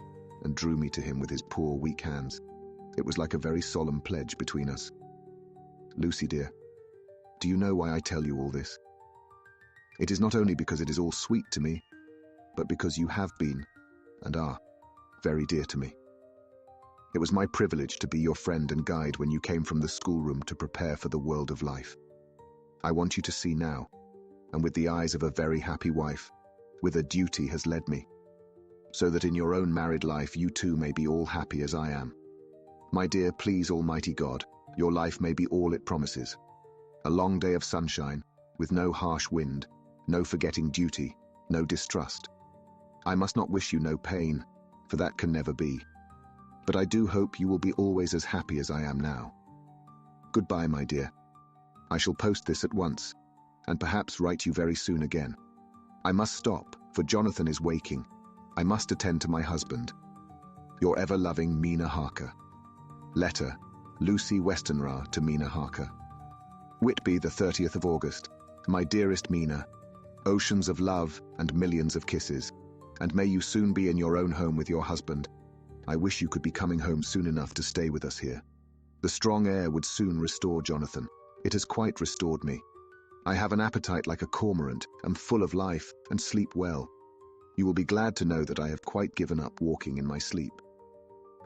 and drew me to him with his poor, weak hands, it was like a very solemn pledge between us. Lucy, dear, do you know why I tell you all this? It is not only because it is all sweet to me, but because you have been, and are, very dear to me. It was my privilege to be your friend and guide when you came from the schoolroom to prepare for the world of life. I want you to see now, and with the eyes of a very happy wife, whither duty has led me, so that in your own married life you too may be all happy as I am. My dear, please Almighty God, your life may be all it promises. A long day of sunshine, with no harsh wind, no forgetting duty, no distrust. I must not wish you no pain, for that can never be. But I do hope you will be always as happy as I am now. Goodbye, my dear. I shall post this at once, and perhaps write you very soon again. I must stop, for Jonathan is waking. I must attend to my husband. Your ever-loving Mina Harker. Letter, Lucy Westenra to Mina Harker. Whitby, the 30th of August. My dearest Mina, oceans of love and millions of kisses, and may you soon be in your own home with your husband. I wish you could be coming home soon enough to stay with us here. The strong air would soon restore Jonathan. It has quite restored me. I have an appetite like a cormorant, am full of life, and sleep well. You will be glad to know that I have quite given up walking in my sleep.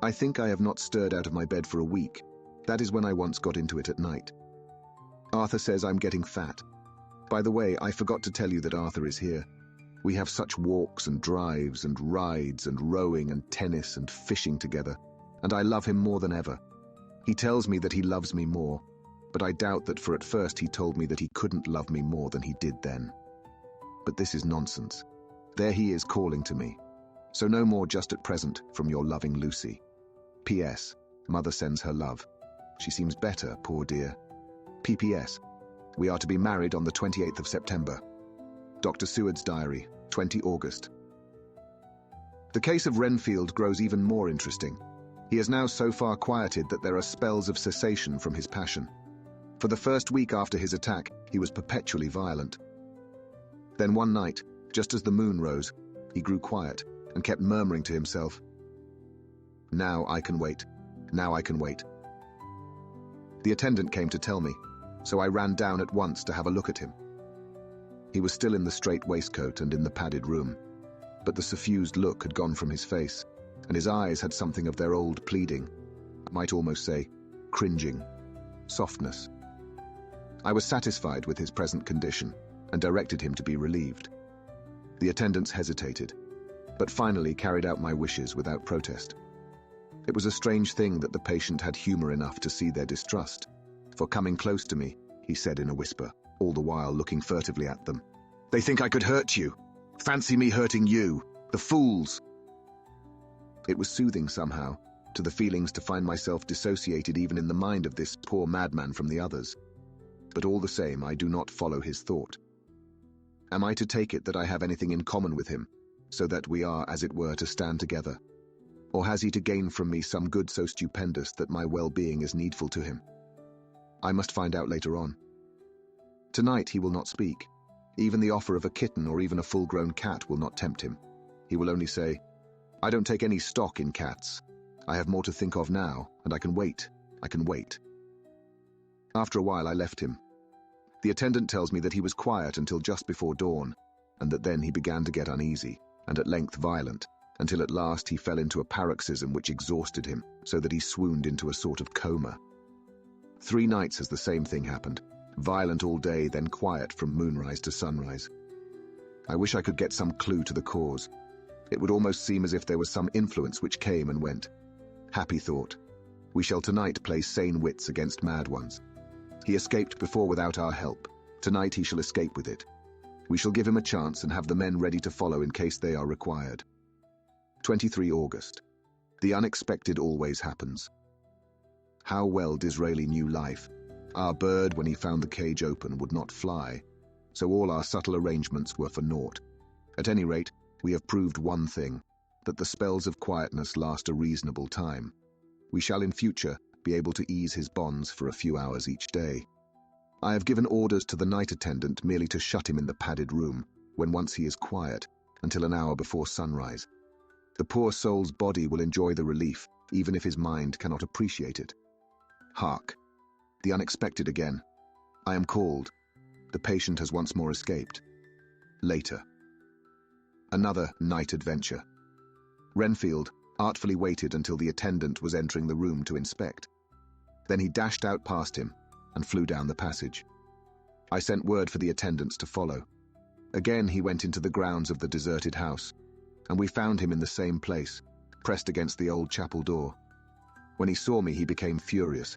I think I have not stirred out of my bed for a week. That is when I once got into it at night. Arthur says I'm getting fat. By the way, I forgot to tell you that Arthur is here. We have such walks and drives and rides and rowing and tennis and fishing together, and I love him more than ever. He tells me that he loves me more, but I doubt that, for at first he told me that he couldn't love me more than he did then. But this is nonsense. There he is calling to me. So no more just at present from your loving Lucy. P.S. Mother sends her love. She seems better, poor dear. P.P.S. We are to be married on the 28th of September. Dr. Seward's diary. 20 August. The case of Renfield grows even more interesting. He is now so far quieted that there are spells of cessation from his passion. For the first week after his attack, he was perpetually violent. Then one night, just as the moon rose, he grew quiet and kept murmuring to himself, "Now I can wait. Now I can wait." The attendant came to tell me, so I ran down at once to have a look at him. He was still in the straight waistcoat and in the padded room, but the suffused look had gone from his face, and his eyes had something of their old pleading, I might almost say, cringing, softness. I was satisfied with his present condition and directed him to be relieved. The attendants hesitated, but finally carried out my wishes without protest. It was a strange thing that the patient had humor enough to see their distrust, for coming close to me, he said in a whisper, all the while looking furtively at them, "They think I could hurt you. Fancy me hurting you. The fools!" It was soothing somehow, to the feelings to find myself dissociated even in the mind of this poor madman from the others. But all the same, I do not follow his thought. Am I to take it that I have anything in common with him, so that we are, as it were, to stand together? Or has he to gain from me some good so stupendous that my well-being is needful to him? I must find out later on. Tonight he will not speak. Even the offer of a kitten or even a full-grown cat will not tempt him. He will only say, "I don't take any stock in cats. I have more to think of now, and I can wait. I can wait." After a while I left him. The attendant tells me that he was quiet until just before dawn, and that then he began to get uneasy, and at length violent, until at last he fell into a paroxysm which exhausted him, so that he swooned into a sort of coma. 3 nights has the same thing happened, violent all day, then quiet from moonrise to sunrise. I wish I could get some clue to the cause. It would almost seem as if there was some influence which came and went. Happy thought. We shall tonight play sane wits against mad ones. He escaped before without our help. Tonight he shall escape with it. We shall give him a chance and have the men ready to follow in case they are required. 23 August. The unexpected always happens. How well Disraeli knew life. Our bird, when he found the cage open, would not fly, so all our subtle arrangements were for naught. At any rate, we have proved one thing, that the spells of quietness last a reasonable time. We shall in future be able to ease his bonds for a few hours each day. I have given orders to the night attendant merely to shut him in the padded room, when once he is quiet, until an hour before sunrise. The poor soul's body will enjoy the relief, even if his mind cannot appreciate it. Hark! The unexpected again. I am called. The patient has once more escaped. Later. Another night adventure. Renfield artfully waited until the attendant was entering the room to inspect. Then he dashed out past him and flew down the passage. I sent word for the attendants to follow. Again he went into the grounds of the deserted house, and we found him in the same place, pressed against the old chapel door. When he saw me, he became furious,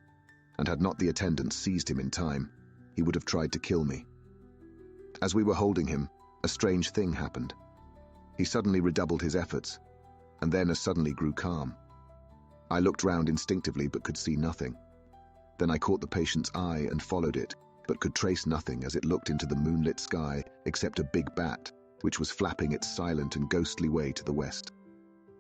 and had not the attendants seized him in time, he would have tried to kill me. As we were holding him, a strange thing happened. He suddenly redoubled his efforts, and then as suddenly grew calm. I looked round instinctively but could see nothing. Then I caught the patient's eye and followed it, but could trace nothing as it looked into the moonlit sky except a big bat, which was flapping its silent and ghostly way to the west.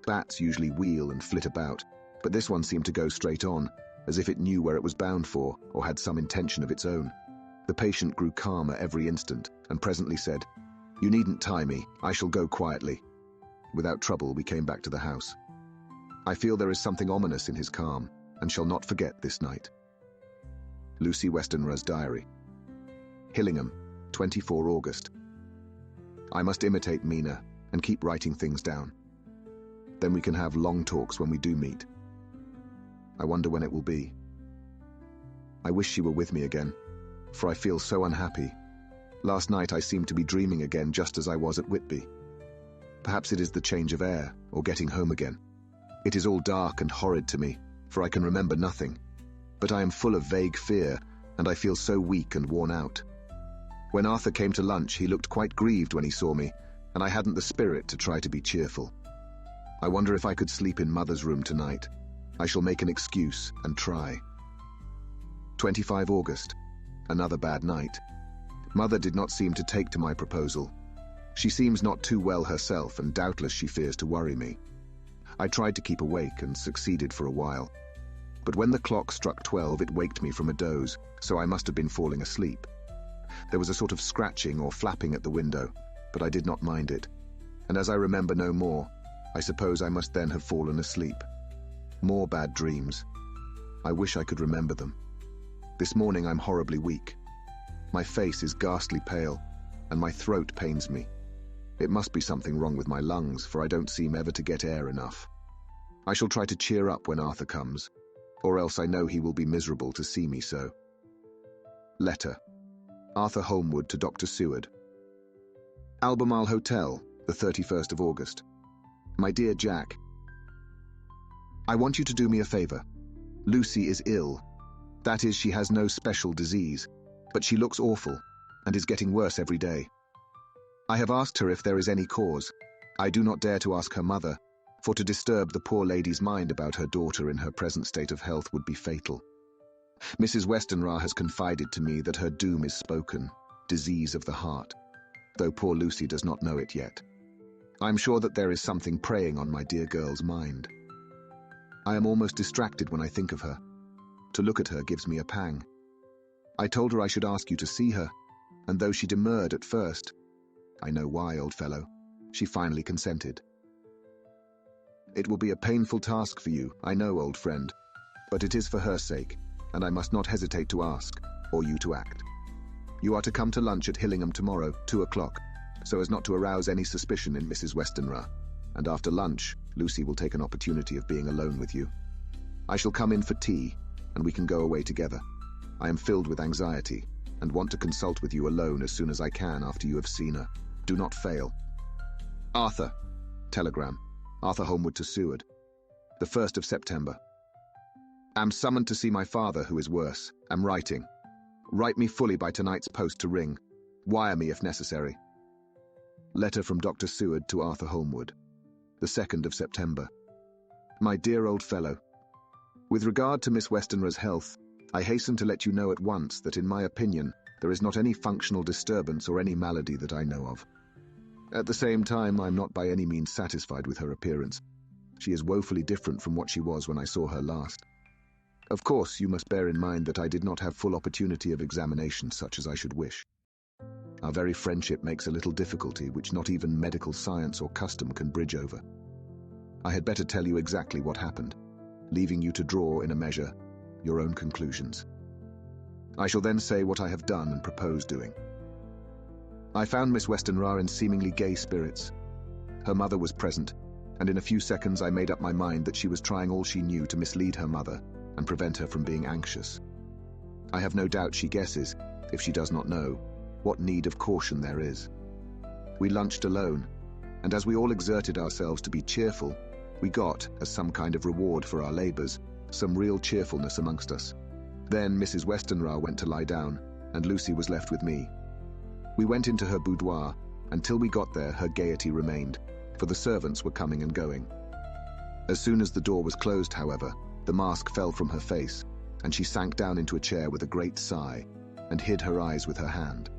Bats usually wheel and flit about, but this one seemed to go straight on, as if it knew where it was bound for or had some intention of its own. The patient grew calmer every instant and presently said, "You needn't tie me, I shall go quietly." Without trouble, we came back to the house. I feel there is something ominous in his calm, and shall not forget this night. Lucy Westenra's diary. Hillingham, 24 August. I must imitate Mina and keep writing things down. Then we can have long talks when we do meet. I wonder when it will be. I wish she were with me again, for I feel so unhappy. Last night I seemed to be dreaming again just as I was at Whitby. Perhaps it is the change of air, or getting home again. It is all dark and horrid to me, for I can remember nothing. But I am full of vague fear, and I feel so weak and worn out. When Arthur came to lunch, he looked quite grieved when he saw me, and I hadn't the spirit to try to be cheerful. I wonder if I could sleep in Mother's room tonight. I shall make an excuse and try. 25 August. Another bad night. Mother did not seem to take to my proposal. She seems not too well herself, and doubtless she fears to worry me. I tried to keep awake and succeeded for a while. But when the clock struck 12, it waked me from a doze, so I must have been falling asleep. There was a sort of scratching or flapping at the window, but I did not mind it. And as I remember no more, I suppose I must then have fallen asleep. More bad dreams. I wish I could remember them. This morning I'm horribly weak. My face is ghastly pale, and my throat pains me. It must be something wrong with my lungs, for I don't seem ever to get air enough. I shall try to cheer up when Arthur comes, or else I know he will be miserable to see me so. Letter. Arthur Holmwood to Dr. Seward. Albemarle Hotel, the 31st of August. My dear Jack, I want you to do me a favor. Lucy is ill. That is, she has no special disease, but she looks awful, and is getting worse every day. I have asked her if there is any cause. I do not dare to ask her mother, for to disturb the poor lady's mind about her daughter in her present state of health would be fatal. Mrs. Westenra has confided to me that her doom is spoken, disease of the heart, though poor Lucy does not know it yet. I am sure that there is something preying on my dear girl's mind. I am almost distracted when I think of her. To look at her gives me a pang. I told her I should ask you to see her, and though she demurred at first, I know why, old fellow, she finally consented. It will be a painful task for you, I know, old friend, but it is for her sake, and I must not hesitate to ask, or you to act. You are to come to lunch at Hillingham tomorrow, 2 o'clock, so as not to arouse any suspicion in Mrs. Westenra, and after lunch, Lucy will take an opportunity of being alone with you. I shall come in for tea, and we can go away together. I am filled with anxiety, and want to consult with you alone as soon as I can after you have seen her. Do not fail. Arthur. Telegram. Arthur Holmwood to Seward. The 1st of September. Am summoned to see my father, who is worse. Am writing. Write me fully by tonight's post to ring. Wire me if necessary. Letter from Dr. Seward to Arthur Holmwood. The 2nd of September. My dear old fellow, with regard to Miss Westenra's health, I hasten to let you know at once that in my opinion there is not any functional disturbance or any malady that I know of. At the same time, I am not by any means satisfied with her appearance. She is woefully different from what she was when I saw her last. Of course, you must bear in mind that I did not have full opportunity of examination such as I should wish. Our very friendship makes a little difficulty which not even medical science or custom can bridge over. I had better tell you exactly what happened, leaving you to draw, in a measure, your own conclusions. I shall then say what I have done and propose doing. I found Miss Westenra in seemingly gay spirits. Her mother was present, and in a few seconds I made up my mind that she was trying all she knew to mislead her mother and prevent her from being anxious. I have no doubt she guesses, if she does not know, what need of caution there is. We lunched alone, and as we all exerted ourselves to be cheerful, we got, as some kind of reward for our labors, some real cheerfulness amongst us. Then Mrs. Westenra went to lie down, and Lucy was left with me. We went into her boudoir, and till we got there her gaiety remained, for the servants were coming and going. As soon as the door was closed, however, the mask fell from her face, and she sank down into a chair with a great sigh, and hid her eyes with her hand.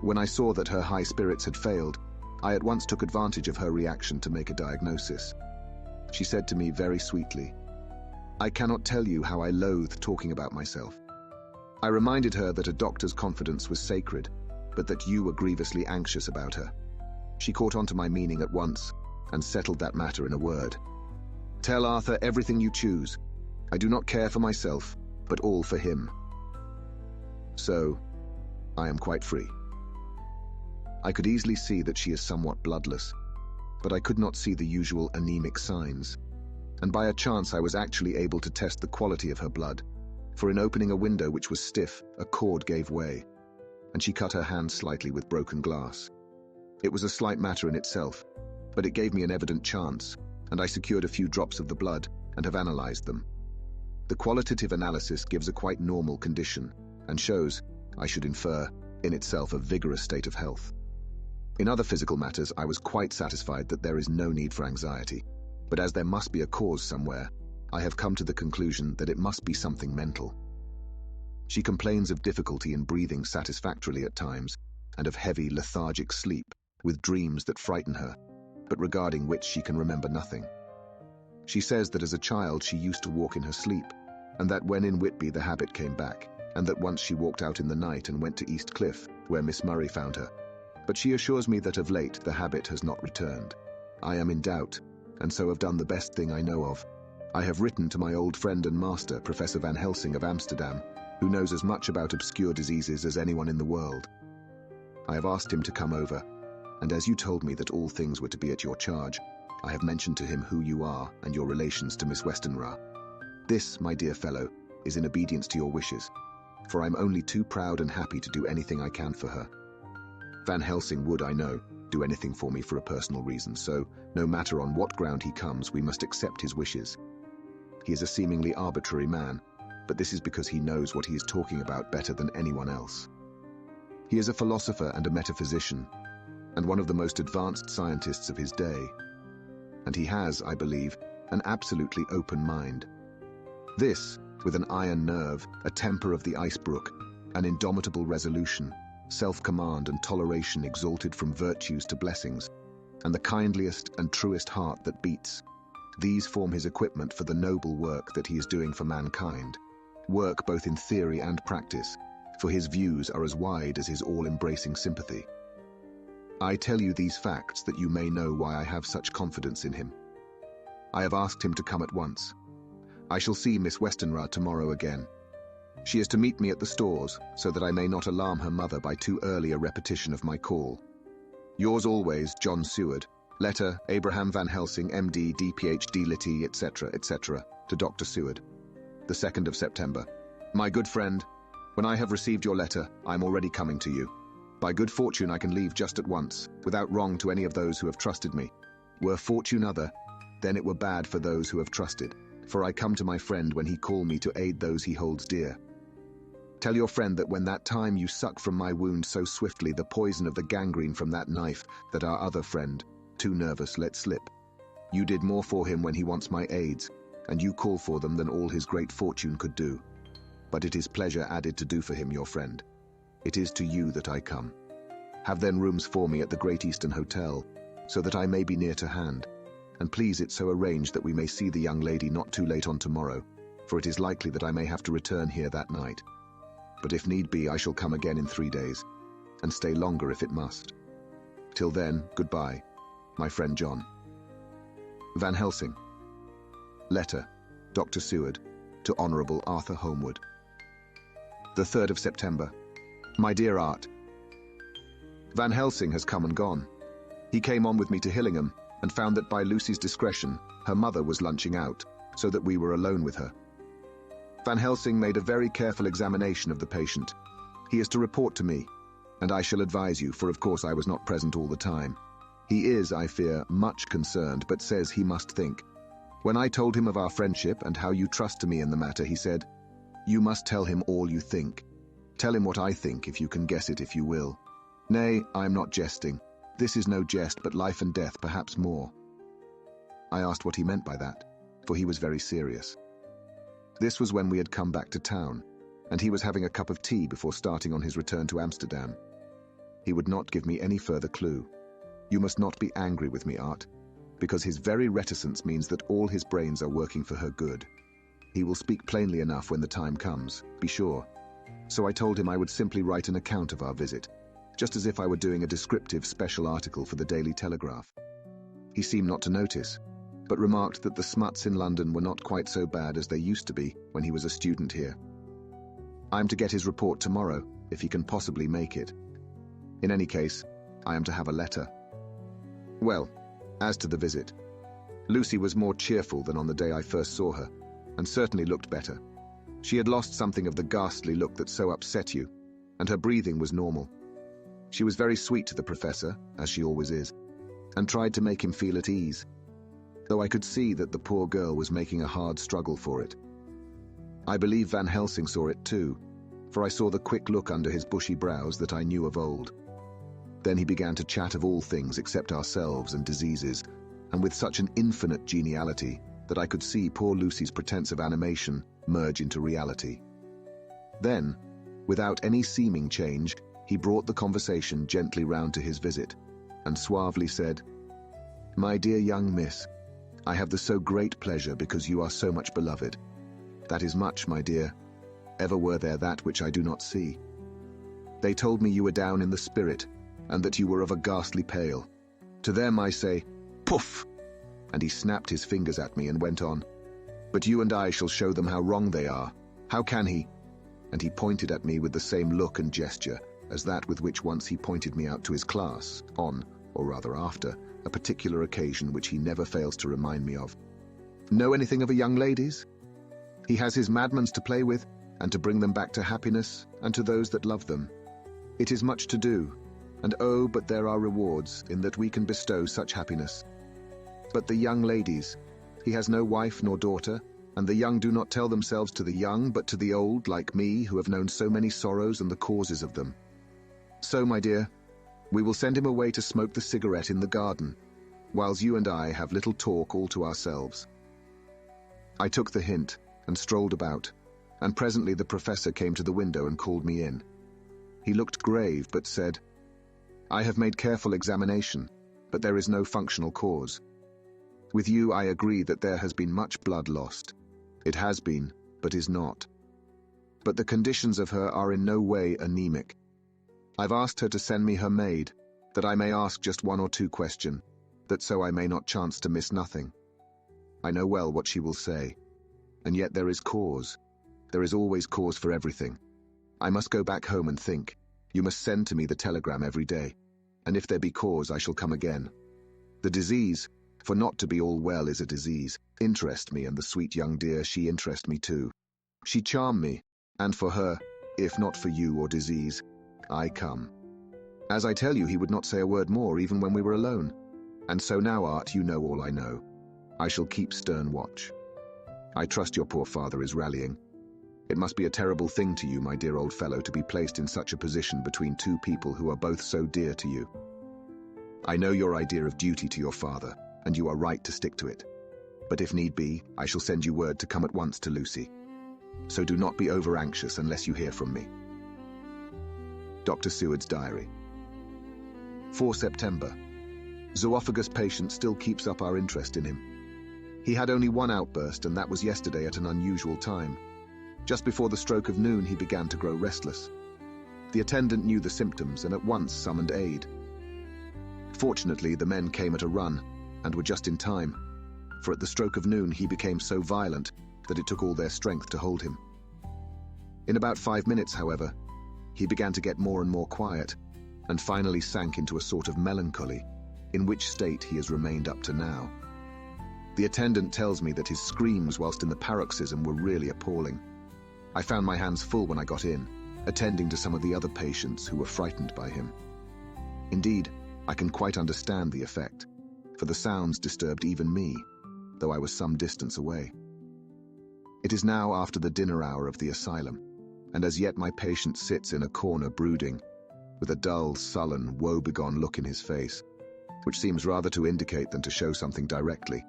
When I saw that her high spirits had failed, I at once took advantage of her reaction to make a diagnosis. She said to me very sweetly, "I cannot tell you how I loathe talking about myself." I reminded her that a doctor's confidence was sacred, but that you were grievously anxious about her. She caught on to my meaning at once, and settled that matter in a word. "Tell Arthur everything you choose. I do not care for myself, but all for him." So, I am quite free. I could easily see that she is somewhat bloodless, but I could not see the usual anemic signs, and by a chance I was actually able to test the quality of her blood, for in opening a window which was stiff, a cord gave way, and she cut her hand slightly with broken glass. It was a slight matter in itself, but it gave me an evident chance, and I secured a few drops of the blood and have analyzed them. The qualitative analysis gives a quite normal condition, and shows, I should infer, in itself a vigorous state of health. In other physical matters, I was quite satisfied that there is no need for anxiety, but as there must be a cause somewhere, I have come to the conclusion that it must be something mental. She complains of difficulty in breathing satisfactorily at times, and of heavy, lethargic sleep, with dreams that frighten her, but regarding which she can remember nothing. She says that as a child she used to walk in her sleep, and that when in Whitby the habit came back, and that once she walked out in the night and went to East Cliff, where Miss Murray found her. But she assures me that of late the habit has not returned. I am in doubt, and so have done the best thing I know of. I have written to my old friend and master, Professor Van Helsing of Amsterdam, who knows as much about obscure diseases as anyone in the world. I have asked him to come over, and as you told me that all things were to be at your charge, I have mentioned to him who you are and your relations to Miss Westenra. This, my dear fellow, is in obedience to your wishes, for I'm only too proud and happy to do anything I can for her. Van Helsing would, I know, do anything for me for a personal reason, so no matter on what ground he comes, we must accept his wishes. He is a seemingly arbitrary man, but this is because he knows what he is talking about better than anyone else. He is a philosopher and a metaphysician, and one of the most advanced scientists of his day. And he has, I believe, an absolutely open mind. This, with an iron nerve, a temper of the ice brook, an indomitable resolution, self-command and toleration exalted from virtues to blessings, and the kindliest and truest heart that beats. These form his equipment for the noble work that he is doing for mankind, work both in theory and practice, for his views are as wide as his all-embracing sympathy. I tell you these facts that you may know why I have such confidence in him. I have asked him to come at once. I shall see Miss Westenra tomorrow again. She is to meet me at the stores, so that I may not alarm her mother by too early a repetition of my call. Yours always, John Seward. Letter, Abraham Van Helsing, MD, DPhD, Litt, etc., etc., to Dr. Seward. The 2nd of September. My good friend, when I have received your letter, I am already coming to you. By good fortune I can leave just at once, without wrong to any of those who have trusted me. Were fortune other, then it were bad for those who have trusted, for I come to my friend when he call me to aid those he holds dear. Tell your friend that when that time you suck from my wound so swiftly the poison of the gangrene from that knife that our other friend, too nervous, let slip. You did more for him when he wants my aids, and you call for them than all his great fortune could do. But it is pleasure added to do for him, your friend. It is to you that I come. Have then rooms for me at the Great Eastern Hotel, so that I may be near to hand, and please it so arrange that we may see the young lady not too late on tomorrow, for it is likely that I may have to return here that night. But if need be, I shall come again in 3 days, and stay longer if it must. Till then, goodbye, my friend John. Van Helsing. Letter, Dr. Seward, to Honourable Arthur Holmwood. The 3rd of September. My dear Art, Van Helsing has come and gone. He came on with me to Hillingham and found that by Lucy's discretion, her mother was lunching out, so that we were alone with her. Van Helsing made a very careful examination of the patient. He is to report to me, and I shall advise you, for of course I was not present all the time. He is, I fear, much concerned, but says he must think. When I told him of our friendship and how you trust to me in the matter, he said, "You must tell him all you think. Tell him what I think, if you can guess it, if you will. Nay, I am not jesting. This is no jest, but life and death, perhaps more." I asked what he meant by that, for he was very serious. This was when we had come back to town, and he was having a cup of tea before starting on his return to Amsterdam. He would not give me any further clue. You must not be angry with me, Art, because his very reticence means that all his brains are working for her good. He will speak plainly enough when the time comes, be sure. So I told him I would simply write an account of our visit, just as if I were doing a descriptive special article for the Daily Telegraph. He seemed not to notice, but remarked that the smuts in London were not quite so bad as they used to be when he was a student here. I am to get his report tomorrow, if he can possibly make it. In any case, I am to have a letter. Well, as to the visit, Lucy was more cheerful than on the day I first saw her, and certainly looked better. She had lost something of the ghastly look that so upset you, and her breathing was normal. She was very sweet to the professor, as she always is, and tried to make him feel at ease, though I could see that the poor girl was making a hard struggle for it. I believe Van Helsing saw it too, for I saw the quick look under his bushy brows that I knew of old. Then he began to chat of all things except ourselves and diseases, and with such an infinite geniality that I could see poor Lucy's pretense of animation merge into reality. Then, without any seeming change, he brought the conversation gently round to his visit, and suavely said, "My dear young miss, I have the so great pleasure because you are so much beloved. That is much, my dear. Ever were there that which I do not see. They told me you were down in the spirit, and that you were of a ghastly pale. To them I say, poof!" And he snapped his fingers at me and went on, "But you and I shall show them how wrong they are. How can he?" And he pointed at me with the same look and gesture as that with which once he pointed me out to his class, on, or rather after, a particular occasion which he never fails to remind me of. Know anything of a young lady's? He has his madmans to play with, and to bring them back to happiness, and to those that love them. It is much to do, and oh, but there are rewards in that we can bestow such happiness. But the young ladies, he has no wife nor daughter, and the young do not tell themselves to the young, but to the old, like me, who have known so many sorrows and the causes of them. So, my dear, we will send him away to smoke the cigarette in the garden, whiles you and I have little talk all to ourselves." I took the hint and strolled about, and presently the professor came to the window and called me in. He looked grave, but said, "I have made careful examination, but there is no functional cause. With you I agree that there has been much blood lost. It has been, but is not. But the conditions of her are in no way anemic. I've asked her to send me her maid, that I may ask just one or two questions, that so I may not chance to miss nothing. I know well what she will say, and yet there is cause. There is always cause for everything. I must go back home and think. You must send to me the telegram every day, and if there be cause I shall come again. The disease, for not to be all well is a disease, interest me, and the sweet young dear, she interest me too. She charm me, and for her, if not for you or disease, I come. As I tell you, he would not say a word more even when we were alone. And so now, Art, you know all I know. I shall keep stern watch. I trust your poor father is rallying. It must be a terrible thing to you, my dear old fellow, to be placed in such a position between two people who are both so dear to you. I know your idea of duty to your father, and you are right to stick to it. But if need be, I shall send you word to come at once to Lucy. So do not be over-anxious unless you hear from me. Dr. Seward's diary. 4 September. Zoophagous patient still keeps up our interest in him. He had only one outburst, and that was yesterday at an unusual time. Just before the stroke of noon, he began to grow restless. The attendant knew the symptoms and at once summoned aid. Fortunately, the men came at a run and were just in time, for at the stroke of noon he became so violent that it took all their strength to hold him. In about 5 minutes, however, he began to get more and more quiet, and finally sank into a sort of melancholy, in which state he has remained up to now. The attendant tells me that his screams whilst in the paroxysm were really appalling. I found my hands full when I got in, attending to some of the other patients who were frightened by him. Indeed, I can quite understand the effect, for the sounds disturbed even me, though I was some distance away. It is now after the dinner hour of the asylum, and as yet my patient sits in a corner brooding, with a dull, sullen, woebegone look in his face, which seems rather to indicate than to show something directly.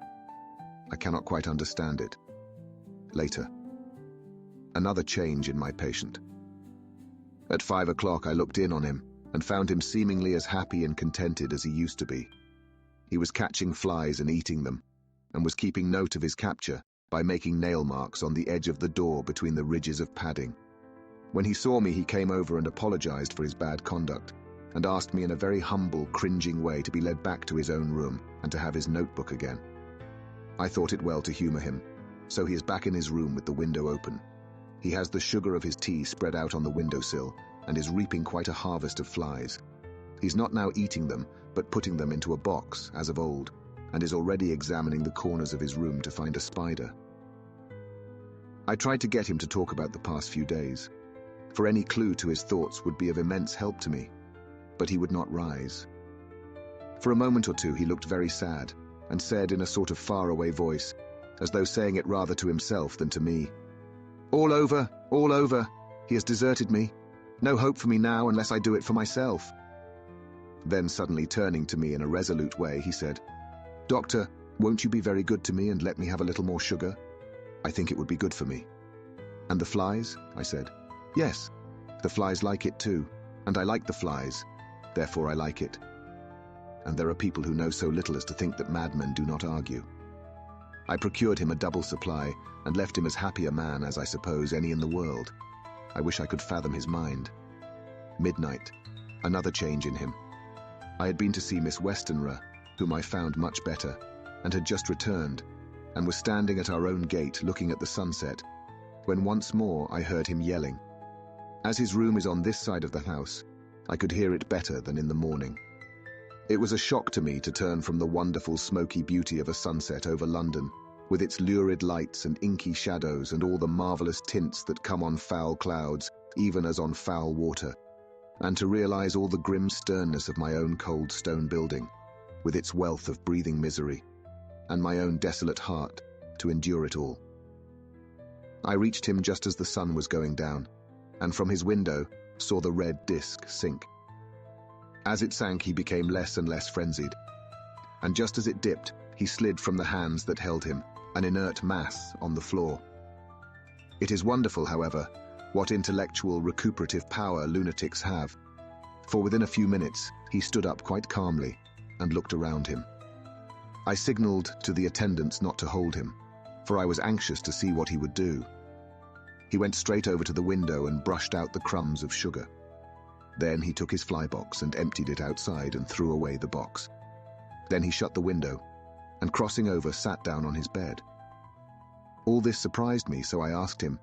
I cannot quite understand it. Later. Another change in my patient. At 5 o'clock I looked in on him, and found him seemingly as happy and contented as he used to be. He was catching flies and eating them, and was keeping note of his capture by making nail marks on the edge of the door between the ridges of padding. When he saw me, he came over and apologized for his bad conduct, and asked me in a very humble, cringing way to be led back to his own room and to have his notebook again. I thought it well to humor him, so he is back in his room with the window open. He has the sugar of his tea spread out on the windowsill, and is reaping quite a harvest of flies. He's not now eating them, but putting them into a box, as of old, and is already examining the corners of his room to find a spider. I tried to get him to talk about the past few days, for any clue to his thoughts would be of immense help to me, but he would not rise. For a moment or two he looked very sad, and said in a sort of far-away voice, as though saying it rather to himself than to me, all over, all over. He has deserted me. No hope for me now unless I do it for myself." Then suddenly turning to me in a resolute way, he said, "Doctor, won't you be very good to me and let me have a little more sugar? I think it would be good for me." "And the flies?" I said. "Yes, the flies like it too, and I like the flies, therefore I like it." and there are people who know so little as to think that madmen do not argue. I procured him a double supply and left him as happy a man as I suppose any in the world. I wish I could fathom his mind. Midnight. Another change in him. I had been to see Miss Westenra, whom I found much better, and had just returned, and was standing at our own gate looking at the sunset, when once more I heard him yelling. As his room is on this side of the house, I could hear it better than in the morning. It was a shock to me to turn from the wonderful smoky beauty of a sunset over London, with its lurid lights and inky shadows and all the marvelous tints that come on foul clouds, even as on foul water, and to realize all the grim sternness of my own cold stone building, with its wealth of breathing misery, and my own desolate heart to endure it all. I reached him just as the sun was going down, and from his window saw the red disk sink. As it sank, he became less and less frenzied, and just as it dipped, he slid from the hands that held him, an inert mass on the floor. It is wonderful, however, what intellectual recuperative power lunatics have, for within a few minutes he stood up quite calmly and looked around him. I signaled to the attendants not to hold him, for I was anxious to see what he would do. He went straight over to the window and brushed out the crumbs of sugar. Then he took his fly box and emptied it outside and threw away the box. Then he shut the window, and crossing over, sat down on his bed. All this surprised me, so I asked him,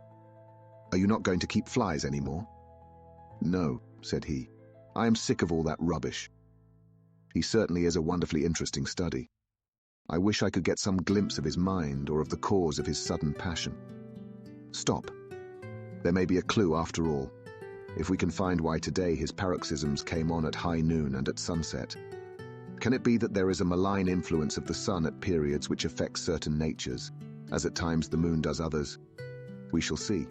"Are you not going to keep flies anymore?" "No," said he. "I am sick of all that rubbish." He certainly is a wonderfully interesting study. I wish I could get some glimpse of his mind or of the cause of his sudden passion. Stop. There may be a clue after all, if we can find why today his paroxysms came on at high noon and at sunset. Can it be that there is a malign influence of the sun at periods which affects certain natures, as at times the moon does others? We shall see.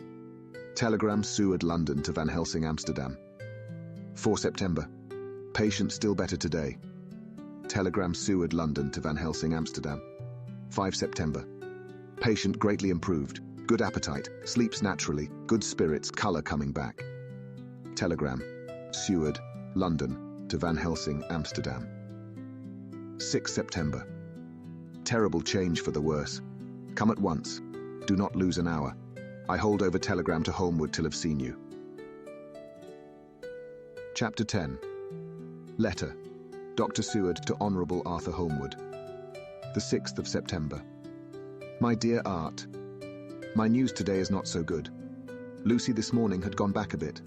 Telegram Seward, London to Van Helsing, Amsterdam. 4 September. Patient still better today. Telegram Seward, London to Van Helsing, Amsterdam. 5 September. Patient greatly improved. Good appetite, sleeps naturally, good spirits, colour coming back. Telegram Seward, London to Van Helsing, Amsterdam. 6 September. Terrible change for the worse. Come at once. Do not lose an hour. I hold over telegram to Holmwood till have seen you. Chapter 10. Letter. Dr. Seward to Honourable Arthur Holmwood. The 6th of September. My dear Art, my news today is not so good. Lucy this morning had gone back a bit.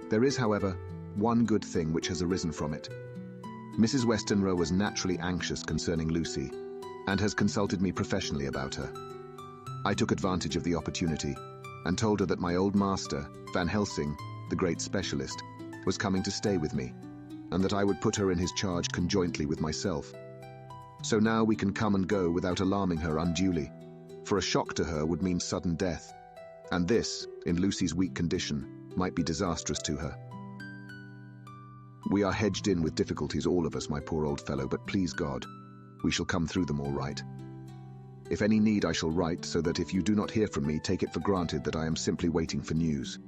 There is, however, one good thing which has arisen from it. Mrs. Westenra was naturally anxious concerning Lucy, and has consulted me professionally about her. I took advantage of the opportunity, and told her that my old master, Van Helsing, the great specialist, was coming to stay with me, and that I would put her in his charge conjointly with myself. So now we can come and go without alarming her unduly, for a shock to her would mean sudden death, and this, in Lucy's weak condition, might be disastrous to her. We are hedged in with difficulties, all of us, my poor old fellow, but please God, we shall come through them all right. If any need, I shall write, so that if you do not hear from me, take it for granted that I am simply waiting for news.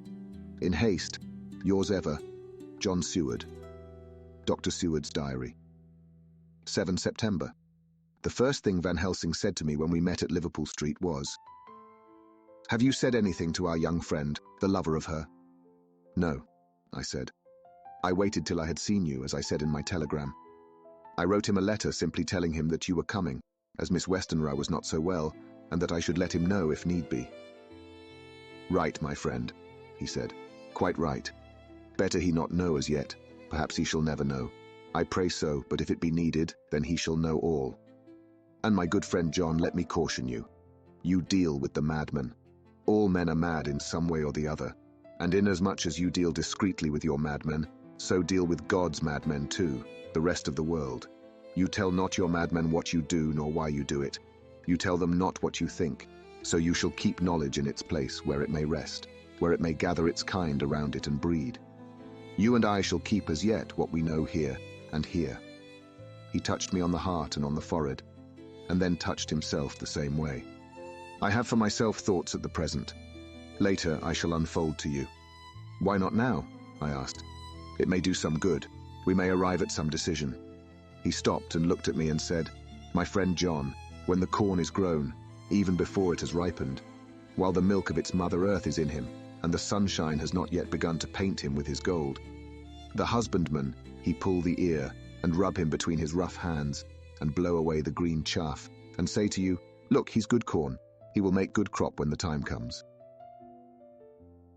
In haste, yours ever, John Seward. Dr. Seward's Diary. 7 September. The first thing Van Helsing said to me when we met at Liverpool Street was, "Have you said anything to our young friend, the lover of her?" "No," I said. "I waited till I had seen you, as I said in my telegram. I wrote him a letter simply telling him that you were coming, as Miss Westenra was not so well, and that I should let him know if need be." "Right, my friend," he said. "Quite right. Better he not know as yet. Perhaps he shall never know. I pray so, but if it be needed, then he shall know all. And my good friend John, let me caution you. You deal with the madman. All men are mad in some way or the other, and inasmuch as you deal discreetly with your madmen, so deal with God's madmen too, the rest of the world. You tell not your madmen what you do nor why you do it. You tell them not what you think, so you shall keep knowledge in its place where it may rest, where it may gather its kind around it and breed. You and I shall keep as yet what we know here and here." He touched me on the heart and on the forehead, and then touched himself the same way. "I have for myself thoughts at the present. Later I shall unfold to you." "Why not now?" I asked. "It may do some good. We may arrive at some decision." He stopped and looked at me and said, "My friend John, when the corn is grown, even before it has ripened, while the milk of its mother earth is in him, and the sunshine has not yet begun to paint him with his gold, the husbandman, he pull the ear, and rub him between his rough hands, and blow away the green chaff, and say to you, 'Look, he's good corn, he will make good crop when the time comes.'"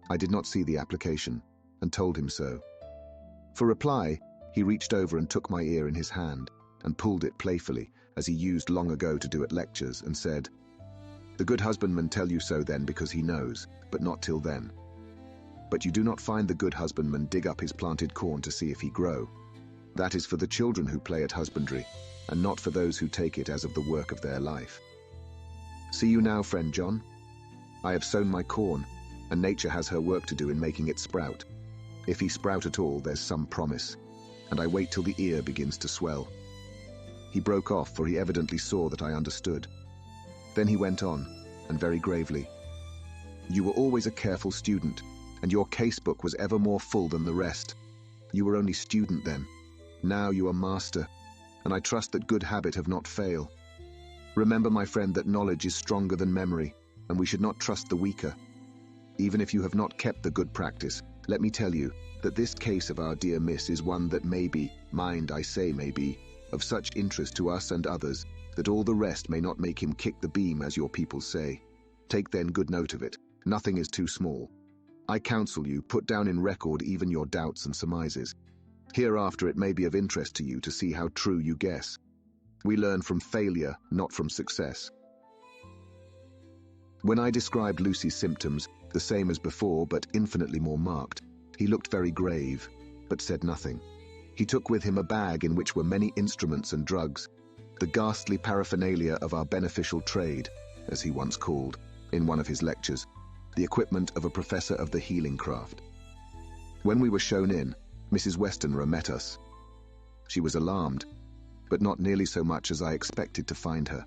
I did not see the application, and told him so. For reply, he reached over and took my ear in his hand, and pulled it playfully, as he used long ago to do at lectures, and said, "The good husbandman tell you so then because he knows, but not till then. But you do not find the good husbandman dig up his planted corn to see if he grow. That is for the children who play at husbandry, and not for those who take it as of the work of their life. See you now, friend John? I have sown my corn, and nature has her work to do in making it sprout. If he sprout at all, there's some promise, and I wait till the ear begins to swell." He broke off, for he evidently saw that I understood. Then he went on, and very gravely, "You were always a careful student, and your casebook was ever more full than the rest. You were only student then. Now you are master, and I trust that good habit have not fail. Remember, my friend, that knowledge is stronger than memory, and we should not trust the weaker. Even if you have not kept the good practice, let me tell you that this case of our dear miss is one that may be, mind I say may be, of such interest to us and others, that all the rest may not make him kick the beam, as your people say. Take then good note of it. Nothing is too small. I counsel you, put down in record even your doubts and surmises. Hereafter it may be of interest to you to see how true you guess. We learn from failure, not from success." When I described Lucy's symptoms, the same as before but infinitely more marked, he looked very grave, but said nothing. He took with him a bag in which were many instruments and drugs, the ghastly paraphernalia of our beneficial trade, as he once called, in one of his lectures, the equipment of a professor of the healing craft. When we were shown in, Mrs. Westenra met us. She was alarmed, but not nearly so much as I expected to find her.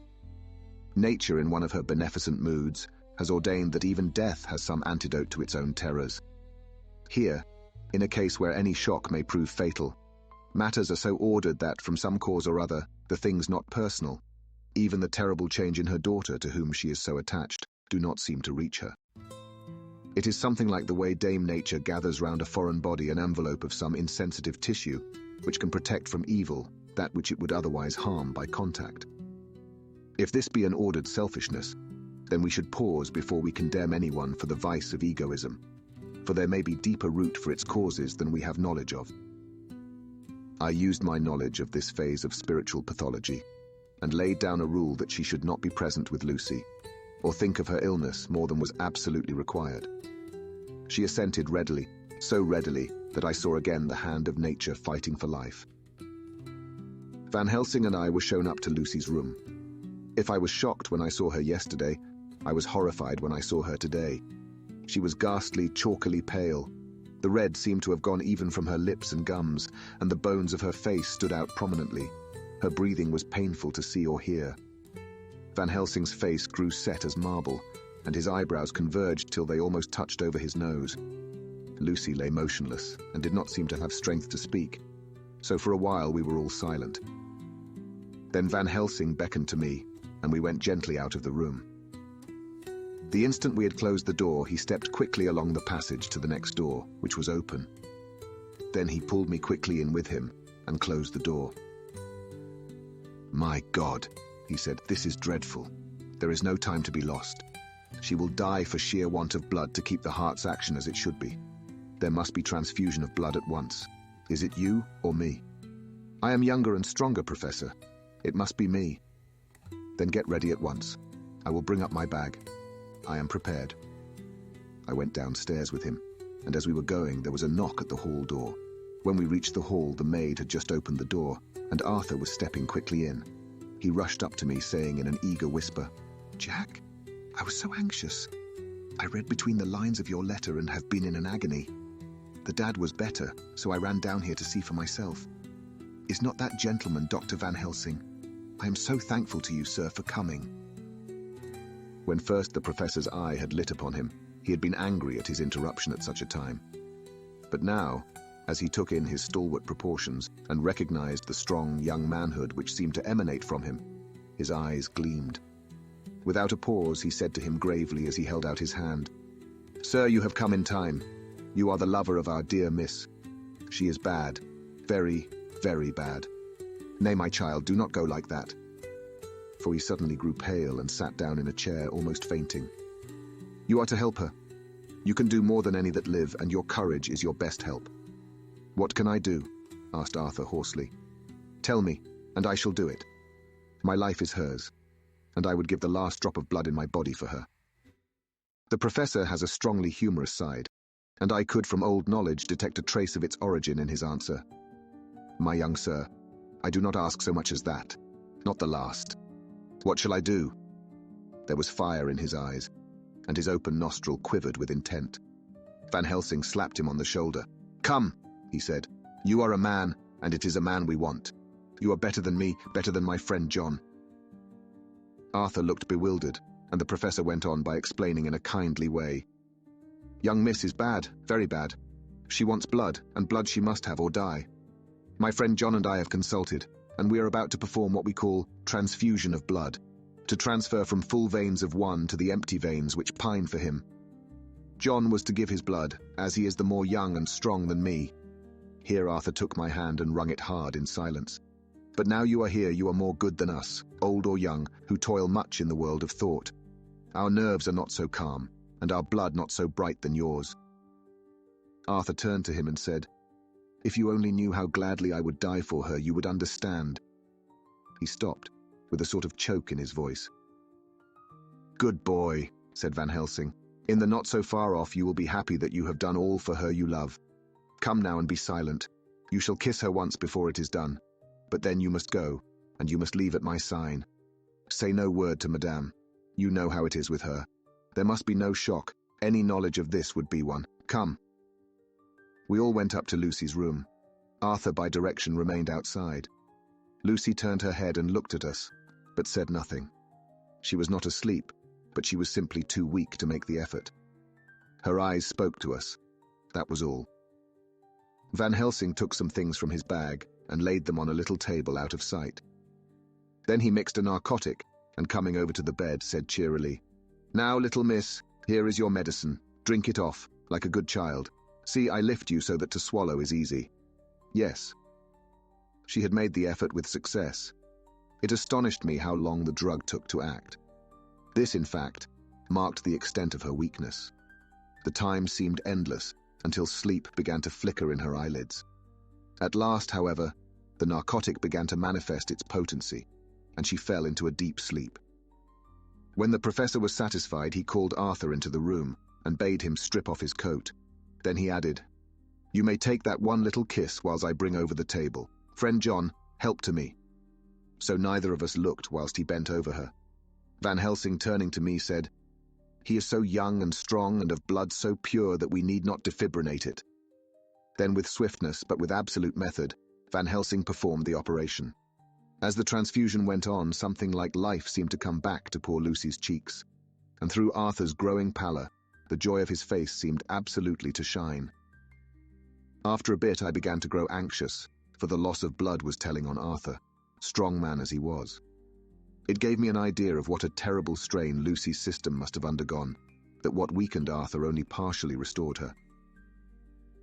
Nature, in one of her beneficent moods, has ordained that even death has some antidote to its own terrors. Here, in a case where any shock may prove fatal, matters are so ordered that, from some cause or other, the things not personal, even the terrible change in her daughter to whom she is so attached, do not seem to reach her. It is something like the way Dame Nature gathers round a foreign body an envelope of some insensitive tissue, which can protect from evil that which it would otherwise harm by contact. If this be an ordered selfishness, then we should pause before we condemn anyone for the vice of egoism, for there may be deeper root for its causes than we have knowledge of. I used my knowledge of this phase of spiritual pathology, and laid down a rule that she should not be present with Lucy, or think of her illness more than was absolutely required. She assented readily, so readily that I saw again the hand of nature fighting for life. Van Helsing and I were shown up to Lucy's room. If I was shocked when I saw her yesterday, I was horrified when I saw her today. She was ghastly, chalkily pale. The red seemed to have gone even from her lips and gums, and the bones of her face stood out prominently. Her breathing was painful to see or hear. Van Helsing's face grew set as marble, and his eyebrows converged till they almost touched over his nose. Lucy lay motionless, and did not seem to have strength to speak, so for a while we were all silent. Then Van Helsing beckoned to me, and we went gently out of the room. The instant we had closed the door, he stepped quickly along the passage to the next door, which was open. Then he pulled me quickly in with him, and closed the door. "My God," he said, "this is dreadful. There is no time to be lost. She will die for sheer want of blood to keep the heart's action as it should be. There must be transfusion of blood at once. Is it you or me?" "I am younger and stronger, Professor. It must be me." "Then get ready at once. I will bring up my bag. I am prepared." I went downstairs with him, and as we were going, there was a knock at the hall door. When we reached the hall, the maid had just opened the door, and Arthur was stepping quickly in. He rushed up to me, saying in an eager whisper, "Jack, I was so anxious. I read between the lines of your letter and have been in an agony. The dad was better, so I ran down here to see for myself. Is not that gentleman Dr. Van Helsing? I am so thankful to you, sir, for coming." When first the professor's eye had lit upon him, he had been angry at his interruption at such a time. But now, as he took in his stalwart proportions and recognized the strong young manhood which seemed to emanate from him. His eyes gleamed. Without a pause, he said to him gravely as he held out his hand, "Sir, you have come in time. You are the lover of our dear miss. She is bad, very, very bad. Nay, my child, do not go like that." For he suddenly grew pale and sat down in a chair, almost fainting. "You are to help her. You can do more than any that live, and your courage is your best help." "What can I do?" asked Arthur hoarsely. "Tell me, and I shall do it. My life is hers, and I would give the last drop of blood in my body for her." The professor has a strongly humorous side, and I could from old knowledge detect a trace of its origin in his answer. "My young sir, I do not ask so much as that, not the last. What shall I do?" There was fire in his eyes, and his open nostril quivered with intent. Van Helsing slapped him on the shoulder. "Come," he said. "You are a man, and it is a man we want. You are better than me, better than my friend John." Arthur looked bewildered, and the professor went on by explaining in a kindly way. "Young miss is bad, very bad. She wants blood, and blood she must have or die. My friend John and I have consulted, and we are about to perform what we call transfusion of blood, to transfer from full veins of one to the empty veins which pine for him. John was to give his blood, as he is the more young and strong than me." Here Arthur took my hand and wrung it hard in silence. "But now you are here, you are more good than us, old or young, who toil much in the world of thought. Our nerves are not so calm, and our blood not so bright than yours." Arthur turned to him and said, "If you only knew how gladly I would die for her, you would understand." He stopped, with a sort of choke in his voice. "Good boy," said Van Helsing. "In the not so far off you will be happy that you have done all for her you love. Come now and be silent. You shall kiss her once before it is done. But then you must go, and you must leave at my sign. Say no word to Madame. You know how it is with her. There must be no shock. Any knowledge of this would be one. Come." We all went up to Lucy's room. Arthur, by direction, remained outside. Lucy turned her head and looked at us, but said nothing. She was not asleep, but she was simply too weak to make the effort. Her eyes spoke to us. That was all. Van Helsing took some things from his bag and laid them on a little table out of sight. Then he mixed a narcotic, and coming over to the bed, said cheerily, "Now, little miss, here is your medicine. Drink it off, like a good child. See, I lift you so that to swallow is easy." Yes. She had made the effort with success. It astonished me how long the drug took to act. This, in fact, marked the extent of her weakness. The time seemed endless, until sleep began to flicker in her eyelids. At last, however, the narcotic began to manifest its potency, and she fell into a deep sleep. When the professor was satisfied, he called Arthur into the room and bade him strip off his coat. Then he added, "You may take that one little kiss whilst I bring over the table. Friend John, help to me." So neither of us looked whilst he bent over her. Van Helsing, turning to me, said, "He is so young and strong and of blood so pure that we need not defibrinate it." Then with swiftness, but with absolute method, Van Helsing performed the operation. As the transfusion went on, something like life seemed to come back to poor Lucy's cheeks, and through Arthur's growing pallor, the joy of his face seemed absolutely to shine. After a bit I began to grow anxious, for the loss of blood was telling on Arthur, strong man as he was. It gave me an idea of what a terrible strain Lucy's system must have undergone, that what weakened Arthur only partially restored her.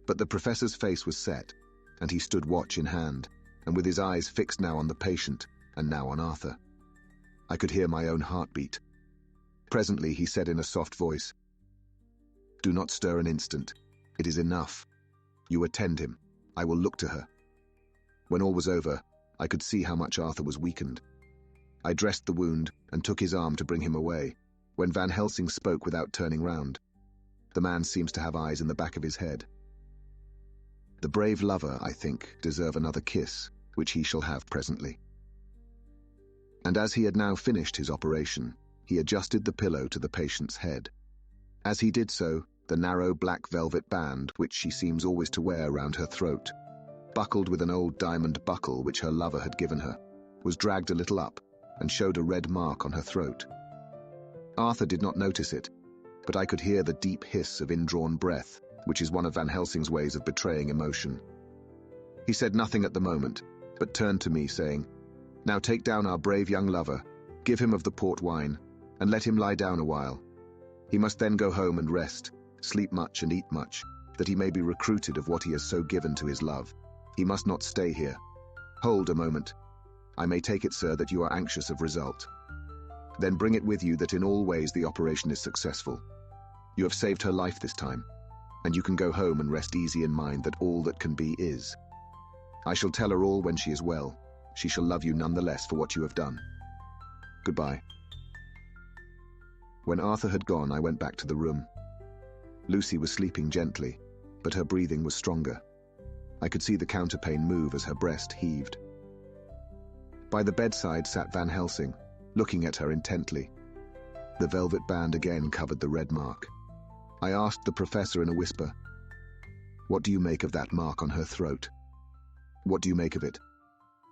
But the professor's face was set, and he stood watch in hand, and with his eyes fixed now on the patient, and now on Arthur. I could hear my own heartbeat. Presently he said in a soft voice, "Do not stir an instant. It is enough. You attend him. I will look to her." When all was over, I could see how much Arthur was weakened. I dressed the wound and took his arm to bring him away, when Van Helsing spoke without turning round. The man seems to have eyes in the back of his head. "The brave lover, I think, deserve another kiss, which he shall have presently." And as he had now finished his operation, he adjusted the pillow to the patient's head. As he did so, the narrow black velvet band, which she seems always to wear round her throat, buckled with an old diamond buckle which her lover had given her, was dragged a little up and showed a red mark on her throat. Arthur did not notice it, but I could hear the deep hiss of indrawn breath, which is one of Van Helsing's ways of betraying emotion, He said nothing at the moment, but turned to me, saying, "Now take down our brave young lover, give him of the port wine, and let him lie down a while. He must then go home and rest, sleep much and eat much, that he may be recruited of what he has so given to his love. He must not stay here. Hold a moment. I may take it, sir, that you are anxious of result. Then bring it with you that in all ways the operation is successful. You have saved her life this time, and you can go home and rest easy in mind that all that can be is. I shall tell her all when she is well. She shall love you none the less for what you have done. Goodbye." When Arthur had gone, I went back to the room. Lucy was sleeping gently, but her breathing was stronger. I could see the counterpane move as her breast heaved. By the bedside sat Van Helsing, looking at her intently. The velvet band again covered the red mark. I asked the professor in a whisper, "What do you make of that mark on her throat? What do you make of it?"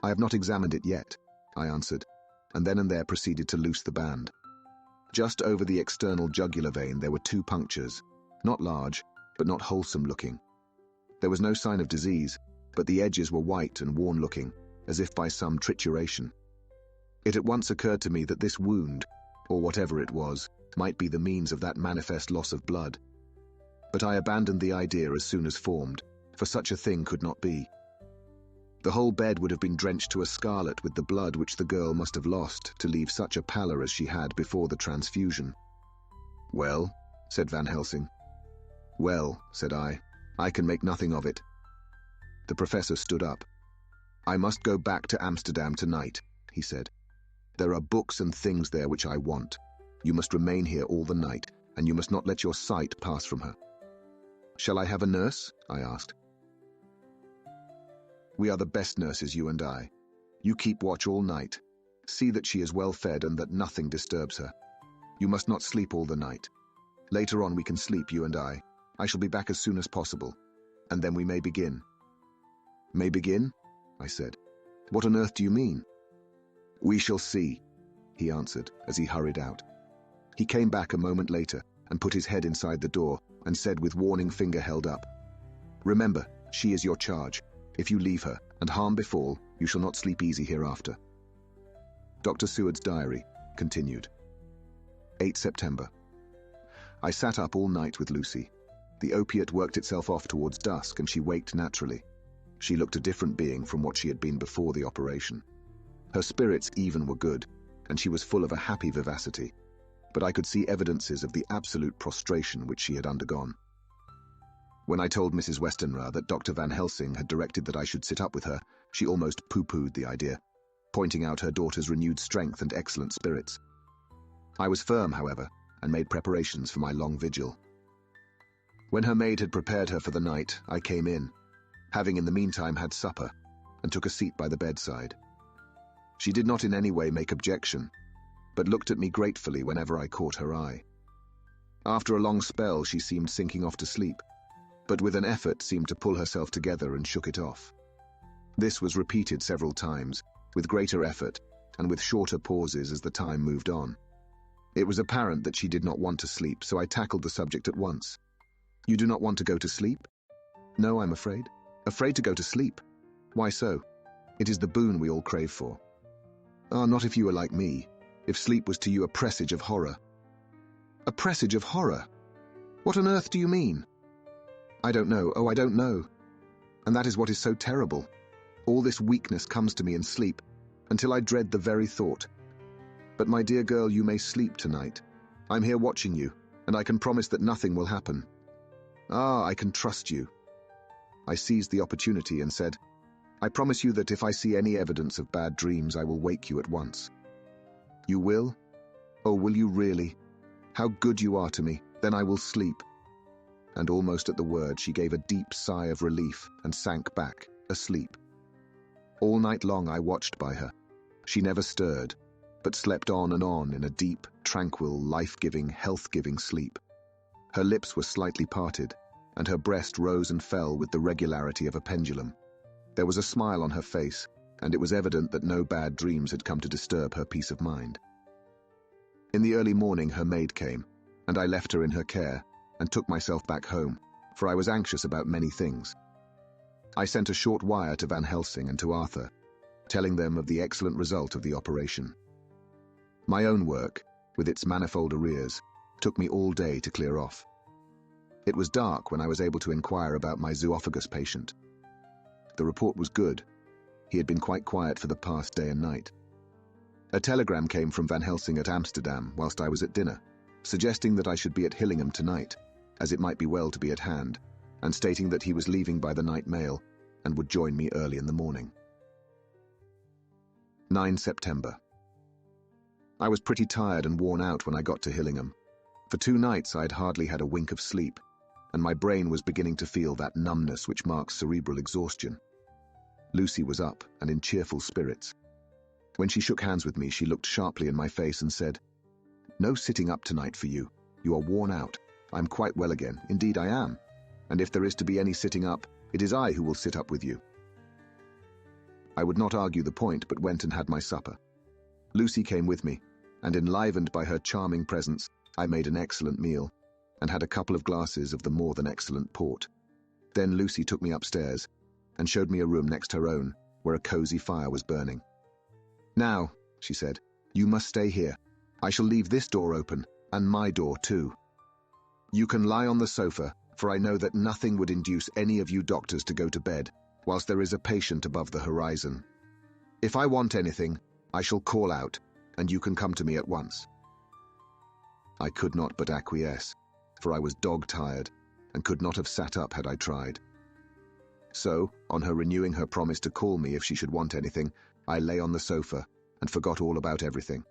"I have not examined it yet," I answered, and then and there proceeded to loose the band. Just over the external jugular vein there were 2 punctures, not large, but not wholesome looking. There was no sign of disease, but the edges were white and worn-looking, as if by some trituration. It at once occurred to me that this wound, or whatever it was, might be the means of that manifest loss of blood. But I abandoned the idea as soon as formed, for such a thing could not be. The whole bed would have been drenched to a scarlet with the blood which the girl must have lost to leave such a pallor as she had before the transfusion. "Well," said Van Helsing. "Well," said I can make nothing of it." The professor stood up. "I must go back to Amsterdam tonight," he said. "There are books and things there which I want. You must remain here all the night, and you must not let your sight pass from her." "Shall I have a nurse?" I asked. "We are the best nurses, you and I. You keep watch all night. See that she is well fed and that nothing disturbs her. You must not sleep all the night. Later on we can sleep, you and I. I shall be back as soon as possible, and then we may begin." "May begin?" I said. "What on earth do you mean?" "We shall see," he answered as he hurried out. He came back a moment later and put his head inside the door and said with warning finger held up, "Remember, she is your charge. If you leave her, and harm befall, you shall not sleep easy hereafter." Dr. Seward's diary continued. 8 September. I sat up all night with Lucy. The opiate worked itself off towards dusk and she waked naturally. She looked a different being from what she had been before the operation. Her spirits even were good, and she was full of a happy vivacity, but I could see evidences of the absolute prostration which she had undergone. When I told Mrs. Westenra that Dr. Van Helsing had directed that I should sit up with her, she almost pooh-poohed the idea, pointing out her daughter's renewed strength and excellent spirits. I was firm, however, and made preparations for my long vigil. When her maid had prepared her for the night, I came in, having in the meantime had supper, and took a seat by the bedside. She did not in any way make objection, but looked at me gratefully whenever I caught her eye. After a long spell she seemed sinking off to sleep, but with an effort seemed to pull herself together and shook it off. This was repeated several times, with greater effort, and with shorter pauses as the time moved on. It was apparent that she did not want to sleep, so I tackled the subject at once. "You do not want to go to sleep?" "No, I'm afraid." "Afraid to go to sleep? Why so? It is the boon we all crave for." "Ah, not if you were like me. If sleep was to you a presage of horror." "A presage of horror? What on earth do you mean?" "I don't know. Oh, I don't know. And that is what is so terrible. All this weakness comes to me in sleep, until I dread the very thought. But my dear girl, you may sleep tonight. I'm here watching you, and I can promise that nothing will happen. Ah, I can trust you." I seized the opportunity and said, "I promise you that if I see any evidence of bad dreams, I will wake you at once." "You will? Oh, will you really? How good you are to me. Then I will sleep." And almost at the word she gave a deep sigh of relief and sank back, asleep. All night long I watched by her. She never stirred, but slept on in a deep, tranquil, life-giving, health-giving sleep. Her lips were slightly parted, and her breast rose and fell with the regularity of a pendulum. There was a smile on her face, and it was evident that no bad dreams had come to disturb her peace of mind. In the early morning her maid came, and I left her in her care, and took myself back home, for I was anxious about many things. I sent a short wire to Van Helsing and to Arthur, telling them of the excellent result of the operation. My own work, with its manifold arrears, took me all day to clear off. It was dark when I was able to inquire about my zoophagus patient. The report was good. He had been quite quiet for the past day and night. A telegram came from Van Helsing at Amsterdam whilst I was at dinner, suggesting that I should be at Hillingham tonight, as it might be well to be at hand, and stating that he was leaving by the night mail and would join me early in the morning. 9 September. I was pretty tired and worn out when I got to Hillingham. For 2 nights I'd hardly had a wink of sleep, and my brain was beginning to feel that numbness which marks cerebral exhaustion. Lucy was up and in cheerful spirits. When she shook hands with me, she looked sharply in my face and said, "No sitting up tonight for you. You are worn out. I'm quite well again. Indeed I am. And if there is to be any sitting up, it is I who will sit up with you." I would not argue the point, but went and had my supper. Lucy came with me, and enlivened by her charming presence, I made an excellent meal, and had a couple of glasses of the more than excellent port. Then Lucy took me upstairs, and showed me a room next her own, where a cosy fire was burning. "Now," she said, "you must stay here. I shall leave this door open, and my door too. You can lie on the sofa, for I know that nothing would induce any of you doctors to go to bed, whilst there is a patient above the horizon. If I want anything, I shall call out, and you can come to me at once." I could not but acquiesce, for I was dog-tired, and could not have sat up had I tried. So, on her renewing her promise to call me if she should want anything, I lay on the sofa, and forgot all about everything.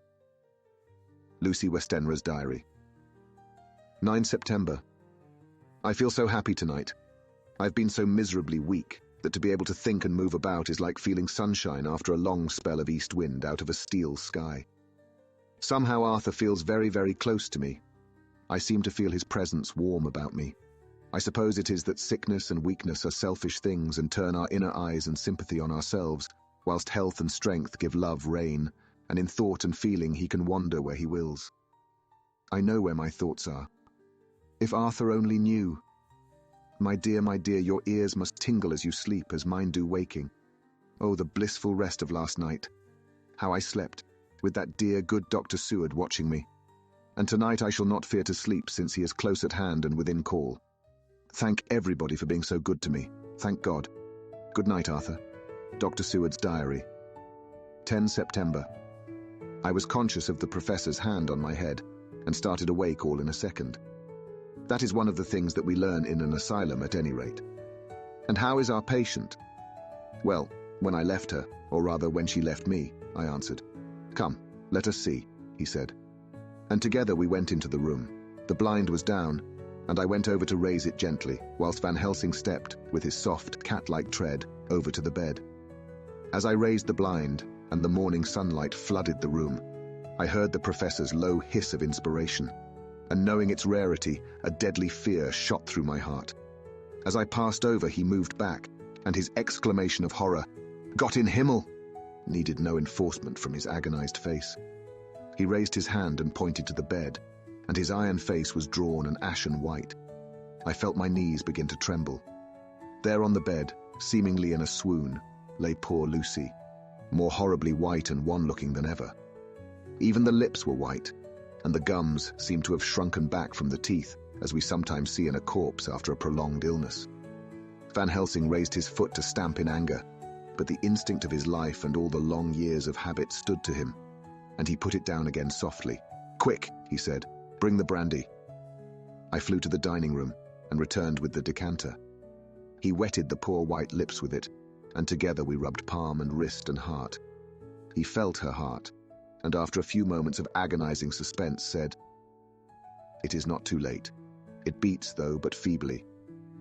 Lucy Westenra's diary. 9 September. I feel so happy tonight. I've been so miserably weak that to be able to think and move about is like feeling sunshine after a long spell of east wind out of a steel sky. Somehow Arthur feels very, very close to me. I seem to feel his presence warm about me. I suppose it is that sickness and weakness are selfish things and turn our inner eyes and sympathy on ourselves, whilst health and strength give love rein, and in thought and feeling he can wander where he wills. I know where my thoughts are. If Arthur only knew. My dear, your ears must tingle as you sleep, as mine do waking. Oh, the blissful rest of last night. How I slept, with that dear, good Dr. Seward watching me. And tonight I shall not fear to sleep, since he is close at hand and within call. Thank everybody for being so good to me. Thank God. Good night, Arthur. Dr. Seward's diary. 10 September. I was conscious of the professor's hand on my head, and started awake all in a second. That is one of the things that we learn in an asylum at any rate. "And how is our patient?" "Well, when I left her, or rather when she left me," I answered. "Come, let us see," he said. And together we went into the room. The blind was down, and I went over to raise it gently, whilst Van Helsing stepped, with his soft, cat-like tread, over to the bed. As I raised the blind, and the morning sunlight flooded the room, I heard the professor's low hiss of inspiration, and knowing its rarity, a deadly fear shot through my heart. As I passed over, he moved back, and his exclamation of horror, "Gott in Himmel!" needed no enforcement from his agonized face. He raised his hand and pointed to the bed, and his iron face was drawn and ashen white. I felt my knees begin to tremble. There on the bed, seemingly in a swoon, lay poor Lucy, more horribly white and wan-looking than ever. Even the lips were white, and the gums seemed to have shrunken back from the teeth, as we sometimes see in a corpse after a prolonged illness. Van Helsing raised his foot to stamp in anger, but the instinct of his life and all the long years of habit stood to him, and he put it down again softly. "Quick," he said, "bring the brandy." I flew to the dining room and returned with the decanter. He wetted the poor white lips with it, and together we rubbed palm and wrist and heart. He felt her heart, and after a few moments of agonizing suspense said, "It is not too late. It beats, though, but feebly.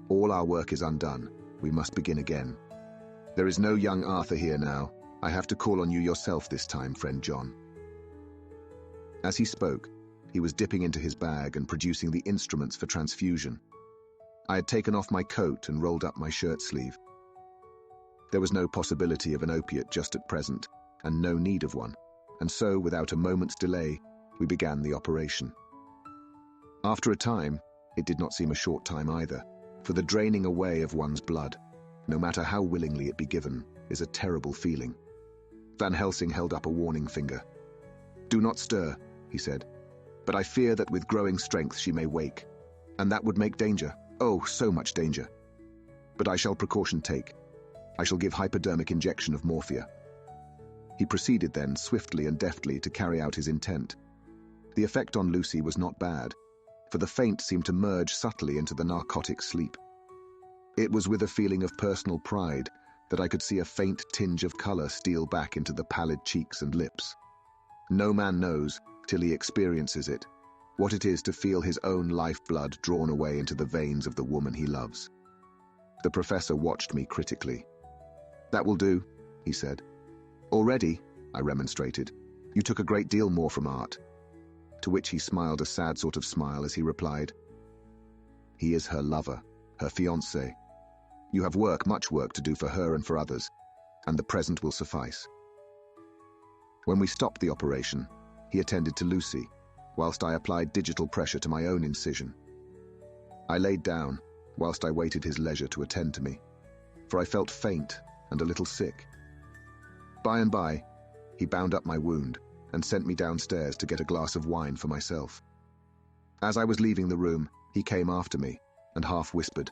All our work is undone. We must begin again. There is no young Arthur here now. I have to call on you yourself this time, friend John." As he spoke, he was dipping into his bag and producing the instruments for transfusion. I had taken off my coat and rolled up my shirt sleeve. There was no possibility of an opiate just at present, and no need of one, and so, without a moment's delay, we began the operation. After a time, it did not seem a short time either, for the draining away of one's blood, no matter how willingly it be given, is a terrible feeling. Van Helsing held up a warning finger. "Do not stir," he said, "but I fear that with growing strength she may wake, and that would make danger, oh, so much danger. But I shall precaution take. I shall give hypodermic injection of morphia." He proceeded then, swiftly and deftly, to carry out his intent. The effect on Lucy was not bad, for the faint seemed to merge subtly into the narcotic sleep. It was with a feeling of personal pride that I could see a faint tinge of color steal back into the pallid cheeks and lips. No man knows, till he experiences it, what it is to feel his own lifeblood drawn away into the veins of the woman he loves. The professor watched me critically. "That will do," he said. "Already," I remonstrated, "you took a great deal more from art." To which he smiled a sad sort of smile as he replied, "He is her lover, her fiancé. You have much work to do for her and for others, and the present will suffice." When we stopped the operation, he attended to Lucy, whilst I applied digital pressure to my own incision. I laid down, whilst I waited his leisure to attend to me, for I felt faint and a little sick. By and by, he bound up my wound and sent me downstairs to get a glass of wine for myself. As I was leaving the room, he came after me and half whispered,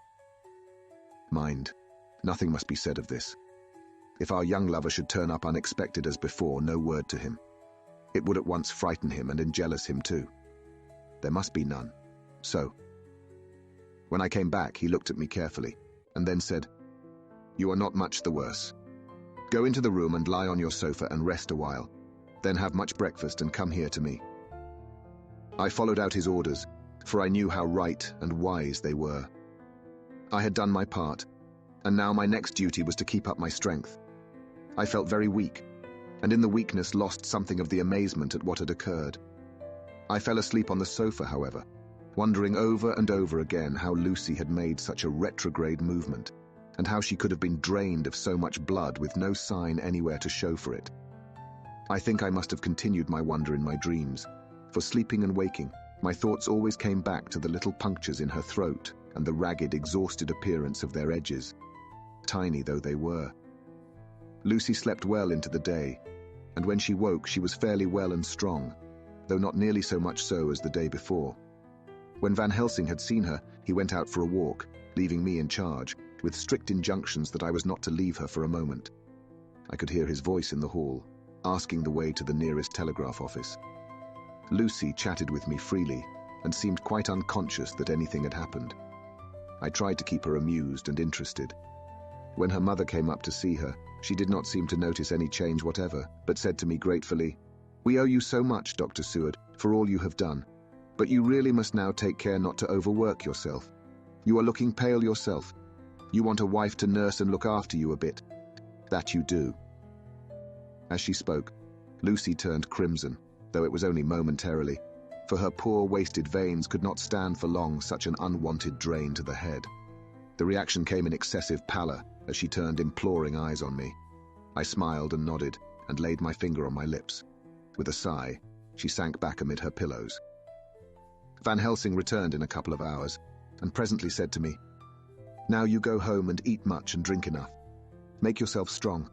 "Mind, nothing must be said of this. If our young lover should turn up unexpected as before, no word to him. It would at once frighten him and enjealous him too. There must be none. So." When I came back, he looked at me carefully and then said, "You are not much the worse. Go into the room and lie on your sofa and rest a while. Then have much breakfast and come here to me." I followed out his orders, for I knew how right and wise they were. I had done my part, and now my next duty was to keep up my strength. I felt very weak, and in the weakness lost something of the amazement at what had occurred. I fell asleep on the sofa, however, wondering over and over again how Lucy had made such a retrograde movement, and how she could have been drained of so much blood with no sign anywhere to show for it. I think I must have continued my wonder in my dreams, for sleeping and waking, my thoughts always came back to the little punctures in her throat and the ragged, exhausted appearance of their edges, tiny though they were. Lucy slept well into the day, and when she woke she was fairly well and strong, though not nearly so much so as the day before. When Van Helsing had seen her, he went out for a walk, leaving me in charge, with strict injunctions that I was not to leave her for a moment. I could hear his voice in the hall, asking the way to the nearest telegraph office. Lucy chatted with me freely and seemed quite unconscious that anything had happened. I tried to keep her amused and interested. When her mother came up to see her, she did not seem to notice any change whatever, but said to me gratefully, "We owe you so much, Dr. Seward, for all you have done. But you really must now take care not to overwork yourself. You are looking pale yourself. You want a wife to nurse and look after you a bit. That you do." As she spoke, Lucy turned crimson, though it was only momentarily, for her poor wasted veins could not stand for long such an unwanted drain to the head. The reaction came in excessive pallor as she turned imploring eyes on me. I smiled and nodded and laid my finger on my lips. With a sigh, she sank back amid her pillows. Van Helsing returned in a couple of hours and presently said to me, "Now you go home and eat much and drink enough. Make yourself strong.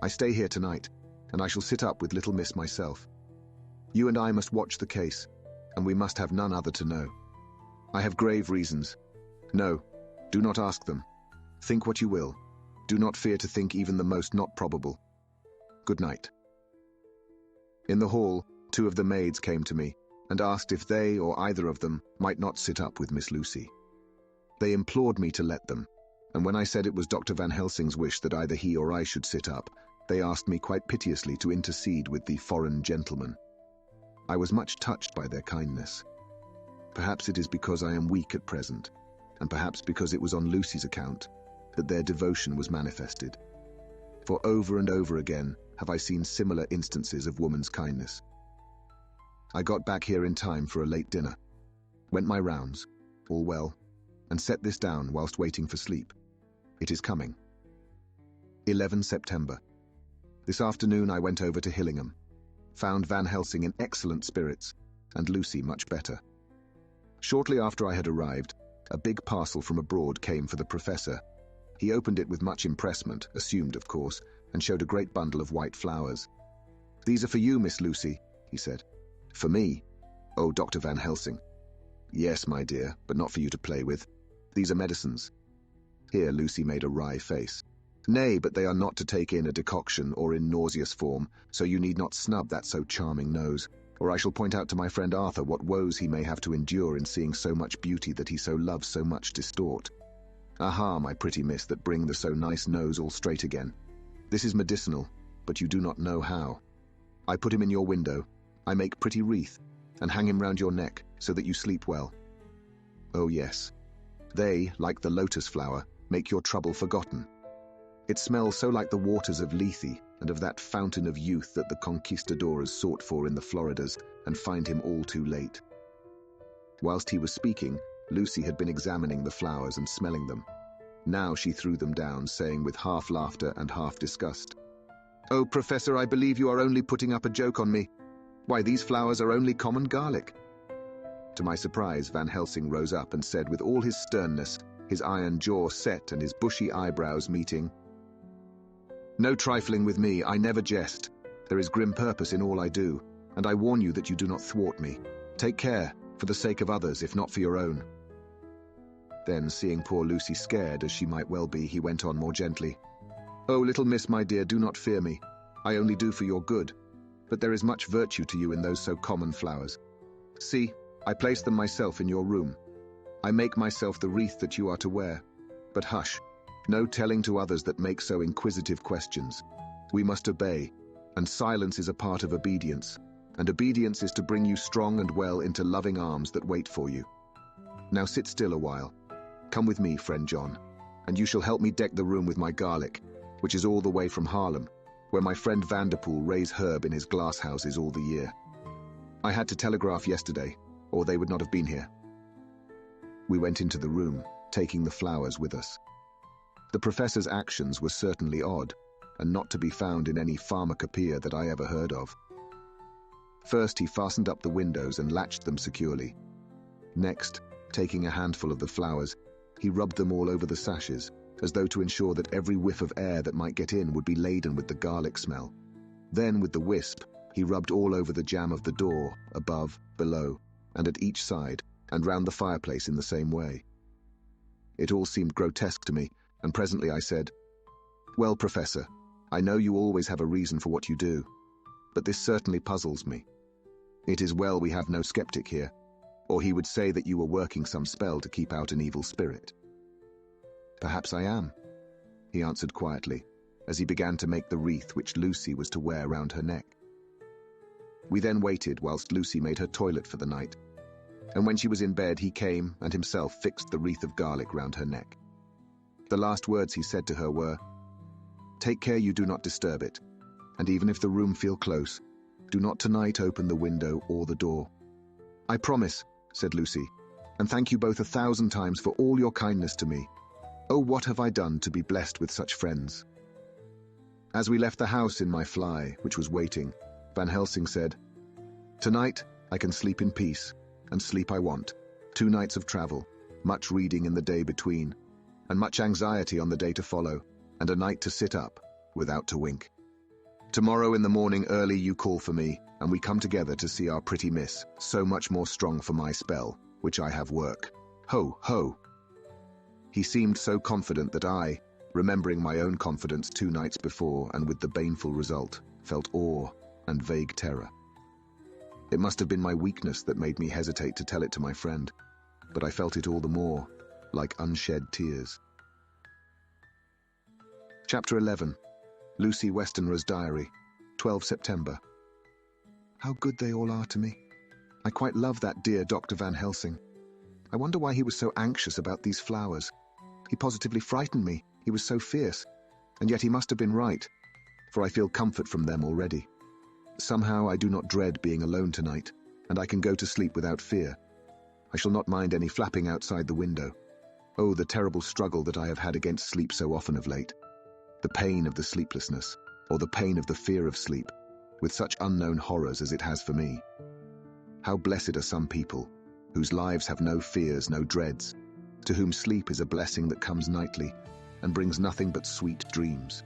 I stay here tonight, and I shall sit up with little miss myself. You and I must watch the case, and we must have none other to know. I have grave reasons. No, do not ask them. Think what you will. Do not fear to think even the most not probable. Good night." In the hall, two of the maids came to me and asked if they or either of them might not sit up with Miss Lucy. They implored me to let them, and when I said it was Dr. Van Helsing's wish that either he or I should sit up, they asked me quite piteously to intercede with the foreign gentleman. I was much touched by their kindness. Perhaps it is because I am weak at present, and perhaps because it was on Lucy's account, that their devotion was manifested. For over and over again have I seen similar instances of woman's kindness. I got back here in time for a late dinner, went my rounds, all well, and set this down whilst waiting for sleep. It is coming. 11 September. This afternoon I went over to Hillingham, found Van Helsing in excellent spirits, and Lucy much better. Shortly after I had arrived, a big parcel from abroad came for the professor. He opened it with much impressment, assumed of course, and showed a great bundle of white flowers. "These are for you, Miss Lucy," he said. "For me? Oh, Dr. Van Helsing." "Yes, my dear, but not for you to play with. These are medicines." Here Lucy made a wry face. "Nay, but they are not to take in a decoction or in nauseous form, so you need not snub that so charming nose, or I shall point out to my friend Arthur what woes he may have to endure in seeing so much beauty that he so loves so much distort. Aha, my pretty miss, that bring the so nice nose all straight again. This is medicinal, but you do not know how. I put him in your window, I make pretty wreath, and hang him round your neck, so that you sleep well. Oh yes, they, like the lotus flower, make your trouble forgotten. It smells so like the waters of Lethe, and of that fountain of youth that the conquistadores sought for in the Floridas, and find him all too late." Whilst he was speaking, Lucy had been examining the flowers and smelling them. Now she threw them down, saying with half laughter and half disgust, "Oh, Professor, I believe you are only putting up a joke on me. Why, these flowers are only common garlic." To my surprise, Van Helsing rose up and said with all his sternness, his iron jaw set and his bushy eyebrows meeting, "No trifling with me, I never jest. There is grim purpose in all I do, and I warn you that you do not thwart me. Take care, for the sake of others, if not for your own." Then, seeing poor Lucy scared, as she might well be, he went on more gently. "Oh, little miss, my dear, do not fear me. I only do for your good. But there is much virtue to you in those so common flowers. See, I place them myself in your room. I make myself the wreath that you are to wear. But hush, no telling to others that make so inquisitive questions. We must obey, and silence is a part of obedience, and obedience is to bring you strong and well into loving arms that wait for you. Now sit still a while. Come with me, friend John, and you shall help me deck the room with my garlic, which is all the way from Haarlem, where my friend Vanderpool raise herb in his glass houses all the year. I had to telegraph yesterday, or they would not have been here." We went into the room, taking the flowers with us. The professor's actions were certainly odd, and not to be found in any pharmacopoeia that I ever heard of. First, he fastened up the windows and latched them securely. Next, taking a handful of the flowers, he rubbed them all over the sashes, as though to ensure that every whiff of air that might get in would be laden with the garlic smell. Then, with the wisp, he rubbed all over the jamb of the door, above, below, and at each side, and round the fireplace in the same way. It all seemed grotesque to me, and presently I said, "Well, Professor, I know you always have a reason for what you do, but this certainly puzzles me. It is well we have no skeptic here, or he would say that you were working some spell to keep out an evil spirit." "Perhaps I am," he answered quietly, as he began to make the wreath which Lucy was to wear round her neck. We then waited whilst Lucy made her toilet for the night, and when she was in bed he came and himself fixed the wreath of garlic round her neck. The last words he said to her were, "Take care you do not disturb it, and even if the room feel close, do not tonight open the window or the door." "I promise," said Lucy, "and thank you both 1,000 times for all your kindness to me. Oh, what have I done to be blessed with such friends?" As we left the house in my fly, which was waiting, Van Helsing said, "Tonight I can sleep in peace, and sleep I want. 2 nights of travel, much reading in the day between, and much anxiety on the day to follow, and a night to sit up, without to wink. Tomorrow in the morning early you call for me, and we come together to see our pretty miss, so much more strong for my spell, which I have work. Ho, ho." He seemed so confident that I, remembering my own confidence 2 nights before and with the baneful result, felt awe and vague terror. It must have been my weakness that made me hesitate to tell it to my friend, but I felt it all the more, like unshed tears. Chapter 11. Lucy Westenra's Diary, 12 September. How good they all are to me. I quite love that dear Dr. Van Helsing. I wonder why he was so anxious about these flowers. He positively frightened me, he was so fierce, and yet he must have been right, for I feel comfort from them already. Somehow I do not dread being alone tonight, and I can go to sleep without fear. I shall not mind any flapping outside the window. Oh, the terrible struggle that I have had against sleep so often of late. The pain of the sleeplessness, or the pain of the fear of sleep, with such unknown horrors as it has for me. How blessed are some people, whose lives have no fears, no dreads, to whom sleep is a blessing that comes nightly, and brings nothing but sweet dreams.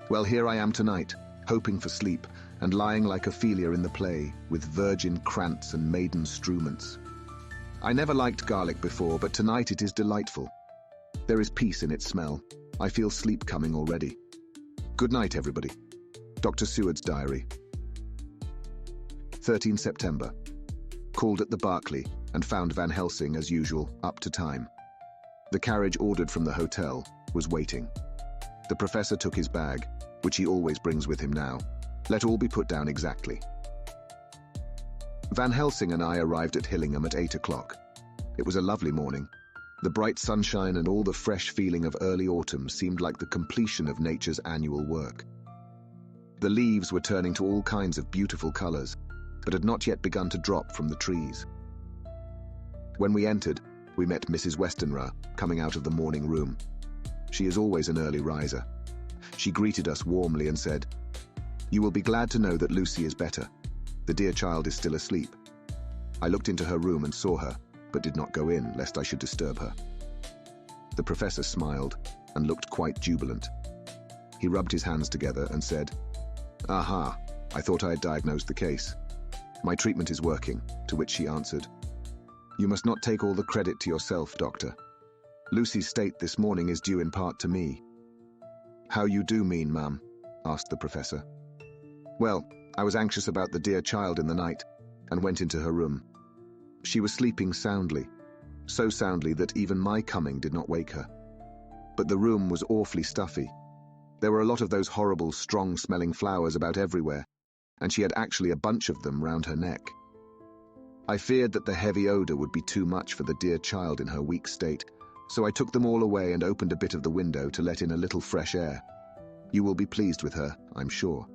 Well, here I am tonight, hoping for sleep, and lying like Ophelia in the play, with virgin krantz and maiden struments. I never liked garlic before, but tonight it is delightful. There is peace in its smell. I feel sleep coming already. Good night, everybody. Dr. Seward's diary. 13 September. Called at the Berkeley and found Van Helsing, as usual, up to time. The carriage ordered from the hotel was waiting. The professor took his bag, which he always brings with him now. Let all be put down exactly. Van Helsing and I arrived at Hillingham at 8 o'clock. It was a lovely morning. The bright sunshine and all the fresh feeling of early autumn seemed like the completion of nature's annual work. The leaves were turning to all kinds of beautiful colors, but had not yet begun to drop from the trees. When we entered, we met Mrs. Westenra coming out of the morning room. She is always an early riser. She greeted us warmly and said, "You will be glad to know that Lucy is better. The dear child is still asleep." I looked into her room and saw her, but did not go in, lest I should disturb her. The professor smiled and looked quite jubilant. He rubbed his hands together and said, "Aha, I thought I had diagnosed the case. My treatment is working," to which she answered, "You must not take all the credit to yourself, doctor. Lucy's state this morning is due in part to me." "How you do mean, ma'am?" asked the professor. "Well, I was anxious about the dear child in the night, and went into her room. She was sleeping soundly, so soundly that even my coming did not wake her. But the room was awfully stuffy. There were a lot of those horrible, strong-smelling flowers about everywhere, and she had actually a bunch of them round her neck. I feared that the heavy odor would be too much for the dear child in her weak state, so I took them all away and opened a bit of the window to let in a little fresh air. You will be pleased with her, I'm sure."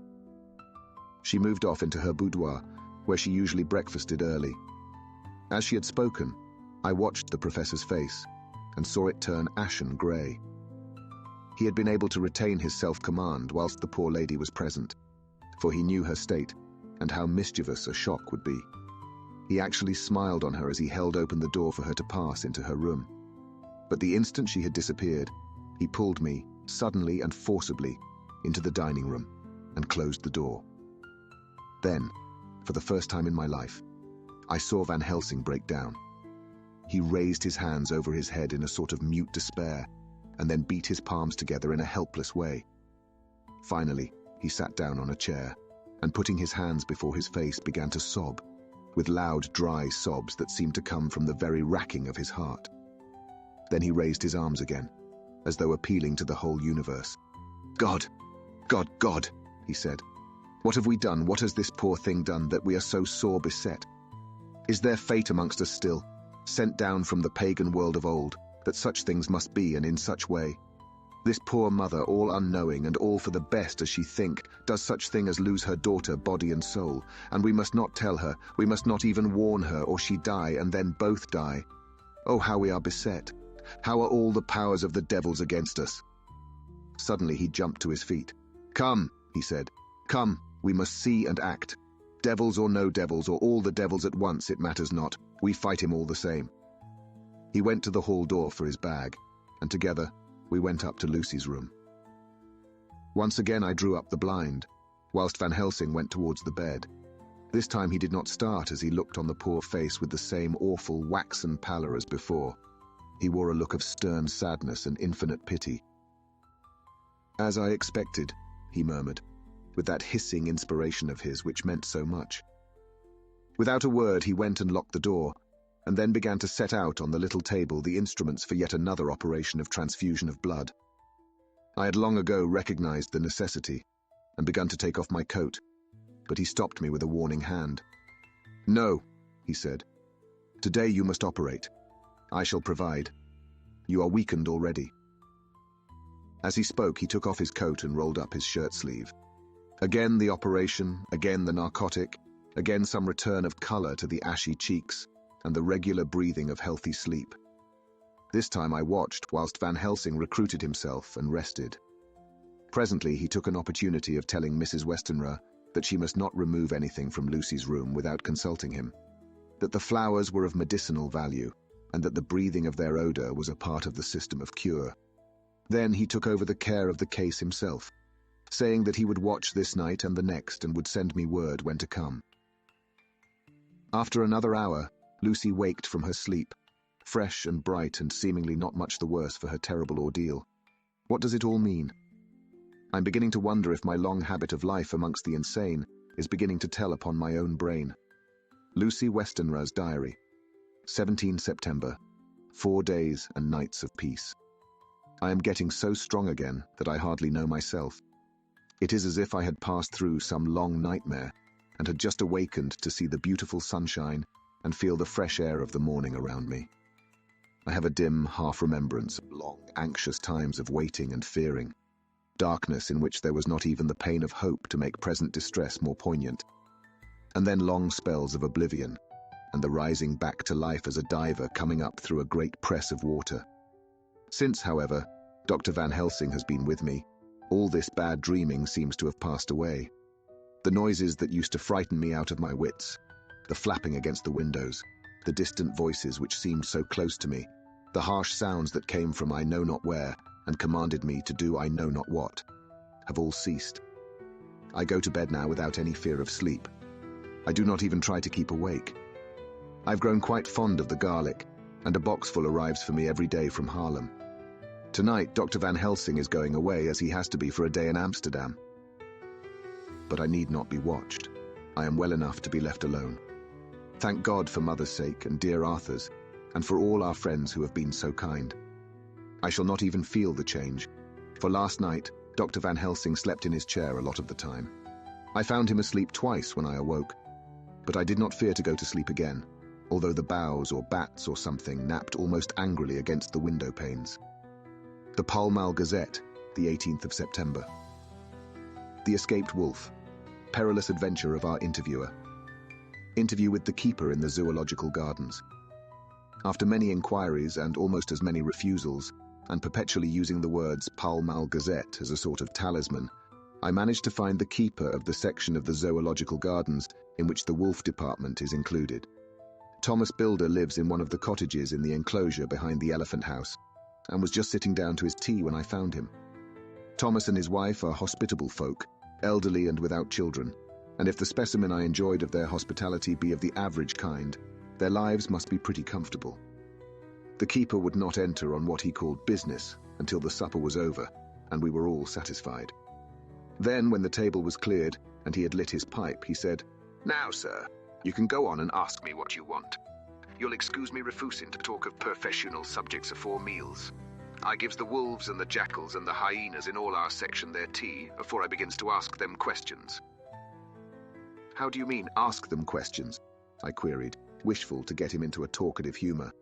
She moved off into her boudoir, where she usually breakfasted early. As she had spoken, I watched the professor's face and saw it turn ashen grey. He had been able to retain his self-command whilst the poor lady was present, for he knew her state and how mischievous a shock would be. He actually smiled on her as he held open the door for her to pass into her room. But the instant she had disappeared, he pulled me, suddenly and forcibly, into the dining room and closed the door. Then, for the first time in my life, I saw Van Helsing break down. He raised his hands over his head in a sort of mute despair, and then beat his palms together in a helpless way. Finally, he sat down on a chair, and putting his hands before his face began to sob, with loud, dry sobs that seemed to come from the very racking of his heart. Then he raised his arms again, as though appealing to the whole universe. "God, God, God," he said. "What have we done? What has this poor thing done that we are so sore beset? Is there fate amongst us still, sent down from the pagan world of old, that such things must be and in such way? This poor mother, all unknowing and all for the best as she think, does such thing as lose her daughter body and soul, and we must not tell her, we must not even warn her, or she die, and then both die. Oh, how we are beset! How are all the powers of the devils against us?" Suddenly he jumped to his feet. "Come," he said. "Come, we must see and act. Devils or no devils, or all the devils at once, it matters not. We fight him all the same." He went to the hall door for his bag, and together we went up to Lucy's room. Once again I drew up the blind, whilst Van Helsing went towards the bed. This time he did not start as he looked on the poor face with the same awful waxen pallor as before. He wore a look of stern sadness and infinite pity. "As I expected," he murmured, with that hissing inspiration of his which meant so much. Without a word he went and locked the door, and then began to set out on the little table the instruments for yet another operation of transfusion of blood. I had long ago recognized the necessity, and begun to take off my coat, but he stopped me with a warning hand. "No," he said. "Today you must operate. I shall provide. You are weakened already." As he spoke, he took off his coat and rolled up his shirt sleeve. Again the operation, again the narcotic, again some return of color to the ashy cheeks, and the regular breathing of healthy sleep. This time I watched whilst Van Helsing recruited himself and rested. Presently he took an opportunity of telling Mrs. Westenra that she must not remove anything from Lucy's room without consulting him, that the flowers were of medicinal value, and that the breathing of their odor was a part of the system of cure. Then he took over the care of the case himself, saying that he would watch this night and the next and would send me word when to come. After another hour, Lucy waked from her sleep, fresh and bright and seemingly not much the worse for her terrible ordeal. What does it all mean? I'm beginning to wonder if my long habit of life amongst the insane is beginning to tell upon my own brain. Lucy Westenra's diary. 17 September. 4 days and nights of peace. I am getting so strong again that I hardly know myself. It is as if I had passed through some long nightmare and had just awakened to see the beautiful sunshine and feel the fresh air of the morning around me. I have a dim half-remembrance of long, anxious times of waiting and fearing, darkness in which there was not even the pain of hope to make present distress more poignant, and then long spells of oblivion, and the rising back to life as a diver coming up through a great press of water. Since, however, Dr. Van Helsing has been with me, all this bad dreaming seems to have passed away. The noises that used to frighten me out of my wits, the flapping against the windows, the distant voices which seemed so close to me, the harsh sounds that came from I know not where and commanded me to do I know not what, have all ceased. I go to bed now without any fear of sleep. I do not even try to keep awake. I've grown quite fond of the garlic, and a boxful arrives for me every day from Haarlem. Tonight, Dr. Van Helsing is going away as he has to be for a day in Amsterdam. But I need not be watched. I am well enough to be left alone. Thank God for Mother's sake and dear Arthur's, and for all our friends who have been so kind. I shall not even feel the change, for last night, Dr. Van Helsing slept in his chair a lot of the time. I found him asleep twice when I awoke, but I did not fear to go to sleep again, although the boughs or bats or something napped almost angrily against the window panes. The Pall Mall Gazette, the 18th of September. The Escaped Wolf. Perilous adventure of our interviewer. Interview with the keeper in the zoological gardens. After many inquiries and almost as many refusals, and perpetually using the words Pall Mall Gazette as a sort of talisman, I managed to find the keeper of the section of the zoological gardens in which the wolf department is included. Thomas Bilder lives in one of the cottages in the enclosure behind the elephant house, and was just sitting down to his tea when I found him. Thomas and his wife are hospitable folk, elderly and without children, and if the specimen I enjoyed of their hospitality be of the average kind, their lives must be pretty comfortable. The keeper would not enter on what he called business until the supper was over, and we were all satisfied. Then, when the table was cleared and he had lit his pipe, he said, "Now, sir, you can go on and ask me what you want. You'll excuse me refusing to talk of professional subjects afore meals. I gives the wolves and the jackals and the hyenas in all our section their tea afore I begins to ask them questions." "How do you mean, ask them questions?" I queried, wishful to get him into a talkative humour.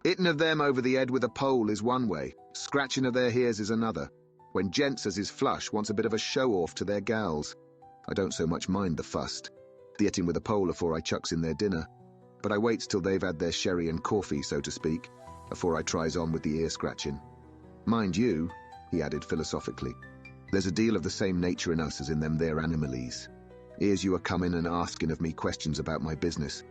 "Hitting of them over the head with a pole is one way, scratching of their ears is another. When gents as is flush wants a bit of a show-off to their gals. I don't so much mind the fust, the hitting with a pole afore I chucks in their dinner, but I waits till they've had their sherry and coffee, so to speak, afore I tries on with the ear-scratching. Mind you," he added philosophically, "there's a deal of the same nature in us as in them there animalese. Here's you a coming and asking of me questions about my business,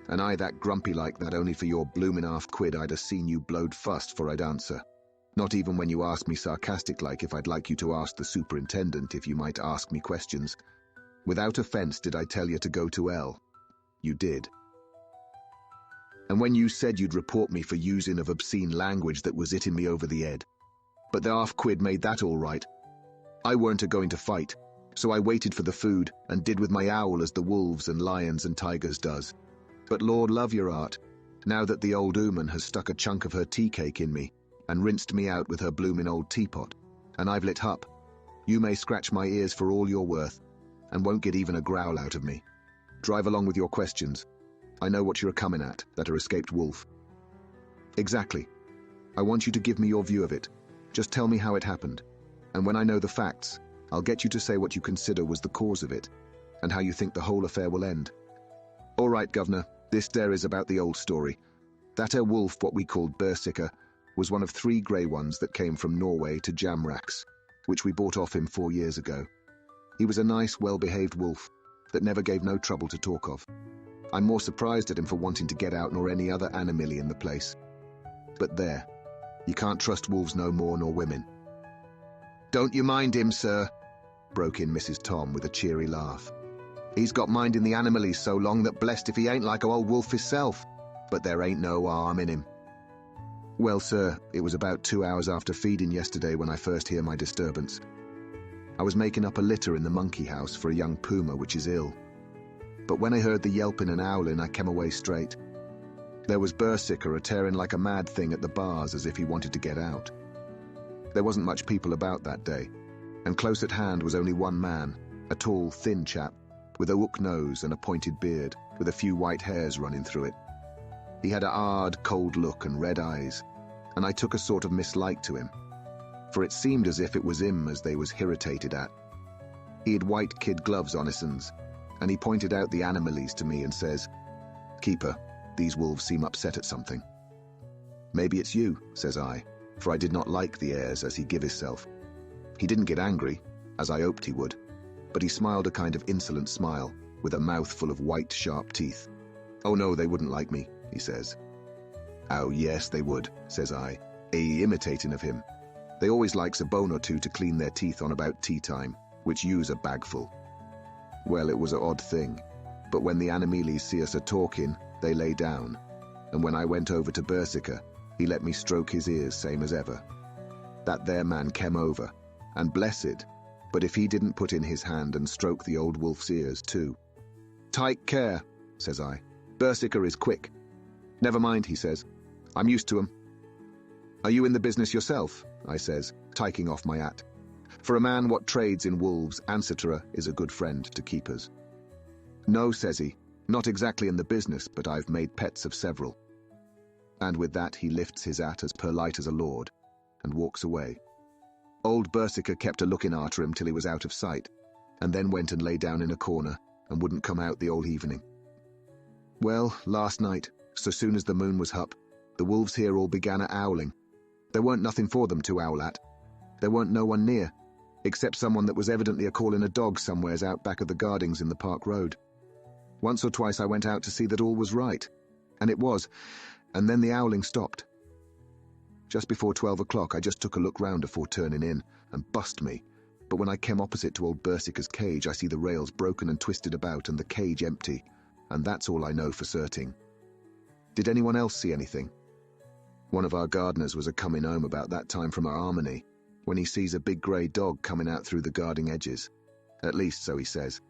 and I that grumpy like that only for your bloomin' half-quid I'd have seen you blowed fust for I'd answer. Not even when you asked me sarcastic-like if I'd like you to ask the superintendent if you might ask me questions. Without offence did I tell you to go to hell. You did. And when you said you'd report me for using of obscene language that was hitting me over the head. But the half-quid made that all right. I weren't a-going to fight, so I waited for the food and did with my owl as the wolves and lions and tigers does. But Lord love your heart, now that the old ooman has stuck a chunk of her tea cake in me and rinsed me out with her bloomin' old teapot, and I've lit up, you may scratch my ears for all you're worth, and won't get even a growl out of me. Drive along with your questions. I know what you're a-coming at, that escaped wolf." "Exactly. I want you to give me your view of it. Just tell me how it happened, and when I know the facts, I'll get you to say what you consider was the cause of it, and how you think the whole affair will end." "All right, Governor, this there is about the old story. That wolf, what we called Berserker, was one of 3 grey ones that came from Norway to Jamrach's, which we bought off him 4 years ago. He was a nice, well-behaved wolf that never gave no trouble to talk of. I'm more surprised at him for wanting to get out nor any other animile in the place. But there, you can't trust wolves no more nor women. "Don't you mind him, sir," broke in Mrs. Tom with a cheery laugh. "He's got minding the animalies so long that blessed if he ain't like a old wolf hisself, but there ain't no harm in him." "Well, sir, it was about 2 hours after feeding yesterday when I first hear my disturbance. I was making up a litter in the monkey house for a young puma which is ill. But when I heard the yelping and howling, I came away straight. There was Bersicker a-tearing like a mad thing at the bars as if he wanted to get out. There wasn't much people about that day, and close at hand was only one man, a tall, thin chap, with a hook nose and a pointed beard, with a few white hairs running through it. He had a hard, cold look and red eyes, and I took a sort of mislike to him, for it seemed as if it was him as they was irritated at. He had white kid gloves on his hands, and he pointed out the animalies to me and says, "Keeper, these wolves seem upset at something." "Maybe it's you," says I, for I did not like the airs as he give hisself. He didn't get angry, as I hoped he would, but he smiled a kind of insolent smile, with a mouth full of white, sharp teeth. "Oh no, they wouldn't like me," he says. "Oh yes, they would," says I, imitating of him. "They always likes a bone or two to clean their teeth on about tea time, which use a bagful." Well, it was a odd thing, but when the animalies see us a-talking, they lay down, and when I went over to Bersicker, he let me stroke his ears same as ever. That there man came over, and blessed, but if he didn't put in his hand and stroke the old wolf's ears too. "Take care," says I. "Bersicker is quick." "Never mind," he says. "I'm used to 'em." "Are you in the business yourself?" I says, taking off my hat. For a man what trades in wolves, etc. is a good friend to keepers. "No," says he, "not exactly in the business, but I've made pets of several." And with that he lifts his hat as polite as a lord, and walks away. Old Bersicker kept a looking after him till he was out of sight, and then went and lay down in a corner, and wouldn't come out the old evening. Well, last night, so soon as the moon was up, the wolves here all began a-howling. There weren't nothing for them to howl at. There weren't no one near, except someone that was evidently a-calling a dog somewheres out back of the gardings in the Park Road. Once or twice I went out to see that all was right, and it was, and then the howling stopped. Just before 12 o'clock I just took a look round afore turning in, and bust me, but when I came opposite to old Bersicker's cage I see the rails broken and twisted about and the cage empty, and that's all I know for certain. Did anyone else see anything? One of our gardeners was a-coming home about that time from our harmony, when he sees a big grey dog coming out through the garden edges. At least so he says,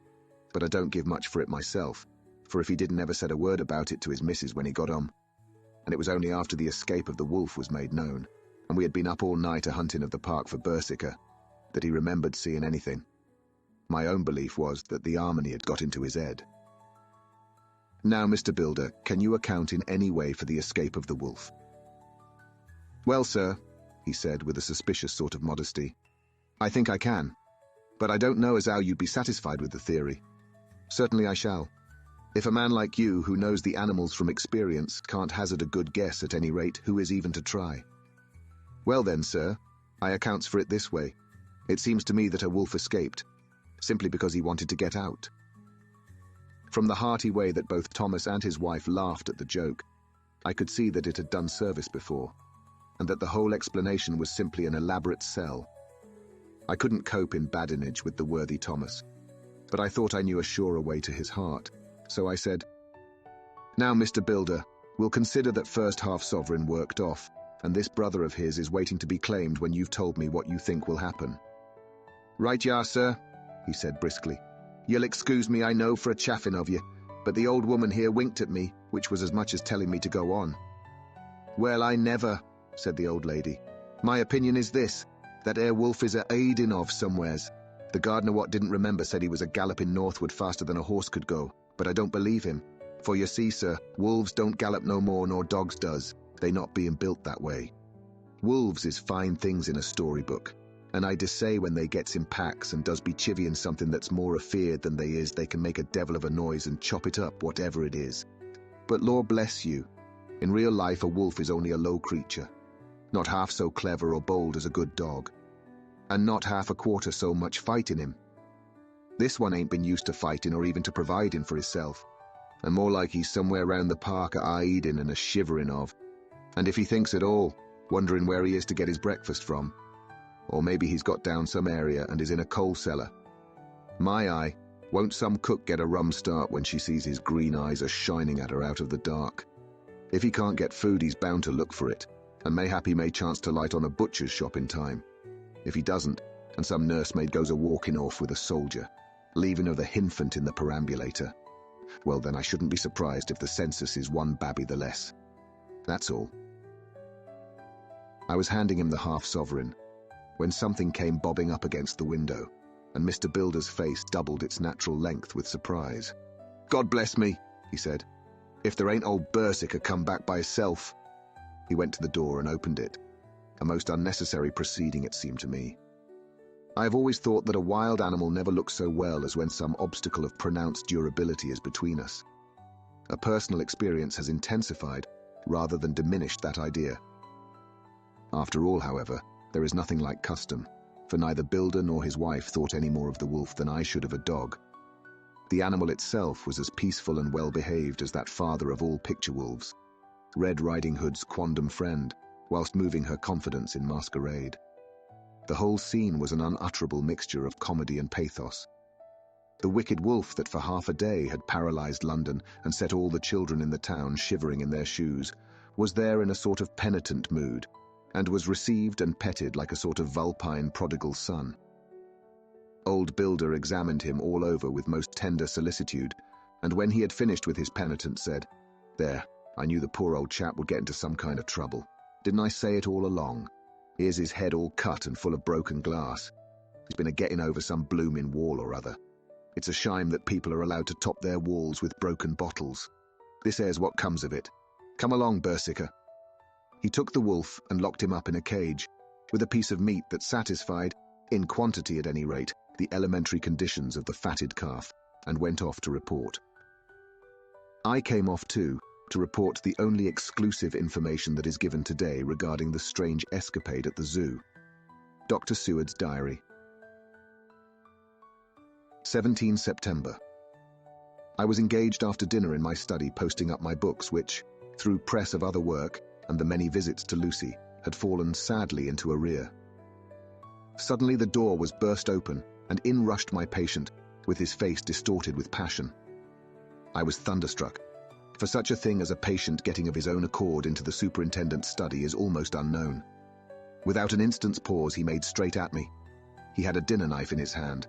but I don't give much for it myself, for if he didn't ever said a word about it to his missus when he got home. And it was only after the escape of the wolf was made known, and we had been up all night a-hunting of the park for Bersicker, that he remembered seeing anything. My own belief was that the harmony had got into his head. Now, Mr. Builder, can you account in any way for the escape of the wolf? Well, sir, he said with a suspicious sort of modesty, I think I can, but I don't know as how you'd be satisfied with the theory. Certainly I shall. If a man like you, who knows the animals from experience, can't hazard a good guess at any rate, who is even to try? Well then, sir, I accounts for it this way. It seems to me that a wolf escaped, simply because he wanted to get out. From the hearty way that both Thomas and his wife laughed at the joke, I could see that it had done service before, and that the whole explanation was simply an elaborate sell. I couldn't cope in badinage with the worthy Thomas, but I thought I knew a surer way to his heart, so I said, Now, Mr. Builder, we'll consider that first half-sovereign worked off, and this brother of his is waiting to be claimed when you've told me what you think will happen. Right you are, sir, he said briskly. You'll excuse me, I know, for a chaffing of you, but the old woman here winked at me, which was as much as telling me to go on. Well, I never, said the old lady. My opinion is this, that ere wolf is a-aiding of somewheres. The gardener what didn't remember said he was a-galloping northward faster than a horse could go, but I don't believe him. For you see, sir, wolves don't gallop no more nor dogs does, they not being built that way. Wolves is fine things in a storybook, and I say when they gets in packs and does be chivying something that's more afeard than they is, they can make a devil of a noise and chop it up, whatever it is. But Lord bless you, in real life a wolf is only a low creature, not half so clever or bold as a good dog, and not half a quarter so much fight in him. This one ain't been used to fighting or even to providing for hisself, and more like he's somewhere round the park a-hiding and a-shivering of, and if he thinks at all, wondering where he is to get his breakfast from. Or maybe he's got down some area and is in a coal cellar. My eye, won't some cook get a rum start when she sees his green eyes are shining at her out of the dark? If he can't get food, he's bound to look for it, and mayhap he may chance to light on a butcher's shop in time. If he doesn't, and some nursemaid goes a-walking off with a soldier, leaving her the hinfant in the perambulator, well then I shouldn't be surprised if the census is one babby the less. That's all. I was handing him the half-sovereign, when something came bobbing up against the window, and Mr. Builder's face doubled its natural length with surprise. "God bless me," he said. "If there ain't old Berserker come back by himself." He went to the door and opened it. A most unnecessary proceeding, it seemed to me. I have always thought that a wild animal never looks so well as when some obstacle of pronounced durability is between us. A personal experience has intensified, rather than diminished, that idea. After all, however, there is nothing like custom, for neither Builder nor his wife thought any more of the wolf than I should of a dog. The animal itself was as peaceful and well-behaved as that father of all picture wolves, Red Riding Hood's quondam friend, whilst moving her confidence in masquerade. The whole scene was an unutterable mixture of comedy and pathos. The wicked wolf that for half a day had paralyzed London and set all the children in the town shivering in their shoes was there in a sort of penitent mood, and was received and petted like a sort of vulpine prodigal son. Old Builder examined him all over with most tender solicitude, and when he had finished with his penitence said, "There, I knew the poor old chap would get into some kind of trouble. Didn't I say it all along? Here's his head all cut and full of broken glass. He's been a-getting over some bloomin' wall or other. It's a shame that people are allowed to top their walls with broken bottles. This here's what comes of it. Come along, Berserker." He took the wolf and locked him up in a cage, with a piece of meat that satisfied, in quantity at any rate, the elementary conditions of the fatted calf, and went off to report. I came off too, to report the only exclusive information that is given today regarding the strange escapade at the zoo. Dr. Seward's diary. 17 September. I was engaged after dinner in my study posting up my books which, through press of other work and the many visits to Lucy, had fallen sadly into arrear. Suddenly the door was burst open, and in rushed my patient, with his face distorted with passion. I was thunderstruck, for such a thing as a patient getting of his own accord into the superintendent's study is almost unknown. Without an instant's pause, he made straight at me. He had a dinner knife in his hand,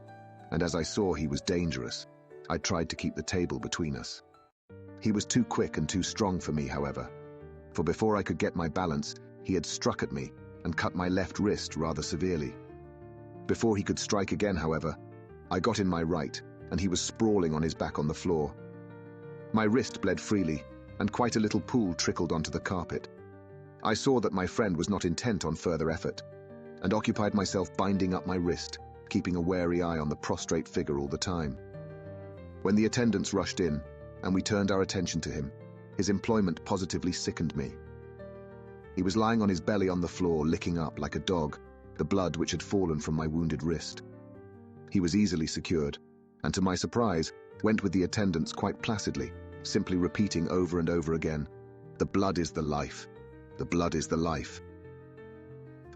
and as I saw he was dangerous, I tried to keep the table between us. He was too quick and too strong for me, however, for before I could get my balance, he had struck at me and cut my left wrist rather severely. Before he could strike again, however, I got in my right, and he was sprawling on his back on the floor. My wrist bled freely, and quite a little pool trickled onto the carpet. I saw that my friend was not intent on further effort, and occupied myself binding up my wrist, keeping a wary eye on the prostrate figure all the time. When the attendants rushed in, and we turned our attention to him, his employment positively sickened me. He was lying on his belly on the floor, licking up, like a dog, the blood which had fallen from my wounded wrist. He was easily secured, and to my surprise, went with the attendants quite placidly, simply repeating over and over again, "The blood is the life. The blood is the life."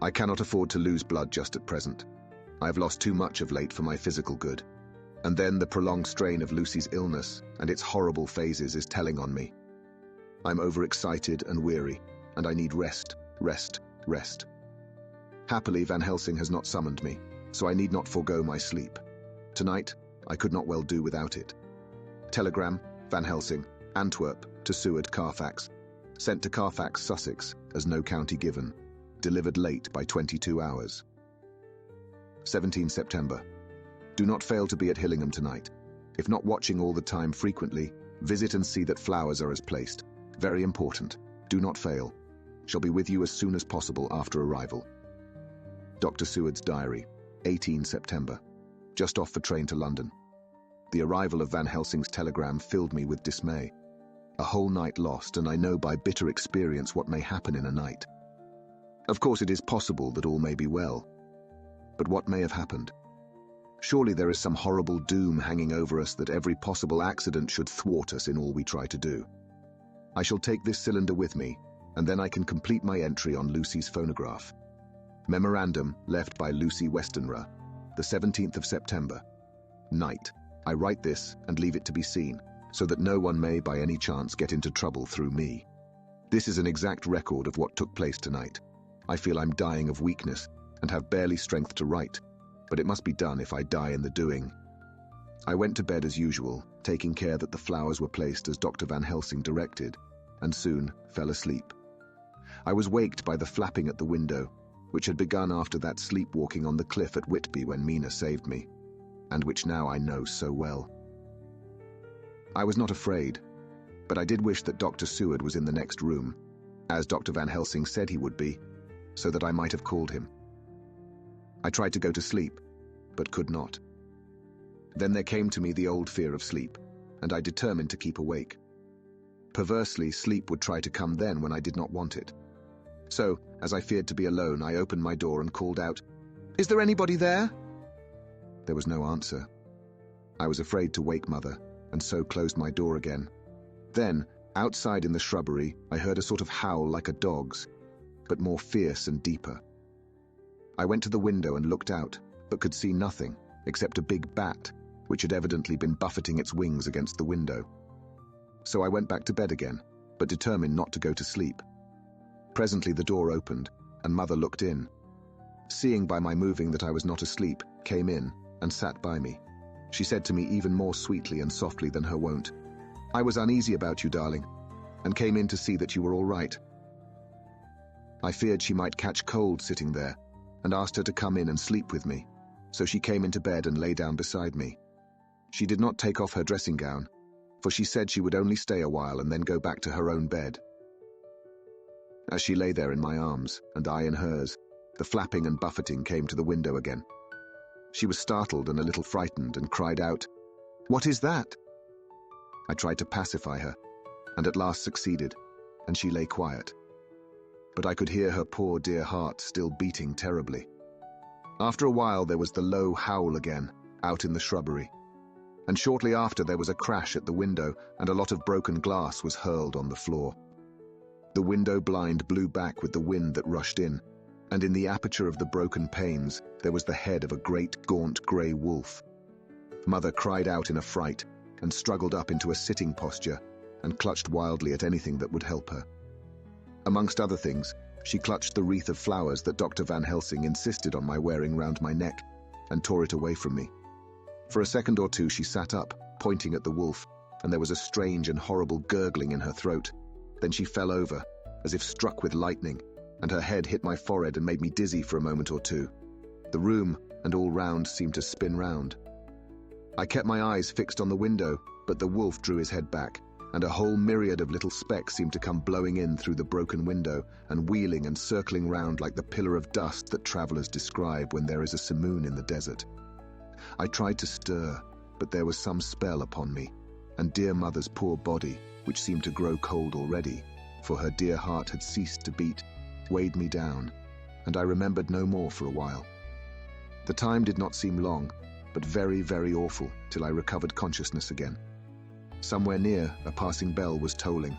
I cannot afford to lose blood just at present. I have lost too much of late for my physical good. And then the prolonged strain of Lucy's illness and its horrible phases is telling on me. I'm overexcited and weary, and I need rest, rest, rest. Happily, Van Helsing has not summoned me, so I need not forego my sleep. Tonight, I could not well do without it. Telegram, Van Helsing, Antwerp, to Seward, Carfax. Sent to Carfax, Sussex, as no county given. Delivered late by 22 hours. 17 September. Do not fail to be at Hillingham tonight. If not watching all the time frequently, visit and see that flowers are as placed. Very important. Do not fail. Shall be with you as soon as possible after arrival. Dr. Seward's diary. 18 September. Just off for train to London. The arrival of Van Helsing's telegram filled me with dismay. A whole night lost, and I know by bitter experience what may happen in a night. Of course, it is possible that all may be well. But what may have happened? Surely there is some horrible doom hanging over us that every possible accident should thwart us in all we try to do. I shall take this cylinder with me, and then I can complete my entry on Lucy's phonograph. Memorandum left by Lucy Westenra, the 17th of September. Night. I write this and leave it to be seen, so that no one may by any chance get into trouble through me. This is an exact record of what took place tonight. I feel I'm dying of weakness and have barely strength to write, but it must be done if I die in the doing. I went to bed as usual, taking care that the flowers were placed as Dr. Van Helsing directed, and soon fell asleep. I was waked by the flapping at the window, which had begun after that sleepwalking on the cliff at Whitby when Mina saved me, and which now I know so well. I was not afraid, but I did wish that Dr. Seward was in the next room, as Dr. Van Helsing said he would be, so that I might have called him. I tried to go to sleep, but could not. Then there came to me the old fear of sleep, and I determined to keep awake. Perversely, sleep would try to come then when I did not want it. So, as I feared to be alone, I opened my door and called out, "Is there anybody there?" There was no answer. I was afraid to wake Mother, and so closed my door again. Then, outside in the shrubbery, I heard a sort of howl like a dog's, but more fierce and deeper. I went to the window and looked out, but could see nothing, except a big bat, which had evidently been buffeting its wings against the window. So I went back to bed again, but determined not to go to sleep. Presently the door opened, and Mother looked in. Seeing by my moving that I was not asleep, came in and sat by me. She said to me even more sweetly and softly than her wont, "I was uneasy about you, darling, and came in to see that you were all right." I feared she might catch cold sitting there, and asked her to come in and sleep with me, so she came into bed and lay down beside me. She did not take off her dressing gown, for she said she would only stay a while and then go back to her own bed. As she lay there in my arms, and I in hers, the flapping and buffeting came to the window again. She was startled and a little frightened and cried out, "What is that?" I tried to pacify her, and at last succeeded, and she lay quiet. But I could hear her poor dear heart still beating terribly. After a while there was the low howl again, out in the shrubbery, and shortly after there was a crash at the window and a lot of broken glass was hurled on the floor. The window blind blew back with the wind that rushed in, and in the aperture of the broken panes there was the head of a great gaunt grey wolf. Mother cried out in a fright and struggled up into a sitting posture and clutched wildly at anything that would help her. Amongst other things, she clutched the wreath of flowers that Dr. Van Helsing insisted on my wearing round my neck and tore it away from me. For a second or two she sat up, pointing at the wolf, and there was a strange and horrible gurgling in her throat. Then she fell over, as if struck with lightning, and her head hit my forehead and made me dizzy for a moment or two. The room and all round seemed to spin round. I kept my eyes fixed on the window, but the wolf drew his head back, and a whole myriad of little specks seemed to come blowing in through the broken window and wheeling and circling round like the pillar of dust that travellers describe when there is a simoon in the desert. I tried to stir, but there was some spell upon me, and dear Mother's poor body, which seemed to grow cold already, for her dear heart had ceased to beat, weighed me down, and I remembered no more for a while. The time did not seem long, but very, very awful, till I recovered consciousness again. Somewhere near, a passing bell was tolling.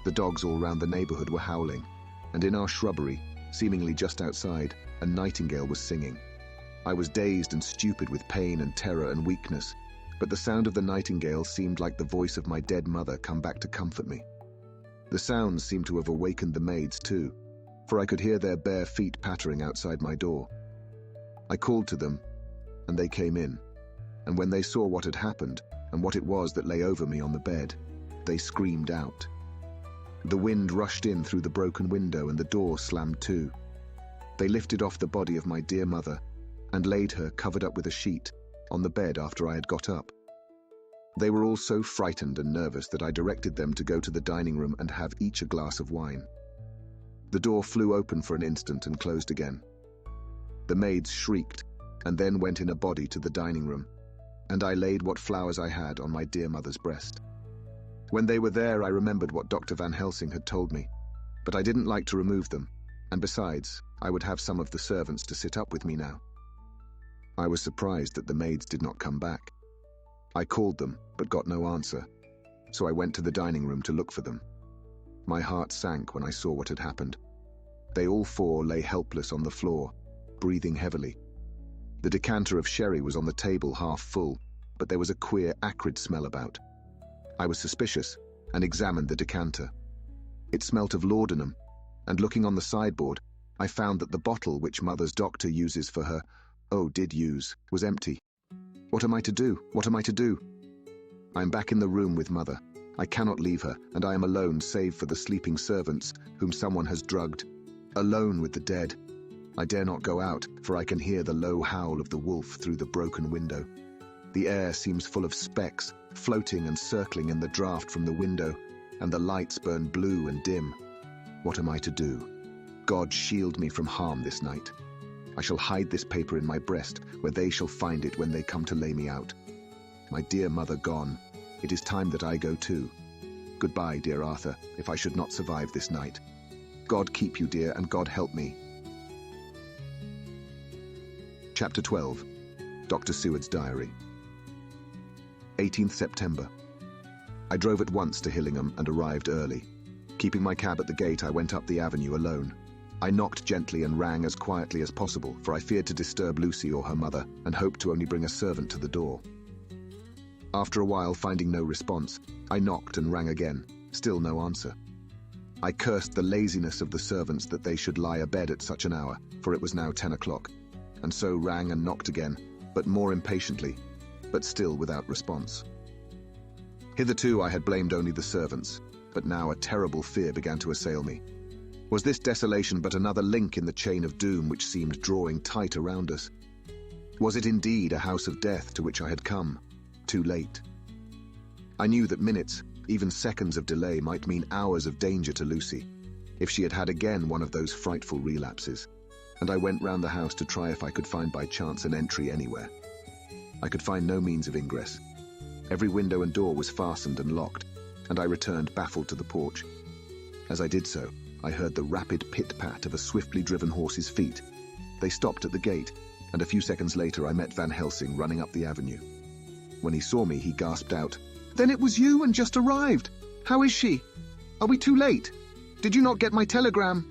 The dogs all round the neighbourhood were howling, and in our shrubbery, seemingly just outside, a nightingale was singing. I was dazed and stupid with pain and terror and weakness, but the sound of the nightingale seemed like the voice of my dead mother come back to comfort me. The sounds seemed to have awakened the maids too, for I could hear their bare feet pattering outside my door. I called to them, and they came in, and when they saw what had happened, and what it was that lay over me on the bed, they screamed out. The wind rushed in through the broken window and the door slammed to. They lifted off the body of my dear mother and laid her, covered up with a sheet, on the bed after I had got up. They were all so frightened and nervous that I directed them to go to the dining room and have each a glass of wine. The door flew open for an instant and closed again. The maids shrieked and then went in a body to the dining room, and I laid what flowers I had on my dear mother's breast. When they were there, I remembered what Dr. Van Helsing had told me, but I didn't like to remove them, and besides, I would have some of the servants to sit up with me now. I was surprised that the maids did not come back. I called them, but got no answer, so I went to the dining room to look for them. My heart sank when I saw what had happened, They all four lay helpless on the floor, breathing heavily. The decanter of sherry was on the table half full, but there was a queer, acrid smell about. I was suspicious and examined the decanter. It smelt of laudanum, and looking on the sideboard, I found that the bottle which Mother's doctor uses for her, did use, was empty. What am I to do? What am I to do? I am back in the room with Mother. I cannot leave her, and I am alone save for the sleeping servants, whom someone has drugged. Alone with the dead. I dare not go out, for I can hear the low howl of the wolf through the broken window. The air seems full of specks, floating and circling in the draught from the window, and the lights burn blue and dim. What am I to do? God shield me from harm this night. I shall hide this paper in my breast, where they shall find it when they come to lay me out. My dear mother gone, it is time that I go too. Goodbye, dear Arthur, if I should not survive this night. God keep you, dear, and God help me. Chapter 12. Dr. Seward's Diary. 18th September. I drove at once to Hillingham and arrived early. Keeping my cab at the gate, I went up the avenue alone. I knocked gently and rang as quietly as possible, for I feared to disturb Lucy or her mother, and hoped to only bring a servant to the door. After a while, finding no response, I knocked and rang again, still no answer. I cursed the laziness of the servants that they should lie abed at such an hour, for it was now 10 o'clock, and so rang and knocked again, but more impatiently, but still without response. Hitherto I had blamed only the servants, but now a terrible fear began to assail me. Was this desolation but another link in the chain of doom which seemed drawing tight around us? Was it indeed a house of death to which I had come, too late? I knew that minutes, even seconds of delay might mean hours of danger to Lucy, if she had had again one of those frightful relapses, and I went round the house to try if I could find by chance an entry anywhere. I could find no means of ingress. Every window and door was fastened and locked, and I returned baffled to the porch. As I did so, I heard the rapid pit-pat of a swiftly driven horse's feet. They stopped at the gate, and a few seconds later I met Van Helsing running up the avenue. When he saw me, he gasped out, "Then it was you and just arrived! How is she? Are we too late? Did you not get my telegram?"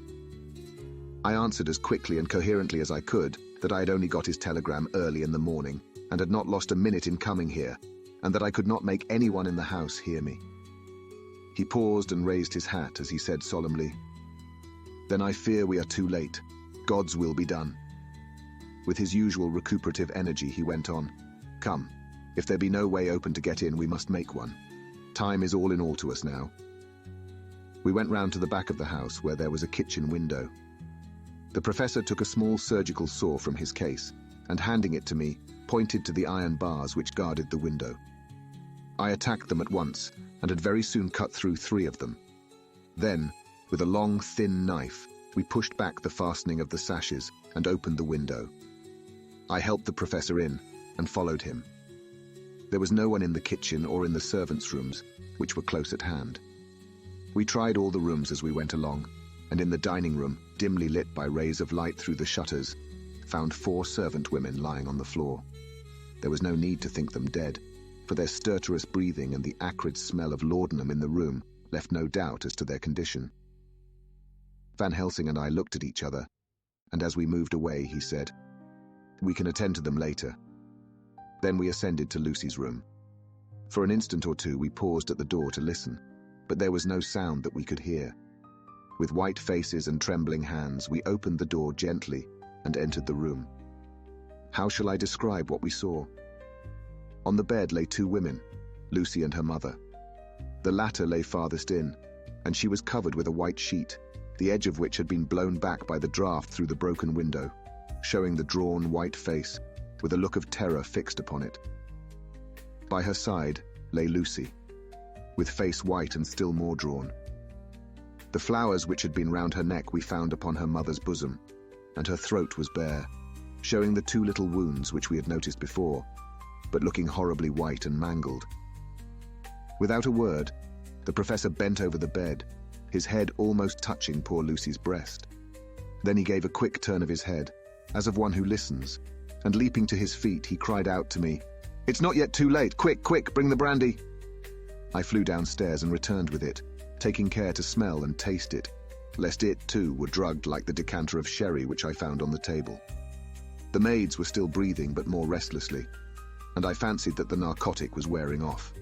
I answered as quickly and coherently as I could that I had only got his telegram early in the morning, and had not lost a minute in coming here, and that I could not make anyone in the house hear me. He paused and raised his hat as he said solemnly, "Then I fear we are too late. God's will be done." With his usual recuperative energy, he went on, "Come, if there be no way open to get in, we must make one. Time is all in all to us now." We went round to the back of the house, where there was a kitchen window. The professor took a small surgical saw from his case, and handing it to me, pointed to the iron bars which guarded the window. I attacked them at once, and had very soon cut through 3 of them. Then, with a long, thin knife, we pushed back the fastening of the sashes and opened the window. I helped the professor in, and followed him. There was no one in the kitchen or in the servants' rooms, which were close at hand. We tried all the rooms as we went along, and in the dining room, dimly lit by rays of light through the shutters, found 4 servant women lying on the floor. There was no need to think them dead, for their stertorous breathing and the acrid smell of laudanum in the room left no doubt as to their condition. Van Helsing and I looked at each other, and as we moved away, he said, "We can attend to them later." Then we ascended to Lucy's room. For an instant or two we paused at the door to listen, but there was no sound that we could hear. With white faces and trembling hands, we opened the door gently and entered the room. How shall I describe what we saw? On the bed lay 2 women, Lucy and her mother. The latter lay farthest in, and she was covered with a white sheet, the edge of which had been blown back by the draught through the broken window, showing the drawn white face, with a look of terror fixed upon it. By her side lay Lucy, with face white and still more drawn. The flowers which had been round her neck we found upon her mother's bosom, and her throat was bare, showing the 2 little wounds which we had noticed before, but looking horribly white and mangled. Without a word, the professor bent over the bed, his head almost touching poor Lucy's breast. Then he gave a quick turn of his head, as of one who listens, and leaping to his feet, he cried out to me, "It's not yet too late! Quick, quick, bring the brandy!" I flew downstairs and returned with it, taking care to smell and taste it. lest it, too, were drugged like the decanter of sherry which I found on the table. The maids were still breathing, but more restlessly, and I fancied that the narcotic was wearing off.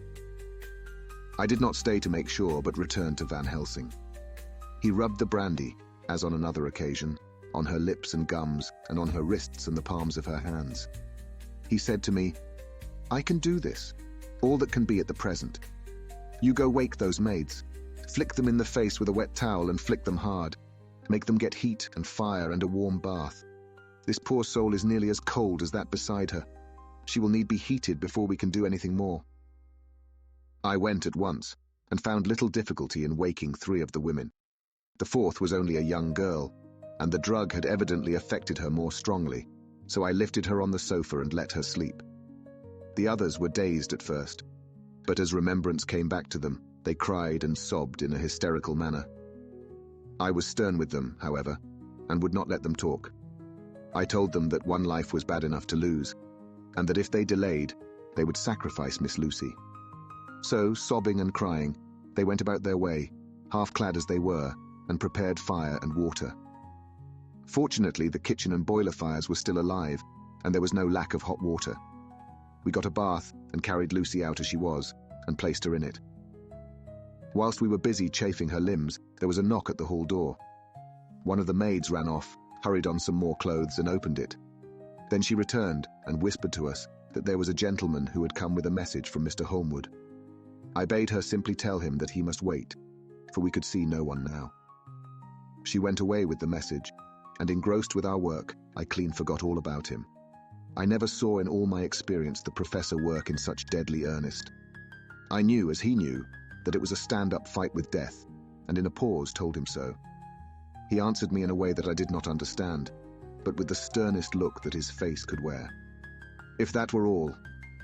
I did not stay to make sure, but returned to Van Helsing. He rubbed the brandy, as on another occasion, on her lips and gums, and on her wrists and the palms of her hands. He said to me, "I can do this, all that can be at the present. You go wake those maids. Flick them in the face with a wet towel and flick them hard. Make them get heat and fire and a warm bath. This poor soul is nearly as cold as that beside her. She will need be heated before we can do anything more." I went at once, and found little difficulty in waking 3 of the women. The 4th was only a young girl, and the drug had evidently affected her more strongly, so I lifted her on the sofa and let her sleep. The others were dazed at first, but as remembrance came back to them, they cried and sobbed in a hysterical manner. I was stern with them, however, and would not let them talk. I told them that one life was bad enough to lose, and that if they delayed, they would sacrifice Miss Lucy. So, sobbing and crying, they went about their way, half-clad as they were, and prepared fire and water. Fortunately, the kitchen and boiler fires were still alive, and there was no lack of hot water. We got a bath and carried Lucy out as she was, and placed her in it. Whilst we were busy chafing her limbs, there was a knock at the hall door. One of the maids ran off, hurried on some more clothes, and opened it. Then she returned and whispered to us that there was a gentleman who had come with a message from Mr. Holmwood. I bade her simply tell him that he must wait, for we could see no one now. She went away with the message, and engrossed with our work, I clean forgot all about him. I never saw in all my experience the professor work in such deadly earnest. I knew, as he knew, that it was a stand-up fight with death, and in a pause told him so. He answered me in a way that I did not understand, but with the sternest look that his face could wear. If that were all,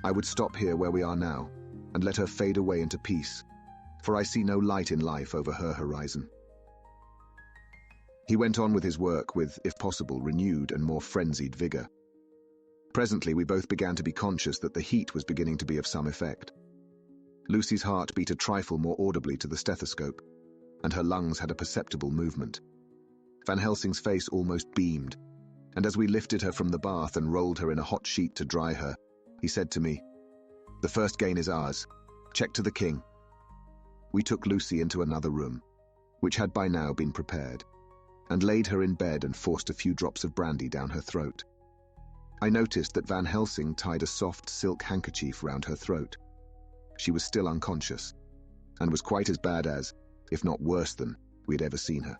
I would stop here where we are now, and let her fade away into peace, for I see no light in life over her horizon. He went on with his work with, if possible, renewed and more frenzied vigor. Presently we both began to be conscious that the heat was beginning to be of some effect. Lucy's heart beat a trifle more audibly to the stethoscope, and her lungs had a perceptible movement. Van Helsing's face almost beamed, and as we lifted her from the bath and rolled her in a hot sheet to dry her, he said to me, "The first gain is ours. Check to the king." We took Lucy into another room, which had by now been prepared, and laid her in bed and forced a few drops of brandy down her throat. I noticed that Van Helsing tied a soft silk handkerchief round her throat. She was still unconscious, and was quite as bad as, if not worse than, we had ever seen her.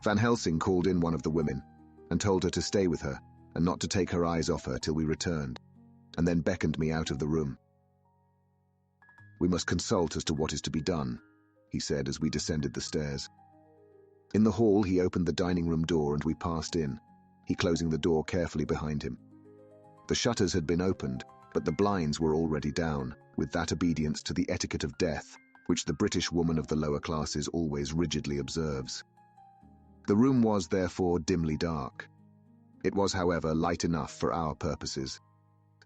Van Helsing called in one of the women, and told her to stay with her, and not to take her eyes off her till we returned, and then beckoned me out of the room. "We must consult as to what is to be done," he said as we descended the stairs. In the hall he opened the dining room door and we passed in, he closing the door carefully behind him. The shutters had been opened, but the blinds were already down, with that obedience to the etiquette of death, which the British woman of the lower classes always rigidly observes. The room was, therefore, dimly dark. It was, however, light enough for our purposes.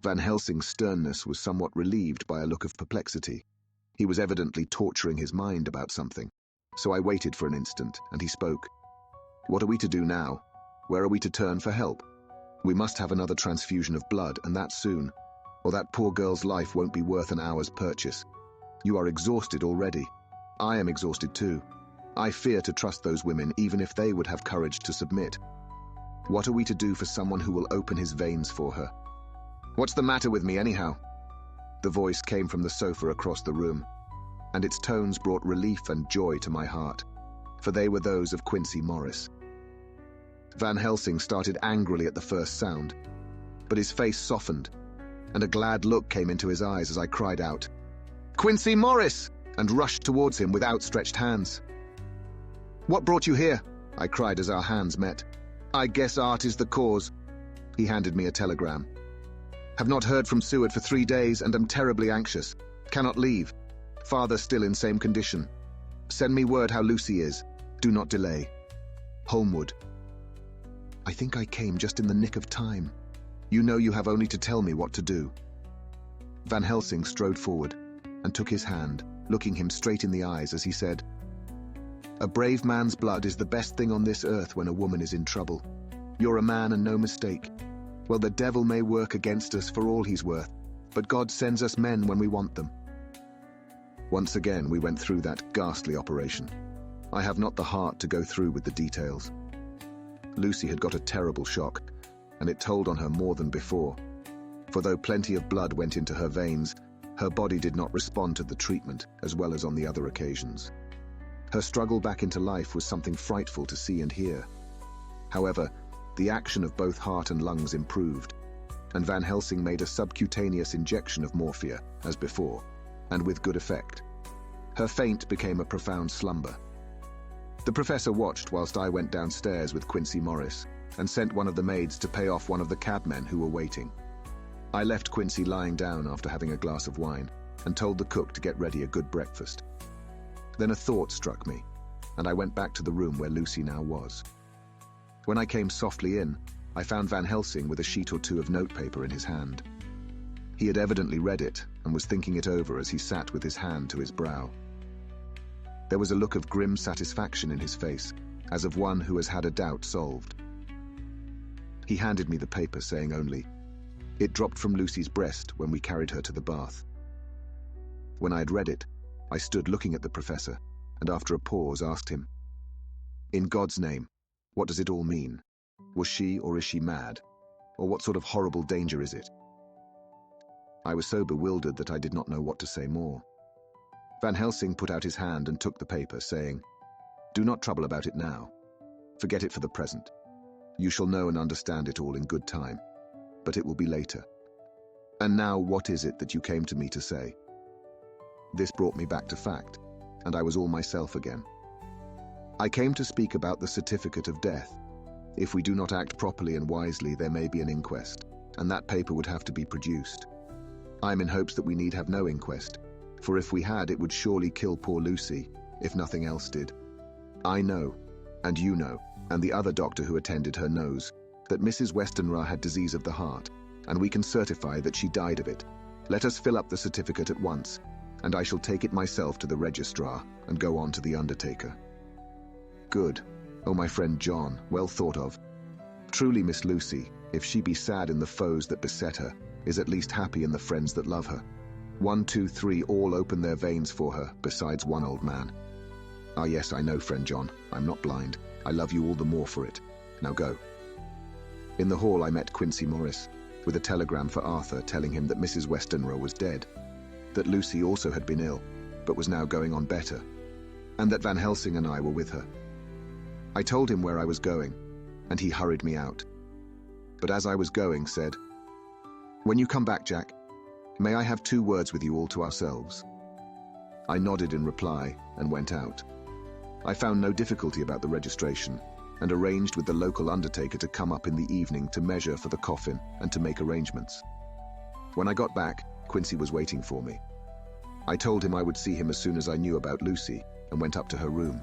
Van Helsing's sternness was somewhat relieved by a look of perplexity. He was evidently torturing his mind about something. So I waited for an instant, and he spoke. "What are we to do now? Where are we to turn for help? We must have another transfusion of blood, and that soon, or that poor girl's life won't be worth an hour's purchase. You are exhausted already. I am exhausted too. I fear to trust those women, even if they would have courage to submit. What are we to do for someone who will open his veins for her? What's the matter with me, anyhow?" The voice came from the sofa across the room, and its tones brought relief and joy to my heart, for they were those of Quincey Morris. Van Helsing started angrily at the first sound, but his face softened, and a glad look came into his eyes as I cried out, "Quincey Morris!" and rushed towards him with outstretched hands. "What brought you here?" I cried as our hands met. "I guess art is the cause." He handed me a telegram. "Have not heard from Seward for 3 days and am terribly anxious. Cannot leave. Father still in same condition. Send me word how Lucy is. Do not delay. Holmwood." I think I came just in the nick of time. You know you have only to tell me what to do. Van Helsing strode forward and took his hand, looking him straight in the eyes as he said, A brave man's blood is the best thing on this earth when a woman is in trouble. You're a man and no mistake. Well, the devil may work against us for all he's worth, but God sends us men when we want them. Once again, we went through that ghastly operation. I have not the heart to go through with the details. Lucy had got a terrible shock, and it told on her more than before. For though plenty of blood went into her veins, her body did not respond to the treatment as well as on the other occasions. Her struggle back into life was something frightful to see and hear. However, the action of both heart and lungs improved, and Van Helsing made a subcutaneous injection of morphia, as before, and with good effect. Her faint became a profound slumber. The professor watched whilst I went downstairs with Quincy Morris and sent one of the maids to pay off one of the cabmen who were waiting. I left Quincy lying down after having a glass of wine and told the cook to get ready a good breakfast. Then a thought struck me, and I went back to the room where Lucy now was. When I came softly in, I found Van Helsing with a sheet or two of notepaper in his hand. He had evidently read it and was thinking it over as he sat with his hand to his brow. There was a look of grim satisfaction in his face, as of one who has had a doubt solved. He handed me the paper, saying only, "It dropped from Lucy's breast when we carried her to the bath." When I had read it, I stood looking at the professor, and after a pause asked him, "In God's name, what does it all mean? Was she or is she mad? Or what sort of horrible danger is it?" I was so bewildered that I did not know what to say more. Van Helsing put out his hand and took the paper, saying, "Do not trouble about it now. Forget it for the present. You shall know and understand it all in good time, but it will be later. And now what is it that you came to me to say?" This brought me back to fact, and I was all myself again. "I came to speak about the certificate of death. If we do not act properly and wisely, there may be an inquest, and that paper would have to be produced. I am in hopes that we need have no inquest, for if we had, it would surely kill poor Lucy, if nothing else did. I know, and you know, and the other doctor who attended her knows, that Mrs. Westenra had disease of the heart, and we can certify that she died of it. Let us fill up the certificate at once, and I shall take it myself to the registrar and go on to the undertaker." "Good. Oh, my friend John, well thought of. Truly Miss Lucy, if she be sad in the foes that beset her, is at least happy in the friends that love her. 1, 2, 3 all open their veins for her, besides one old man. Ah yes, I know, friend John, I'm not blind. I love you all the more for it. Now go." In the hall I met Quincy Morris, with a telegram for Arthur telling him that Mrs. Westenra was dead, that Lucy also had been ill, but was now going on better, and that Van Helsing and I were with her. I told him where I was going, and he hurried me out. But as I was going, said, "When you come back, Jack, may I have 2 words with you all to ourselves?" I nodded in reply and went out. I found no difficulty about the registration, and arranged with the local undertaker to come up in the evening to measure for the coffin and to make arrangements. When I got back, Quincy was waiting for me. I told him I would see him as soon as I knew about Lucy, and went up to her room.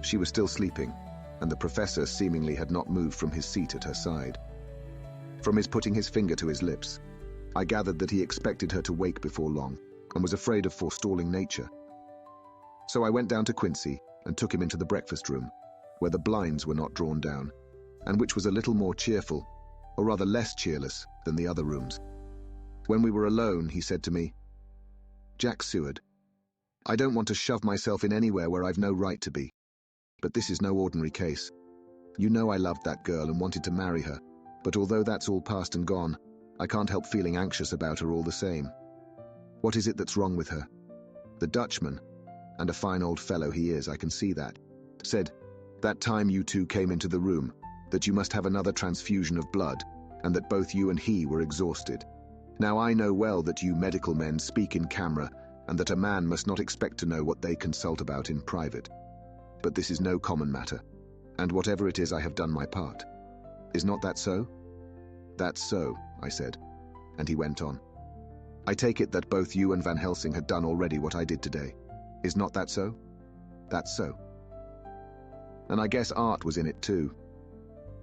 She was still sleeping, and the professor seemingly had not moved from his seat at her side. From his putting his finger to his lips, I gathered that he expected her to wake before long, and was afraid of forestalling nature. So I went down to Quincy and took him into the breakfast room, where the blinds were not drawn down, and which was a little more cheerful, or rather less cheerless, than the other rooms. When we were alone, he said to me, "Jack Seward, I don't want to shove myself in anywhere where I've no right to be, but this is no ordinary case. You know I loved that girl and wanted to marry her, but although that's all past and gone, I can't help feeling anxious about her all the same. What is it that's wrong with her?" The Dutchman, and a fine old fellow he is, I can see that, said, "That time you 2 came into the room, that you must have another transfusion of blood, and that both you and he were exhausted. Now I know well that you medical men speak in camera, and that a man must not expect to know what they consult about in private. But this is no common matter, and whatever it is, I have done my part. Is not that so?" "That's so," I said, and he went on. "I take it that both you and Van Helsing had done already what I did today. Is not that so?" "That's so. And I guess Art was in it too.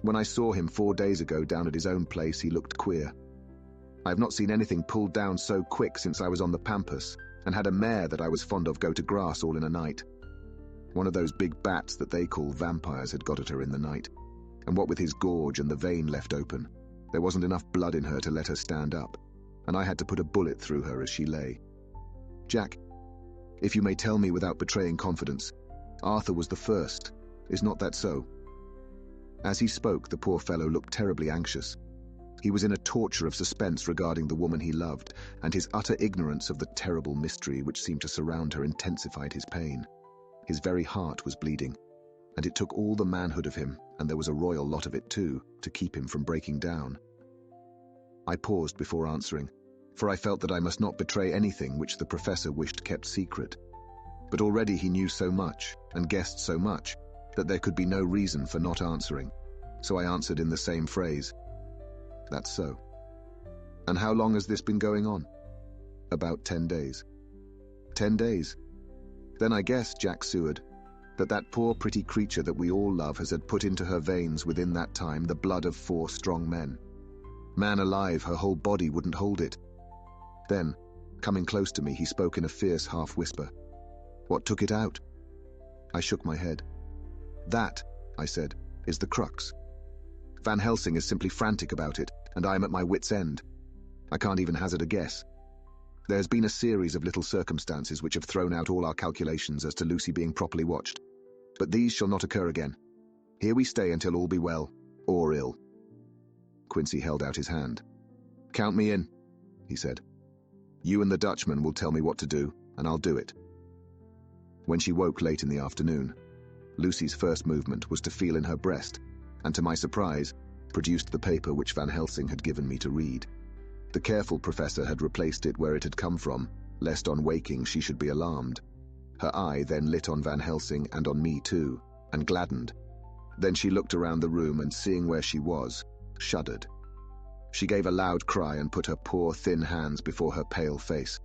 When I saw him 4 days ago down at his own place, he looked queer. I have not seen anything pulled down so quick since I was on the Pampas, and had a mare that I was fond of go to grass all in a night. One of those big bats that they call vampires had got at her in the night, and what with his gorge and the vein left open, there wasn't enough blood in her to let her stand up, and I had to put a bullet through her as she lay. Jack, if you may tell me without betraying confidence, Arthur was the first. Is not that so? As he spoke, the poor fellow looked terribly anxious. He was in a torture of suspense regarding the woman he loved, and his utter ignorance of the terrible mystery which seemed to surround her intensified his pain. His very heart was bleeding, and it took all the manhood of him, and there was a royal lot of it too, to keep him from breaking down. I paused before answering, for I felt that I must not betray anything which the professor wished kept secret. But already he knew so much, and guessed so much, that there could be no reason for not answering, so I answered in the same phrase. That's so. And how long has this been going on? About 10 days. 10 days? Then I guess, Jack Seward, that poor pretty creature that we all love has had put into her veins within that time the blood of 4 strong men. Man alive, her whole body wouldn't hold it. Then, coming close to me, he spoke in a fierce half-whisper. What took it out? I shook my head. That, I said, is the crux. Van Helsing is simply frantic about it, and I am at my wit's end. I can't even hazard a guess. There's been a series of little circumstances which have thrown out all our calculations as to Lucy being properly watched. But these shall not occur again. Here we stay until all be well, or ill. Quincy held out his hand. Count me in, he said. You and the Dutchman will tell me what to do, and I'll do it. When she woke late in the afternoon, Lucy's first movement was to feel in her breast, and to my surprise, produced the paper which Van Helsing had given me to read. The careful professor had replaced it where it had come from, lest on waking she should be alarmed. Her eye then lit on Van Helsing and on me too, and gladdened. Then she looked around the room and, seeing where she was, shuddered. She gave a loud cry and put her poor thin hands before her pale face.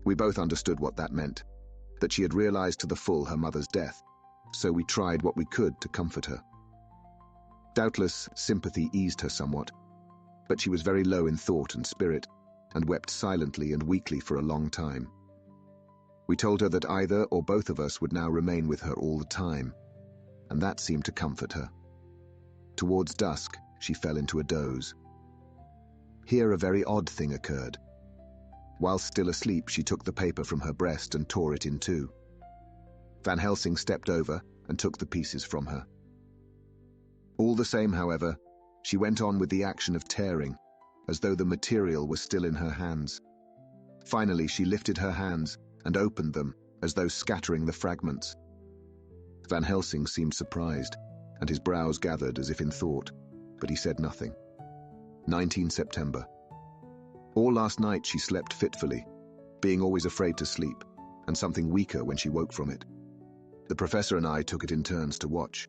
We both understood what that meant, that she had realized to the full her mother's death, so we tried what we could to comfort her. Doubtless, sympathy eased her somewhat, but she was very low in thought and spirit, and wept silently and weakly for a long time. We told her that either or both of us would now remain with her all the time, and that seemed to comfort her. Towards dusk, she fell into a doze. Here a very odd thing occurred. Whilst still asleep, she took the paper from her breast and tore it in two. Van Helsing stepped over and took the pieces from her. All the same, however, she went on with the action of tearing, as though the material was still in her hands. Finally, she lifted her hands and opened them, as though scattering the fragments. Van Helsing seemed surprised, and his brows gathered as if in thought, but he said nothing. 19 September. All last night she slept fitfully, being always afraid to sleep, and something weaker when she woke from it. The professor and I took it in turns to watch,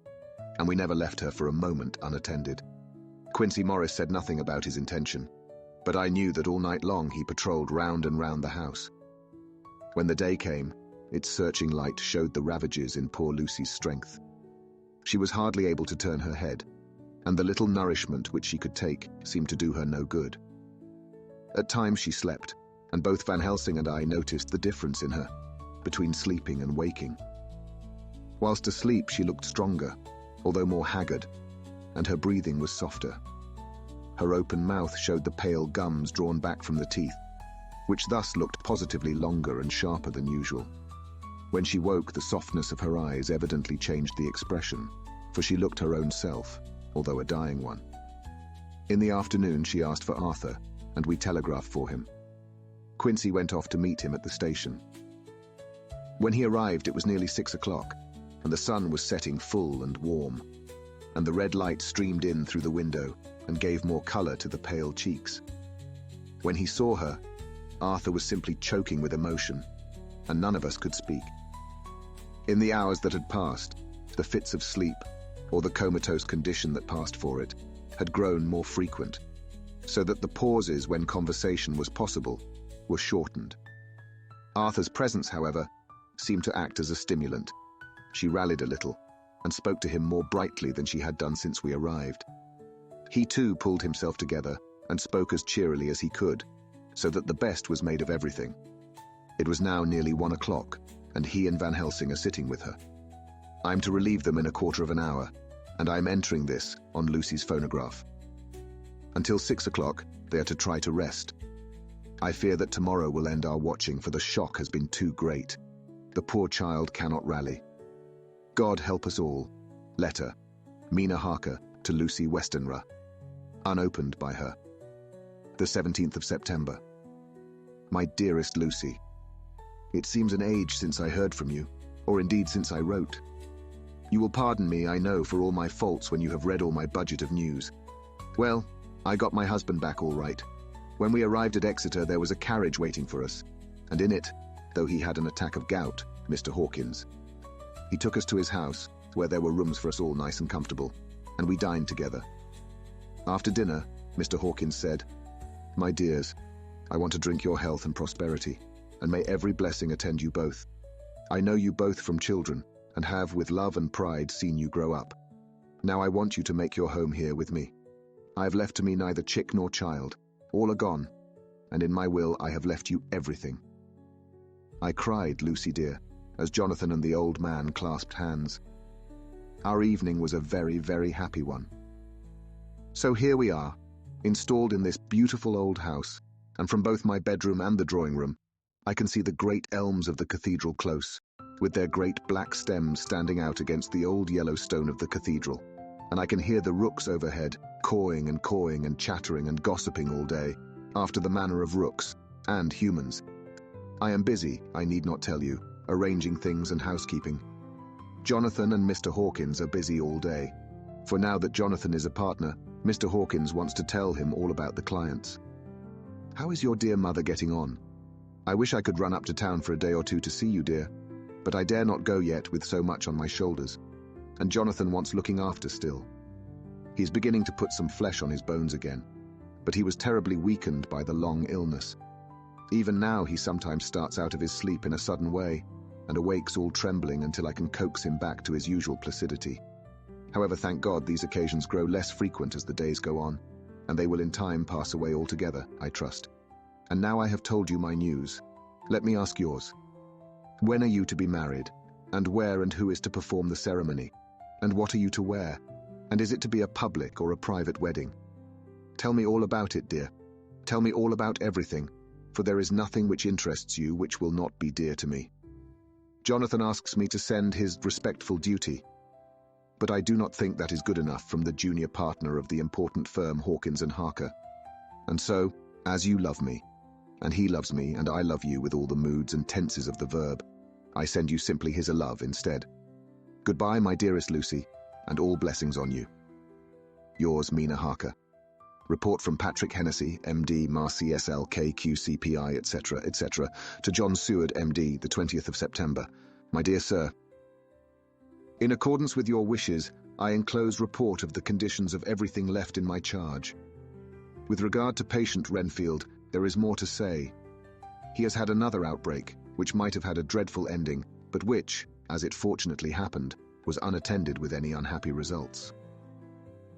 and we never left her for a moment unattended. Quincy Morris said nothing about his intention, but I knew that all night long he patrolled round and round the house. When the day came, its searching light showed the ravages in poor Lucy's strength. She was hardly able to turn her head, and the little nourishment which she could take seemed to do her no good. At times she slept, and both Van Helsing and I noticed the difference in her, between sleeping and waking. Whilst asleep she looked stronger, although more haggard, and her breathing was softer. Her open mouth showed the pale gums drawn back from the teeth, which thus looked positively longer and sharper than usual. When she woke, the softness of her eyes evidently changed the expression, for she looked her own self, although a dying one. In the afternoon she asked for Arthur, and we telegraphed for him. Quincy went off to meet him at the station. When he arrived, it was nearly 6 o'clock, and the sun was setting full and warm, and the red light streamed in through the window and gave more color to the pale cheeks. When he saw her, Arthur was simply choking with emotion, and none of us could speak. In the hours that had passed, the fits of sleep, or the comatose condition that passed for it, had grown more frequent, so that the pauses when conversation was possible were shortened. Arthur's presence, however, seemed to act as a stimulant. She rallied a little, and spoke to him more brightly than she had done since we arrived. He too pulled himself together and spoke as cheerily as he could, so that the best was made of everything. It was now nearly 1 o'clock, and he and Van Helsing are sitting with her. I'm to relieve them in a quarter of an hour, and I'm entering this on Lucy's phonograph. Until 6 o'clock, they are to try to rest. I fear that tomorrow will end our watching, for the shock has been too great. The poor child cannot rally. God help us all. Letter, Mina Harker to Lucy Westenra. Unopened by her. The 17th of September. My dearest Lucy, it seems an age since I heard from you, or indeed since I wrote. You will pardon me, I know, for all my faults when you have read all my budget of news. Well, I got my husband back all right. When we arrived at Exeter, there was a carriage waiting for us, and in it, though he had an attack of gout, Mr. Hawkins. He took us to his house, where there were rooms for us all nice and comfortable, and we dined together. After dinner, Mr. Hawkins said, "My dears, I want to drink your health and prosperity, and may every blessing attend you both. I know you both from children, and have with love and pride seen you grow up. Now I want you to make your home here with me. I have left to me neither chick nor child. All are gone, and in my will I have left you everything." I cried, Lucy dear, as Jonathan and the old man clasped hands. Our evening was a very, very happy one. So here we are, installed in this beautiful old house, and from both my bedroom and the drawing room, I can see the great elms of the cathedral close, with their great black stems standing out against the old yellow stone of the cathedral, and I can hear the rooks overhead, cawing and chattering and gossiping all day, after the manner of rooks and humans. I am busy, I need not tell you, arranging things and housekeeping. Jonathan and Mr. Hawkins are busy all day, for now that Jonathan is a partner, Mr. Hawkins wants to tell him all about the clients. How is your dear mother getting on? I wish I could run up to town for a day or two to see you, dear, but I dare not go yet with so much on my shoulders, and Jonathan wants looking after still. He's beginning to put some flesh on his bones again, but he was terribly weakened by the long illness. Even now he sometimes starts out of his sleep in a sudden way, and awakes all trembling until I can coax him back to his usual placidity. However, thank God these occasions grow less frequent as the days go on, and they will in time pass away altogether, I trust. And now I have told you my news. Let me ask yours. When are you to be married? And where and who is to perform the ceremony? And what are you to wear? And is it to be a public or a private wedding? Tell me all about it, dear. Tell me all about everything, for there is nothing which interests you which will not be dear to me. Jonathan asks me to send his respectful duty, but I do not think that is good enough from the junior partner of the important firm Hawkins and Harker. And so, as you love me, and he loves me, and I love you with all the moods and tenses of the verb, I send you simply his love instead. Goodbye, my dearest Lucy, and all blessings on you. Yours, Mina Harker. Report from Patrick Hennessy, MD, Marcy SLK, QCPI, etc., etc., to John Seward, MD, the 20th of September. My dear sir, in accordance with your wishes, I enclose report of the conditions of everything left in my charge. With regard to patient Renfield, there is more to say. He has had another outbreak, which might have had a dreadful ending, but which, as it fortunately happened, was unattended with any unhappy results.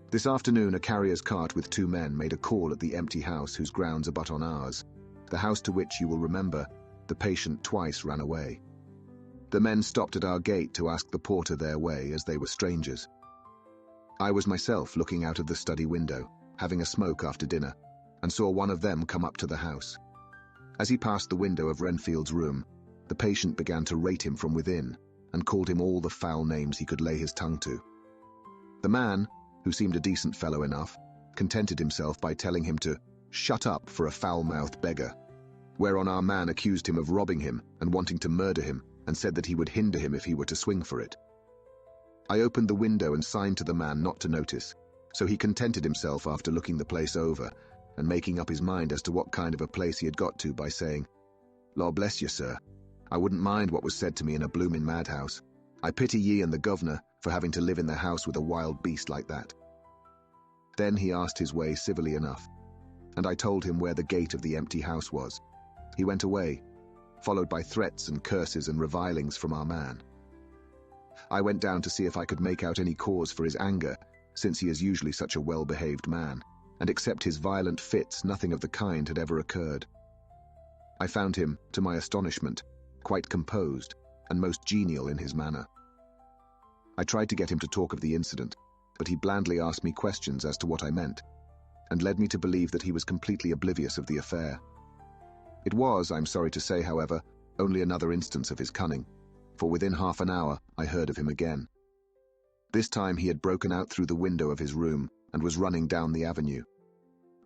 This afternoon, a carrier's cart with 2 men made a call at the empty house whose grounds abut on ours, the house to which, you will remember, the patient twice ran away. The men stopped at our gate to ask the porter their way, as they were strangers. I was myself looking out of the study window, having a smoke after dinner, and saw one of them come up to the house. As he passed the window of Renfield's room, the patient began to rate him from within, and called him all the foul names he could lay his tongue to. The man, who seemed a decent fellow enough, contented himself by telling him to shut up for a foul-mouthed beggar, whereon our man accused him of robbing him and wanting to murder him, and said that he would hinder him if he were to swing for it. I opened the window and signed to the man not to notice, so he contented himself after looking the place over, and making up his mind as to what kind of a place he had got to by saying, "Law bless you, sir, I wouldn't mind what was said to me in a bloomin' madhouse. I pity ye and the governor for having to live in the house with a wild beast like that." Then he asked his way civilly enough, and I told him where the gate of the empty house was. He went away, followed by threats and curses and revilings from our man. I went down to see if I could make out any cause for his anger, since he is usually such a well-behaved man, and except his violent fits, nothing of the kind had ever occurred. I found him, to my astonishment, quite composed and most genial in his manner. I tried to get him to talk of the incident, but he blandly asked me questions as to what I meant, and led me to believe that he was completely oblivious of the affair. It was, I'm sorry to say, however, only another instance of his cunning, for within half an hour I heard of him again. This time he had broken out through the window of his room and was running down the avenue.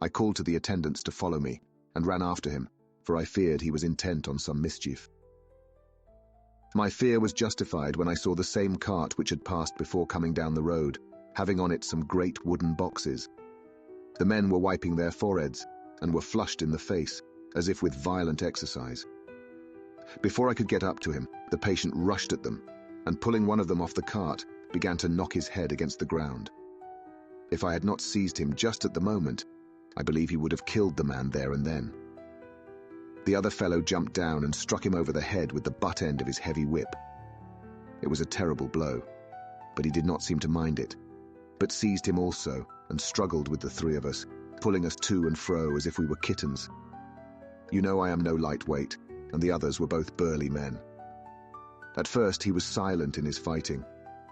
I called to the attendants to follow me and ran after him, for I feared he was intent on some mischief. My fear was justified when I saw the same cart which had passed before coming down the road, having on it some great wooden boxes. The men were wiping their foreheads and were flushed in the face, as if with violent exercise. Before I could get up to him, the patient rushed at them, and pulling one of them off the cart, began to knock his head against the ground. If I had not seized him just at the moment, I believe he would have killed the man there and then. The other fellow jumped down and struck him over the head with the butt end of his heavy whip. It was a terrible blow, but he did not seem to mind it, but seized him also and struggled with the three of us, pulling us to and fro as if we were kittens. You know I am no lightweight, and the others were both burly men. At first he was silent in his fighting,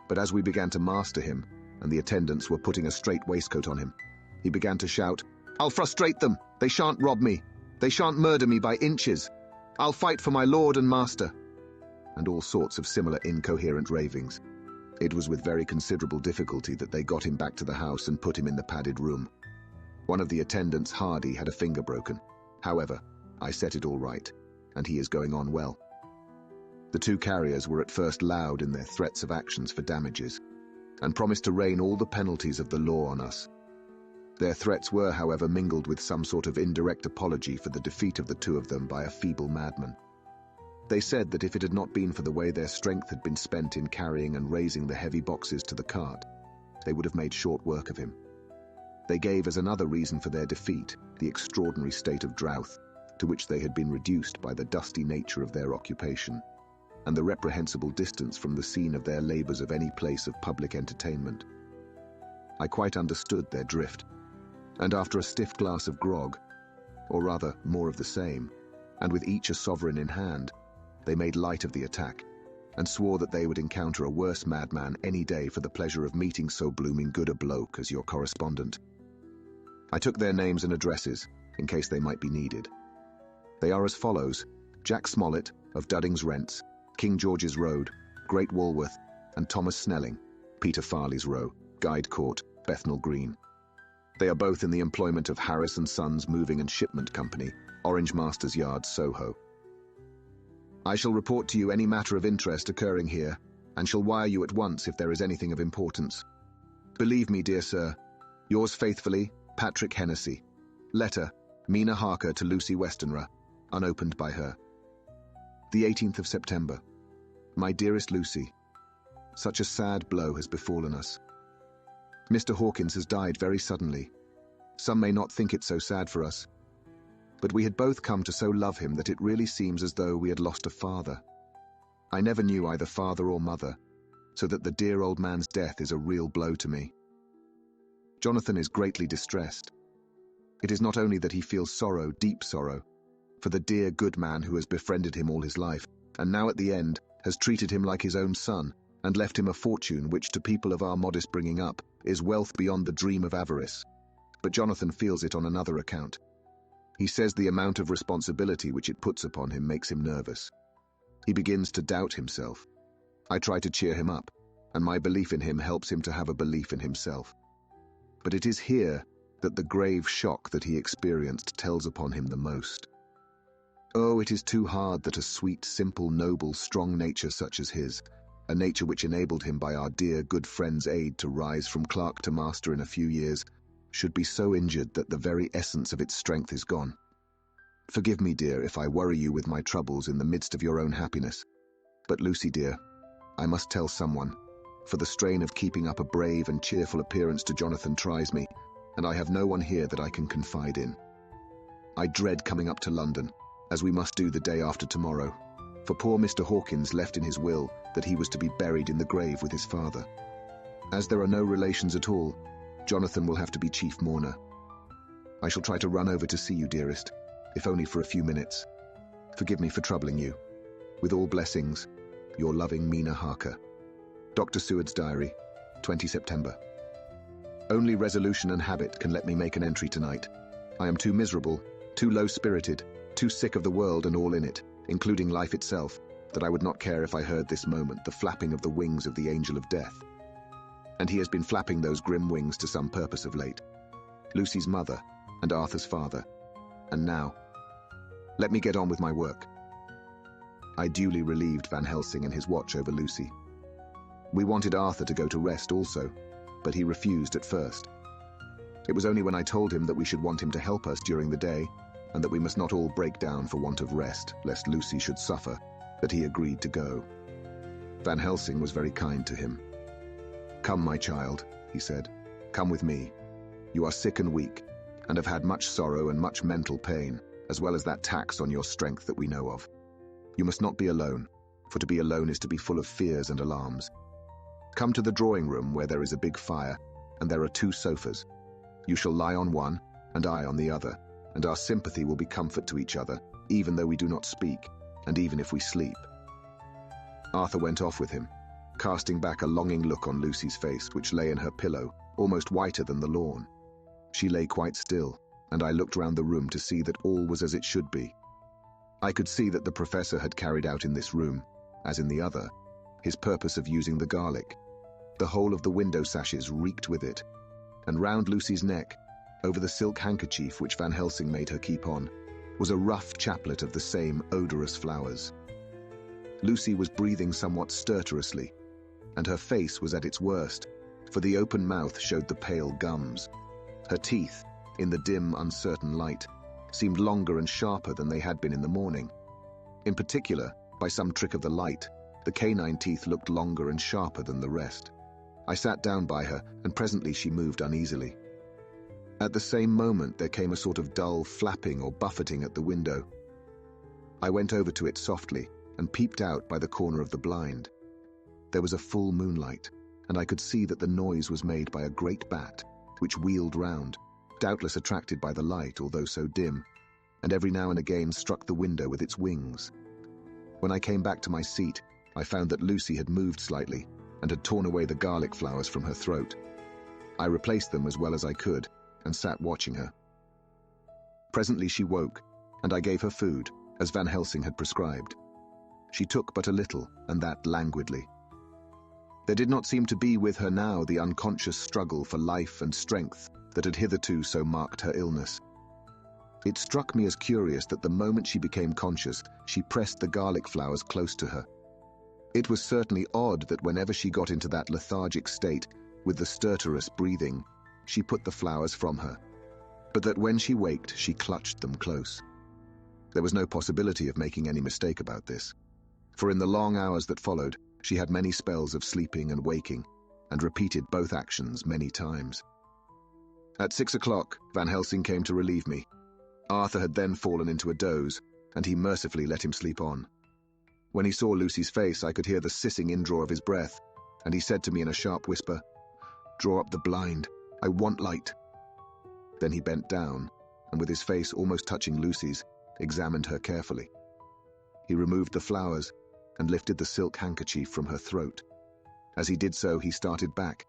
but as we began to master him, and the attendants were putting a straight waistcoat on him, he began to shout, "I'll frustrate them! They shan't rob me! They shan't murder me by inches! I'll fight for my lord and master!" And all sorts of similar incoherent ravings. It was with very considerable difficulty that they got him back to the house and put him in the padded room. One of the attendants, Hardy, had a finger broken. However, I set it all right, and he is going on well. The two carriers were at first loud in their threats of actions for damages, and promised to rain all the penalties of the law on us. Their threats were, however, mingled with some sort of indirect apology for the defeat of the two of them by a feeble madman. They said that if it had not been for the way their strength had been spent in carrying and raising the heavy boxes to the cart, they would have made short work of him. They gave as another reason for their defeat the extraordinary state of drought to which they had been reduced by the dusty nature of their occupation, and the reprehensible distance from the scene of their labors of any place of public entertainment. I quite understood their drift, and after a stiff glass of grog, or rather more of the same, and with each a sovereign in hand, they made light of the attack, and swore that they would encounter a worse madman any day for the pleasure of meeting so blooming good a bloke as your correspondent. I took their names and addresses, in case they might be needed. They are as follows: Jack Smollett, of Dudding's Rents, King George's Road, Great Walworth, and Thomas Snelling, Peter Farley's Row, Guide Court, Bethnal Green. They are both in the employment of Harris & Sons Moving and Shipment Company, Orange Masters Yard, Soho. I shall report to you any matter of interest occurring here, and shall wire you at once if there is anything of importance. Believe me, dear sir, yours faithfully, Patrick Hennessy. Letter, Mina Harker to Lucy Westenra, unopened by her. The 18th of September. My dearest Lucy, such a sad blow has befallen us. Mr. Hawkins has died very suddenly. Some may not think it so sad for us, but we had both come to so love him that it really seems as though we had lost a father. I never knew either father or mother, so that the dear old man's death is a real blow to me. Jonathan is greatly distressed. It is not only that he feels sorrow, deep sorrow, for the dear good man who has befriended him all his life, and now at the end has treated him like his own son, and left him a fortune which to people of our modest bringing up is wealth beyond the dream of avarice. But Jonathan feels it on another account. He says the amount of responsibility which it puts upon him makes him nervous. He begins to doubt himself. I try to cheer him up, and my belief in him helps him to have a belief in himself. But it is here that the grave shock that he experienced tells upon him the most. Oh, it is too hard that a sweet, simple, noble, strong nature such as his, a nature which enabled him by our dear good friend's aid to rise from clerk to master in a few years, should be so injured that the very essence of its strength is gone. Forgive me, dear, if I worry you with my troubles in the midst of your own happiness. But Lucy, dear, I must tell someone, for the strain of keeping up a brave and cheerful appearance to Jonathan tries me, and I have no one here that I can confide in. I dread coming up to London, as we must do the day after tomorrow, for poor Mr. Hawkins left in his will that he was to be buried in the grave with his father. As there are no relations at all, Jonathan will have to be chief mourner. I shall try to run over to see you, dearest, if only for a few minutes. Forgive me for troubling you. With all blessings, your loving Mina Harker. Dr. Seward's diary, 20 September. Only resolution and habit can let me make an entry tonight. I am too miserable, too low-spirited, too sick of the world and all in it, including life itself, that I would not care if I heard this moment the flapping of the wings of the angel of death. And he has been flapping those grim wings to some purpose of late. Lucy's mother and Arthur's father. And now, let me get on with my work. I duly relieved Van Helsing and his watch over Lucy. We wanted Arthur to go to rest also, but he refused at first. It was only when I told him that we should want him to help us during the day, and that we must not all break down for want of rest, lest Lucy should suffer, that he agreed to go. Van Helsing was very kind to him. "Come, my child," he said. "Come with me. You are sick and weak, and have had much sorrow and much mental pain, as well as that tax on your strength that we know of. You must not be alone, for to be alone is to be full of fears and alarms. Come to the drawing room where there is a big fire, and there are 2 sofas. You shall lie on one, and I on the other, and our sympathy will be comfort to each other, even though we do not speak, and even if we sleep." Arthur went off with him, casting back a longing look on Lucy's face, which lay in her pillow, almost whiter than the lawn. She lay quite still, and I looked round the room to see that all was as it should be. I could see that the professor had carried out in this room, as in the other, his purpose of using the garlic. The whole of the window sashes reeked with it, and round Lucy's neck, over the silk handkerchief which Van Helsing made her keep on, was a rough chaplet of the same odorous flowers. Lucy was breathing somewhat stertorously, and her face was at its worst, for the open mouth showed the pale gums. Her teeth, in the dim, uncertain light, seemed longer and sharper than they had been in the morning. In particular, by some trick of the light, the canine teeth looked longer and sharper than the rest. I sat down by her, and presently she moved uneasily. At the same moment there came a sort of dull flapping or buffeting at the window. I went over to it softly, and peeped out by the corner of the blind. There was a full moonlight, and I could see that the noise was made by a great bat, which wheeled round, doubtless attracted by the light, although so dim, and every now and again struck the window with its wings. When I came back to my seat, I found that Lucy had moved slightly, and had torn away the garlic flowers from her throat. I replaced them as well as I could, and sat watching her. Presently she woke, and I gave her food, as Van Helsing had prescribed. She took but a little, and that languidly. There did not seem to be with her now the unconscious struggle for life and strength that had hitherto so marked her illness. It struck me as curious that the moment she became conscious, she pressed the garlic flowers close to her. It was certainly odd that whenever she got into that lethargic state, with the stertorous breathing, she put the flowers from her, but that when she waked, she clutched them close. There was no possibility of making any mistake about this, for in the long hours that followed, she had many spells of sleeping and waking, and repeated both actions many times. At 6 o'clock, Van Helsing came to relieve me. Arthur had then fallen into a doze, and he mercifully let him sleep on. When he saw Lucy's face, I could hear the sissing indraw of his breath, and he said to me in a sharp whisper, "Draw up the blind. I want light." Then he bent down, and with his face almost touching Lucy's, examined her carefully. He removed the flowers and lifted the silk handkerchief from her throat. As he did so, he started back,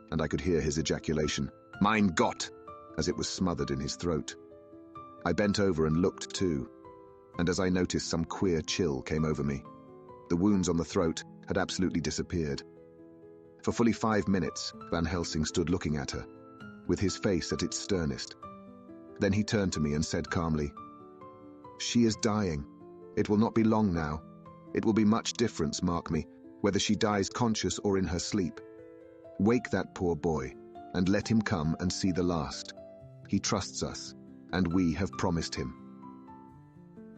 and I could hear his ejaculation, "Mein Gott!" as it was smothered in his throat. I bent over and looked too, and as I noticed, some queer chill came over me. The wounds on the throat had absolutely disappeared. For fully 5 minutes, Van Helsing stood looking at her, with his face at its sternest. Then he turned to me and said calmly, "She is dying. It will not be long now. It will be much difference, mark me, whether she dies conscious or in her sleep. Wake that poor boy, and let him come and see the last. He trusts us, and we have promised him."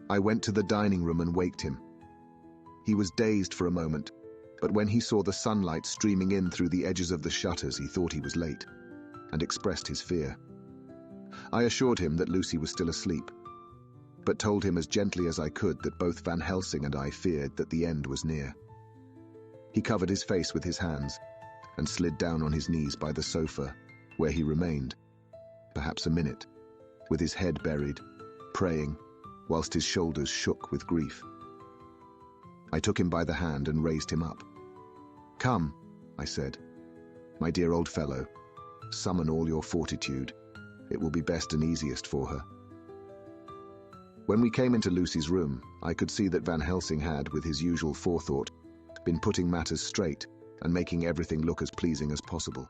I went to the dining room and waked him. He was dazed for a moment, but when he saw the sunlight streaming in through the edges of the shutters, he thought he was late, and expressed his fear. I assured him that Lucy was still asleep, but told him as gently as I could that both Van Helsing and I feared that the end was near. He covered his face with his hands and slid down on his knees by the sofa, where he remained, perhaps a minute, with his head buried, praying, whilst his shoulders shook with grief. I took him by the hand and raised him up. "Come," I said. "My dear old fellow, summon all your fortitude. It will be best and easiest for her." When we came into Lucy's room, I could see that Van Helsing had, with his usual forethought, been putting matters straight and making everything look as pleasing as possible.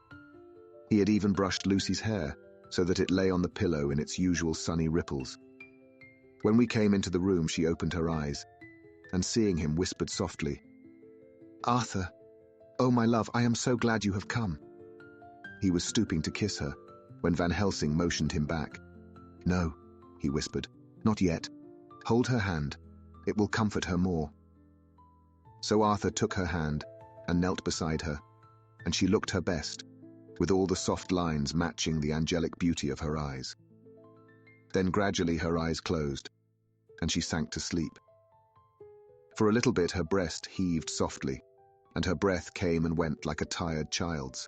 He had even brushed Lucy's hair so that it lay on the pillow in its usual sunny ripples. When we came into the room, she opened her eyes, and seeing him, whispered softly, "Arthur, oh my love, I am so glad you have come." He was stooping to kiss her when Van Helsing motioned him back. "No," he whispered, "not yet. Hold her hand. It will comfort her more." So Arthur took her hand and knelt beside her, and she looked her best, with all the soft lines matching the angelic beauty of her eyes. Then gradually her eyes closed, and she sank to sleep. For a little bit her breast heaved softly, and her breath came and went like a tired child's.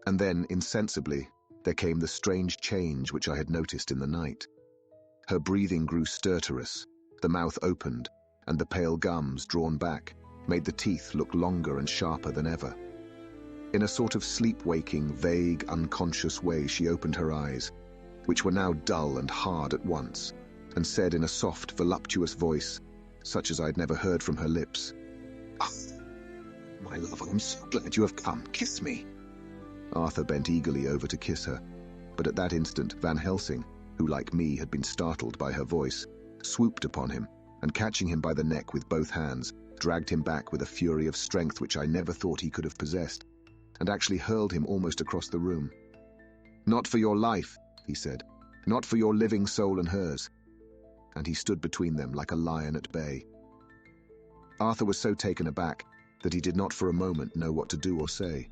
And then, insensibly, there came the strange change which I had noticed in the night. Her breathing grew stertorous, the mouth opened, and the pale gums, drawn back, made the teeth look longer and sharper than ever. In a sort of sleep-waking, vague, unconscious way, she opened her eyes, which were now dull and hard at once, and said in a soft, voluptuous voice, such as I had never heard from her lips, "Oh, my love, I am so glad you have come. Kiss me." Arthur bent eagerly over to kiss her, but at that instant Van Helsing, who like me had been startled by her voice, swooped upon him, and catching him by the neck with both hands, dragged him back with a fury of strength which I never thought he could have possessed, and actually hurled him almost across the room. "Not for your life," he said, "not for your living soul and hers." And he stood between them like a lion at bay. Arthur was so taken aback that he did not for a moment know what to do or say.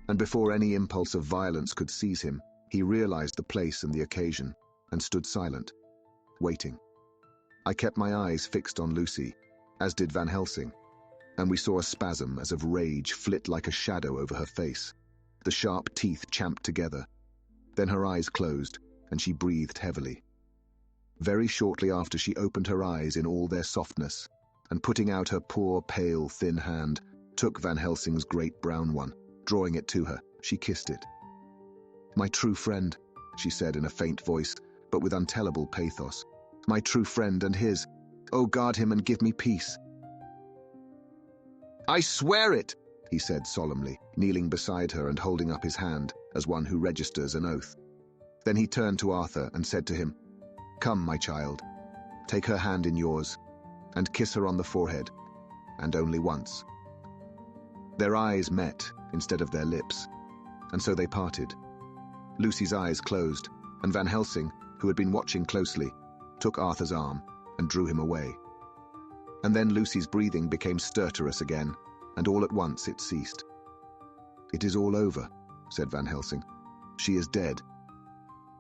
And before any impulse of violence could seize him, he realized the place and the occasion, and stood silent, waiting. I kept my eyes fixed on Lucy, as did Van Helsing, and we saw a spasm as of rage flit like a shadow over her face. The sharp teeth champed together. Then her eyes closed, and she breathed heavily. Very shortly after, she opened her eyes in all their softness, and putting out her poor, pale, thin hand, took Van Helsing's great brown one. Drawing it to her, she kissed it. "My true friend," she said in a faint voice, but with untellable pathos. "My true friend and his. Oh, guard him and give me peace." "I swear it," he said solemnly, kneeling beside her and holding up his hand as one who registers an oath. Then he turned to Arthur and said to him, "Come, my child, take her hand in yours, and kiss her on the forehead, and only once." Their eyes met instead of their lips, and so they parted. Lucy's eyes closed, and Van Helsing, who had been watching closely, took Arthur's arm and drew him away. And then Lucy's breathing became stertorous again, and all at once it ceased. "It is all over," said Van Helsing. "She is dead."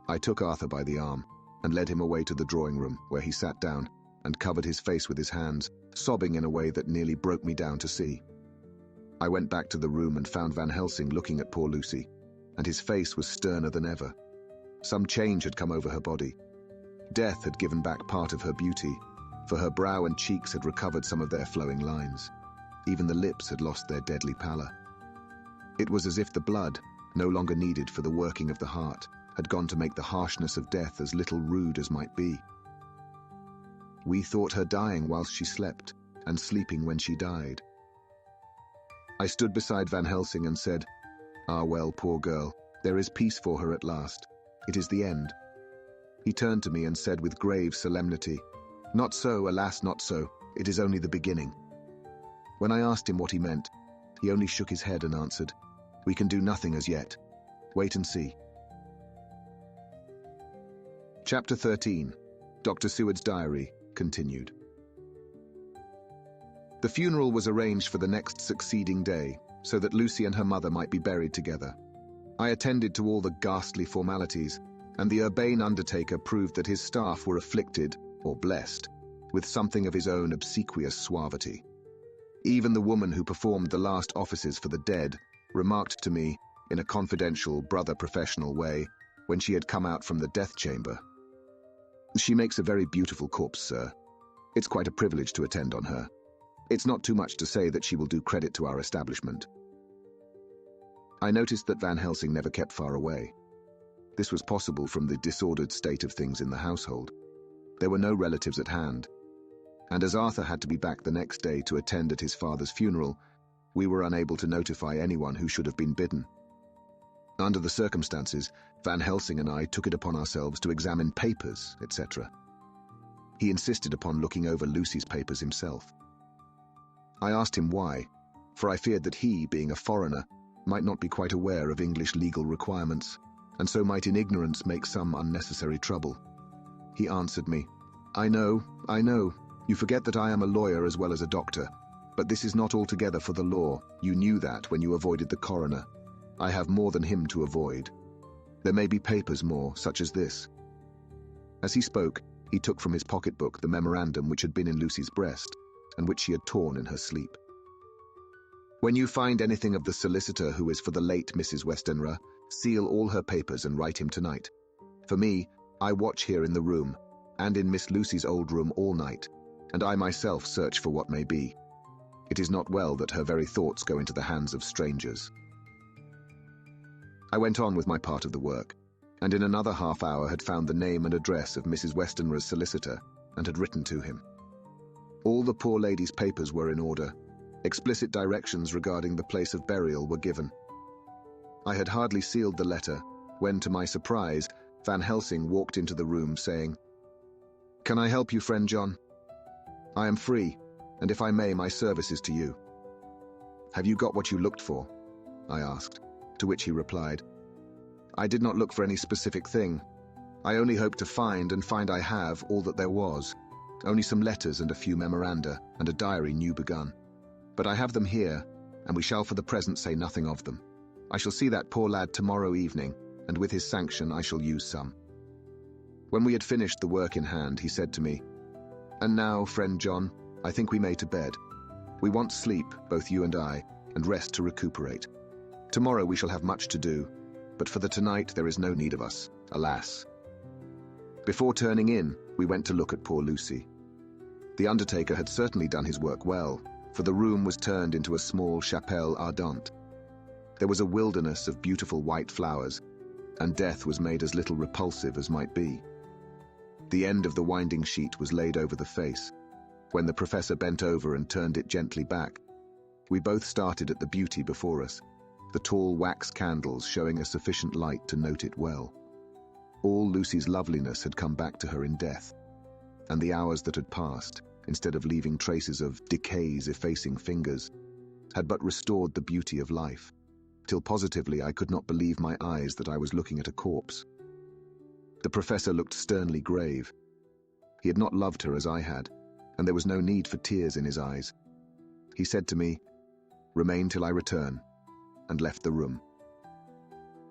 I took Arthur by the arm and led him away to the drawing room, where he sat down and covered his face with his hands, sobbing in a way that nearly broke me down to see. I went back to the room and found Van Helsing looking at poor Lucy, and his face was sterner than ever. Some change had come over her body. Death had given back part of her beauty, for her brow and cheeks had recovered some of their flowing lines. Even the lips had lost their deadly pallor. It was as if the blood, no longer needed for the working of the heart, had gone to make the harshness of death as little rude as might be. We thought her dying whilst she slept, and sleeping when she died. I stood beside Van Helsing and said, "Ah well, poor girl, there is peace for her at last. It is the end." He turned to me and said with grave solemnity, "Not so, alas, not so. It is only the beginning." When I asked him what he meant, he only shook his head and answered, "We can do nothing as yet. Wait and see." Chapter 13. Dr. Seward's Diary, continued. The funeral was arranged for the next succeeding day, so that Lucy and her mother might be buried together. I attended to all the ghastly formalities, and the urbane undertaker proved that his staff were afflicted, or blessed, with something of his own obsequious suavity. Even the woman who performed the last offices for the dead remarked to me, in a confidential, brother-professional way, when she had come out from the death chamber, "She makes a very beautiful corpse, sir. It's quite a privilege to attend on her. It's not too much to say that she will do credit to our establishment. I noticed that Van Helsing never kept far away. This was possible from the disordered state of things in the household. There were no relatives at hand, and as Arthur had to be back the next day to attend at his father's funeral, we were unable to notify anyone who should have been bidden. Under the circumstances, Van Helsing and I took it upon ourselves to examine papers, etc. He insisted upon looking over Lucy's papers himself. I asked him why, for I feared that he, being a foreigner, might not be quite aware of English legal requirements, and so might in ignorance make some unnecessary trouble. He answered me, I know. You forget that I am a lawyer as well as a doctor, but this is not altogether for the law. You knew that when you avoided the coroner. I have more than him to avoid. There may be papers more, such as this." As he spoke, he took from his pocketbook the memorandum which had been in Lucy's breast, and which she had torn in her sleep. "When you find anything of the solicitor who is for the late Mrs. Westenra, seal all her papers and write him tonight. For me, I watch here in the room, and in Miss Lucy's old room all night, and I myself search for what may be. It is not well that her very thoughts go into the hands of strangers." I went on with my part of the work, and in another half hour had found the name and address of Mrs. Westenra's solicitor, and had written to him. All the poor lady's papers were in order. Explicit directions regarding the place of burial were given. I had hardly sealed the letter, when, to my surprise, Van Helsing walked into the room, saying, "Can I help you, friend John? I am free, and if I may, my service is to you." "Have you got what you looked for?" I asked, to which he replied, "I did not look for any specific thing. I only hoped to find I have all that there was, only some letters and a few memoranda, and a diary new begun. But I have them here, and we shall for the present say nothing of them. I shall see that poor lad tomorrow evening, and with his sanction I shall use some." When we had finished the work in hand, he said to me, "And now, friend John, I think we may to bed. We want sleep, both you and I, and rest to recuperate. Tomorrow we shall have much to do, but for the tonight there is no need of us, alas." Before turning in, we went to look at poor Lucy. The undertaker had certainly done his work well, for the room was turned into a small chapelle ardente. There was a wilderness of beautiful white flowers, and death was made as little repulsive as might be. The end of the winding sheet was laid over the face. When the professor bent over and turned it gently back, we both started at the beauty before us, the tall wax candles showing a sufficient light to note it well. All Lucy's loveliness had come back to her in death, and the hours that had passed, instead of leaving traces of decay's effacing fingers, had but restored the beauty of life, till positively I could not believe my eyes that I was looking at a corpse. The professor looked sternly grave. He had not loved her as I had, and there was no need for tears in his eyes. He said to me, "Remain till I return," and left the room.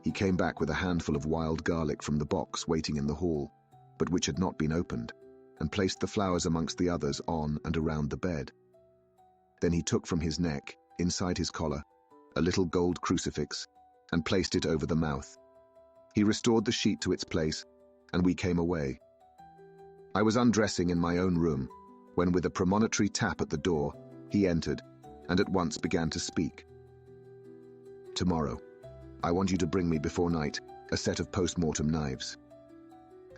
He came back with a handful of wild garlic from the box waiting in the hall, but which had not been opened, and placed the flowers amongst the others on and around the bed. Then he took from his neck, inside his collar, a little gold crucifix, and placed it over the mouth. He restored the sheet to its place, and we came away. I was undressing in my own room, when with a premonitory tap at the door, he entered, and at once began to speak. "Tomorrow, I want you to bring me before night a set of post-mortem knives."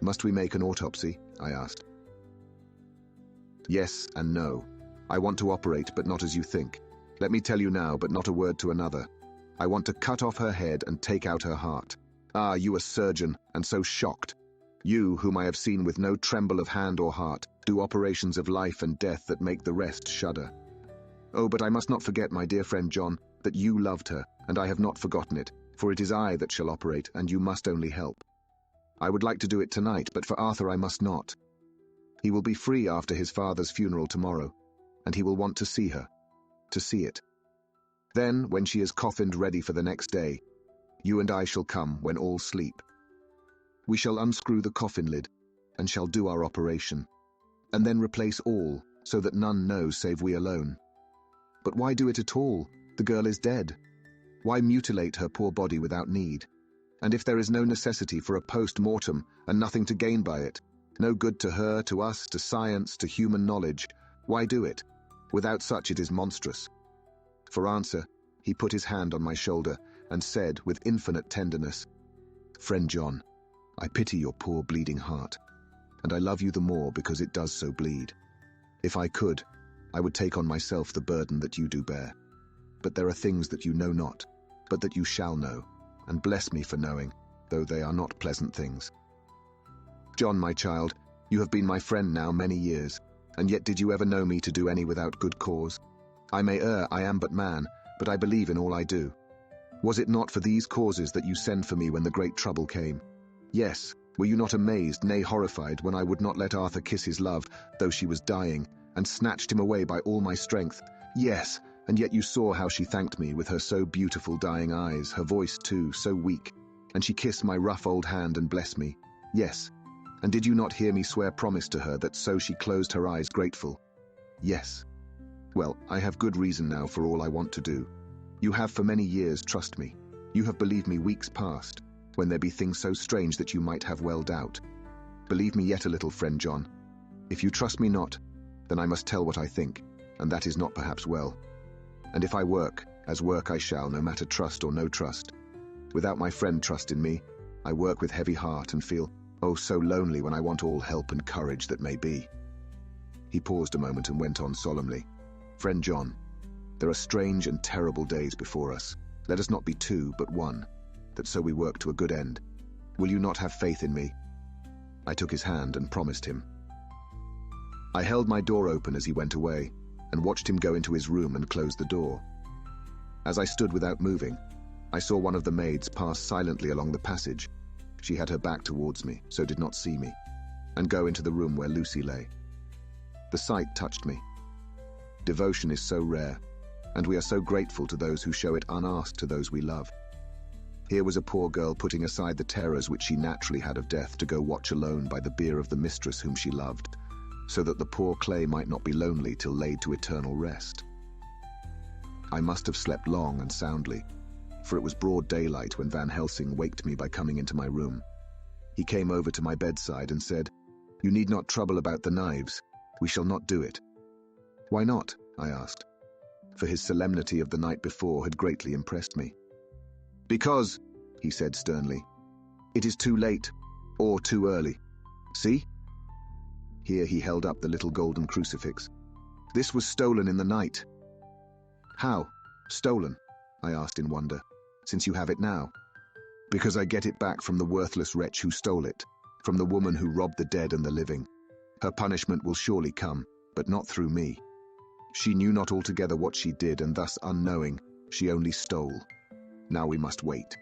"Must we make an autopsy?" I asked. "Yes and no. I want to operate, but not as you think. Let me tell you now, but not a word to another. I want to cut off her head and take out her heart. Ah, you a surgeon, and so shocked. You, whom I have seen with no tremble of hand or heart, do operations of life and death that make the rest shudder. Oh, but I must not forget, my dear friend John, that you loved her, and I have not forgotten it, for it is I that shall operate, and you must only help. I would like to do it tonight, but for Arthur I must not. He will be free after his father's funeral tomorrow, and he will want to see her, to see it. Then, when she is coffined ready for the next day, you and I shall come when all sleep. We shall unscrew the coffin lid, and shall do our operation, and then replace all, so that none knows save we alone. But why do it at all? The girl is dead. Why mutilate her poor body without need? And if there is no necessity for a post-mortem, and nothing to gain by it, no good to her, to us, to science, to human knowledge, why do it? Without such it is monstrous." For answer, he put his hand on my shoulder, and said with infinite tenderness, "Friend John, I pity your poor bleeding heart, and I love you the more because it does so bleed. If I could, I would take on myself the burden that you do bear. But there are things that you know not, but that you shall know, and bless me for knowing, though they are not pleasant things. John, my child, you have been my friend now many years, and yet did you ever know me to do any without good cause? I may err, I am but man, but I believe in all I do. Was it not for these causes that you sent for me when the great trouble came? Yes, were you not amazed, nay horrified, when I would not let Arthur kiss his love, though she was dying, and snatched him away by all my strength? Yes, and yet you saw how she thanked me with her so beautiful dying eyes, her voice too, so weak, and she kissed my rough old hand and blessed me. Yes, and did you not hear me swear promise to her that so she closed her eyes grateful? Yes. Well, I have good reason now for all I want to do. You have for many years trust me. You have believed me weeks past, when there be things so strange that you might have well doubt. Believe me yet a little, friend John. If you trust me not, then I must tell what I think, and that is not perhaps well. And if I work, as work I shall, no matter trust or no trust. Without my friend trust in me, I work with heavy heart and feel, oh, so lonely when I want all help and courage that may be." He paused a moment and went on solemnly. "Friend John, there are strange and terrible days before us. Let us not be two, but one, that so we work to a good end. Will you not have faith in me?" I took his hand and promised him. I held my door open as he went away, and watched him go into his room and close the door. As I stood without moving, I saw one of the maids pass silently along the passage. She had her back towards me, so did not see me, and go into the room where Lucy lay. The sight touched me. Devotion is so rare, and we are so grateful to those who show it unasked to those we love. Here was a poor girl putting aside the terrors which she naturally had of death to go watch alone by the bier of the mistress whom she loved, so that the poor clay might not be lonely till laid to eternal rest. I must have slept long and soundly, for it was broad daylight when Van Helsing waked me by coming into my room. He came over to my bedside and said, "You need not trouble about the knives. We shall not do it." "Why not?" I asked, for his solemnity of the night before had greatly impressed me. "Because," he said sternly, "it is too late, or too early. See?" Here he held up the little golden crucifix. "This was stolen in the night." "How? Stolen?" I asked in wonder, "since you have it now." "Because I get it back from the worthless wretch who stole it, from the woman who robbed the dead and the living. Her punishment will surely come, but not through me. She knew not altogether what she did, and thus unknowing, she only stole. Now we must wait."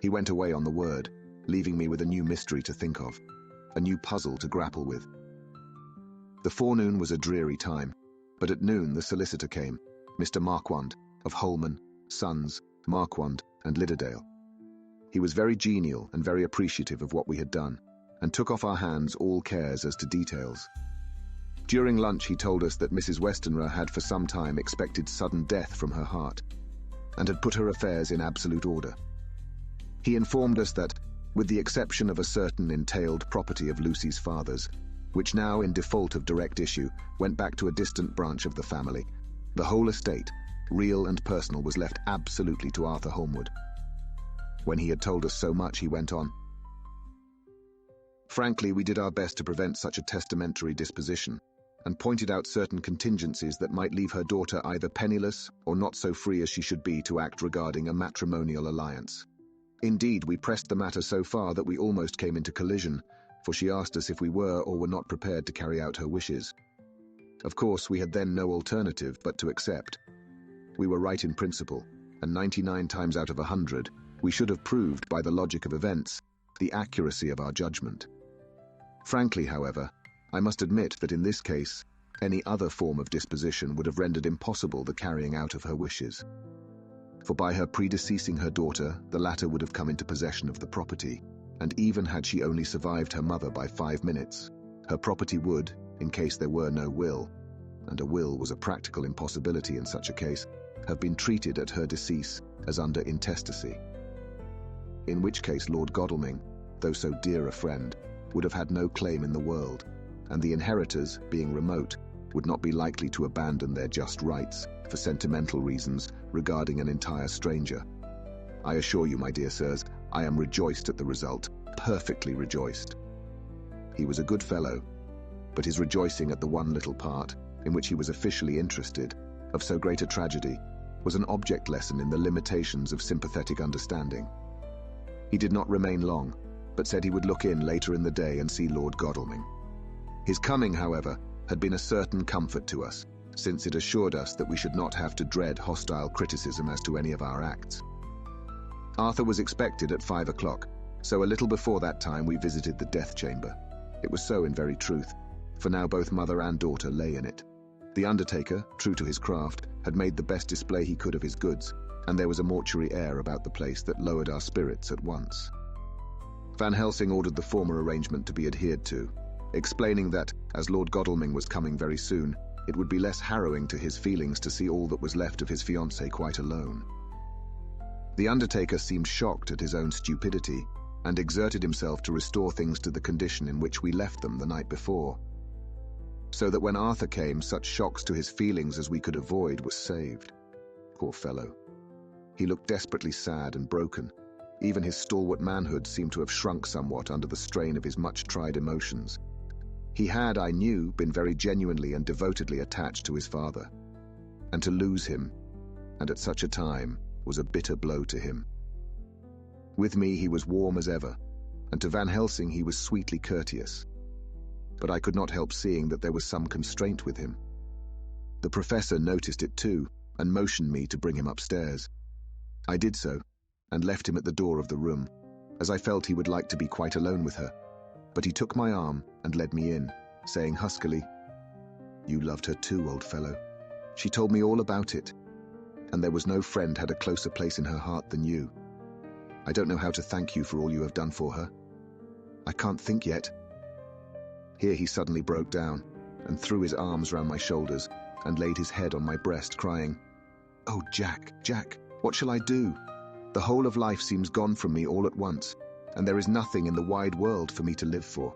He went away on the word, leaving me with a new mystery to think of, a new puzzle to grapple with. The forenoon was a dreary time, but at noon the solicitor came, Mr. Marquand, of Holman, Sons, Marquand, and Lidderdale. He was very genial and very appreciative of what we had done, and took off our hands all cares as to details. During lunch he told us that Mrs. Westenra had for some time expected sudden death from her heart, and had put her affairs in absolute order. He informed us that, with the exception of a certain entailed property of Lucy's father's, which now, in default of direct issue, went back to a distant branch of the family, the whole estate, real and personal, was left absolutely to Arthur Holmwood. When he had told us so much, he went on, "Frankly, we did our best to prevent such a testamentary disposition, and pointed out certain contingencies that might leave her daughter either penniless or not so free as she should be to act regarding a matrimonial alliance. Indeed, we pressed the matter so far that we almost came into collision, for she asked us if we were or were not prepared to carry out her wishes. Of course, we had then no alternative but to accept. We were right in principle, and 99 times out of 100, we should have proved by the logic of events the accuracy of our judgment. Frankly, however, I must admit that in this case, any other form of disposition would have rendered impossible the carrying out of her wishes. For by her predeceasing her daughter, the latter would have come into possession of the property, and even had she only survived her mother by 5 minutes, her property would, in case there were no will, and a will was a practical impossibility in such a case, have been treated at her decease as under intestacy. In which case Lord Godalming, though so dear a friend, would have had no claim in the world, and the inheritors, being remote, would not be likely to abandon their just rights for sentimental reasons regarding an entire stranger. I assure you, my dear sirs, I am rejoiced at the result, perfectly rejoiced. He was a good fellow, but his rejoicing at the one little part, in which he was officially interested, of so great a tragedy, was an object lesson in the limitations of sympathetic understanding. He did not remain long, but said he would look in later in the day and see Lord Godalming. His coming, however, had been a certain comfort to us, since it assured us that we should not have to dread hostile criticism as to any of our acts. Arthur was expected at 5 o'clock, so a little before that time we visited the death chamber. It was so in very truth, for now both mother and daughter lay in it. The undertaker, true to his craft, had made the best display he could of his goods, and there was a mortuary air about the place that lowered our spirits at once. Van Helsing ordered the former arrangement to be adhered to, explaining that, as Lord Godalming was coming very soon, it would be less harrowing to his feelings to see all that was left of his fiancée quite alone. The undertaker seemed shocked at his own stupidity, and exerted himself to restore things to the condition in which we left them the night before, so that when Arthur came, such shocks to his feelings as we could avoid was saved. Poor fellow. He looked desperately sad and broken. Even his stalwart manhood seemed to have shrunk somewhat under the strain of his much-tried emotions. He had, I knew, been very genuinely and devotedly attached to his father, and to lose him, and at such a time, was a bitter blow to him. With me he was warm as ever, and to Van Helsing he was sweetly courteous. But I could not help seeing that there was some constraint with him. The professor noticed it too, and motioned me to bring him upstairs. I did so, and left him at the door of the room, as I felt he would like to be quite alone with her. But he took my arm and led me in, saying huskily, "You loved her too, old fellow. She told me all about it, and there was no friend had a closer place in her heart than you. I don't know how to thank you for all you have done for her. I can't think yet." Here he suddenly broke down, and threw his arms round my shoulders, and laid his head on my breast, crying, "Oh, Jack, Jack, what shall I do? The whole of life seems gone from me all at once, and there is nothing in the wide world for me to live for."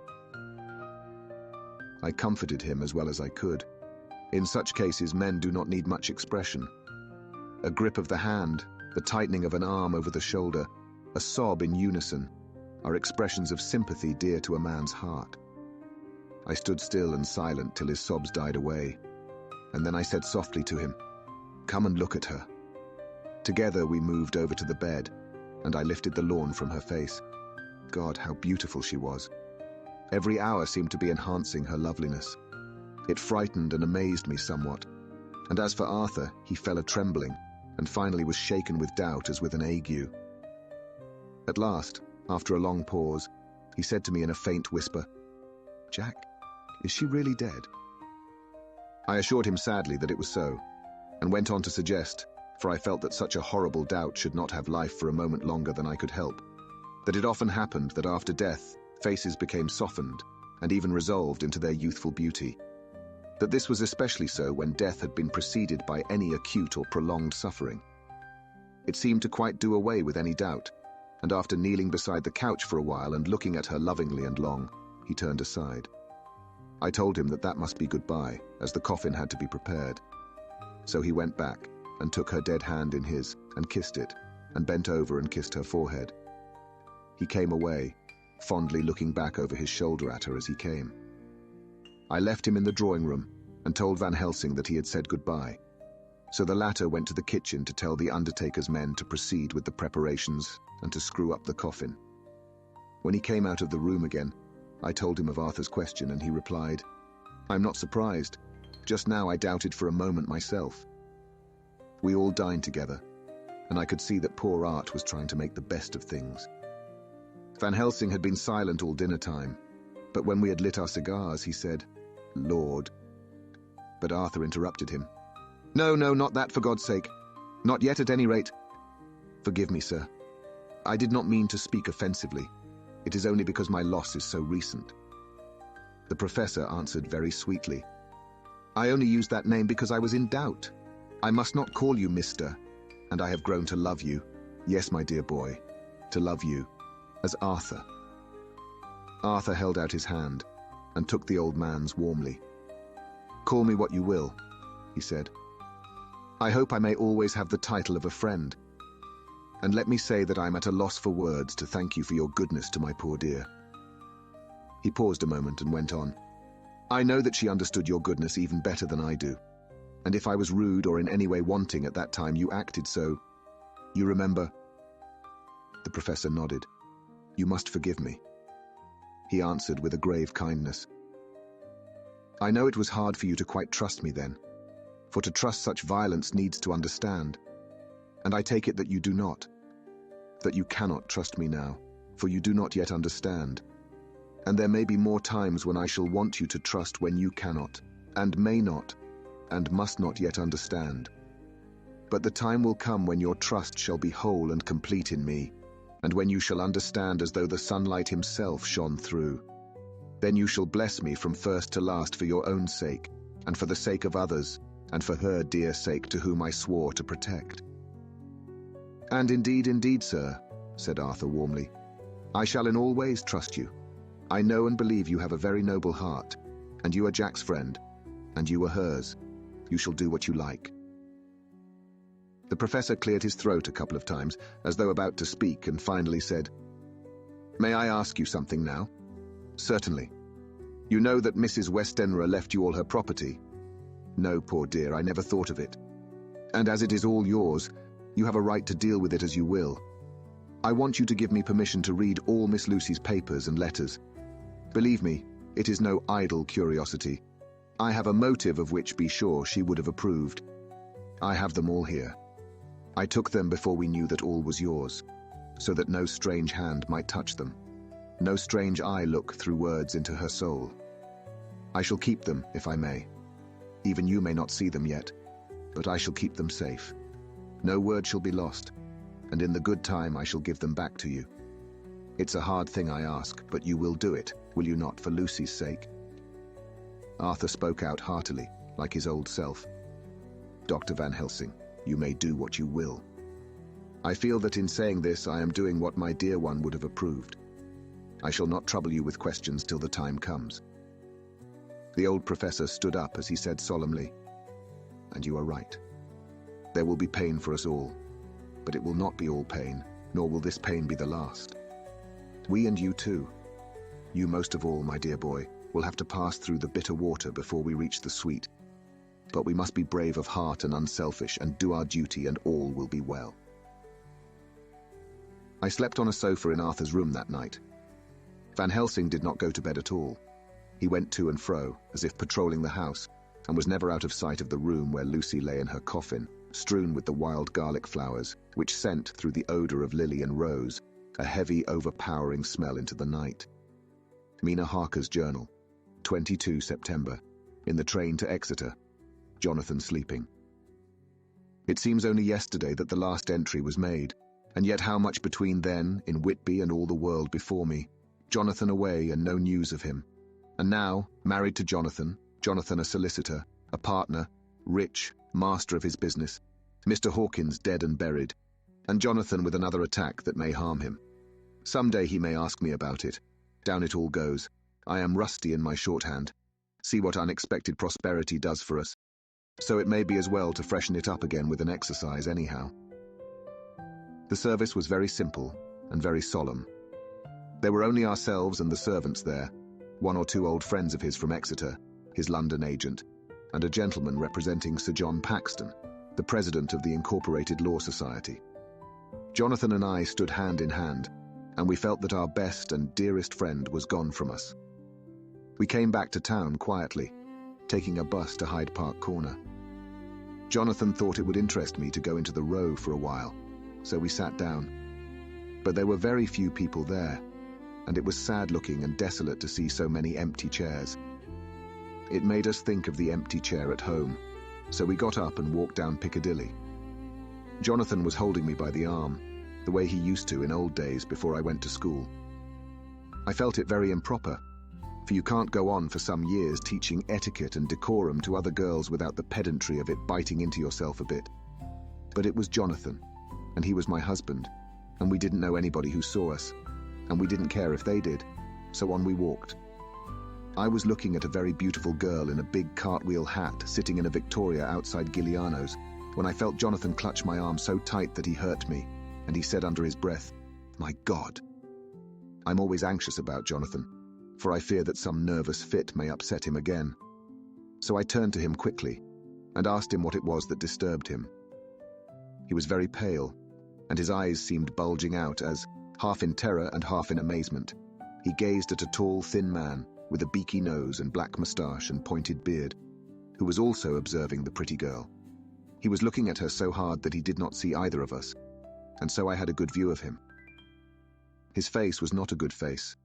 I comforted him as well as I could. In such cases, men do not need much expression. A grip of the hand, the tightening of an arm over the shoulder, a sob in unison, are expressions of sympathy dear to a man's heart. I stood still and silent till his sobs died away, and then I said softly to him, "Come and look at her." Together we moved over to the bed, and I lifted the lawn from her face. God, how beautiful she was. Every hour seemed to be enhancing her loveliness. It frightened and amazed me somewhat, and as for Arthur, he fell a-trembling, and finally was shaken with doubt as with an ague. At last, after a long pause, he said to me in a faint whisper, "Jack, is she really dead?" I assured him sadly that it was so, and went on to suggest, for I felt that such a horrible doubt should not have life for a moment longer than I could help, that it often happened that after death, faces became softened, and even resolved into their youthful beauty, that this was especially so when death had been preceded by any acute or prolonged suffering. It seemed to quite do away with any doubt, and after kneeling beside the couch for a while and looking at her lovingly and long, he turned aside. I told him that that must be goodbye, as the coffin had to be prepared. So he went back, and took her dead hand in his, and kissed it, and bent over and kissed her forehead. He came away, fondly looking back over his shoulder at her as he came. I left him in the drawing room, and told Van Helsing that he had said goodbye, so the latter went to the kitchen to tell the undertaker's men to proceed with the preparations and to screw up the coffin. When he came out of the room again, I told him of Arthur's question, and he replied, "I'm not surprised. Just now I doubted for a moment myself." We all dined together, and I could see that poor Art was trying to make the best of things. Van Helsing had been silent all dinner time, but when we had lit our cigars, he said, "Lord." But Arthur interrupted him. No, not that, for God's sake. Not yet, at any rate. Forgive me, sir. I did not mean to speak offensively. It is only because my loss is so recent." The professor answered very sweetly, "I only used that name because I was in doubt. I must not call you Mr., and I have grown to love you. Yes, my dear boy, to love you, as Arthur." Arthur held out his hand, and took the old man's warmly. "Call me what you will," he said. "I hope I may always have the title of a friend." and let me say that I am at a loss for words to thank you for your goodness to my poor dear." He paused a moment and went on. "I know that she understood your goodness even better than I do, and if I was rude or in any way wanting at that time, you acted so. You remember?" The professor nodded. "You must forgive me," he answered with a grave kindness. "I know it was hard for you to quite trust me then, for to trust such violence needs to understand. And I take it that you do not, that you cannot trust me now, for you do not yet understand. And there may be more times when I shall want you to trust when you cannot, and may not, and must not yet understand. But the time will come when your trust shall be whole and complete in me, and when you shall understand as though the sunlight himself shone through. Then you shall bless me from first to last for your own sake, and for the sake of others, and for her dear sake to whom I swore to protect." "And indeed, sir," said Arthur warmly, "I shall in all ways trust you. I know and believe you have a very noble heart, and you are Jack's friend, and you are hers. You shall do what you like." The professor cleared his throat a couple of times, as though about to speak, and finally said, "May I ask you something now?" "Certainly. You know that Mrs. Westenra left you all her property?" "No, poor dear, I never thought of it. And as it is all yours, you have a right to deal with it as you will. I want you to give me permission to read all Miss Lucy's papers and letters. Believe me, it is no idle curiosity. I have a motive of which, be sure, she would have approved. I have them all here. I took them before we knew that all was yours, so that no strange hand might touch them, no strange eye look through words into her soul. I shall keep them, if I may. Even you may not see them yet, but I shall keep them safe. No word shall be lost, and in the good time I shall give them back to you. It's a hard thing I ask, but you will do it, will you not, for Lucy's sake?" Arthur spoke out heartily, like his old self. "Dr. Van Helsing, you may do what you will. I feel that in saying this I am doing what my dear one would have approved. I shall not trouble you with questions till the time comes." The old professor stood up as he said solemnly, "And you are right. There will be pain for us all, but it will not be all pain, nor will this pain be the last. We and you too, you most of all, my dear boy, will have to pass through the bitter water before we reach the sweet. But we must be brave of heart and unselfish and do our duty, and all will be well." I slept on a sofa in Arthur's room that night. Van Helsing did not go to bed at all. He went to and fro, as if patrolling the house, and was never out of sight of the room where Lucy lay in her coffin, strewn with the wild garlic flowers, which sent, through the odor of lily and rose, a heavy, overpowering smell into the night. Mina Harker's journal, 22 September, in the train to Exeter, Jonathan sleeping. It seems only yesterday that the last entry was made, and yet how much between then, in Whitby and all the world before me, Jonathan away and no news of him. And now, married to Jonathan a solicitor, a partner, rich, master of his business, Mr. Hawkins dead and buried, and Jonathan with another attack that may harm him. Some day he may ask me about it. Down it all goes. I am rusty in my shorthand. See what unexpected prosperity does for us. So it may be as well to freshen it up again with an exercise anyhow. The service was very simple and very solemn. There were only ourselves and the servants there, one or two old friends of his from Exeter, his London agent, and a gentleman representing Sir John Paxton, the president of the Incorporated Law Society. Jonathan and I stood hand in hand, and we felt that our best and dearest friend was gone from us. We came back to town quietly, taking a bus to Hyde Park Corner. Jonathan thought it would interest me to go into the Row for a while, so we sat down. But there were very few people there, and it was sad-looking and desolate to see so many empty chairs. It made us think of the empty chair at home, so we got up and walked down Piccadilly. Jonathan was holding me by the arm, the way he used to in old days before I went to school. I felt it very improper, for you can't go on for some years teaching etiquette and decorum to other girls without the pedantry of it biting into yourself a bit. But it was Jonathan, and he was my husband, and we didn't know anybody who saw us, and we didn't care if they did, so on we walked. I was looking at a very beautiful girl in a big cartwheel hat sitting in a Victoria outside Giuliano's when I felt Jonathan clutch my arm so tight that he hurt me, and he said under his breath, "My God." I'm always anxious about Jonathan, for I fear that some nervous fit may upset him again. So I turned to him quickly and asked him what it was that disturbed him. He was very pale, and his eyes seemed bulging out as, half in terror and half in amazement, he gazed at a tall, thin man with a beaky nose and black moustache and pointed beard, who was also observing the pretty girl. He was looking at her so hard that he did not see either of us, and so I had a good view of him. His face was not a good face.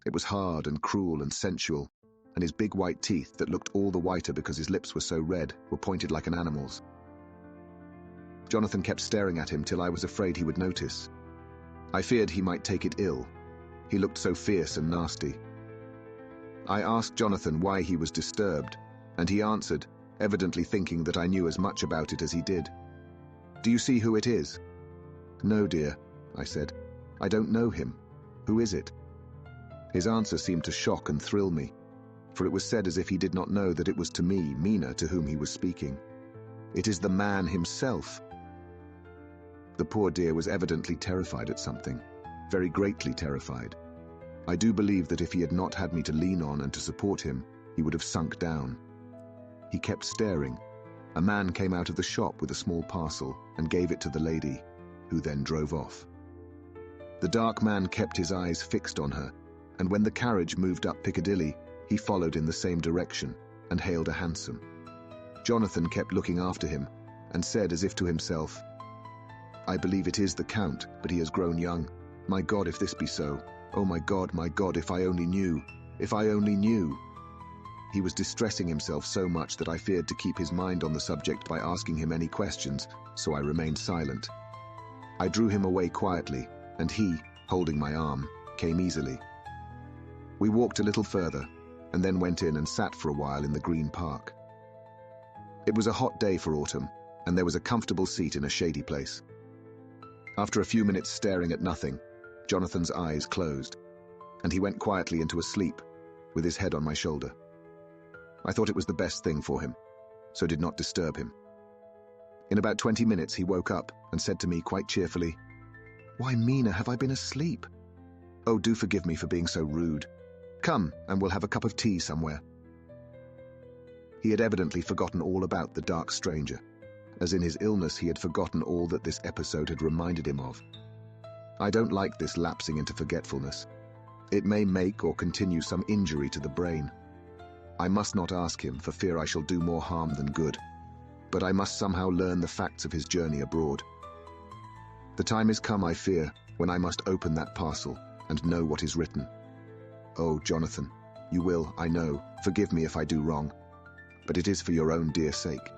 It was hard and cruel and sensual, and his big white teeth that looked all the whiter because his lips were so red were pointed like an animal's. Jonathan kept staring at him till I was afraid he would notice. I feared he might take it ill. He looked so fierce and nasty. I asked Jonathan why he was disturbed, and he answered, evidently thinking that I knew as much about it as he did. "Do you see who it is?" "No, dear," I said. "I don't know him. Who is it?" His answer seemed to shock and thrill me, for it was said as if he did not know that it was to me, Mina, to whom he was speaking. "It is the man himself." The poor dear was evidently terrified at something, very greatly terrified. I do believe that if he had not had me to lean on and to support him, he would have sunk down. He kept staring. A man came out of the shop with a small parcel and gave it to the lady, who then drove off. The dark man kept his eyes fixed on her, and when the carriage moved up Piccadilly, he followed in the same direction and hailed a hansom. Jonathan kept looking after him and said as if to himself, "I believe it is the Count, but he has grown young. My God, if this be so. Oh my God, if I only knew. If I only knew." He was distressing himself so much that I feared to keep his mind on the subject by asking him any questions, so I remained silent. I drew him away quietly, and he, holding my arm, came easily. We walked a little further, and then went in and sat for a while in the Green Park. It was a hot day for autumn, and there was a comfortable seat in a shady place. After a few minutes staring at nothing, Jonathan's eyes closed, and he went quietly into a sleep, with his head on my shoulder. I thought it was the best thing for him, so did not disturb him. In about 20 minutes he woke up and said to me quite cheerfully, "Why, Mina, have I been asleep? Oh, do forgive me for being so rude. Come, and we'll have a cup of tea somewhere." He had evidently forgotten all about the dark stranger, as in his illness he had forgotten all that this episode had reminded him of. I don't like this lapsing into forgetfulness. It may make or continue some injury to the brain. I must not ask him for fear I shall do more harm than good, but I must somehow learn the facts of his journey abroad. The time is come, I fear, when I must open that parcel and know what is written. Oh, Jonathan, you will, I know, forgive me if I do wrong, but it is for your own dear sake.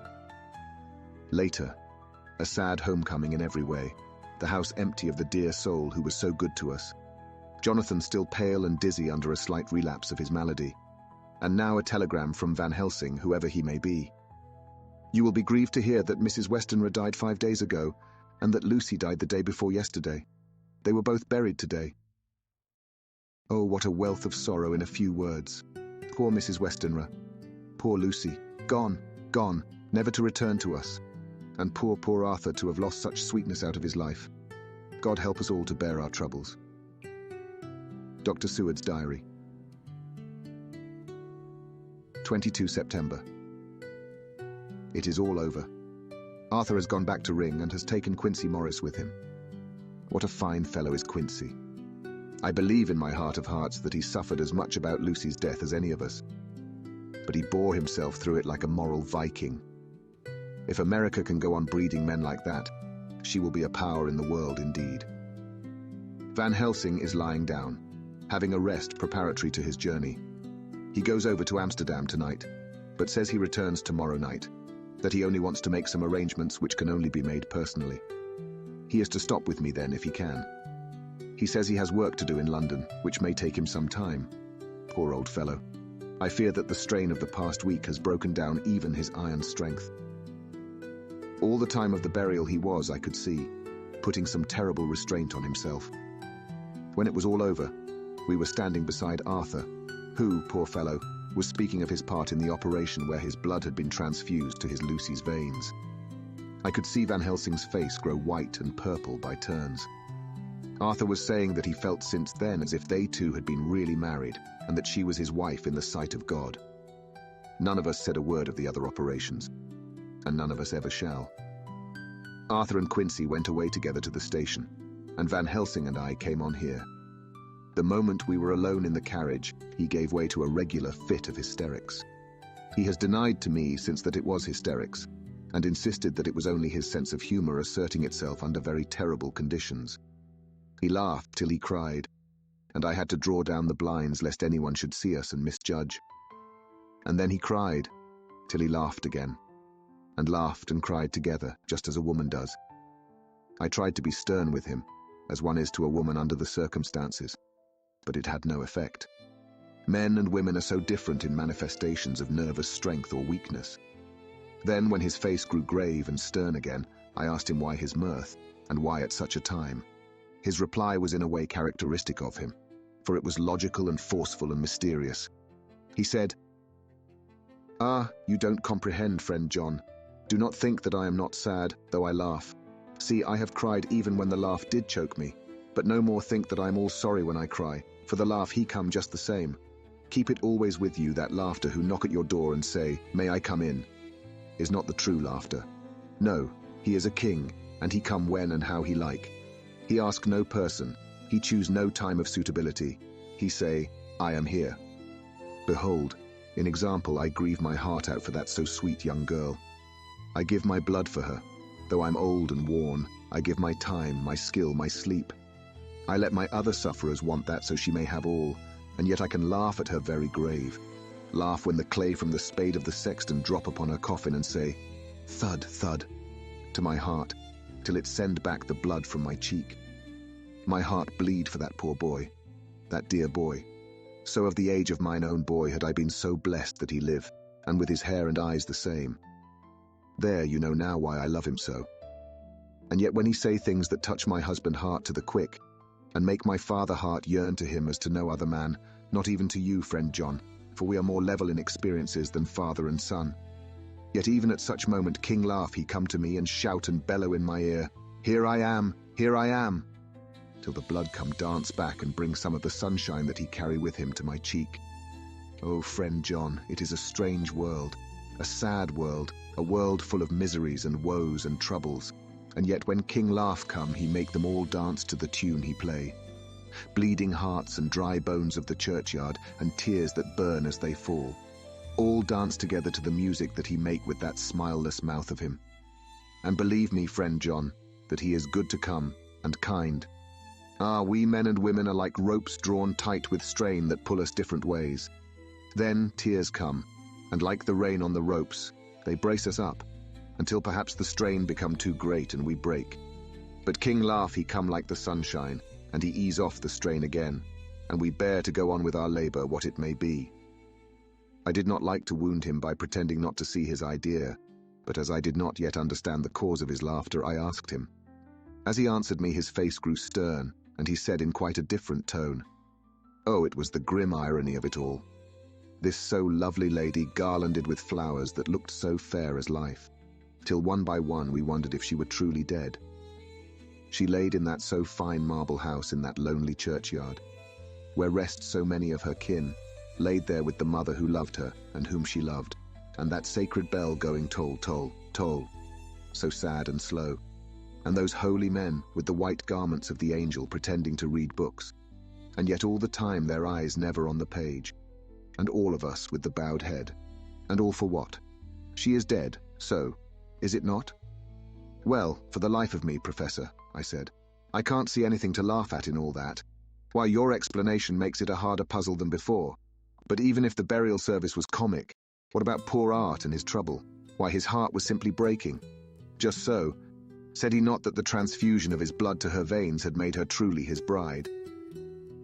Later, a sad homecoming in every way, the house empty of the dear soul who was so good to us. Jonathan still pale and dizzy under a slight relapse of his malady, and now a telegram from Van Helsing, whoever he may be. "You will be grieved to hear that Mrs. Westenra died 5 days ago, and that Lucy died the day before yesterday. They were both buried today." Oh, what a wealth of sorrow in a few words. Poor Mrs. Westenra. Poor Lucy. Gone, gone, never to return to us. And poor Arthur to have lost such sweetness out of his life. God help us all to bear our troubles. Dr. Seward's diary. 22 September. It is all over. Arthur has gone back to Ring and has taken Quincy Morris with him. What a fine fellow is Quincy. I believe in my heart of hearts that he suffered as much about Lucy's death as any of us. But he bore himself through it like a moral Viking. If America can go on breeding men like that, she will be a power in the world indeed. Van Helsing is lying down, having a rest preparatory to his journey. He goes over to Amsterdam tonight, but says he returns tomorrow night, that he only wants to make some arrangements which can only be made personally. He is to stop with me then if he can. He says he has work to do in London, which may take him some time. Poor old fellow. I fear that the strain of the past week has broken down even his iron strength. All the time of the burial he was, I could see, putting some terrible restraint on himself. When it was all over, we were standing beside Arthur, who, poor fellow, was speaking of his part in the operation where his blood had been transfused to his Lucy's veins. I could see Van Helsing's face grow white and purple by turns. Arthur was saying that he felt since then as if they two had been really married, and that she was his wife in the sight of God. None of us said a word of the other operations, and none of us ever shall. Arthur and Quincy went away together to the station, and Van Helsing and I came on here. The moment we were alone in the carriage, he gave way to a regular fit of hysterics. He has denied to me since that it was hysterics, and insisted that it was only his sense of humor asserting itself under very terrible conditions. He laughed till he cried, and I had to draw down the blinds lest anyone should see us and misjudge. And then he cried, till he laughed again, and laughed and cried together, just as a woman does. I tried to be stern with him, as one is to a woman under the circumstances, but it had no effect. Men and women are so different in manifestations of nervous strength or weakness. Then, when his face grew grave and stern again, I asked him why his mirth, and why at such a time. His reply was in a way characteristic of him, for it was logical and forceful and mysterious. He said, "Ah, you don't comprehend, friend John. Do not think that I am not sad, though I laugh. See, I have cried even when the laugh did choke me, but no more think that I am all sorry when I cry, for the laugh he come just the same. Keep it always with you, that laughter who knock at your door and say, 'May I come in?' is not the true laughter. No, he is a king, and he come when and how he like. He ask no person, he choose no time of suitability. He say, 'I am here.' Behold, in example I grieve my heart out for that so sweet young girl. I give my blood for her, though I'm old and worn. I give my time, my skill, my sleep. I let my other sufferers want that so she may have all, and yet I can laugh at her very grave. Laugh when the clay from the spade of the sexton drop upon her coffin and say, 'Thud, thud,' to my heart, till it send back the blood from my cheek. My heart bleed for that poor boy, that dear boy. So of the age of mine own boy had I been so blessed that he live, and with his hair and eyes the same. There you know now why I love him so. And yet when he say things that touch my husband heart to the quick, and make my father heart yearn to him as to no other man, not even to you, friend John, for we are more level in experiences than father and son. Yet even at such moment King Laugh he come to me and shout and bellow in my ear, 'Here I am, here I am,' till the blood come dance back and bring some of the sunshine that he carry with him to my cheek. Oh, friend John, it is a strange world, a sad world, a world full of miseries and woes and troubles, and yet when King Laugh come he make them all dance to the tune he play. Bleeding hearts and dry bones of the churchyard, and tears that burn as they fall, all dance together to the music that he make with that smileless mouth of him. And believe me, friend John, that he is good to come, and kind. Ah, we men and women are like ropes drawn tight with strain that pull us different ways. Then tears come, and like the rain on the ropes, they brace us up, until perhaps the strain become too great and we break. But King Laugh he come like the sunshine, and he ease off the strain again, and we bear to go on with our labor, what it may be. I did not like to wound him by pretending not to see his idea, but as I did not yet understand the cause of his laughter, I asked him. As he answered me, his face grew stern, and he said in quite a different tone, oh, it was the grim irony of it all. This so lovely lady garlanded with flowers that looked so fair as life, till one by one we wondered if she were truly dead. She laid in that so fine marble house in that lonely churchyard, where rest so many of her kin, laid there with the mother who loved her and whom she loved, and that sacred bell going toll, toll, toll, so sad and slow, and those holy men with the white garments of the angel pretending to read books, and yet all the time their eyes never on the page, and all of us with the bowed head. And all for what? She is dead, so, is it not? Well, for the life of me, Professor, I said, I can't see anything to laugh at in all that. Why, your explanation makes it a harder puzzle than before. But even if the burial service was comic, what about poor Art and his trouble? Why, his heart was simply breaking. Just so. Said he not that the transfusion of his blood to her veins had made her truly his bride?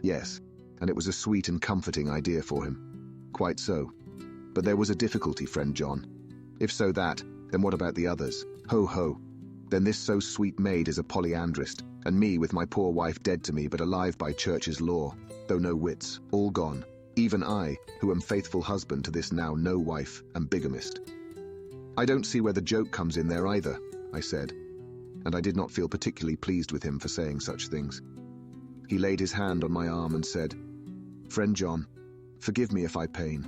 Yes, and it was a sweet and comforting idea for him. Quite so. But there was a difficulty, friend John. If so that, then what about the others? Ho, ho. Then this so sweet maid is a polyandrist, and me with my poor wife dead to me but alive by church's law, though no wits, all gone, even I, who am faithful husband to this now no wife, am bigamist. I don't see where the joke comes in there either, I said, and I did not feel particularly pleased with him for saying such things. He laid his hand on my arm and said, "Friend John, forgive me if I pain.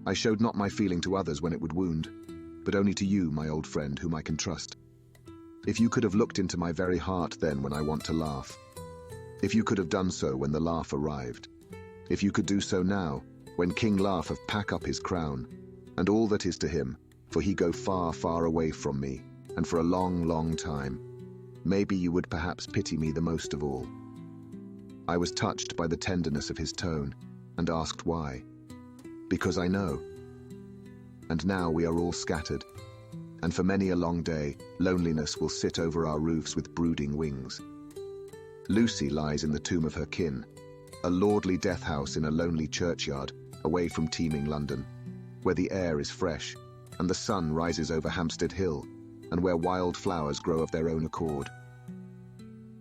I showed not my feeling to others when it would wound, but only to you, my old friend, whom I can trust. If you could have looked into my very heart then when I want to laugh, if you could have done so when the laugh arrived, if you could do so now, when King Laugh have pack up his crown, and all that is to him, for he go far, far away from me, and for a long, long time, maybe you would perhaps pity me the most of all." I was touched by the tenderness of his tone, and asked why. "Because I know. And now we are all scattered, and for many a long day, loneliness will sit over our roofs with brooding wings. Lucy lies in the tomb of her kin, a lordly death house in a lonely churchyard, away from teeming London, where the air is fresh, and the sun rises over Hampstead Hill, and where wild flowers grow of their own accord.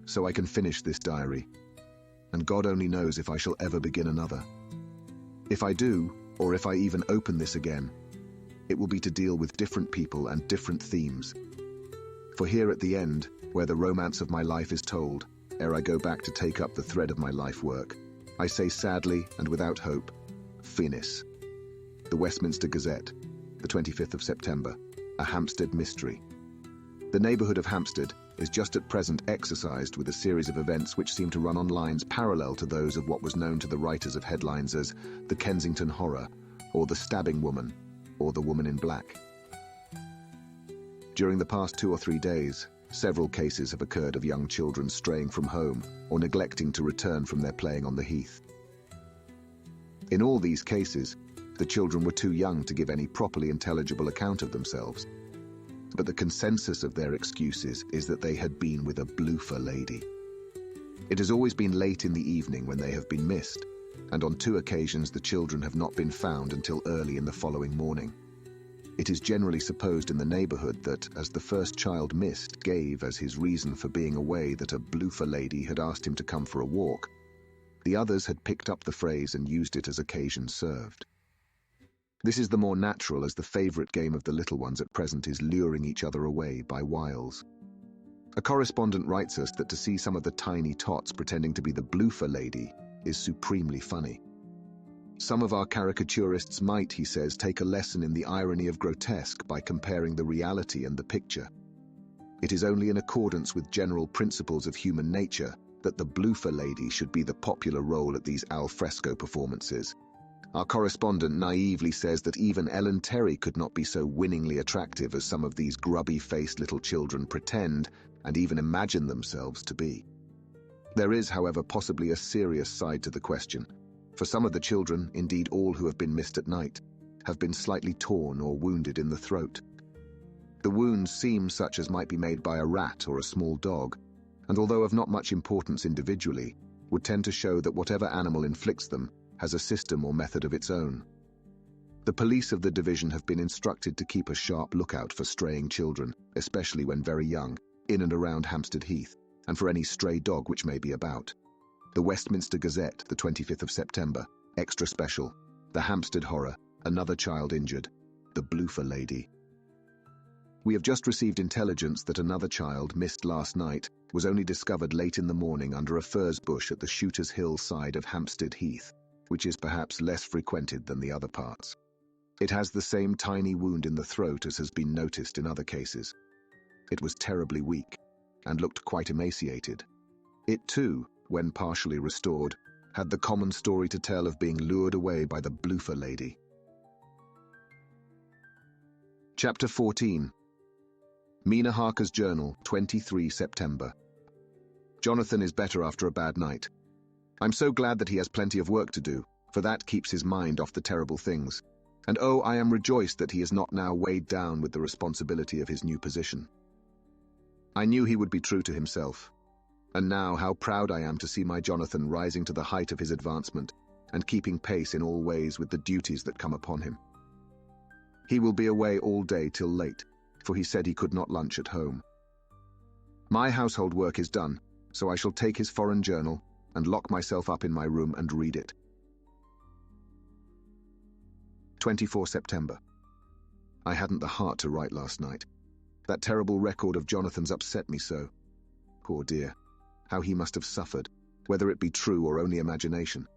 So I can finish this diary, and God only knows if I shall ever begin another. If I do, or if I even open this again, it will be to deal with different people and different themes. For here at the end, where the romance of my life is told, ere I go back to take up the thread of my life work, I say sadly and without hope, Finis. The Westminster Gazette, the 25th of September, a Hampstead mystery. The neighbourhood of Hampstead is just at present exercised with a series of events which seem to run on lines parallel to those of what was known to the writers of headlines as the Kensington Horror, or the Stabbing Woman, or the Woman in Black. During the past 2 or 3 days, several cases have occurred of young children straying from home or neglecting to return from their playing on the heath. In all these cases, the children were too young to give any properly intelligible account of themselves, but the consensus of their excuses is that they had been with a bloofer lady. It has always been late in the evening when they have been missed, and on 2 occasions the children have not been found until early in the following morning. It is generally supposed in the neighbourhood that, as the first child missed gave as his reason for being away that a bloofer lady had asked him to come for a walk, the others had picked up the phrase and used it as occasion served. This is the more natural, as the favourite game of the little ones at present is luring each other away by wiles. A correspondent writes us that to see some of the tiny tots pretending to be the bloofer lady is supremely funny. Some of our caricaturists might, he says, take a lesson in the irony of grotesque by comparing the reality and the picture. It is only in accordance with general principles of human nature that the bloofer lady should be the popular role at these al fresco performances. Our correspondent naively says that even Ellen Terry could not be so winningly attractive as some of these grubby-faced little children pretend and even imagine themselves to be. There is, however, possibly a serious side to the question, for some of the children, indeed all who have been missed at night, have been slightly torn or wounded in the throat. The wounds seem such as might be made by a rat or a small dog, and although of not much importance individually, would tend to show that whatever animal inflicts them has a system or method of its own. The police of the division have been instructed to keep a sharp lookout for straying children, especially when very young, in and around Hampstead Heath, and for any stray dog which may be about. The Westminster Gazette, the 25th of September, extra special, the Hampstead Horror, another child injured, the bloofer lady. We have just received intelligence that another child, missed last night, was only discovered late in the morning under a furze bush at the Shooter's Hill side of Hampstead Heath, which is perhaps less frequented than the other parts. It has the same tiny wound in the throat as has been noticed in other cases. It was terribly weak, and looked quite emaciated. It too, when partially restored, had the common story to tell of being lured away by the bloofer lady. Chapter 14. Mina Harker's Journal, 23 September. Jonathan is better after a bad night. I'm so glad that he has plenty of work to do, for that keeps his mind off the terrible things. And oh, I am rejoiced that he is not now weighed down with the responsibility of his new position. I knew he would be true to himself. And now how proud I am to see my Jonathan rising to the height of his advancement and keeping pace in all ways with the duties that come upon him. He will be away all day till late, for he said he could not lunch at home. My household work is done, so I shall take his foreign journal and lock myself up in my room and read it. 24 September. I hadn't the heart to write last night. That terrible record of Jonathan's upset me so. Poor dear. How he must have suffered, whether it be true or only imagination.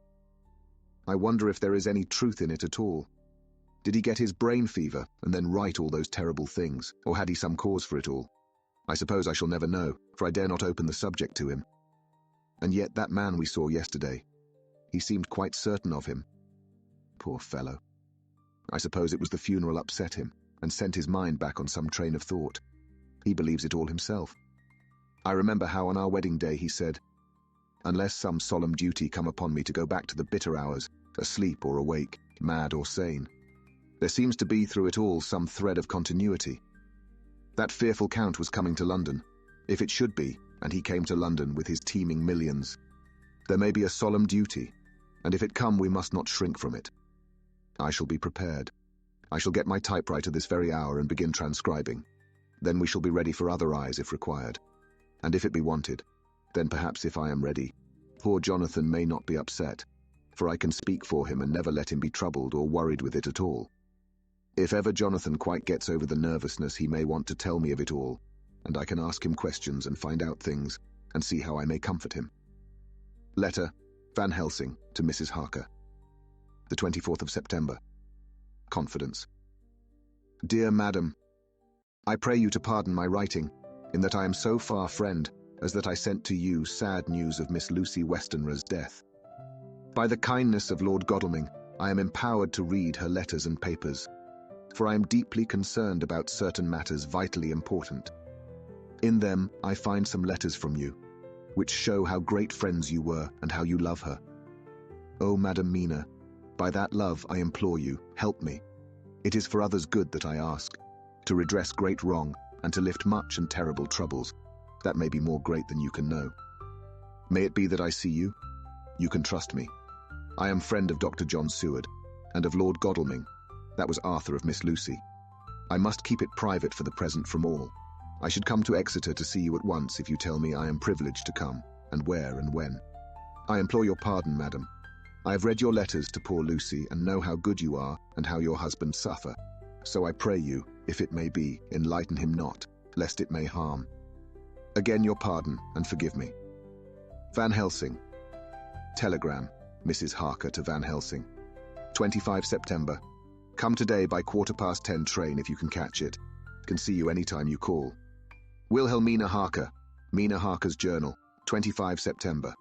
I wonder if there is any truth in it at all. Did he get his brain fever and then write all those terrible things, or had he some cause for it all? I suppose I shall never know, for I dare not open the subject to him. And yet that man we saw yesterday, he seemed quite certain of him. Poor fellow. I suppose it was the funeral upset him and sent his mind back on some train of thought. He believes it all himself. I remember how on our wedding day he said, "Unless some solemn duty come upon me to go back to the bitter hours, asleep or awake, mad or sane." There seems to be through it all some thread of continuity. That fearful Count was coming to London, if it should be, and he came to London with his teeming millions. There may be a solemn duty, and if it come we must not shrink from it. I shall be prepared. I shall get my typewriter this very hour and begin transcribing. Then we shall be ready for other eyes if required. And if it be wanted, then perhaps if I am ready, poor Jonathan may not be upset, for I can speak for him and never let him be troubled or worried with it at all. If ever Jonathan quite gets over the nervousness, he may want to tell me of it all, and I can ask him questions and find out things, and see how I may comfort him. Letter, Van Helsing, to Mrs. Harker. The 24th of September. Confidence. Dear Madam, I pray you to pardon my writing, in that I am so far friend, as that I sent to you sad news of Miss Lucy Westenra's death. By the kindness of Lord Godalming, I am empowered to read her letters and papers, for I am deeply concerned about certain matters vitally important. In them I find some letters from you, which show how great friends you were and how you love her. O Madam Mina, by that love I implore you, help me. It is for others' good that I ask, to redress great wrong and to lift much and terrible troubles, that may be more great than you can know. May it be that I see you? You can trust me. I am friend of Dr. John Seward, and of Lord Godalming, that was Arthur of Miss Lucy. I must keep it private for the present from all. I should come to Exeter to see you at once if you tell me I am privileged to come, and where and when. I implore your pardon, madam. I have read your letters to poor Lucy and know how good you are and how your husband suffer. So I pray you, if it may be, enlighten him not, lest it may harm. Again your pardon, and forgive me. Van Helsing. Telegram, Mrs. Harker to Van Helsing. 25 September. Come today by 10:15 train if you can catch it. Can see you any time you call. Wilhelmina Harker, Mina Harker's Journal, 25 September.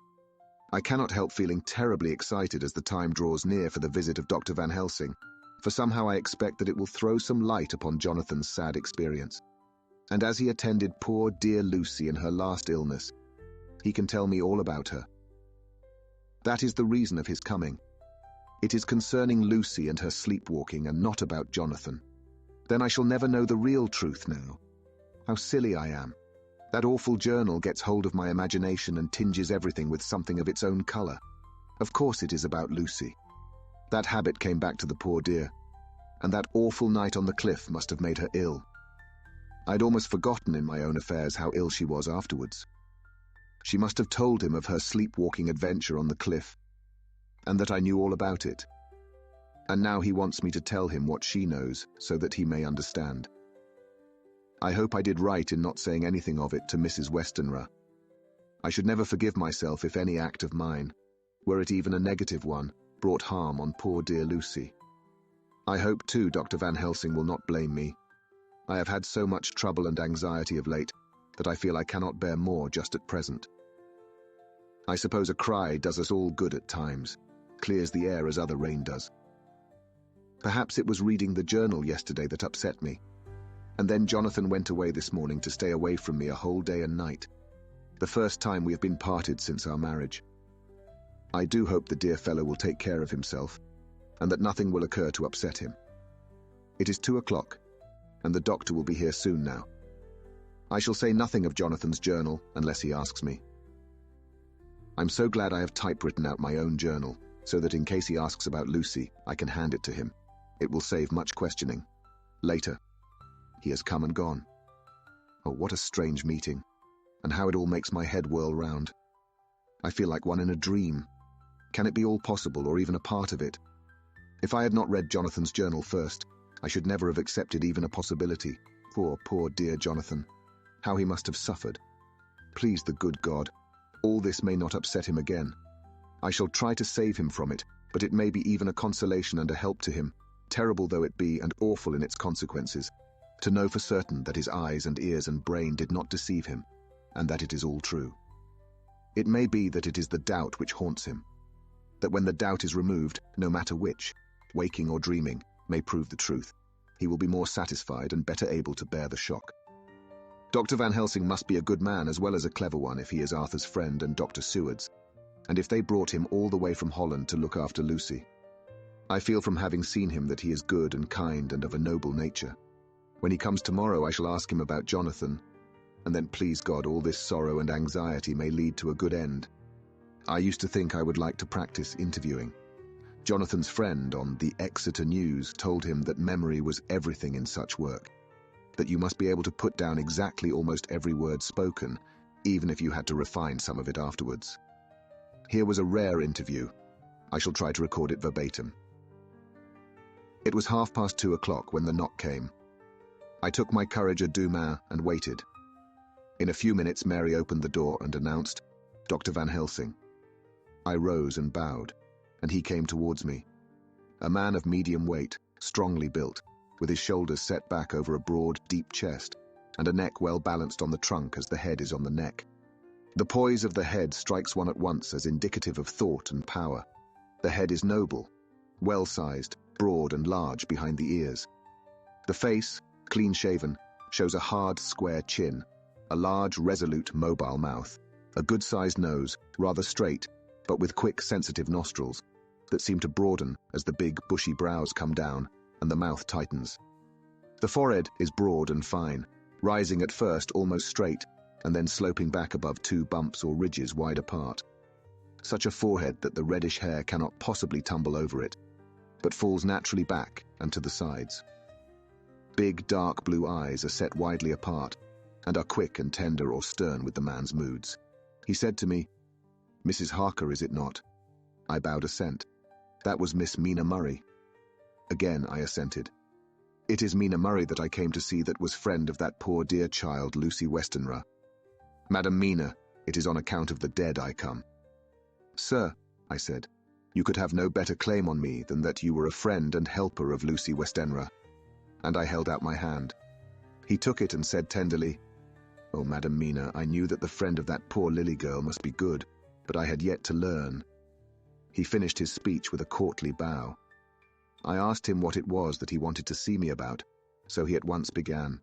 I cannot help feeling terribly excited as the time draws near for the visit of Dr. Van Helsing, for somehow I expect that it will throw some light upon Jonathan's sad experience. And as he attended poor dear Lucy in her last illness, he can tell me all about her. That is the reason of his coming. It is concerning Lucy and her sleepwalking and not about Jonathan. Then I shall never know the real truth now. How silly I am. That awful journal gets hold of my imagination and tinges everything with something of its own color. Of course it is about Lucy. That habit came back to the poor dear, and that awful night on the cliff must have made her ill. I'd almost forgotten in my own affairs how ill she was afterwards. She must have told him of her sleepwalking adventure on the cliff, and that I knew all about it. And now he wants me to tell him what she knows, so that he may understand. I hope I did right in not saying anything of it to Mrs. Westenra. I should never forgive myself if any act of mine, were it even a negative one, brought harm on poor dear Lucy. I hope too Dr. Van Helsing will not blame me. I have had so much trouble and anxiety of late that I feel I cannot bear more just at present. I suppose a cry does us all good at times, clears the air as other rain does. Perhaps it was reading the journal yesterday that upset me, and then Jonathan went away this morning to stay away from me a whole day and night, the first time we have been parted since our marriage. I do hope the dear fellow will take care of himself, and that nothing will occur to upset him. It is 2 o'clock, and the doctor will be here soon now. I shall say nothing of Jonathan's journal unless he asks me. I'm so glad I have typewritten out my own journal, so that in case he asks about Lucy, I can hand it to him. It will save much questioning. Later. He has come and gone. Oh, what a strange meeting, and how it all makes my head whirl round. I feel like one in a dream. Can it be all possible, or even a part of it? If I had not read Jonathan's journal first, I should never have accepted even a possibility, Poor dear Jonathan. How he must have suffered. Please the good God, all this may not upset him again. I shall try to save him from it, but it may be even a consolation and a help to him, terrible though it be and awful in its consequences, to know for certain that his eyes and ears and brain did not deceive him, and that it is all true. It may be that it is the doubt which haunts him, that when the doubt is removed, no matter which, waking or dreaming, may prove the truth, he will be more satisfied and better able to bear the shock. Dr. Van Helsing must be a good man as well as a clever one if he is Arthur's friend and Dr. Seward's, and if they brought him all the way from Holland to look after Lucy. I feel from having seen him that he is good and kind and of a noble nature. When he comes tomorrow, I shall ask him about Jonathan, and then please God all this sorrow and anxiety may lead to a good end. I used to think I would like to practice interviewing. Jonathan's friend on the Exeter News told him that memory was everything in such work, that you must be able to put down exactly almost every word spoken, even if you had to refine some of it afterwards. Here was a rare interview. I shall try to record it verbatim. It was 2:30 when the knock came. I took my courage à deux mains and waited. In a few minutes, Mary opened the door and announced, "Dr. Van Helsing." I rose and bowed, and he came towards me. A man of medium weight, strongly built, with his shoulders set back over a broad, deep chest, and a neck well balanced on the trunk as the head is on the neck. The poise of the head strikes one at once as indicative of thought and power. The head is noble, well-sized, broad and large behind the ears. The face, clean-shaven, shows a hard, square chin, a large, resolute, mobile mouth, a good-sized nose, rather straight, but with quick, sensitive nostrils that seem to broaden as the big, bushy brows come down and the mouth tightens. The forehead is broad and fine, rising at first almost straight and then sloping back above two bumps or ridges wide apart. Such a forehead that the reddish hair cannot possibly tumble over it, but falls naturally back and to the sides. Big, dark blue eyes are set widely apart and are quick and tender or stern with the man's moods. He said to me, "Mrs. Harker, is it not?" I bowed assent. That was Miss Mina Murray. Again I assented. "It is Mina Murray that I came to see that was friend of that poor dear child, Lucy Westenra. Madam Mina, it is on account of the dead I come." "Sir," I said, "you could have no better claim on me than that you were a friend and helper of Lucy Westenra." And I held out my hand. He took it and said tenderly, "Oh, Madam Mina, I knew that the friend of that poor Lily girl must be good, but I had yet to learn." He finished his speech with a courtly bow. I asked him what it was that he wanted to see me about, so he at once began.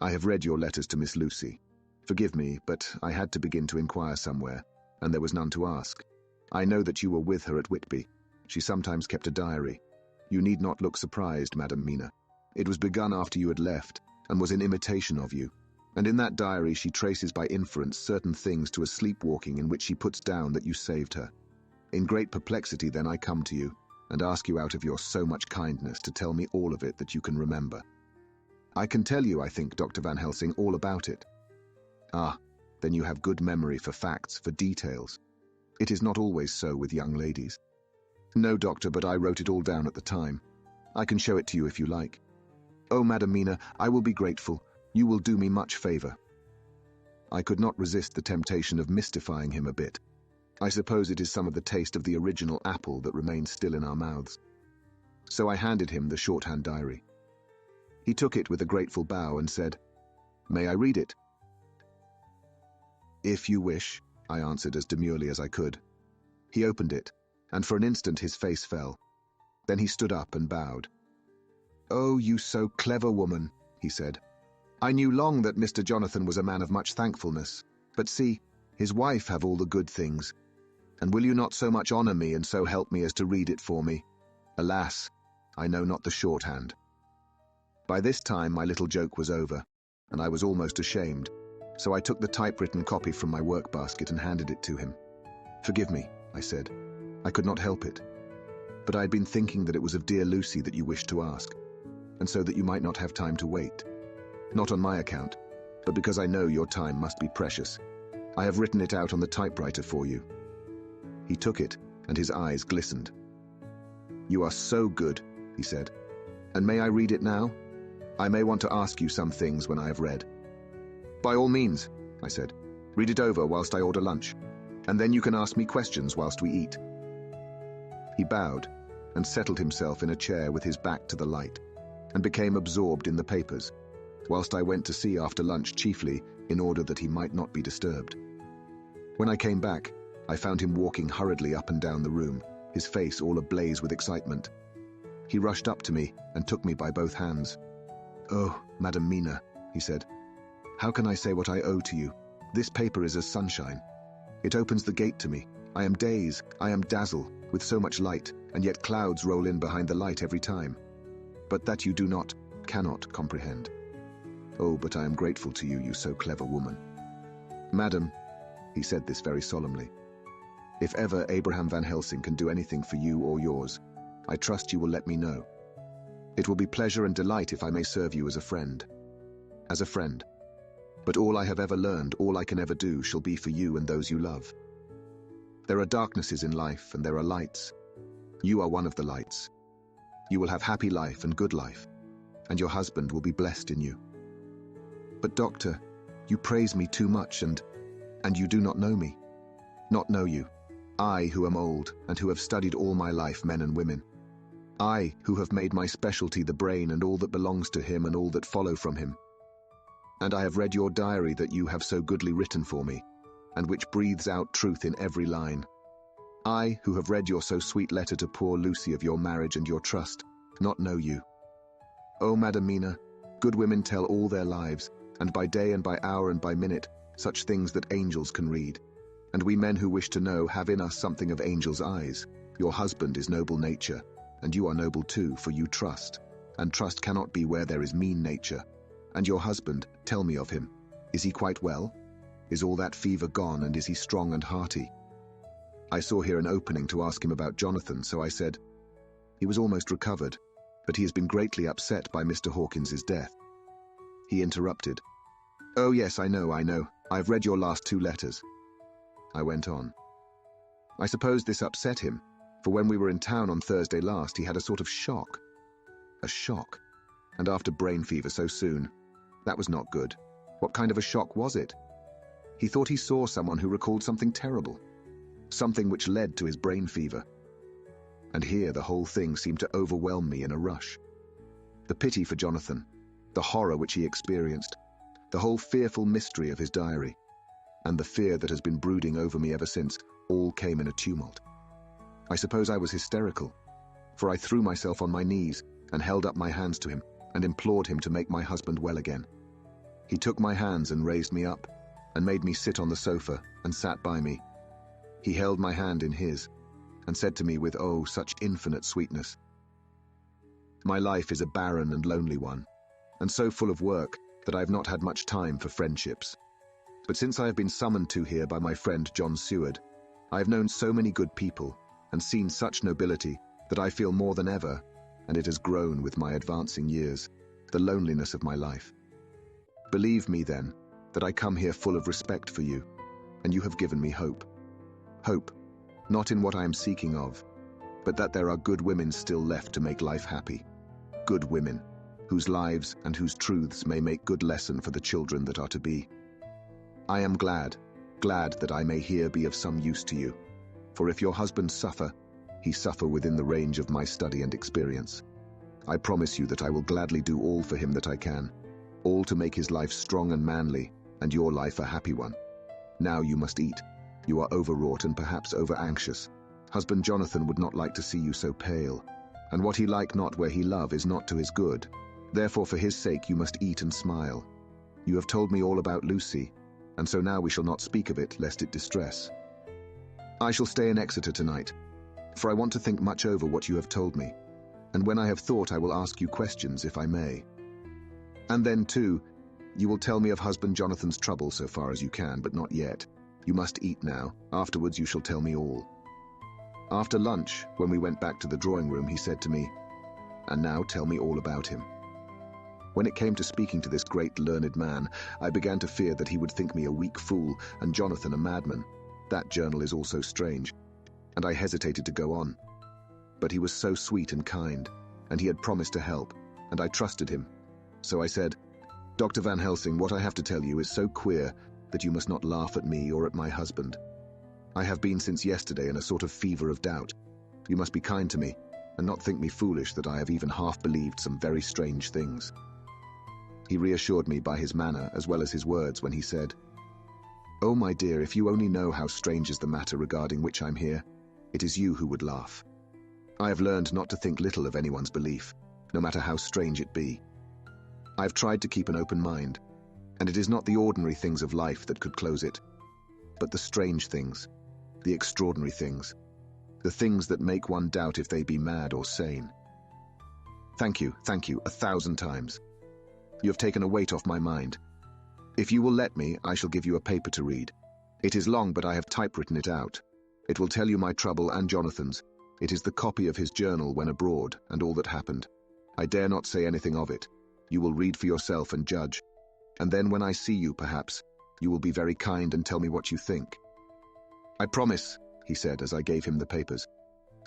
"I have read your letters to Miss Lucy. Forgive me, but I had to begin to inquire somewhere, and there was none to ask. I know that you were with her at Whitby. She sometimes kept a diary. You need not look surprised, Madam Mina. It was begun after you had left, and was in imitation of you. And in that diary she traces by inference certain things to a sleepwalking in which she puts down that you saved her. In great perplexity then I come to you, and ask you out of your so much kindness to tell me all of it that you can remember. I can tell you, I think, Dr. Van Helsing, all about it." "Ah, then you have good memory for facts, for details. It is not always so with young ladies." "No, doctor, but I wrote it all down at the time. I can show it to you if you like." "Oh, Madam Mina, I will be grateful. You will do me much favor." I could not resist the temptation of mystifying him a bit. I suppose it is some of the taste of the original apple that remains still in our mouths. So I handed him the shorthand diary. He took it with a grateful bow and said, "May I read it?" "If you wish," I answered as demurely as I could. He opened it, and for an instant his face fell. Then he stood up and bowed. "Oh, you so clever woman," he said. "I knew long that Mr. Jonathan was a man of much thankfulness, but see, his wife have all the good things. And will you not so much honor me and so help me as to read it for me? Alas, I know not the shorthand." By this time my little joke was over, and I was almost ashamed, so I took the typewritten copy from my work basket and handed it to him. "Forgive me," I said. "I could not help it. But I had been thinking that it was of dear Lucy that you wished to ask, and so that you might not have time to wait. Not on my account, but because I know your time must be precious. I have written it out on the typewriter for you." He took it, and his eyes glistened. "You are so good," he said. "And may I read it now?" I may want to ask you some things when I have read." "By all means," I said. "Read it over whilst I order lunch, and then you can ask me questions whilst we eat." He bowed and settled himself in a chair with his back to the light, and became absorbed in the papers, whilst I went to see after lunch chiefly in order that he might not be disturbed. When I came back, I found him walking hurriedly up and down the room, his face all ablaze with excitement. He rushed up to me and took me by both hands. "Oh, Madam Mina," he said, "how can I say what I owe to you? This paper is as sunshine. It opens the gate to me. I am dazed, I am dazzled with so much light, and yet clouds roll in behind the light every time. But that you do not, cannot comprehend. Oh, but I am grateful to you, you so clever woman. Madam," he said this very solemnly, "if ever Abraham Van Helsing can do anything for you or yours, I trust you will let me know. It will be pleasure and delight if I may serve you as a friend. As a friend. But all I have ever learned, all I can ever do, shall be for you and those you love. There are darknesses in life, and there are lights. You are one of the lights. You will have happy life and good life, and your husband will be blessed in you. But doctor, you praise me too much, and you do not know me. Not know you. I, who am old, and who have studied all my life men and women. I, who have made my specialty the brain and all that belongs to him and all that follow from him. And I have read your diary that you have so goodly written for me, and which breathes out truth in every line. I, who have read your so sweet letter to poor Lucy of your marriage and your trust, not know you. O Madam Mina, good women tell all their lives, and by day and by hour and by minute, such things that angels can read. And we men who wish to know have in us something of angels' eyes. Your husband is noble nature, and you are noble too, for you trust, and trust cannot be where there is mean nature. And your husband, tell me of him. Is he quite well? Is all that fever gone, and is he strong and hearty?" I saw here an opening to ask him about Jonathan, so I said, "He was almost recovered, but he has been greatly upset by Mr. Hawkins's death." He interrupted. "Oh yes, I know. I've read your last 2 letters." I went on. "I suppose this upset him, for when we were in town on Thursday last, he had a sort of shock. A shock. And after brain fever so soon. That was not good. What kind of a shock was it? He thought he saw someone who recalled something terrible. Something which led to his brain fever. And here the whole thing seemed to overwhelm me in a rush. The pity for Jonathan, the horror which he experienced, the whole fearful mystery of his diary, and the fear that has been brooding over me ever since, all came in a tumult. I suppose I was hysterical, for I threw myself on my knees and held up my hands to him and implored him to make my husband well again. He took my hands and raised me up and made me sit on the sofa and sat by me. He held my hand in his and said to me with, oh, such infinite sweetness, "My life is a barren and lonely one, and so full of work that I have not had much time for friendships. But since I have been summoned to here by my friend John Seward, I have known so many good people and seen such nobility that I feel more than ever, and it has grown with my advancing years, the loneliness of my life. Believe me, then, that I come here full of respect for you, and you have given me hope. Hope, not in what I am seeking of, but that there are good women still left to make life happy. Good women, whose lives and whose truths may make good lesson for the children that are to be. I am glad that I may here be of some use to you, for if your husband suffer, he suffer within the range of my study and experience. I promise you that I will gladly do all for him that I can, all to make his life strong and manly, and your life a happy one. Now you must eat. You are overwrought and perhaps over-anxious. Husband Jonathan would not like to see you so pale, and what he like not where he love is not to his good. Therefore for his sake you must eat and smile. You have told me all about Lucy, and so now we shall not speak of it, lest it distress. I shall stay in Exeter tonight, for I want to think much over what you have told me, and when I have thought I will ask you questions, if I may. And then, too, you will tell me of husband Jonathan's trouble so far as you can, but not yet. You must eat now. Afterwards you shall tell me all." After lunch, when we went back to the drawing room, he said to me, "And now tell me all about him." When it came to speaking to this great learned man, I began to fear that he would think me a weak fool and Jonathan a madman. That journal is also strange, and I hesitated to go on. But he was so sweet and kind, and he had promised to help, and I trusted him. So I said, "Dr. Van Helsing, what I have to tell you is so queer that you must not laugh at me or at my husband. I have been since yesterday in a sort of fever of doubt. You must be kind to me, and not think me foolish that I have even half believed some very strange things." He reassured me by his manner as well as his words when he said, "Oh, my dear, if you only know how strange is the matter regarding which I'm here, it is you who would laugh. I have learned not to think little of anyone's belief, no matter how strange it be. I have tried to keep an open mind, and it is not the ordinary things of life that could close it, but the strange things, the extraordinary things, the things that make one doubt if they be mad or sane. Thank you, 1,000 times. You have taken a weight off my mind. If you will let me, I shall give you a paper to read. It is long, but I have typewritten it out. It will tell you my trouble and Jonathan's. It is the copy of his journal when abroad, and all that happened. I dare not say anything of it. You will read for yourself and judge. And then when I see you, perhaps, you will be very kind and tell me what you think." "I promise," he said as I gave him the papers.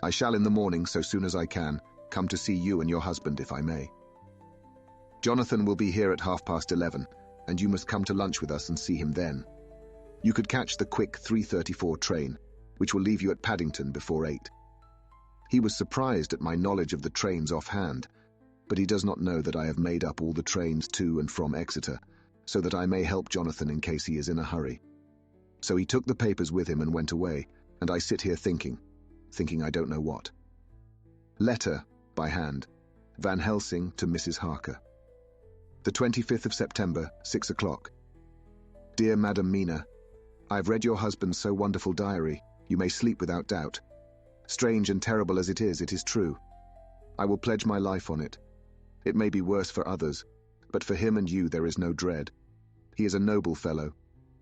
"I shall in the morning, so soon as I can, come to see you and your husband, if I may. Jonathan will be here at 11:30, and you must come to lunch with us and see him then. You could catch the quick 3:34 train, which will leave you at Paddington before 8. He was surprised at my knowledge of the trains offhand, but he does not know that I have made up all the trains to and from Exeter, so that I may help Jonathan in case he is in a hurry. So he took the papers with him and went away, and I sit here thinking I don't know what. Letter, by hand, Van Helsing to Mrs. Harker. The 25th of September, 6 o'clock. Dear Madam Mina, I have read your husband's so wonderful diary. You may sleep without doubt. Strange and terrible as it is true. I will pledge my life on it. It may be worse for others, but for him and you there is no dread. He is a noble fellow,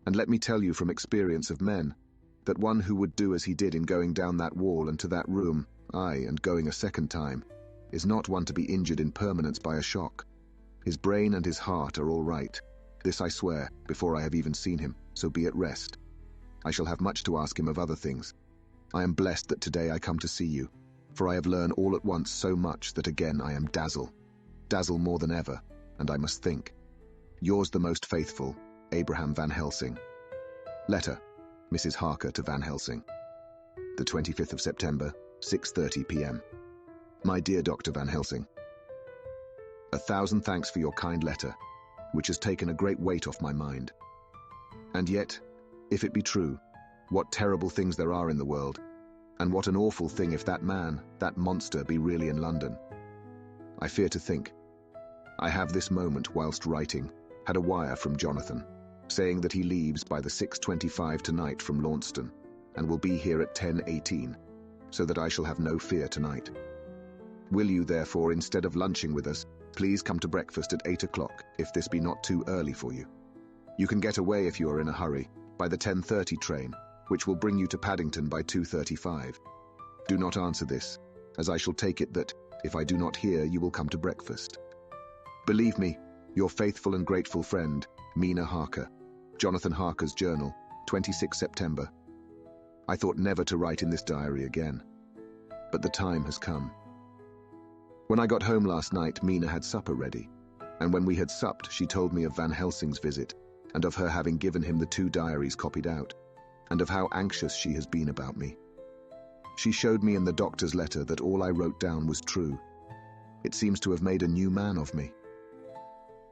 and let me tell you from experience of men, that one who would do as he did in going down that wall and to that room, aye, and going a second time, is not one to be injured in permanence by a shock. His brain and his heart are all right. This I swear, before I have even seen him, so be at rest. I shall have much to ask him of other things. I am blessed that today I come to see you, for I have learned all at once so much that again I am dazzled more than ever, and I must think. Yours the most faithful, Abraham Van Helsing. Letter, Mrs. Harker to Van Helsing. The 25th of September, 6:30 p.m. My dear Dr. Van Helsing, 1,000 thanks for your kind letter, which has taken a great weight off my mind. And yet, if it be true, what terrible things there are in the world, and what an awful thing if that man, that monster, be really in London. I fear to think. I have this moment, whilst writing, had a wire from Jonathan, saying that he leaves by the 6:25 tonight from Launceston, and will be here at 10:18, so that I shall have no fear tonight. Will you, therefore, instead of lunching with us, please come to breakfast at 8 o'clock, if this be not too early for you. You can get away if you are in a hurry, by the 10:30 train, which will bring you to Paddington by 2:35. Do not answer this, as I shall take it that, if I do not hear, you will come to breakfast. Believe me, your faithful and grateful friend, Mina Harker. Jonathan Harker's Journal, 26 September. I thought never to write in this diary again, but the time has come. When I got home last night, Mina had supper ready, and when we had supped, she told me of Van Helsing's visit, and of her having given him the 2 diaries copied out, and of how anxious she has been about me. She showed me in the doctor's letter that all I wrote down was true. It seems to have made a new man of me.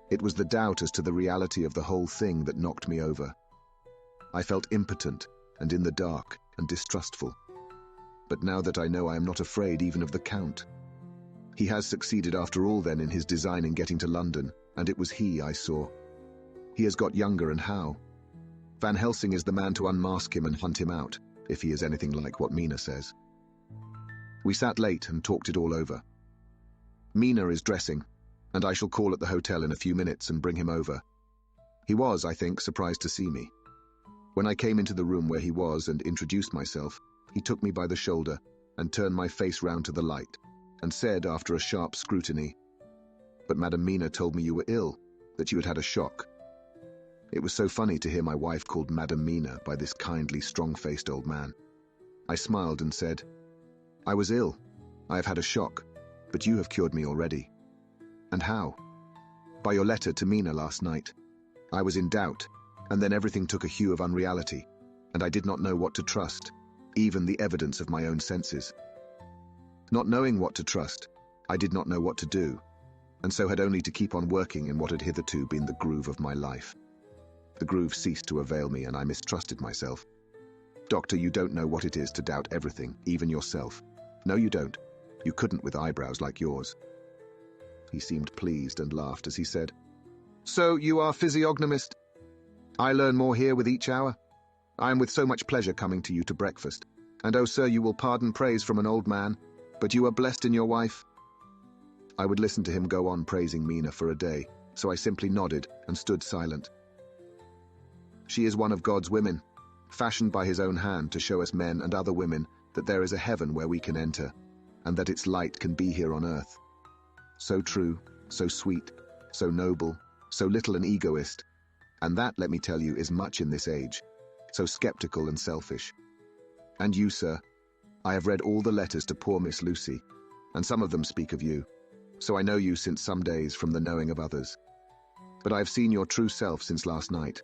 It was the doubt as to the reality of the whole thing that knocked me over. I felt impotent and in the dark and distrustful. But now that I know, I am not afraid even of the Count. He has succeeded after all then in his design in getting to London, and it was he I saw. He has got younger, and how? Van Helsing is the man to unmask him and hunt him out, if he is anything like what Mina says. We sat late and talked it all over. Mina is dressing, and I shall call at the hotel in a few minutes and bring him over. He was, I think, surprised to see me. When I came into the room where he was and introduced myself, he took me by the shoulder and turned my face round to the light, and said, after a sharp scrutiny, "But Madam Mina told me you were ill, that you had had a shock." It was so funny to hear my wife called Madam Mina by this kindly, strong-faced old man. I smiled and said, "I was ill. I have had a shock, but you have cured me already." "And how?" By your letter to Mina last night. I was in doubt, and then everything took a hue of unreality, and I did not know what to trust, even the evidence of my own senses. Not knowing what to trust, I did not know what to do, and so had only to keep on working in what had hitherto been the groove of my life. The groove ceased to avail me, and I mistrusted myself. Doctor, you don't know what it is to doubt everything, even yourself. No, you don't. You couldn't with eyebrows like yours. He seemed pleased and laughed as he said, "So you are physiognomist? I learn more here with each hour. I am with so much pleasure coming to you to breakfast. And oh, sir, you will pardon praise from an old man, but you are blessed in your wife." I would listen to him go on praising Mina for a day, so I simply nodded and stood silent. She is one of God's women, fashioned by his own hand to show us men and other women that there is a heaven where we can enter, and that its light can be here on earth. So true, so sweet, so noble, so little an egoist, and that, let me tell you, is much in this age, so skeptical and selfish. And you, sir, I have read all the letters to poor Miss Lucy, and some of them speak of you, so I know you since some days from the knowing of others. But I have seen your true self since last night.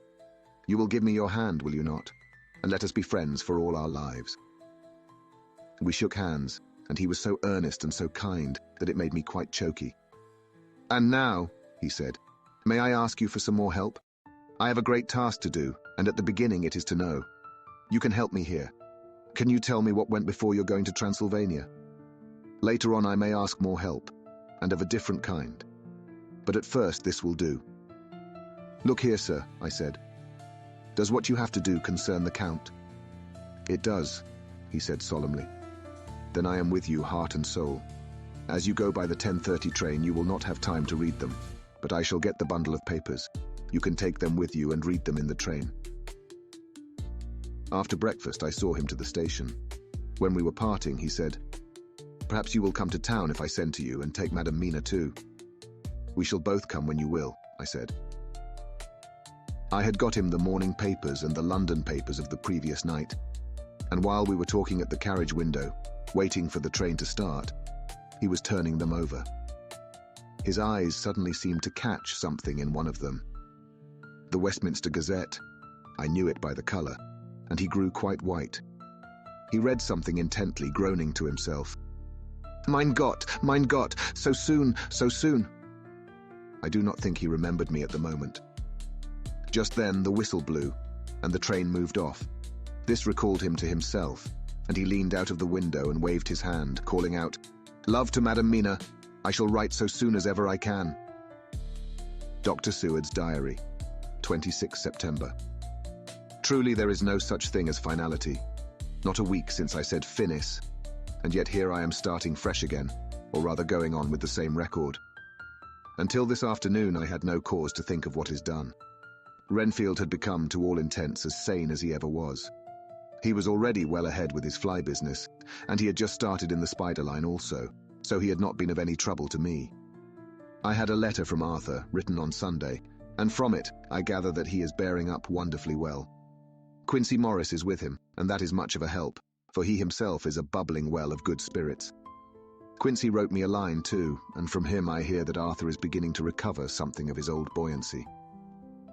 You will give me your hand, will you not? And let us be friends for all our lives. We shook hands, and he was so earnest and so kind that it made me quite choky. "And now," he said, "may I ask you for some more help? I have a great task to do, and at the beginning it is to know. You can help me here. Can you tell me what went before your going to Transylvania? Later on I may ask more help, and of a different kind. But at first this will do." "Look here, sir," I said. "Does what you have to do concern the Count?" "It does," he said solemnly. "Then I am with you heart and soul. As you go by the 10:30 train, you will not have time to read them, but I shall get the bundle of papers. You can take them with you and read them in the train." After breakfast, I saw him to the station. When we were parting, he said, "Perhaps you will come to town if I send to you, and take Madam Mina too." "We shall both come when you will," I said. I had got him the morning papers and the London papers of the previous night, and while we were talking at the carriage window, waiting for the train to start, he was turning them over. His eyes suddenly seemed to catch something in one of them. The Westminster Gazette. I knew it by the colour, and he grew quite white. He read something intently, groaning to himself. Mein Gott, so soon, so soon." I do not think he remembered me at the moment. Just then the whistle blew, and the train moved off. This recalled him to himself, and he leaned out of the window and waved his hand, calling out, "Love to Madam Mina. I shall write so soon as ever I can." Dr. Seward's Diary, 26 September. Truly there is no such thing as finality. Not a week since I said finis, and yet here I am starting fresh again, or rather going on with the same record. Until this afternoon I had no cause to think of what is done. Renfield had become, to all intents, as sane as he ever was. He was already well ahead with his fly business, and he had just started in the spider line also, so he had not been of any trouble to me. I had a letter from Arthur, written on Sunday, and from it I gather that he is bearing up wonderfully well. Quincy Morris is with him, and that is much of a help, for he himself is a bubbling well of good spirits. Quincy wrote me a line too, and from him I hear that Arthur is beginning to recover something of his old buoyancy.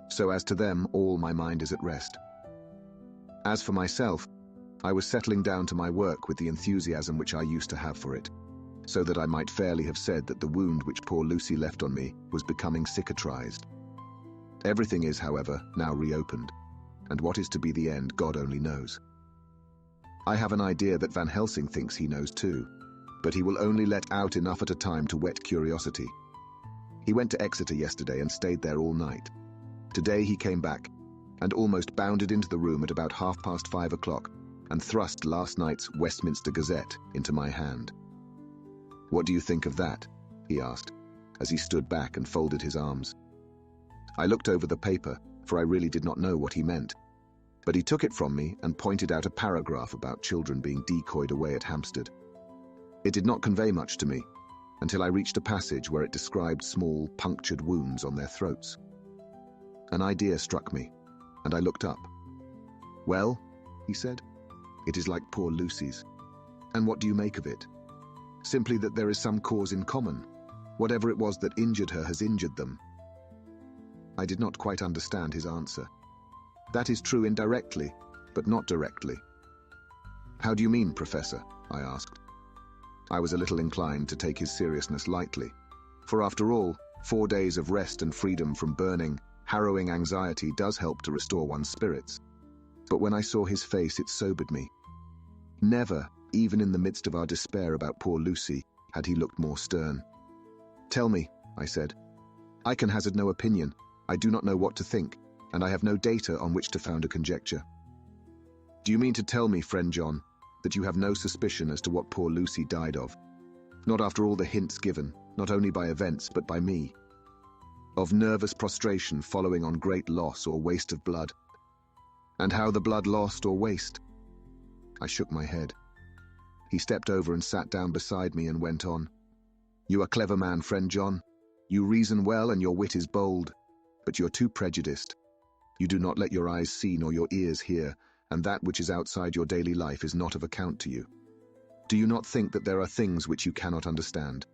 So as to them, all my mind is at rest. As for myself, I was settling down to my work with the enthusiasm which I used to have for it, so that I might fairly have said that the wound which poor Lucy left on me was becoming cicatrized. Everything is, however, now reopened, and what is to be the end, God only knows. I have an idea that Van Helsing thinks he knows too, but he will only let out enough at a time to whet curiosity. He went to Exeter yesterday and stayed there all night. Today he came back, and almost bounded into the room at about 5:30 and thrust last night's Westminster Gazette into my hand. "What do you think of that?" he asked, as he stood back and folded his arms. I looked over the paper, for I really did not know what he meant, but he took it from me and pointed out a paragraph about children being decoyed away at Hampstead. It did not convey much to me, until I reached a passage where it described small, punctured wounds on their throats. An idea struck me, and I looked up. "Well," he said, "it is like poor Lucy's. And what do you make of it?" "Simply that there is some cause in common. Whatever it was that injured her has injured them, I did not quite understand his answer. That is true indirectly, but not directly. How do you mean, Professor? I asked. I was a little inclined to take his seriousness lightly, for after all, 4 days of rest and freedom from burning, harrowing anxiety does help to restore one's spirits. But when I saw his face, it sobered me. Never, even in the midst of our despair about poor Lucy, had he looked more stern. Tell me, I said. I can hazard no opinion. I do not know what to think, and I have no data on which to found a conjecture. Do you mean to tell me, friend John, that you have no suspicion as to what poor Lucy died of? Not after all the hints given, not only by events, but by me. Of nervous prostration following on great loss or waste of blood. And how the blood lost or waste? I shook my head. He stepped over and sat down beside me and went on. You are a clever man, friend John. You reason well and your wit is bold, but you're too prejudiced. You do not let your eyes see nor your ears hear, and that which is outside your daily life is not of account to you. Do you not think that there are things which you cannot understand,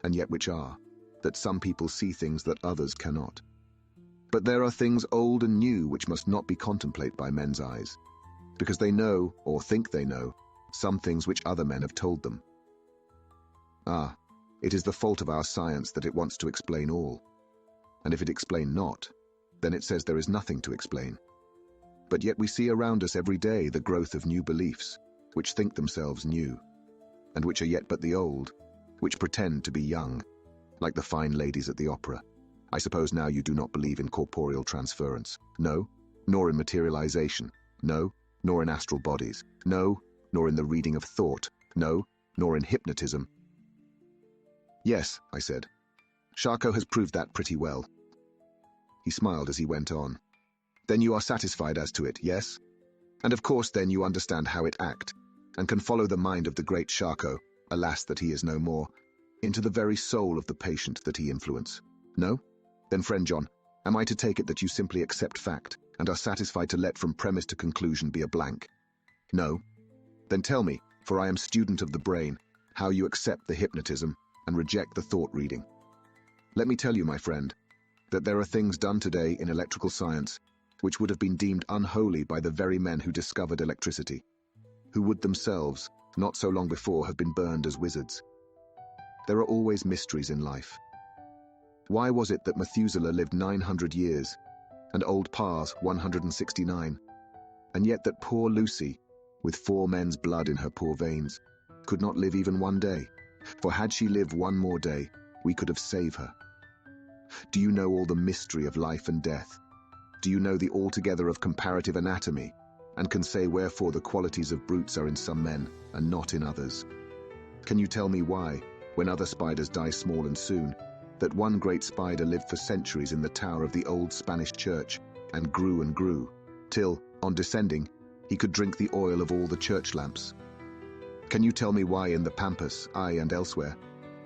and yet which are, that some people see things that others cannot? But there are things old and new which must not be contemplated by men's eyes, because they know, or think they know, some things which other men have told them. Ah, it is the fault of our science that it wants to explain all. And if it explain not, then it says there is nothing to explain. But yet we see around us every day the growth of new beliefs, which think themselves new, and which are yet but the old, which pretend to be young, like the fine ladies at the opera. I suppose now you do not believe in corporeal transference, no, nor in materialization, no, nor in astral bodies, no, nor in the reading of thought, no, nor in hypnotism. Yes, I said. Charcot has proved that pretty well. He smiled as he went on. Then you are satisfied as to it, yes? And of course then you understand how it act, and can follow the mind of the great Charcot, alas that he is no more, into the very soul of the patient that he influence. No? Then, friend John, am I to take it that you simply accept fact, and are satisfied to let from premise to conclusion be a blank? No? Then tell me, for I am student of the brain, how you accept the hypnotism and reject the thought reading. Let me tell you, my friend, that there are things done today in electrical science which would have been deemed unholy by the very men who discovered electricity, who would themselves, not so long before, have been burned as wizards. There are always mysteries in life. Why was it that Methuselah lived 900 years, and old Pars 169, and yet that poor Lucy, with 4 men's blood in her poor veins, could not live even 1 day? For had she lived 1 more day, we could have saved her. Do you know all the mystery of life and death? Do you know the altogether of comparative anatomy, and can say wherefore the qualities of brutes are in some men, and not in others? Can you tell me why, when other spiders die small and soon, that one great spider lived for centuries in the tower of the old Spanish church, and grew, till, on descending, he could drink the oil of all the church lamps? Can you tell me why in the Pampas, aye, and elsewhere,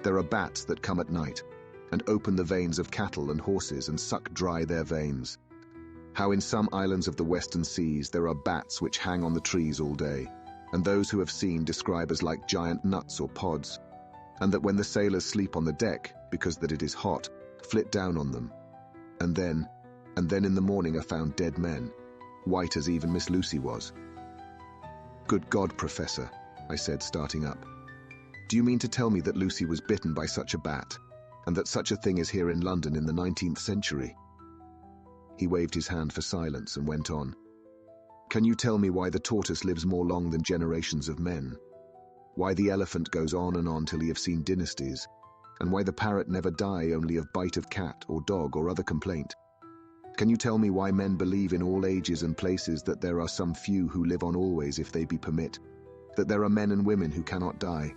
there are bats that come at night, and open the veins of cattle and horses and suck dry their veins? How in some islands of the western seas there are bats which hang on the trees all day, and those who have seen describe as like giant nuts or pods, and that when the sailors sleep on the deck, because that it is hot, flit down on them, and then in the morning are found dead men, white as even Miss Lucy was. Good God, Professor, I said, starting up. Do you mean to tell me that Lucy was bitten by such a bat, and that such a thing is here in London in the 19th century? He waved his hand for silence and went on. Can you tell me why the tortoise lives more long than generations of men? Why the elephant goes on and on till he have seen dynasties, and why the parrot never die only of bite of cat or dog or other complaint? Can you tell me why men believe in all ages and places that there are some few who live on always if they be permit, that there are men and women who cannot die?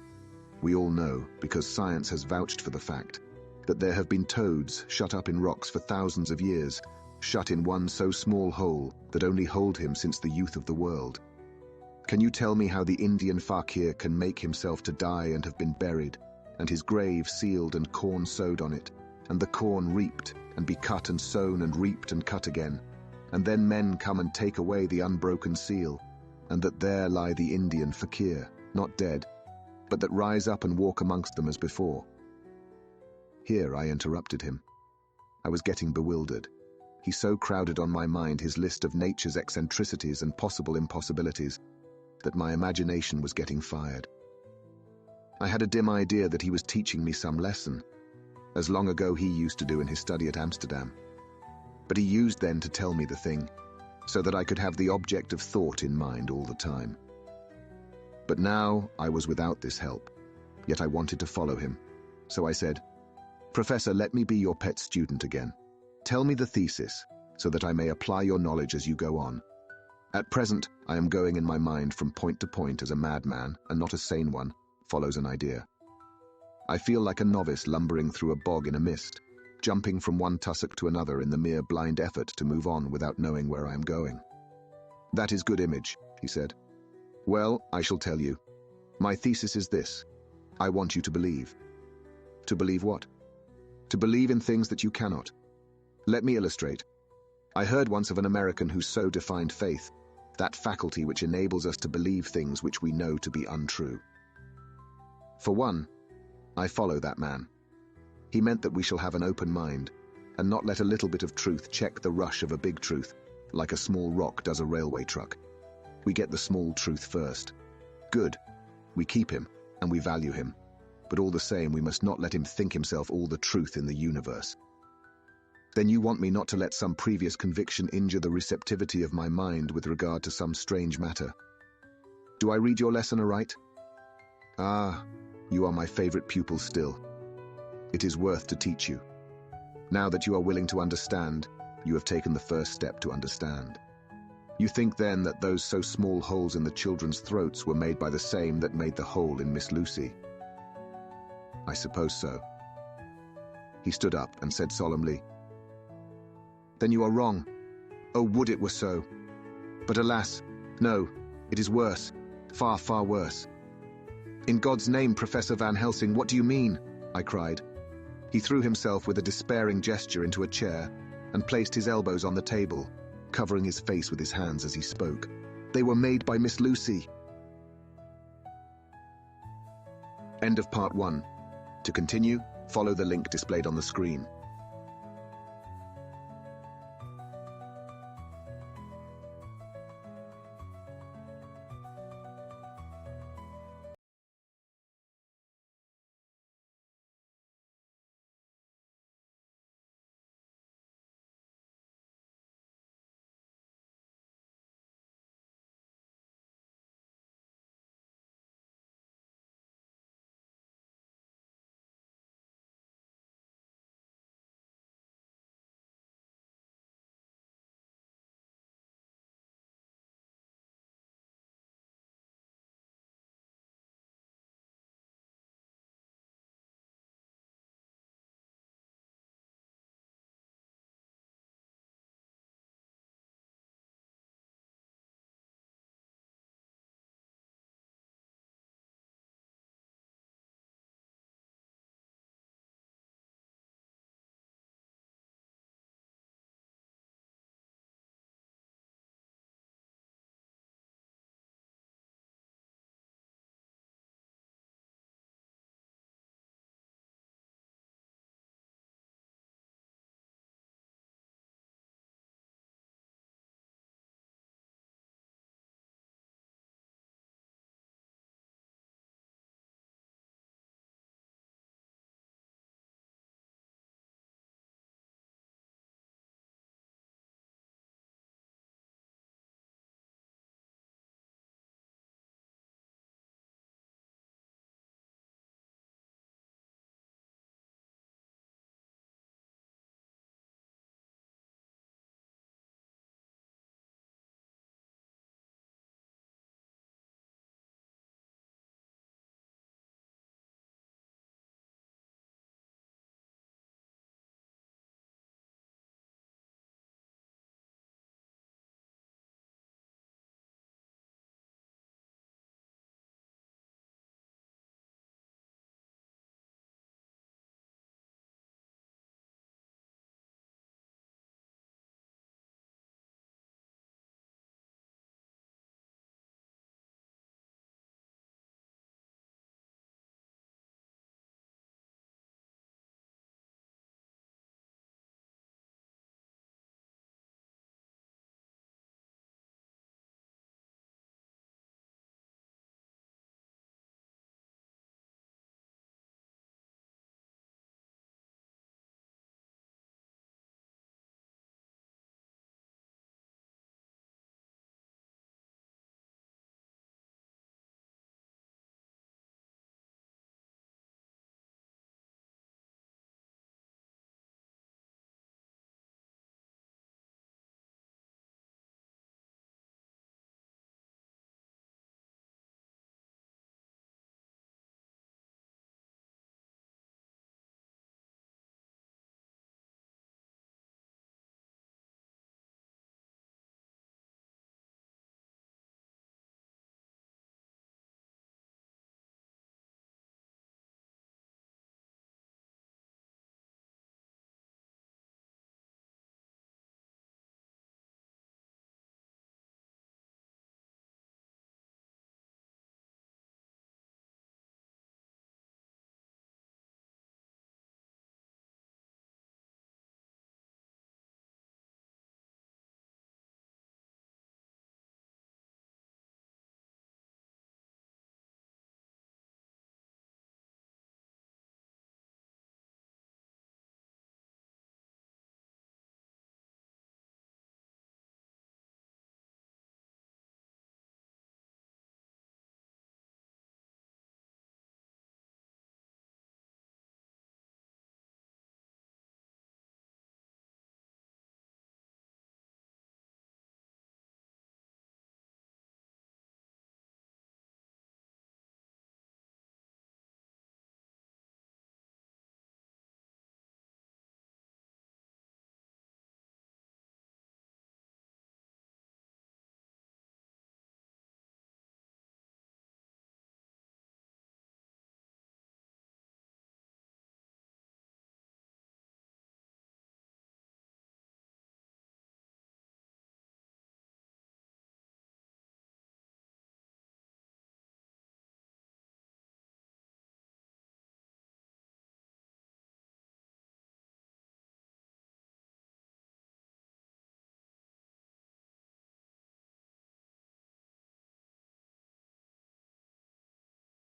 We all know, because science has vouched for the fact, that there have been toads shut up in rocks for thousands of years, shut in one so small hole that only hold him since the youth of the world. Can you tell me how the Indian fakir can make himself to die and have been buried, and his grave sealed and corn sowed on it, and the corn reaped, and be cut and sown and reaped and cut again, and then men come and take away the unbroken seal, and that there lie the Indian fakir, not dead, but that rise up and walk amongst them as before? Here I interrupted him. I was getting bewildered, He so crowded on my mind his list of nature's eccentricities and possible impossibilities that my imagination was getting fired. I had a dim idea that he was teaching me some lesson, as long ago he used to do in his study at Amsterdam. But he used then to tell me the thing, so that I could have the object of thought in mind all the time. But now I was without this help, yet I wanted to follow him. So I said, "Professor, let me be your pet student again. Tell me the thesis, so that I may apply your knowledge as you go on. At present, I am going in my mind from point to point as a madman, and not a sane one, follows an idea. I feel like a novice lumbering through a bog in a mist, jumping from one tussock to another in the mere blind effort to move on without knowing where I am going." "That is good image," he said. "Well, I shall tell you. My thesis is this. I want you to believe." "To believe what?" "To believe in things that you cannot. Let me illustrate. I heard once of an American who so defined faith, that faculty which enables us to believe things which we know to be untrue. For one, I follow that man. He meant that we shall have an open mind, and not let a little bit of truth check the rush of a big truth, like a small rock does a railway truck. We get the small truth first. Good. We keep him, and we value him. But all the same, we must not let him think himself all the truth in the universe. Then you want me not to let some previous conviction injure the receptivity of my mind with regard to some strange matter. Do I read your lesson aright? Ah, you are my favorite pupil still. It is worth to teach you. Now that you are willing to understand, you have taken the first step to understand. You think then that those so small holes in the children's throats were made by the same that made the hole in Miss Lucy? I suppose so. He stood up and said solemnly, "Then you are wrong. Oh, would it were so. But alas, no, it is worse, far, far worse." "In God's name, Professor Van Helsing, what do you mean?" I cried. He threw himself with a despairing gesture into a chair and placed his elbows on the table, covering his face with his hands as he spoke. "They were made by Miss Lucy." End of part 1. To continue, follow the link displayed on the screen.